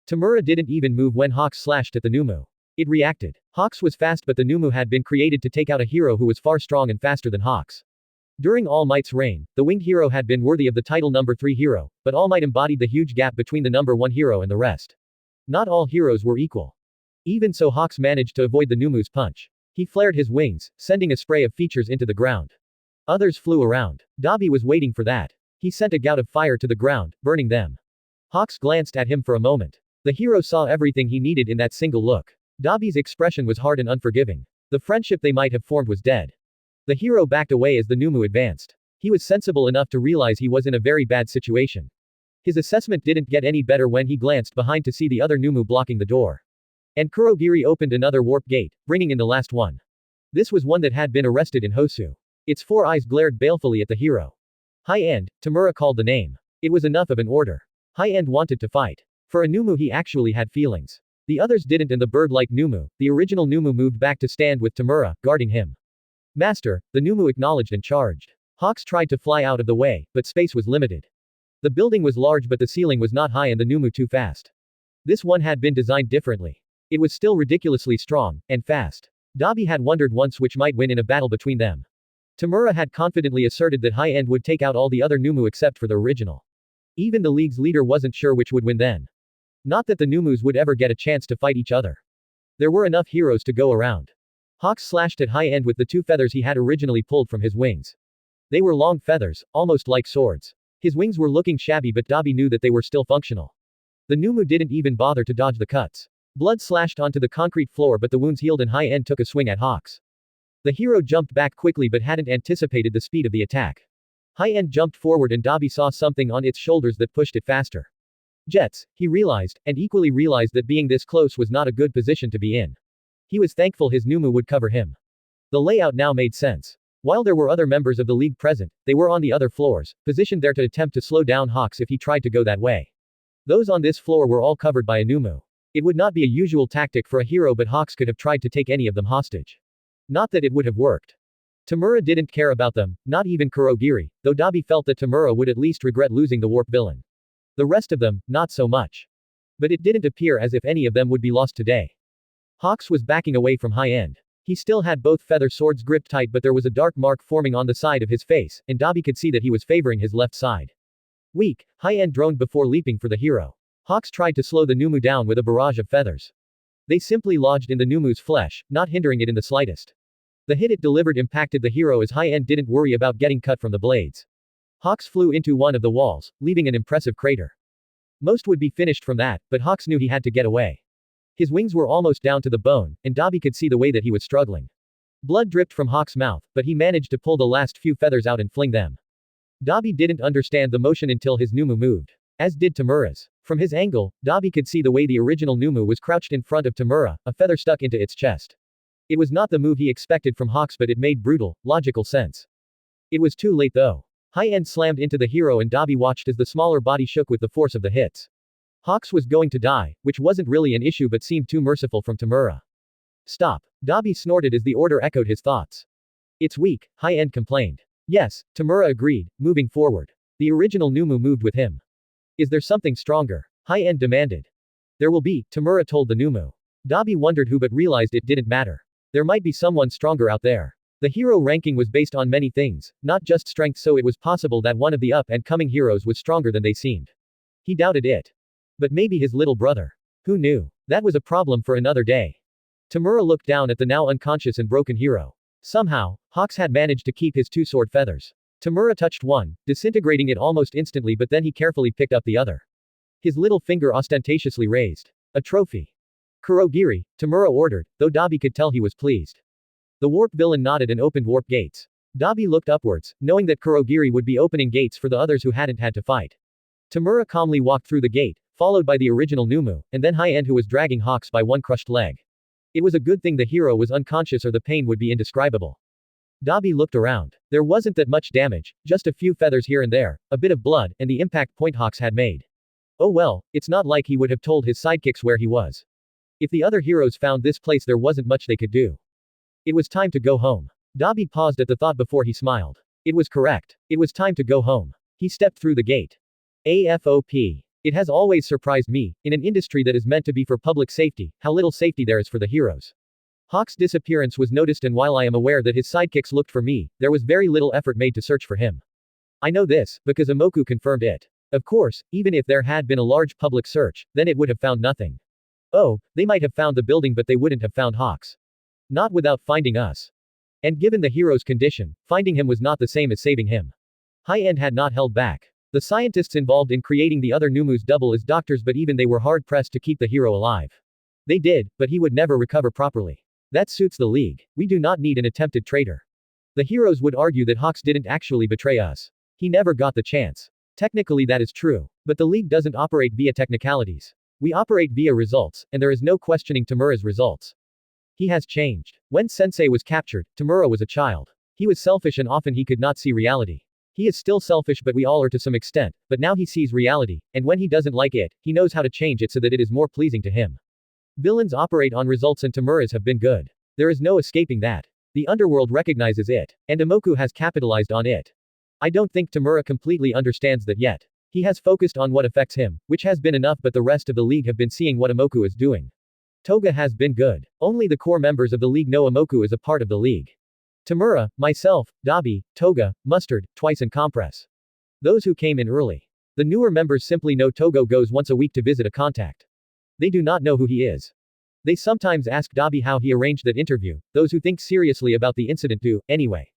Tamura didn't even move when Hawks slashed at the Nomu. It reacted. Hawks was fast but the Nomu had been created to take out a hero who was far strong and faster than Hawks. During All Might's reign, the winged hero had been worthy of the title number 3 hero, but All Might embodied the huge gap between the number 1 hero and the rest. Not all heroes were equal. Even so Hawks managed to avoid the Numu's punch. He flared his wings, sending a spray of features into the ground. Others flew around. Dabi was waiting for that. He sent a gout of fire to the ground, burning them. Hawks glanced at him for a moment. The hero saw everything he needed in that single look. Dabi's expression was hard and unforgiving. The friendship they might have formed was dead. The hero backed away as the Nomu advanced. He was sensible enough to realize he was in a very bad situation. His assessment didn't get any better when he glanced behind to see the other Nomu blocking the door. And Kurogiri opened another warp gate, bringing in the last one. This was one that had been arrested in Hosu. Its 4 eyes glared balefully at the hero. High-End, Tamura called the name. It was enough of an order. High-End wanted to fight. For a Nomu he actually had feelings. The others didn't and the bird-like Nomu, the original Nomu moved back to stand with Tamura, guarding him. Master, the Nomu acknowledged and charged. Hawks tried to fly out of the way, but space was limited. The building was large but the ceiling was not high and the Nomu too fast. This one had been designed differently. It was still ridiculously strong, and fast. Dabi had wondered once which might win in a battle between them. Tamura had confidently asserted that High-End would take out all the other Nomu except for the original. Even the league's leader wasn't sure which would win then. Not that the Numus would ever get a chance to fight each other. There were enough heroes to go around. Hawks slashed at High-End with the 2 feathers he had originally pulled from his wings. They were long feathers, almost like swords. His wings were looking shabby but Dabi knew that they were still functional. The Nomu didn't even bother to dodge the cuts. Blood slashed onto the concrete floor but the wounds healed and High-End took a swing at Hawks. The hero jumped back quickly but hadn't anticipated the speed of the attack. High-End jumped forward and Dabi saw something on its shoulders that pushed it faster. Jets, he realized, and equally realized that being this close was not a good position to be in. He was thankful his Nomu would cover him. The layout now made sense. While there were other members of the league present, they were on the other floors, positioned there to attempt to slow down Hawks if he tried to go that way. Those on this floor were all covered by a Nomu. It would not be a usual tactic for a hero but Hawks could have tried to take any of them hostage. Not that it would have worked. Tamura didn't care about them, not even Kurogiri, though Dabi felt that Tamura would at least regret losing the warp villain. The rest of them, not so much. But it didn't appear as if any of them would be lost today. Hawks was backing away from High-End. He still had both feather swords gripped tight, but there was a dark mark forming on the side of his face, and Dabi could see that he was favoring his left side. Weak, High-End droned before leaping for the hero. Hawks tried to slow the Nomu down with a barrage of feathers. They simply lodged in the Numu's flesh, not hindering it in the slightest. The hit it delivered impacted the hero as High-End didn't worry about getting cut from the blades. Hawks flew into one of the walls, leaving an impressive crater. Most would be finished from that, but Hawks knew he had to get away. His wings were almost down to the bone, and Dabi could see the way that he was struggling. Blood dripped from Hawk's mouth, but he managed to pull the last few feathers out and fling them. Dabi didn't understand the motion until his Nomu moved. As did Tamura's. From his angle, Dabi could see the way the original Nomu was crouched in front of Tamura, a feather stuck into its chest. It was not the move he expected from Hawks, but it made brutal, logical sense. It was too late though. High-End slammed into the hero and Dabi watched as the smaller body shook with the force of the hits. Hawks was going to die, which wasn't really an issue but seemed too merciful from Tamura. Stop. Dabi snorted as the order echoed his thoughts. It's weak, High-End complained. Yes, Tamura agreed, moving forward. The original Nomu moved with him. Is there something stronger? High-End demanded. There will be, Tamura told the Nomu. Dabi wondered who but realized it didn't matter. There might be someone stronger out there. The hero ranking was based on many things, not just strength, so it was possible that one of the up-and-coming heroes was stronger than they seemed. He doubted it. But maybe his little brother. Who knew? That was a problem for another day. Tamura looked down at the now unconscious and broken hero. Somehow, Hawks had managed to keep his two sword feathers. Tamura touched one, disintegrating it almost instantly, but then he carefully picked up the other. His little finger ostentatiously raised. A trophy. Kurogiri, Tamura ordered, though Dabi could tell he was pleased. The warp villain nodded and opened warp gates. Dabi looked upwards, knowing that Kurogiri would be opening gates for the others who hadn't had to fight. Tamura calmly walked through the gate, followed by the original Nomu, and then High-End who was dragging Hawks by one crushed leg. It was a good thing the hero was unconscious or the pain would be indescribable. Dabi looked around. There wasn't that much damage, just a few feathers here and there, a bit of blood, and the impact point Hawks had made. Oh well, it's not like he would have told his sidekicks where he was. If the other heroes found this place, there wasn't much they could do. It was time to go home. Dabi paused at the thought before he smiled. It was correct. It was time to go home. He stepped through the gate. AFOP. It has always surprised me, in an industry that is meant to be for public safety, how little safety there is for the heroes. Hawk's disappearance was noticed, and while I am aware that his sidekicks looked for me, there was very little effort made to search for him. I know this, because Imoku confirmed it. Of course, even if there had been a large public search, then it would have found nothing. Oh, they might have found the building, but they wouldn't have found Hawks. Not without finding us. And given the hero's condition, finding him was not the same as saving him. High-End had not held back. The scientists involved in creating the other Numu's double as doctors, but even they were hard-pressed to keep the hero alive. They did, but he would never recover properly. That suits the League. We do not need an attempted traitor. The heroes would argue that Hawks didn't actually betray us. He never got the chance. Technically that is true. But the League doesn't operate via technicalities. We operate via results, and there is no questioning Tamura's results. He has changed. When Sensei was captured, Tamura was a child. He was selfish and often he could not see reality. He is still selfish, but we all are to some extent, but now he sees reality, and when he doesn't like it, he knows how to change it so that it is more pleasing to him. Villains operate on results and Tamura's have been good. There is no escaping that. The underworld recognizes it, and Imoku has capitalized on it. I don't think Tamura completely understands that yet. He has focused on what affects him, which has been enough, but the rest of the League have been seeing what Imoku is doing. Toga has been good. Only the core members of the League know Imoku is a part of the League. Tamura, myself, Dabi, Toga, Mustard, Twice and Compress. Those who came in early. The newer members simply know Togo goes once a week to visit a contact. They do not know who he is. They sometimes ask Dabi how he arranged that interview. Those who think seriously about the incident do, anyway.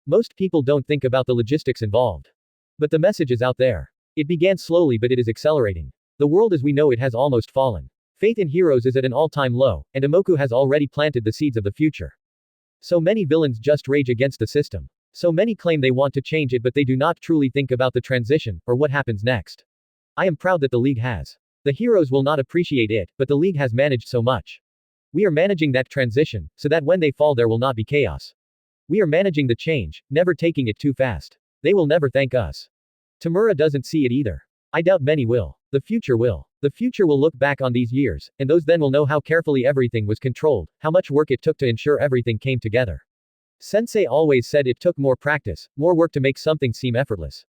Most people don't think about the logistics involved. But the message is out there. It began slowly, but it is accelerating. The world as we know it has almost fallen. Faith in heroes is at an all-time low, and Imoku has already planted the seeds of the future. So many villains just rage against the system. So many claim they want to change it, but they do not truly think about the transition, or what happens next. I am proud that the League has. The heroes will not appreciate it, but the League has managed so much. We are managing that transition, so that when they fall there will not be chaos. We are managing the change, never taking it too fast. They will never thank us. Tamura doesn't see it either. I doubt many will. The future will. The future will look back on these years, and those then will know how carefully everything was controlled, how much work it took to ensure everything came together. Sensei always said it took more practice, more work to make something seem effortless.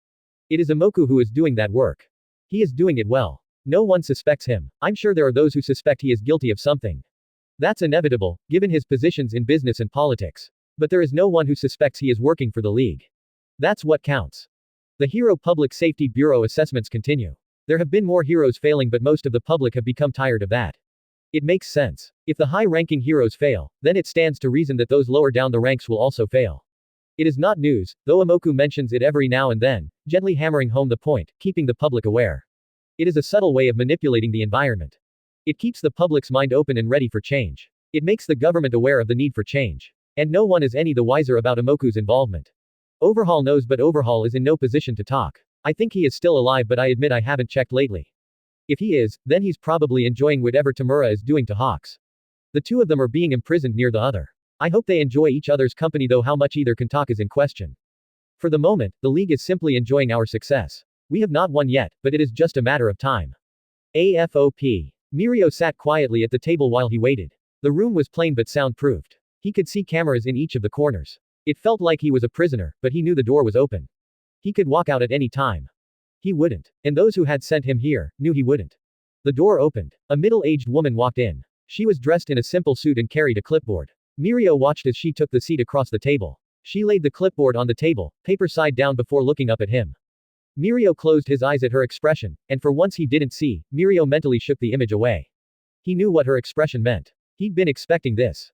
It is Imoku who is doing that work. He is doing it well. No one suspects him. I'm sure there are those who suspect he is guilty of something. That's inevitable, given his positions in business and politics. But there is no one who suspects he is working for the League. That's what counts. The Hero Public Safety Bureau assessments continue. There have been more heroes failing, but most of the public have become tired of that. It makes sense. If the high-ranking heroes fail, then it stands to reason that those lower down the ranks will also fail. It is not news, though Imoku mentions it every now and then, gently hammering home the point, keeping the public aware. It is a subtle way of manipulating the environment. It keeps the public's mind open and ready for change. It makes the government aware of the need for change. And no one is any the wiser about Imoku's involvement. Overhaul knows, but Overhaul is in no position to talk. I think he is still alive, but I admit I haven't checked lately. If he is, then he's probably enjoying whatever Tamura is doing to Hawks. The two of them are being imprisoned near the other. I hope they enjoy each other's company, though how much either can talk is in question. For the moment, the League is simply enjoying our success. We have not won yet, but it is just a matter of time. AFOP. Mirio sat quietly at the table while he waited. The room was plain but soundproofed. He could see cameras in each of the corners. It felt like he was a prisoner, but he knew the door was open. He could walk out at any time. He wouldn't. And those who had sent him here knew he wouldn't. The door opened. A middle-aged woman walked in. She was dressed in a simple suit and carried a clipboard. Mirio watched as she took the seat across the table. She laid the clipboard on the table, paper side down, before looking up at him. Mirio closed his eyes at her expression, and for once he didn't see. Mirio mentally shook the image away. He knew what her expression meant. He'd been expecting this.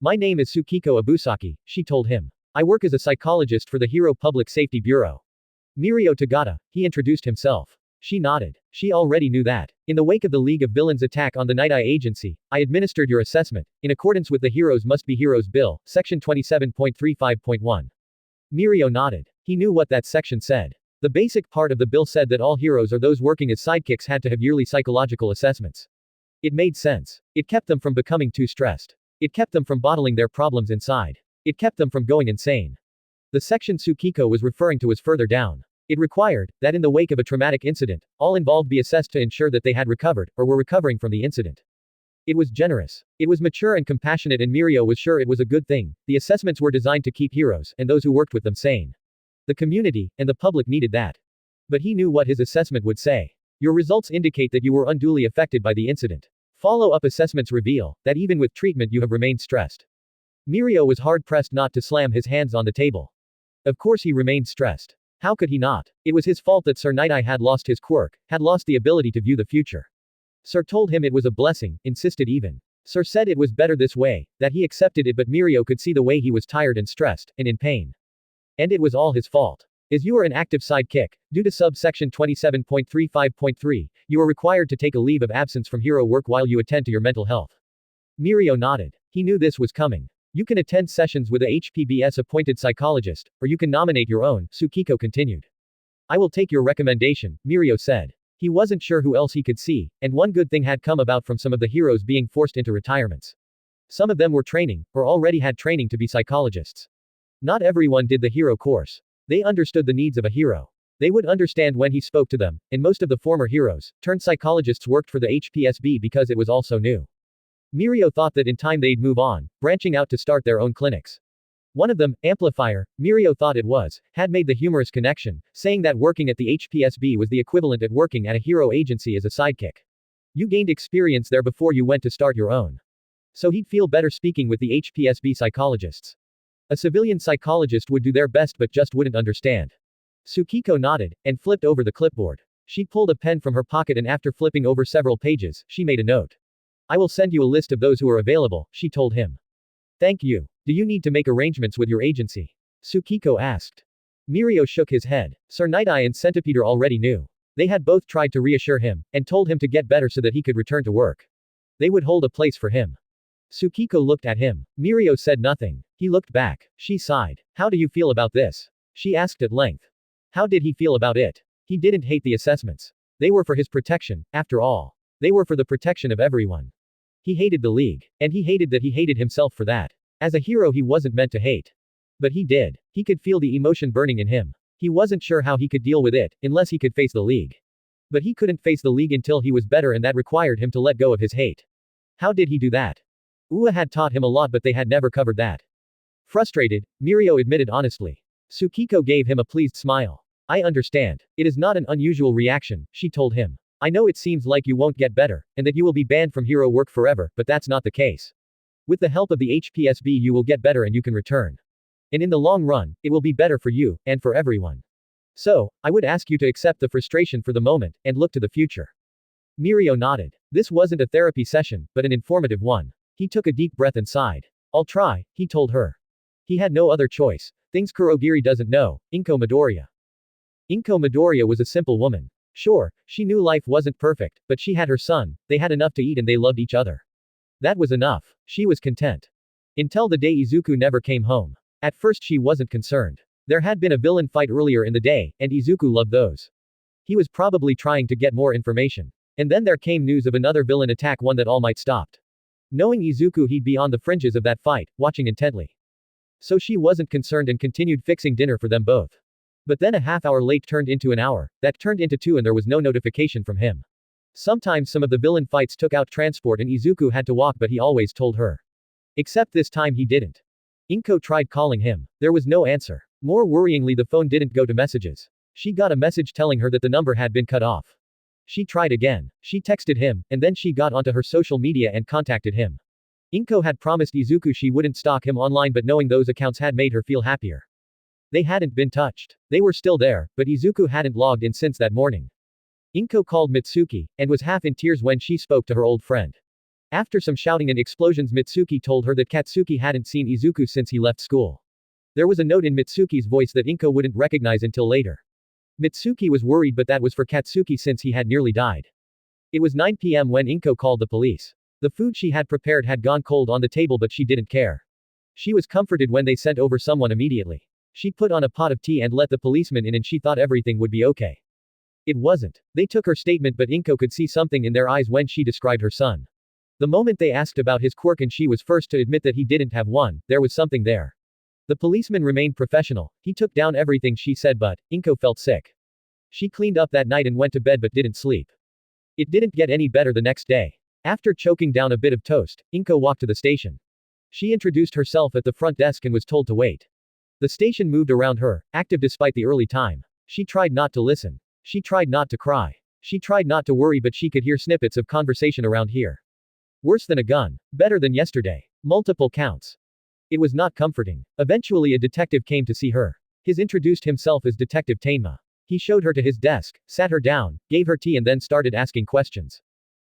My name is Tsukiko Abusaki, she told him. I work as a psychologist for the Hero Public Safety Bureau. Mirio Tagata, he introduced himself. She nodded. She already knew that. In the wake of the League of Villains attack on the Nighteye agency, I administered your assessment, in accordance with the Heroes Must Be Heroes Bill, section 27.35.1. Mirio nodded. He knew what that section said. The basic part of the bill said that all heroes or those working as sidekicks had to have yearly psychological assessments. It made sense. It kept them from becoming too stressed. It kept them from bottling their problems inside. It kept them from going insane. The section Tsukiko was referring to was further down. It required that in the wake of a traumatic incident, all involved be assessed to ensure that they had recovered, or were recovering from the incident. It was generous. It was mature and compassionate, and Mirio was sure it was a good thing. The assessments were designed to keep heroes, and those who worked with them, sane. The community, and the public needed that. But he knew what his assessment would say. Your results indicate that you were unduly affected by the incident. Follow-up assessments reveal that even with treatment you have remained stressed. Mirio was hard-pressed not to slam his hands on the table. Of course he remained stressed. How could he not? It was his fault that Sir Nighteye had lost his quirk, had lost the ability to view the future. Sir told him it was a blessing, insisted even. Sir said it was better this way, that he accepted it, but Mirio could see the way he was tired and stressed, and in pain. And it was all his fault. As you are an active sidekick, due to subsection 27.35.3, you are required to take a leave of absence from hero work while you attend to your mental health. Mirio nodded. He knew this was coming. You can attend sessions with a HPBS appointed psychologist, or you can nominate your own, Tsukiko continued. I will take your recommendation, Mirio said. He wasn't sure who else he could see, and one good thing had come about from some of the heroes being forced into retirements. Some of them were training, or already had training to be psychologists. Not everyone did the hero course. They understood the needs of a hero. They would understand when he spoke to them, and most of the former heroes, turned psychologists worked for the HPSB because it was all so new. Mirio thought that in time they'd move on, branching out to start their own clinics. One of them, Amplifier, Mirio thought it was, had made the humorous connection, saying that working at the HPSB was the equivalent at working at a hero agency as a sidekick. You gained experience there before you went to start your own. So he'd feel better speaking with the HPSB psychologists. A civilian psychologist would do their best but just wouldn't understand. Tsukiko nodded, and flipped over the clipboard. She pulled a pen from her pocket and after flipping over several pages, she made a note. I will send you a list of those who are available, she told him. Thank you. Do you need to make arrangements with your agency? Tsukiko asked. Mirio shook his head. Sir Nighteye and Centipeder already knew. They had both tried to reassure him, and told him to get better so that he could return to work. They would hold a place for him. Tsukiko looked at him. Mirio said nothing. He looked back. She sighed. How do you feel about this? She asked at length. How did he feel about it? He didn't hate the assessments. They were for his protection, after all. They were for the protection of everyone. He hated the League. And he hated that he hated himself for that. As a hero he wasn't meant to hate. But he did. He could feel the emotion burning in him. He wasn't sure how he could deal with it, unless he could face the League. But he couldn't face the League until he was better, and that required him to let go of his hate. How did he do that? Ua had taught him a lot, but they had never covered that. Frustrated, Mirio admitted honestly. Tsukiko gave him a pleased smile. I understand. It is not an unusual reaction, she told him. I know it seems like you won't get better, and that you will be banned from hero work forever, but that's not the case. With the help of the HPSB you will get better and you can return. And in the long run, it will be better for you, and for everyone. So, I would ask you to accept the frustration for the moment, and look to the future. Mirio nodded. This wasn't a therapy session, but an informative one. He took a deep breath and sighed. I'll try, he told her. He had no other choice. Things Kurogiri doesn't know, Inko Midoriya. Inko Midoriya was a simple woman. Sure, she knew life wasn't perfect, but she had her son, they had enough to eat and they loved each other. That was enough. She was content. Until the day Izuku never came home. At first she wasn't concerned. There had been a villain fight earlier in the day, and Izuku loved those. He was probably trying to get more information. And then there came news of another villain attack, one that All Might stopped. Knowing Izuku, he'd be on the fringes of that fight, watching intently. So she wasn't concerned and continued fixing dinner for them both. But then a half-hour late turned into an hour, that turned into 2 and there was no notification from him. Sometimes some of the villain fights took out transport and Izuku had to walk, but he always told her. Except this time he didn't. Inko tried calling him. There was no answer. More worryingly, the phone didn't go to messages. She got a message telling her that the number had been cut off. She tried again. She texted him, and then she got onto her social media and contacted him. Inko had promised Izuku she wouldn't stalk him online, but knowing those accounts had made her feel happier. They hadn't been touched. They were still there, but Izuku hadn't logged in since that morning. Inko called Mitsuki, and was half in tears when she spoke to her old friend. After some shouting and explosions, Mitsuki told her that Katsuki hadn't seen Izuku since he left school. There was a note in Mitsuki's voice that Inko wouldn't recognize until later. Mitsuki was worried, but that was for Katsuki since he had nearly died. It was 9 p.m. when Inko called the police. The food she had prepared had gone cold on the table, but she didn't care. She was comforted when they sent over someone immediately. She put on a pot of tea and let the policeman in, and she thought everything would be okay. It wasn't. They took her statement, but Inko could see something in their eyes when she described her son. The moment they asked about his quirk and she was first to admit that he didn't have one, there was something there. The policeman remained professional. He took down everything she said, but Inko felt sick. She cleaned up that night and went to bed but didn't sleep. It didn't get any better the next day. After choking down a bit of toast, Inko walked to the station. She introduced herself at the front desk and was told to wait. The station moved around her, active despite the early time. She tried not to listen. She tried not to cry. She tried not to worry, but she could hear snippets of conversation around here. Worse than a gun. Better than yesterday. Multiple counts. It was not comforting. Eventually a detective came to see her. He introduced himself as Detective Tainma. He showed her to his desk, sat her down, gave her tea and then started asking questions.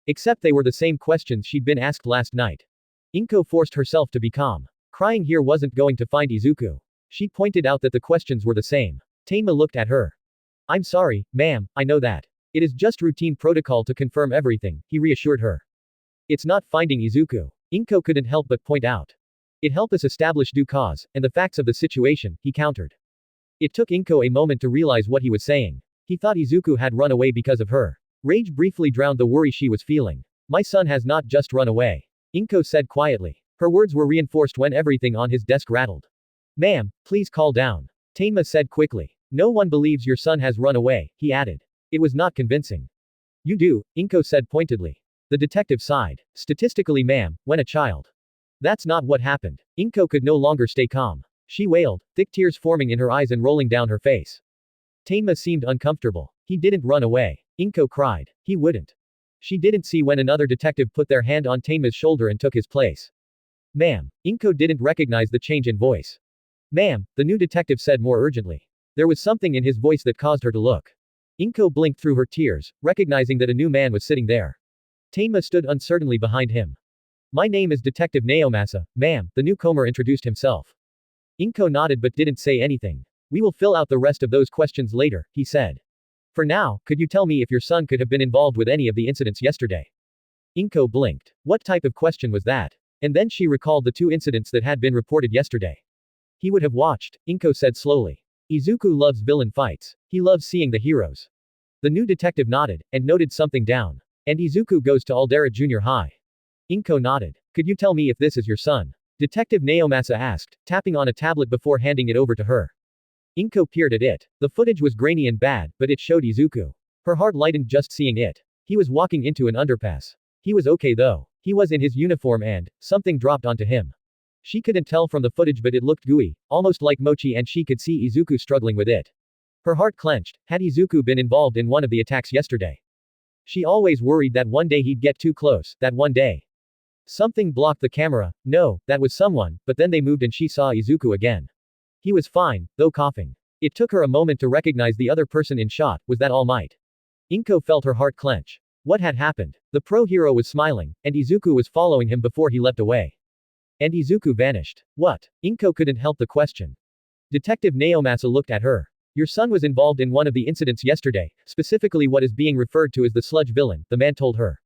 Except they were the same questions she'd been asked last night. Inko forced herself to be calm. Crying here wasn't going to find Izuku. She pointed out that the questions were the same. Tainma looked at her. I'm sorry, ma'am, I know that. It is just routine protocol to confirm everything, he reassured her. It's not finding Izuku. Inko couldn't help but point out. It helped us establish due cause, and the facts of the situation, he countered. It took Inko a moment to realize what he was saying. He thought Izuku had run away because of her. Rage briefly drowned the worry she was feeling. My son has not just run away. Inko said quietly. Her words were reinforced when everything on his desk rattled. Ma'am, please calm down. Tainma said quickly. No one believes your son has run away, he added. It was not convincing. You do, Inko said pointedly. The detective sighed. Statistically, ma'am, when a child. That's not what happened. Inko could no longer stay calm. She wailed, thick tears forming in her eyes and rolling down her face. Tainma seemed uncomfortable. He didn't run away. Inko cried. He wouldn't. She didn't see when another detective put their hand on Tainma's shoulder and took his place. Ma'am. Inko didn't recognize the change in voice. Ma'am, the new detective said more urgently. There was something in his voice that caused her to look. Inko blinked through her tears, recognizing that a new man was sitting there. Tainma stood uncertainly behind him. My name is Detective Naomasa, ma'am, the newcomer introduced himself. Inko nodded but didn't say anything. We will fill out the rest of those questions later, he said. For now, could you tell me if your son could have been involved with any of the incidents yesterday? Inko blinked. What type of question was that? And then she recalled the 2 incidents that had been reported yesterday. He would have watched, Inko said slowly. Izuku loves villain fights. He loves seeing the heroes. The new detective nodded, and noted something down. And Izuku goes to Aldera Junior High. Inko nodded. Could you tell me if this is your son? Detective Naomasa asked, tapping on a tablet before handing it over to her. Inko peered at it. The footage was grainy and bad, but it showed Izuku. Her heart lightened just seeing it. He was walking into an underpass. He was okay though. He was in his uniform and something dropped onto him. She couldn't tell from the footage, but it looked gooey, almost like mochi, and she could see Izuku struggling with it. Her heart clenched. Had Izuku been involved in one of the attacks yesterday? She always worried that one day he'd get too close, that one day. Something blocked the camera. No, that was someone, but then they moved and she saw Izuku again. He was fine, though coughing. It took her a moment to recognize the other person in shot. Was that All Might? Inko felt her heart clench. What had happened? The pro-hero was smiling, and Izuku was following him before he leapt away. And Izuku vanished. What? Inko couldn't help the question. Detective Naomasa looked at her. Your son was involved in one of the incidents yesterday, specifically what is being referred to as the sludge villain, the man told her.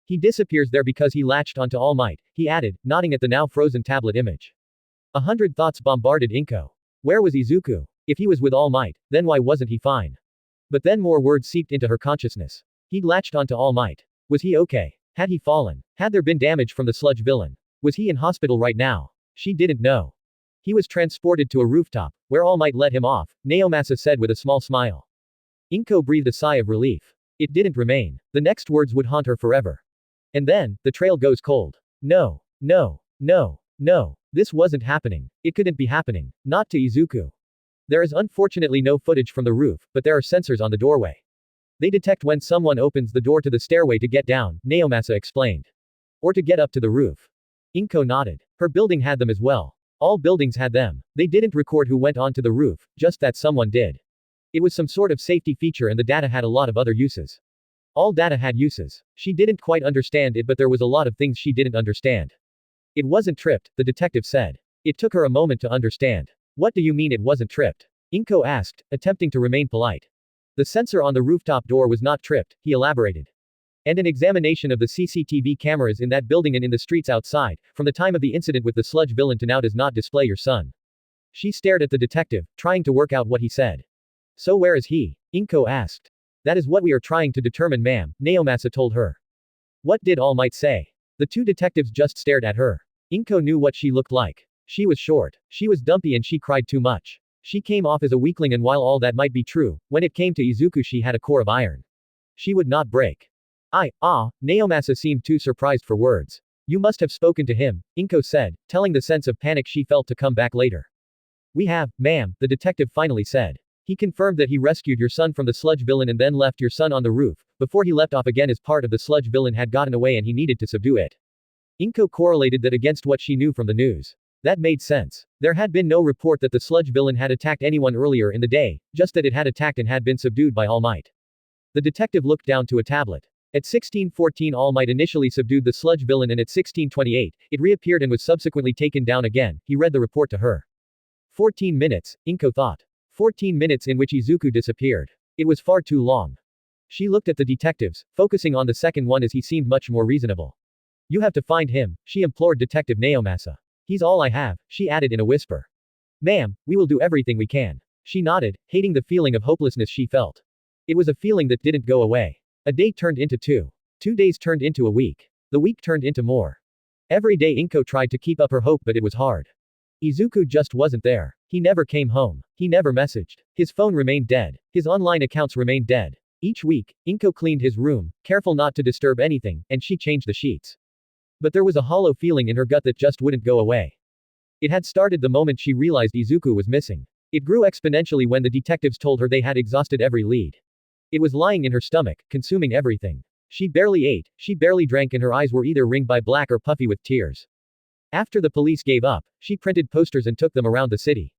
He disappears there because he latched onto All Might, he added, nodding at the now frozen tablet image. 100 thoughts bombarded Inko. Where was Izuku? If he was with All Might, then why wasn't he fine? But then more words seeped into her consciousness. He'd latched onto All Might. Was he okay? Had he fallen? Had there been damage from the sludge villain? Was he in hospital right now? She didn't know. He was transported to a rooftop, where All Might let him off, Naomasa said with a small smile. Inko breathed a sigh of relief. It didn't remain. The next words would haunt her forever. And then, the trail goes cold. No. No. No. No. This wasn't happening. It couldn't be happening. Not to Izuku. There is unfortunately no footage from the roof, but there are sensors on the doorway. They detect when someone opens the door to the stairway to get down, Naomasa explained. Or to get up to the roof. Inko nodded. Her building had them as well. All buildings had them. They didn't record who went onto the roof, just that someone did. It was some sort of safety feature and the data had a lot of other uses. All data had uses. She didn't quite understand it, but there was a lot of things she didn't understand. It wasn't tripped, the detective said. It took her a moment to understand. What do you mean it wasn't tripped? Inko asked, attempting to remain polite. The sensor on the rooftop door was not tripped, he elaborated. And an examination of the CCTV cameras in that building and in the streets outside, from the time of the incident with the sludge villain to now does not display your son. She stared at the detective, trying to work out what he said. So where is he? Inko asked. That is what we are trying to determine, ma'am, Naomasa told her. What did All Might say? The two detectives just stared at her. Inko knew what she looked like. She was short. She was dumpy and she cried too much. She came off as a weakling, and while all that might be true, when it came to Izuku she had a core of iron. She would not break. Naomasa seemed too surprised for words. You must have spoken to him, Inko said, telling the sense of panic she felt to come back later. We have, ma'am, the detective finally said. He confirmed that he rescued your son from the sludge villain and then left your son on the roof, before he leapt off again as part of the sludge villain had gotten away and he needed to subdue it. Inko correlated that against what she knew from the news. That made sense. There had been no report that the sludge villain had attacked anyone earlier in the day, just that it had attacked and had been subdued by All Might. The detective looked down to a tablet. At 1614 All Might initially subdued the sludge villain and at 1628, it reappeared and was subsequently taken down again. He read the report to her. 14 minutes, Inko thought. 14 minutes in which Izuku disappeared. It was far too long. She looked at the detectives, focusing on the second one as he seemed much more reasonable. You have to find him, she implored Detective Naomasa. He's all I have, she added in a whisper. Ma'am, we will do everything we can. She nodded, hating the feeling of hopelessness she felt. It was a feeling that didn't go away. A day turned into 2. 2 days turned into a week. The week turned into more. Every day Inko tried to keep up her hope, but it was hard. Izuku just wasn't there. He never came home. He never messaged. His phone remained dead. His online accounts remained dead. Each week, Inko cleaned his room, careful not to disturb anything, and she changed the sheets. But there was a hollow feeling in her gut that just wouldn't go away. It had started the moment she realized Izuku was missing. It grew exponentially when the detectives told her they had exhausted every lead. It was lying in her stomach, consuming everything. She barely ate, she barely drank, and her eyes were either ringed by black or puffy with tears. After the police gave up, she printed posters and took them around the city.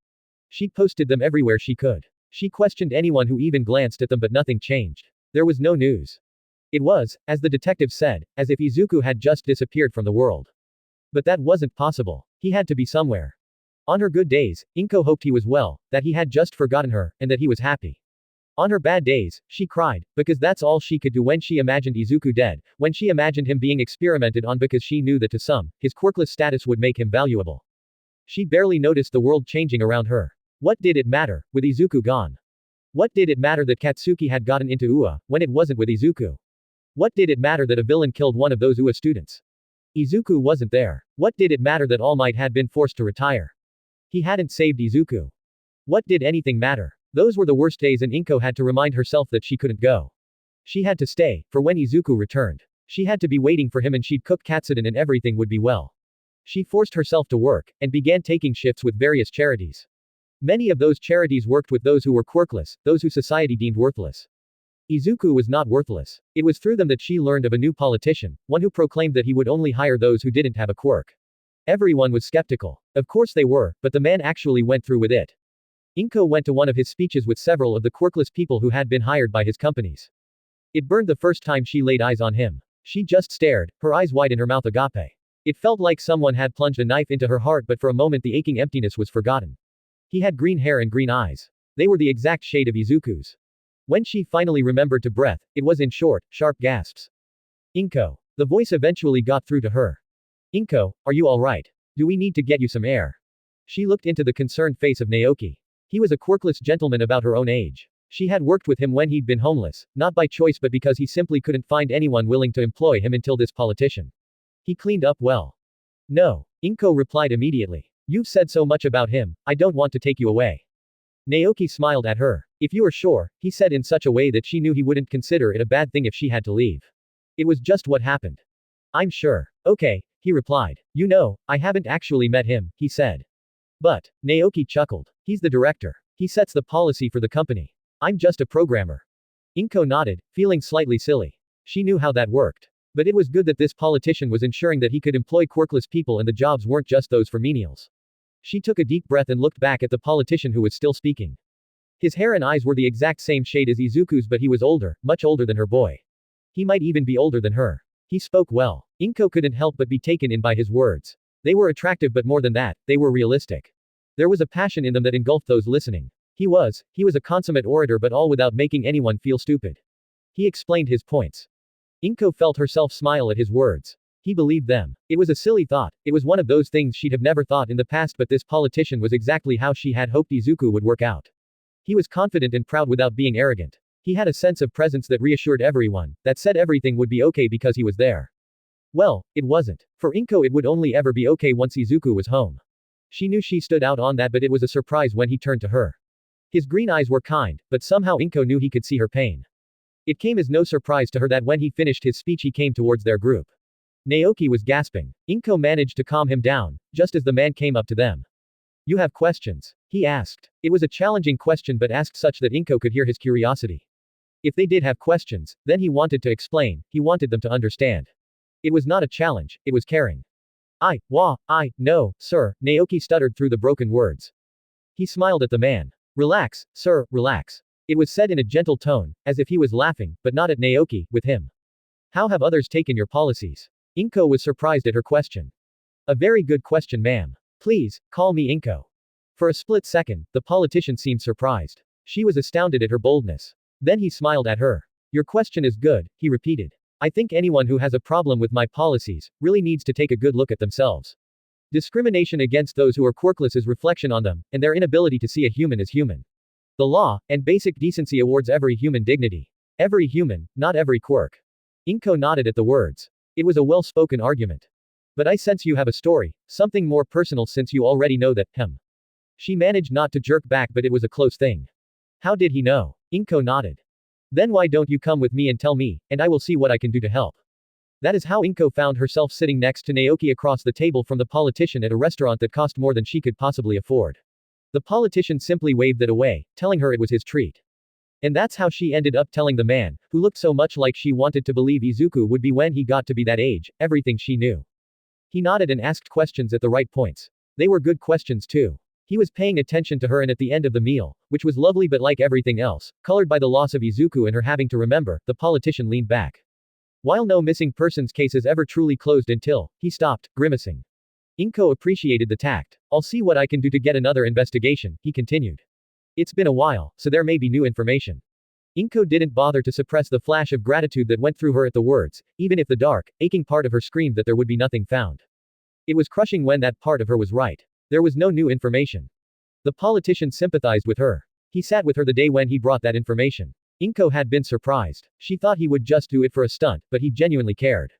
She posted them everywhere she could. She questioned anyone who even glanced at them, but nothing changed. There was no news. It was, as the detective said, as if Izuku had just disappeared from the world. But that wasn't possible. He had to be somewhere. On her good days, Inko hoped he was well, that he had just forgotten her, and that he was happy. On her bad days, she cried, because that's all she could do when she imagined Izuku dead, when she imagined him being experimented on, because she knew that to some, his quirkless status would make him valuable. She barely noticed the world changing around her. What did it matter, with Izuku gone? What did it matter that Katsuki had gotten into UA, when it wasn't with Izuku? What did it matter that a villain killed one of those UA students? Izuku wasn't there. What did it matter that All Might had been forced to retire? He hadn't saved Izuku. What did anything matter? Those were the worst days, and Inko had to remind herself that she couldn't go. She had to stay, for when Izuku returned, she had to be waiting for him and she'd cook katsudon and everything would be well. She forced herself to work, and began taking shifts with various charities. Many of those charities worked with those who were quirkless, those who society deemed worthless. Izuku was not worthless. It was through them that she learned of a new politician, one who proclaimed that he would only hire those who didn't have a quirk. Everyone was skeptical. Of course they were, but the man actually went through with it. Inko went to one of his speeches with several of the quirkless people who had been hired by his companies. It burned the first time she laid eyes on him. She just stared, her eyes wide and her mouth agape. It felt like someone had plunged a knife into her heart, but for a moment the aching emptiness was forgotten. He had green hair and green eyes. They were the exact shade of Izuku's. When she finally remembered to breath, it was in short, sharp gasps. Inko. The voice eventually got through to her. Inko, are you alright? Do we need to get you some air? She looked into the concerned face of Naoki. He was a quirkless gentleman about her own age. She had worked with him when he'd been homeless, not by choice but because he simply couldn't find anyone willing to employ him until this politician. He cleaned up well. No. Inko replied immediately. You've said so much about him, I don't want to take you away. Naoki smiled at her. If you are sure, he said in such a way that she knew he wouldn't consider it a bad thing if she had to leave. It was just what happened. I'm sure. Okay, he replied. You know, I haven't actually met him, he said. But, Naoki chuckled. He's the director. He sets the policy for the company. I'm just a programmer. Inko nodded, feeling slightly silly. She knew how that worked. But it was good that this politician was ensuring that he could employ quirkless people and the jobs weren't just those for menials. She took a deep breath and looked back at the politician who was still speaking. His hair and eyes were the exact same shade as Izuku's, but he was older, much older than her boy. He might even be older than her. He spoke well. Inko couldn't help but be taken in by his words. They were attractive, but more than that, they were realistic. There was a passion in them that engulfed those listening. He was a consummate orator, but all without making anyone feel stupid. He explained his points. Inko felt herself smile at his words. He believed them. It was a silly thought. It was one of those things she'd have never thought in the past, but this politician was exactly how she had hoped Izuku would work out. He was confident and proud without being arrogant. He had a sense of presence that reassured everyone, that said everything would be okay because he was there. Well, it wasn't. For Inko it would only ever be okay once Izuku was home. She knew she stood out on that, but it was a surprise when he turned to her. His green eyes were kind, but somehow Inko knew he could see her pain. It came as no surprise to her that when he finished his speech he came towards their group. Naoki was gasping. Inko managed to calm him down, just as the man came up to them. You have questions? He asked. It was a challenging question, but asked such that Inko could hear his curiosity. If they did have questions, then he wanted to explain, he wanted them to understand. It was not a challenge, it was caring. No, sir, Naoki stuttered through the broken words. He smiled at the man. Relax, sir, relax. It was said in a gentle tone, as if he was laughing, but not at Naoki, with him. How have others taken your policies? Inko was surprised at her question. A very good question, ma'am. Please, call me Inko. For a split second, the politician seemed surprised. She was astounded at her boldness. Then he smiled at her. Your question is good, he repeated. I think anyone who has a problem with my policies really needs to take a good look at themselves. Discrimination against those who are quirkless is reflection on them, and their inability to see a human as human. The law, and basic decency awards every human dignity. Every human, not every quirk. Inko nodded at the words. It was a well-spoken argument. But I sense you have a story, something more personal since you already know that, She managed not to jerk back, but it was a close thing. How did he know? Inko nodded. Then why don't you come with me and tell me, and I will see what I can do to help. That is how Inko found herself sitting next to Naoki across the table from the politician at a restaurant that cost more than she could possibly afford. The politician simply waved it away, telling her it was his treat. And that's how she ended up telling the man, who looked so much like she wanted to believe Izuku would be when he got to be that age, everything she knew. He nodded and asked questions at the right points. They were good questions too. He was paying attention to her, and at the end of the meal, which was lovely but like everything else, colored by the loss of Izuku and her having to remember, the politician leaned back. While no missing persons case is ever truly closed until, he stopped, grimacing. Inko appreciated the tact. I'll see what I can do to get another investigation, he continued. It's been a while, so there may be new information. Inko didn't bother to suppress the flash of gratitude that went through her at the words, even if the dark, aching part of her screamed that there would be nothing found. It was crushing when that part of her was right. There was no new information. The politician sympathized with her. He sat with her the day when he brought that information. Inko had been surprised. She thought he would just do it for a stunt, but he genuinely cared.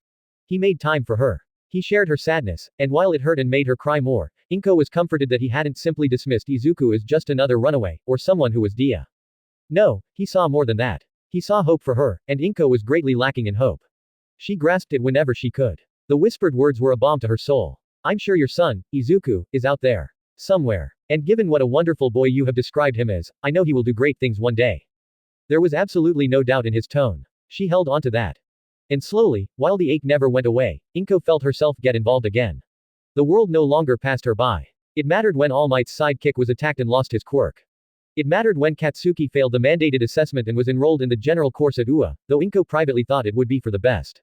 He made time for her. He shared her sadness, and while it hurt and made her cry more, Inko was comforted that he hadn't simply dismissed Izuku as just another runaway, or someone who was dia. No, he saw more than that. He saw hope for her, and Inko was greatly lacking in hope. She grasped it whenever she could. The whispered words were a balm to her soul. I'm sure your son, Izuku, is out there. Somewhere. And given what a wonderful boy you have described him as, I know he will do great things one day. There was absolutely no doubt in his tone. She held onto that. And slowly, while the ache never went away, Inko felt herself get involved again. The world no longer passed her by. It mattered when All Might's sidekick was attacked and lost his quirk. It mattered when Katsuki failed the mandated assessment and was enrolled in the general course at UA, though Inko privately thought it would be for the best.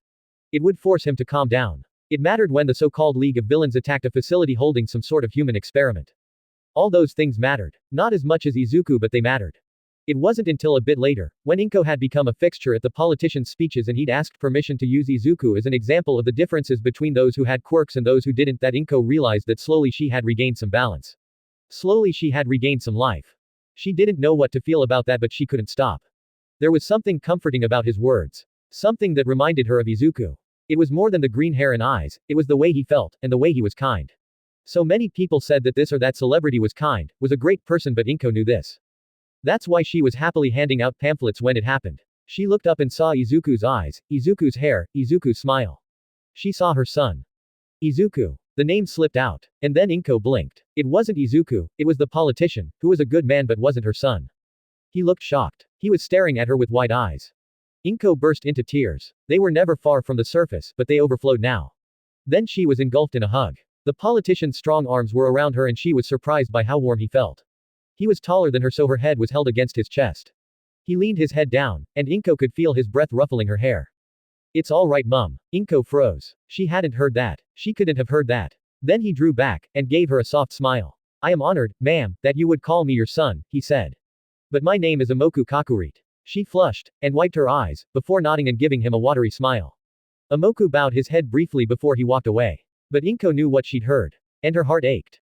It would force him to calm down. It mattered when the so-called League of Villains attacked a facility holding some sort of human experiment. All those things mattered. Not as much as Izuku, but they mattered. It wasn't until a bit later, when Inko had become a fixture at the politicians' speeches and he'd asked permission to use Izuku as an example of the differences between those who had quirks and those who didn't, that Inko realized that slowly she had regained some balance. Slowly she had regained some life. She didn't know what to feel about that, but she couldn't stop. There was something comforting about his words. Something that reminded her of Izuku. It was more than the green hair and eyes, it was the way he felt, and the way he was kind. So many people said that this or that celebrity was kind, was a great person, but Inko knew this. That's why she was happily handing out pamphlets when it happened. She looked up and saw Izuku's eyes, Izuku's hair, Izuku's smile. She saw her son. Izuku. The name slipped out. And then Inko blinked. It wasn't Izuku, it was the politician, who was a good man but wasn't her son. He looked shocked. He was staring at her with wide eyes. Inko burst into tears. They were never far from the surface, but they overflowed now. Then she was engulfed in a hug. The politician's strong arms were around her and she was surprised by how warm he felt. He was taller than her, so her head was held against his chest. He leaned his head down, and Inko could feel his breath ruffling her hair. It's all right, Mum. Inko froze. She hadn't heard that. She couldn't have heard that. Then he drew back, and gave her a soft smile. I am honored, ma'am, that you would call me your son, he said. But my name is Imoku Kakurit. She flushed, and wiped her eyes, before nodding and giving him a watery smile. Imoku bowed his head briefly before he walked away. But Inko knew what she'd heard. And her heart ached.